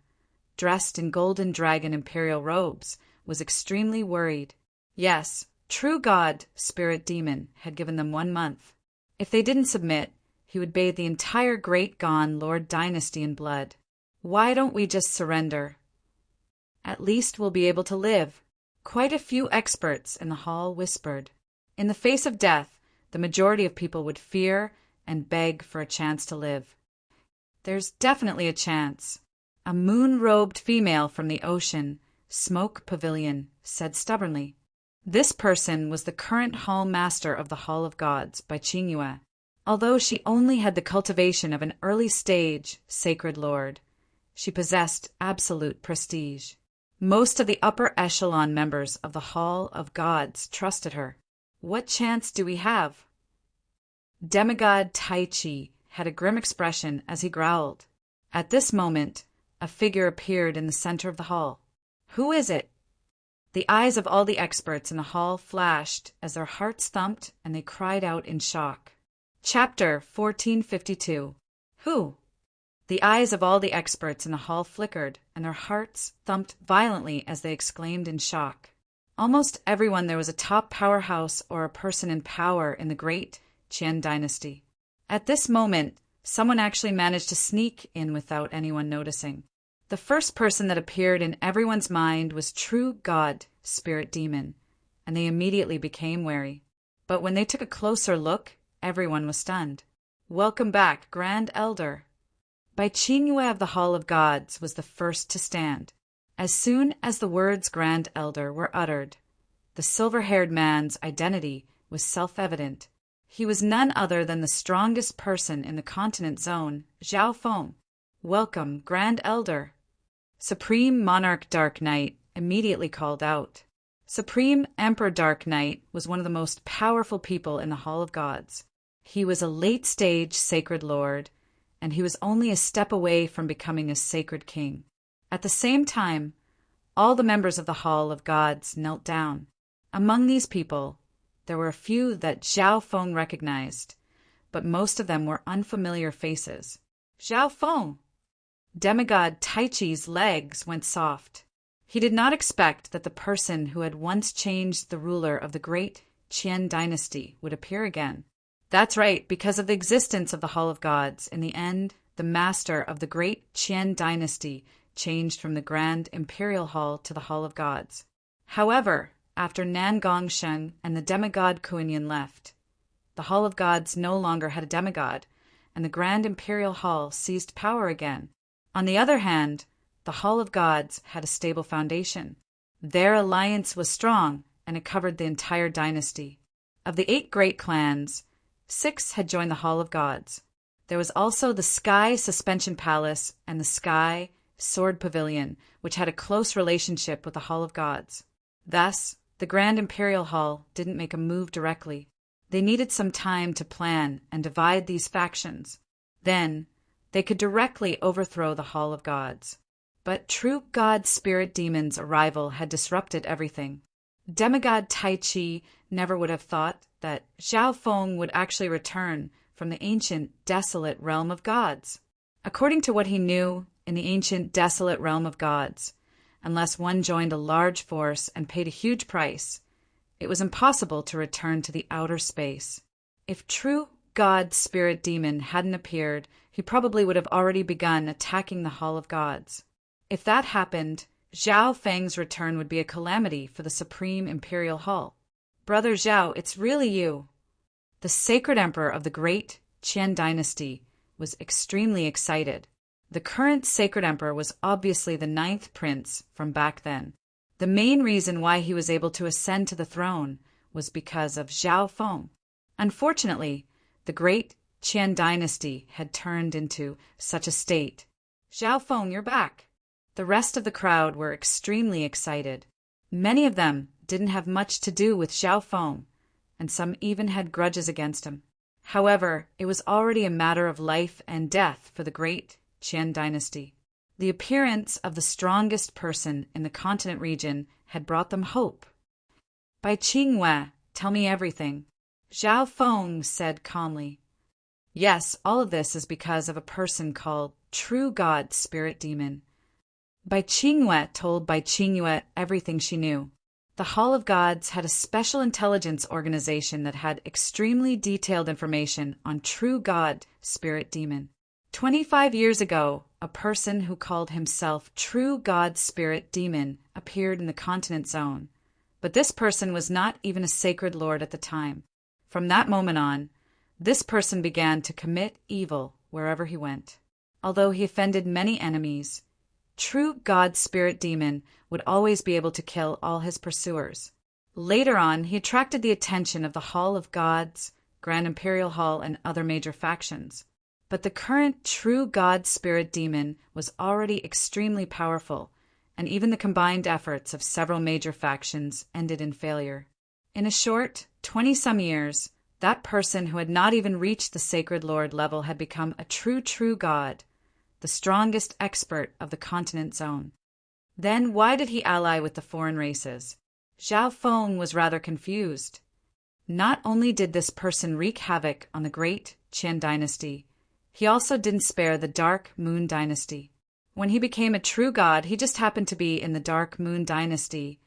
dressed in golden dragon imperial robes, was extremely worried. Yes, True God Spirit Demon had given them 1 month. If they didn't submit, he would bathe the entire Great Gone Lord dynasty in blood. Why don't we just surrender? At least we'll be able to live. Quite a few experts in the hall whispered. In the face of death, the majority of people would fear and beg for a chance to live. There's definitely a chance. A moon-robed female from the ocean, Smoke Pavilion, said stubbornly. This person was the current hall master of the Hall of Gods by Qingyue. Although she only had the cultivation of an early stage Sacred Lord, she possessed absolute prestige. Most of the upper echelon members of the Hall of Gods trusted her. What chance do we have? Demigod Tai Chi had a grim expression as he growled. At this moment, a figure appeared in the center of the hall. Who is it? The eyes of all the experts in the hall flashed as their hearts thumped and they cried out in shock. Chapter 1452. Who? The eyes of all the experts in the hall flickered, and their hearts thumped violently as they exclaimed in shock. Almost everyone there was a top powerhouse or a person in power in the great Qian dynasty. At this moment, someone actually managed to sneak in without anyone noticing. The first person that appeared in everyone's mind was True God, Spirit Demon, and they immediately became wary. But when they took a closer look, everyone was stunned. "Welcome back, Grand Elder." Bai Qingyue of the Hall of Gods was the first to stand. As soon as the words Grand Elder were uttered, the silver-haired man's identity was self-evident. He was none other than the strongest person in the continent zone, Zhao Feng. "Welcome, Grand Elder." Supreme Monarch Dark Knight immediately called out. Supreme Emperor Dark Knight was one of the most powerful people in the Hall of Gods. He was a late-stage Sacred Lord, and he was only a step away from becoming a Sacred King. At the same time, all the members of the Hall of Gods knelt down. Among these people, there were a few that Zhao Feng recognized, but most of them were unfamiliar faces. "Zhao Feng!" Demigod Tai Chi's legs went soft. He did not expect that the person who had once changed the ruler of the great Qian dynasty would appear again. That's right, because of the existence of the Hall of Gods, in the end, the master of the great Qian dynasty changed from the Grand Imperial Hall to the Hall of Gods. However, after Nan Gongsheng and the demigod Kuan left, the Hall of Gods no longer had a demigod, and the Grand Imperial Hall seized power again. On the other hand, the Hall of Gods had a stable foundation. Their alliance was strong, and it covered the entire dynasty. Of the 8 great clans, 6 had joined the Hall of Gods. There was also the Sky Suspension Palace and the Sky Sword Pavilion, which had a close relationship with the Hall of Gods. Thus, the Grand Imperial Hall didn't make a move directly. They needed some time to plan and divide these factions. Then, they could directly overthrow the Hall of Gods. But True God Spirit Demon's arrival had disrupted everything. Demigod Tai Chi never would have thought that Zhao Feng would actually return from the ancient, desolate realm of gods. According to what he knew in the ancient, desolate realm of gods, unless one joined a large force and paid a huge price, it was impossible to return to the outer space. If True God Spirit Demon hadn't appeared, he probably would have already begun attacking the Hall of Gods. If that happened, Zhao Feng's return would be a calamity for the Supreme Imperial Hall. "Brother Zhao, it's really you." The Sacred Emperor of the great Qian dynasty was extremely excited. The current Sacred Emperor was obviously the 9th prince from back then. The main reason why he was able to ascend to the throne was because of Zhao Feng. Unfortunately, the great Qian dynasty had turned into such a state. "Zhao Feng, you're back." The rest of the crowd were extremely excited. Many of them didn't have much to do with Zhao Feng, and some even had grudges against him. However, it was already a matter of life and death for the great Qian dynasty. The appearance of the strongest person in the continent region had brought them hope. "Bai Qingyue, tell me everything," Zhao Feng said calmly. "Yes, all of this is because of a person called True God Spirit Demon." Bai Qingyue told Bai Qingyue everything she knew. The Hall of Gods had a special intelligence organization that had extremely detailed information on True God Spirit Demon. 25 years ago, a person who called himself True God Spirit Demon appeared in the continent zone. But this person was not even a Sacred Lord at the time. From that moment on, this person began to commit evil wherever he went. Although he offended many enemies, True God Spirit Demon would always be able to kill all his pursuers. Later on, he attracted the attention of the Hall of Gods, Grand Imperial Hall, and other major factions. But the current True God Spirit Demon was already extremely powerful, and even the combined efforts of several major factions ended in failure. In a short 20-some years, that person who had not even reached the Sacred Lord level had become a true God, the strongest expert of the continent zone. Then why did he ally with the foreign races? Zhao Feng was rather confused. Not only did this person wreak havoc on the great Qian dynasty, He also didn't spare the Dark Moon Dynasty. When he became a true god, he just happened to be in the Dark Moon Dynasty,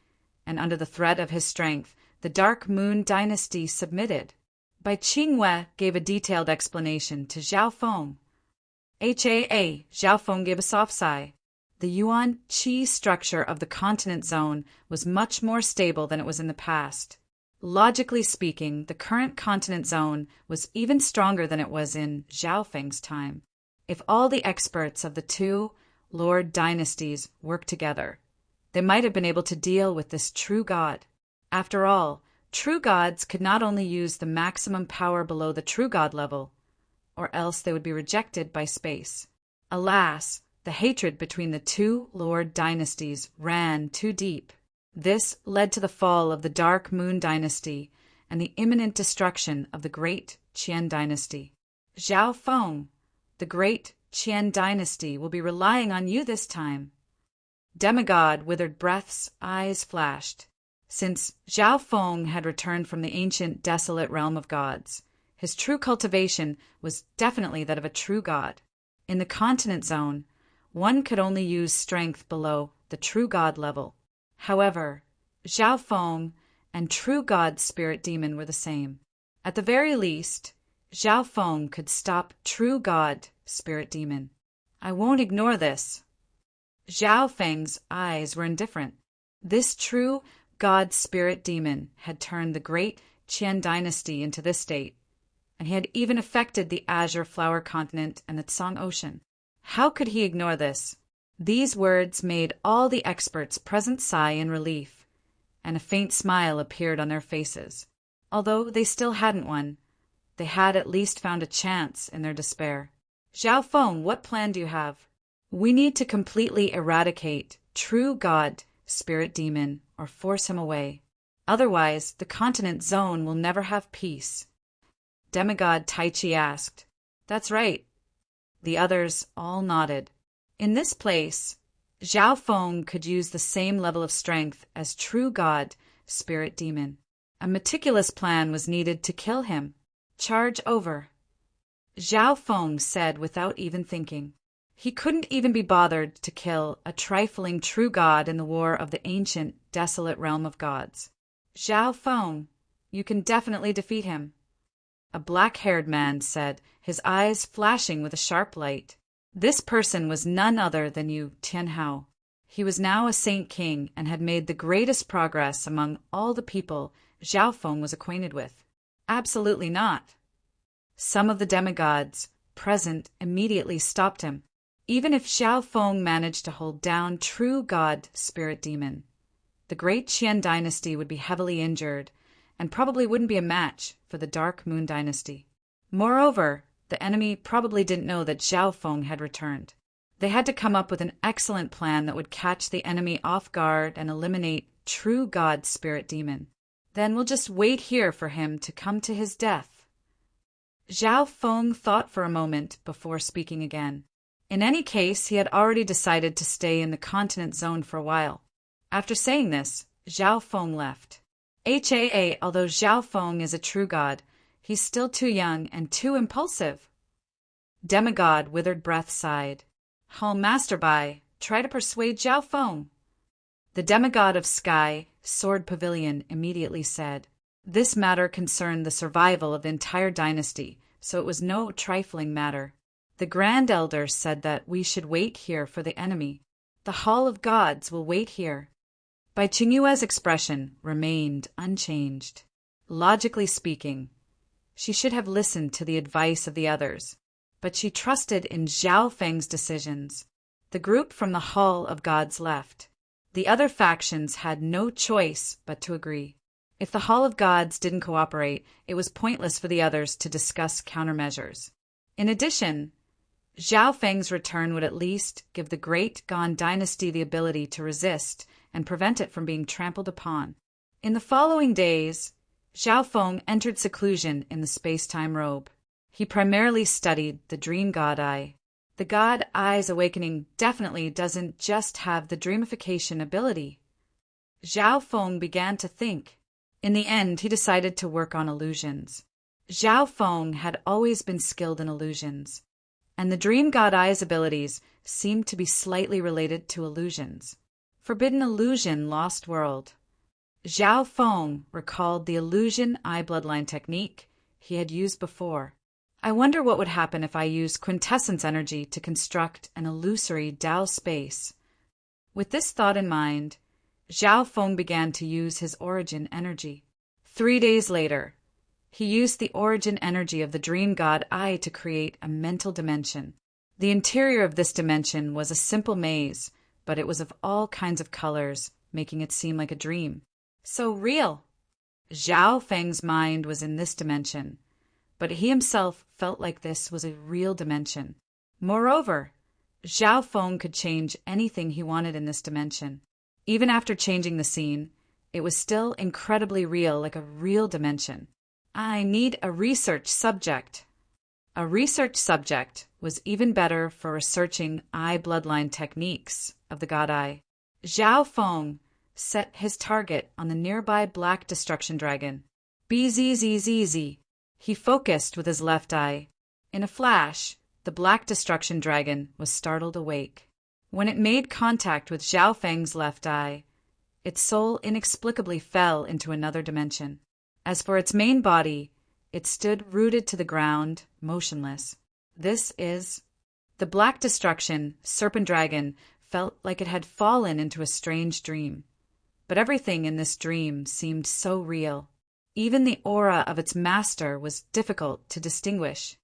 and under the threat of his strength, the Dark Moon Dynasty submitted. Bai Qingwei gave a detailed explanation to Zhao Feng. Zhao Feng gave a soft sigh. The Yuan Qi structure of the continent zone was much more stable than it was in the past. Logically speaking, the current continent zone was even stronger than it was in Zhao Feng's time. If all the experts of the two Lord dynasties worked together, they might have been able to deal with this true god. After all, true gods could not only use the maximum power below the true god level, or else they would be rejected by space. Alas, the hatred between the two Lord dynasties ran too deep. This led to the fall of the Dark Moon Dynasty and the imminent destruction of the Great Qian Dynasty. Zhao Feng, the Great Qian Dynasty will be relying on you this time. Demigod Withered Breath's eyes flashed. Since Zhao Feng had returned from the ancient desolate realm of gods, his true cultivation was definitely that of a true god. In the continent zone, one could only use strength below the true god level. However, Zhao Feng and true god spirit demon were the same. At the very least, Zhao Feng could stop true god spirit demon. I won't ignore this. Zhao Feng's eyes were indifferent. This true god spirit demon had turned the great Qian dynasty into this state, and he had even affected the Azure Flower Continent and the Tsang Ocean. How could he ignore this? These words made all the experts present sigh in relief, and a faint smile appeared on their faces. Although they still hadn't won, they had at least found a chance in their despair. Zhao Feng, what plan do you have? We need to completely eradicate true god spirit demon or force him away. Otherwise, the continent zone will never have peace. Demigod Tai Chi asked. That's right. The others all nodded. In this place, Zhao Feng could use the same level of strength as true god spirit demon. A meticulous plan was needed to kill him. Charge over. Zhao Feng said without even thinking. He couldn't even be bothered to kill a trifling true god in the war of the ancient, desolate realm of gods. Zhao Feng, you can definitely defeat him. A black-haired man said, his eyes flashing with a sharp light. This person was none other than Yu Tianhao. He was now a Saint King and had made the greatest progress among all the people Zhao Feng was acquainted with. Absolutely not. Some of the demigods present immediately stopped him. Even if Zhao Feng managed to hold down true god spirit demon, the great Qian dynasty would be heavily injured and probably wouldn't be a match for the Dark Moon Dynasty. Moreover, the enemy probably didn't know that Zhao Feng had returned. They had to come up with an excellent plan that would catch the enemy off guard and eliminate true god spirit demon. Then we'll just wait here for him to come to his death. Zhao Feng thought for a moment before speaking again. In any case, he had already decided to stay in the continent zone for a while. After saying this, Zhao Feng left. Although Zhao Feng is a true god, he's still too young and too impulsive. Demigod Withered Breath sighed. Master Bai, try to persuade Zhao Feng. The demigod of Sky, Sword Pavilion, immediately said. This matter concerned the survival of the entire dynasty, so it was no trifling matter. The Grand Elder said that we should wait here for the enemy. The Hall of Gods will wait here. Bai Qingyue's expression remained unchanged. Logically speaking, she should have listened to the advice of the others, but she trusted in Zhao Feng's decisions. The group from the Hall of Gods left. The other factions had no choice but to agree. If the Hall of Gods didn't cooperate, it was pointless for the others to discuss countermeasures. In addition, Zhao Feng's return would at least give the Great Gan Dynasty the ability to resist and prevent it from being trampled upon. In the following days, Zhao Feng entered seclusion in the space-time robe. He primarily studied the Dream God Eye. The God Eye's awakening definitely doesn't just have the dreamification ability. Zhao Feng began to think. In the end, he decided to work on illusions. Zhao Feng had always been skilled in illusions. and the dream god Ai's abilities seemed to be slightly related to illusions. Forbidden illusion, lost world. Zhao Feng recalled the illusion eye bloodline technique he had used before. I wonder what would happen if I used quintessence energy to construct an illusory Dao space. With this thought in mind, Zhao Feng began to use his origin energy. 3 days later, he used the origin energy of the dream god Ai to create a mental dimension. The interior of this dimension was a simple maze, but it was of all kinds of colors, making it seem like a dream. So real! Zhao Feng's mind was in this dimension, but he himself felt like this was a real dimension. Moreover, Zhao Feng could change anything he wanted in this dimension. Even after changing the scene, it was still incredibly real, like a real dimension. I need a research subject. A research subject was even better for researching eye bloodline techniques of the god Ai. Zhao Feng set his target on the nearby black destruction dragon. BZZZZ. He focused with his left eye. In a flash, the black destruction dragon was startled awake. When it made contact with Zhao Feng's left eye, its soul inexplicably fell into another dimension. As for its main body, it stood rooted to the ground, motionless. The black destruction, serpent dragon, felt like it had fallen into a strange dream. But everything in this dream seemed so real. Even the aura of its master was difficult to distinguish.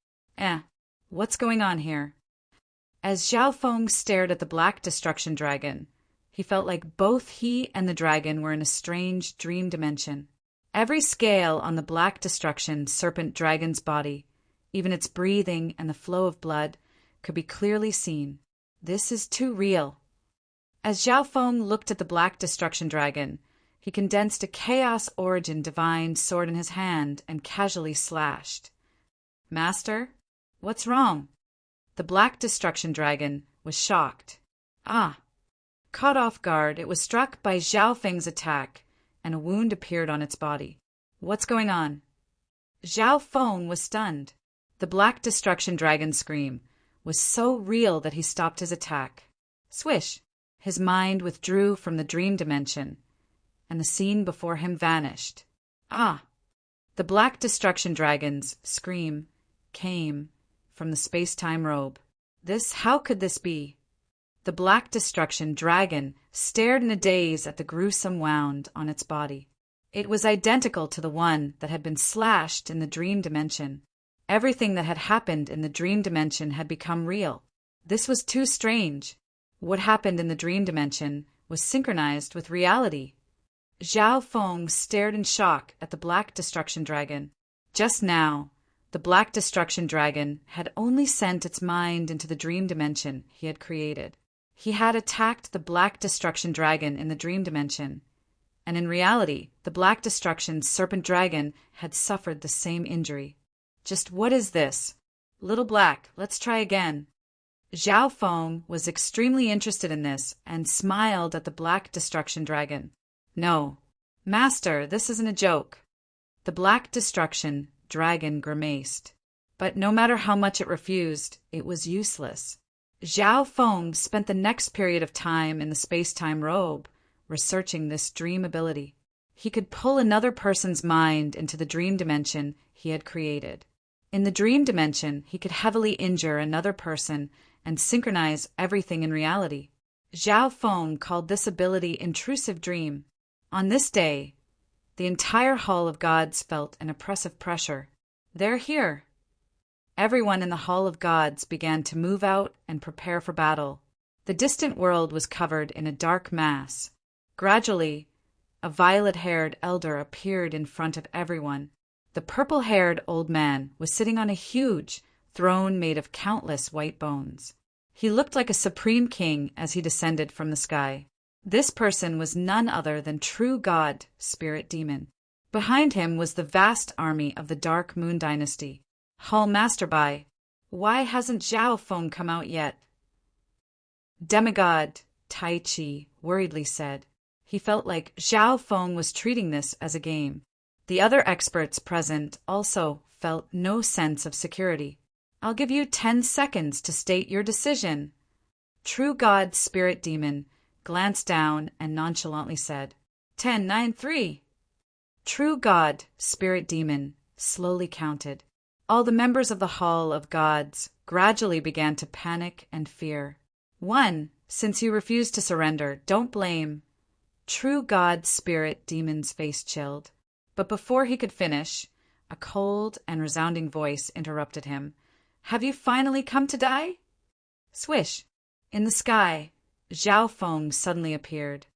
What's going on here? As Zhao Feng stared at the black destruction dragon, he felt like both he and the dragon were in a strange dream dimension. Every scale on the black destruction serpent dragon's body, even its breathing and the flow of blood, could be clearly seen. This is too real. As Zhao Feng looked at the black destruction dragon, he condensed a chaos origin divine sword in his hand and casually slashed. Master, what's wrong? The black destruction dragon was shocked. Caught off guard, it was struck by Zhao Feng's attack, and a wound appeared on its body. What's going on? Zhao Feng was stunned. The black destruction dragon's scream was so real that he stopped his attack. Swish! His mind withdrew from the dream dimension, and the scene before him vanished. The black destruction dragon's scream came from the space-time robe. How could this be? The black destruction dragon stared in a daze at the gruesome wound on its body. It was identical to the one that had been slashed in the dream dimension. Everything that had happened in the dream dimension had become real. This was too strange. What happened in the dream dimension was synchronized with reality. Zhao Feng stared in shock at the black destruction dragon. Just now, the black destruction dragon had only sent its mind into the dream dimension he had created. He had attacked the black destruction dragon in the dream dimension, and in reality, the black destruction serpent dragon had suffered the same injury. Just what is this? Little Black, let's try again. Zhao Feng was extremely interested in this and smiled at the black destruction dragon. No, Master, this isn't a joke. The black destruction dragon grimaced, but no matter how much it refused, it was useless. Zhao Feng spent the next period of time in the space-time robe, researching this dream ability. He could pull another person's mind into the dream dimension he had created. In the dream dimension, he could heavily injure another person and synchronize everything in reality. Zhao Feng called this ability intrusive dream. On this day, the entire Hall of Gods felt an oppressive pressure. They're here. Everyone in the Hall of Gods began to move out and prepare for battle. The distant world was covered in a dark mass. Gradually, a violet-haired elder appeared in front of everyone. The purple-haired old man was sitting on a huge throne made of countless white bones. He looked like a supreme king as he descended from the sky. This person was none other than true God, Spirit Demon. Behind him was the vast army of the Dark Moon Dynasty. Hall Master Bai, why hasn't Zhao Feng come out yet? Demigod Tai Chi worriedly said. He felt like Zhao Feng was treating this as a game. The other experts present also felt no sense of security. I'll give you 10 seconds to state your decision. True God Spirit Demon glanced down and nonchalantly said, 10, 9, 3. True God Spirit Demon slowly counted. All the members of the Hall of Gods gradually began to panic and fear. 1. Since you refuse to surrender, don't blame. True God Spirit Demon's face chilled. But before he could finish, a cold and resounding voice interrupted him. Have you finally come to die? Swish. In the sky, Zhao Feng suddenly appeared.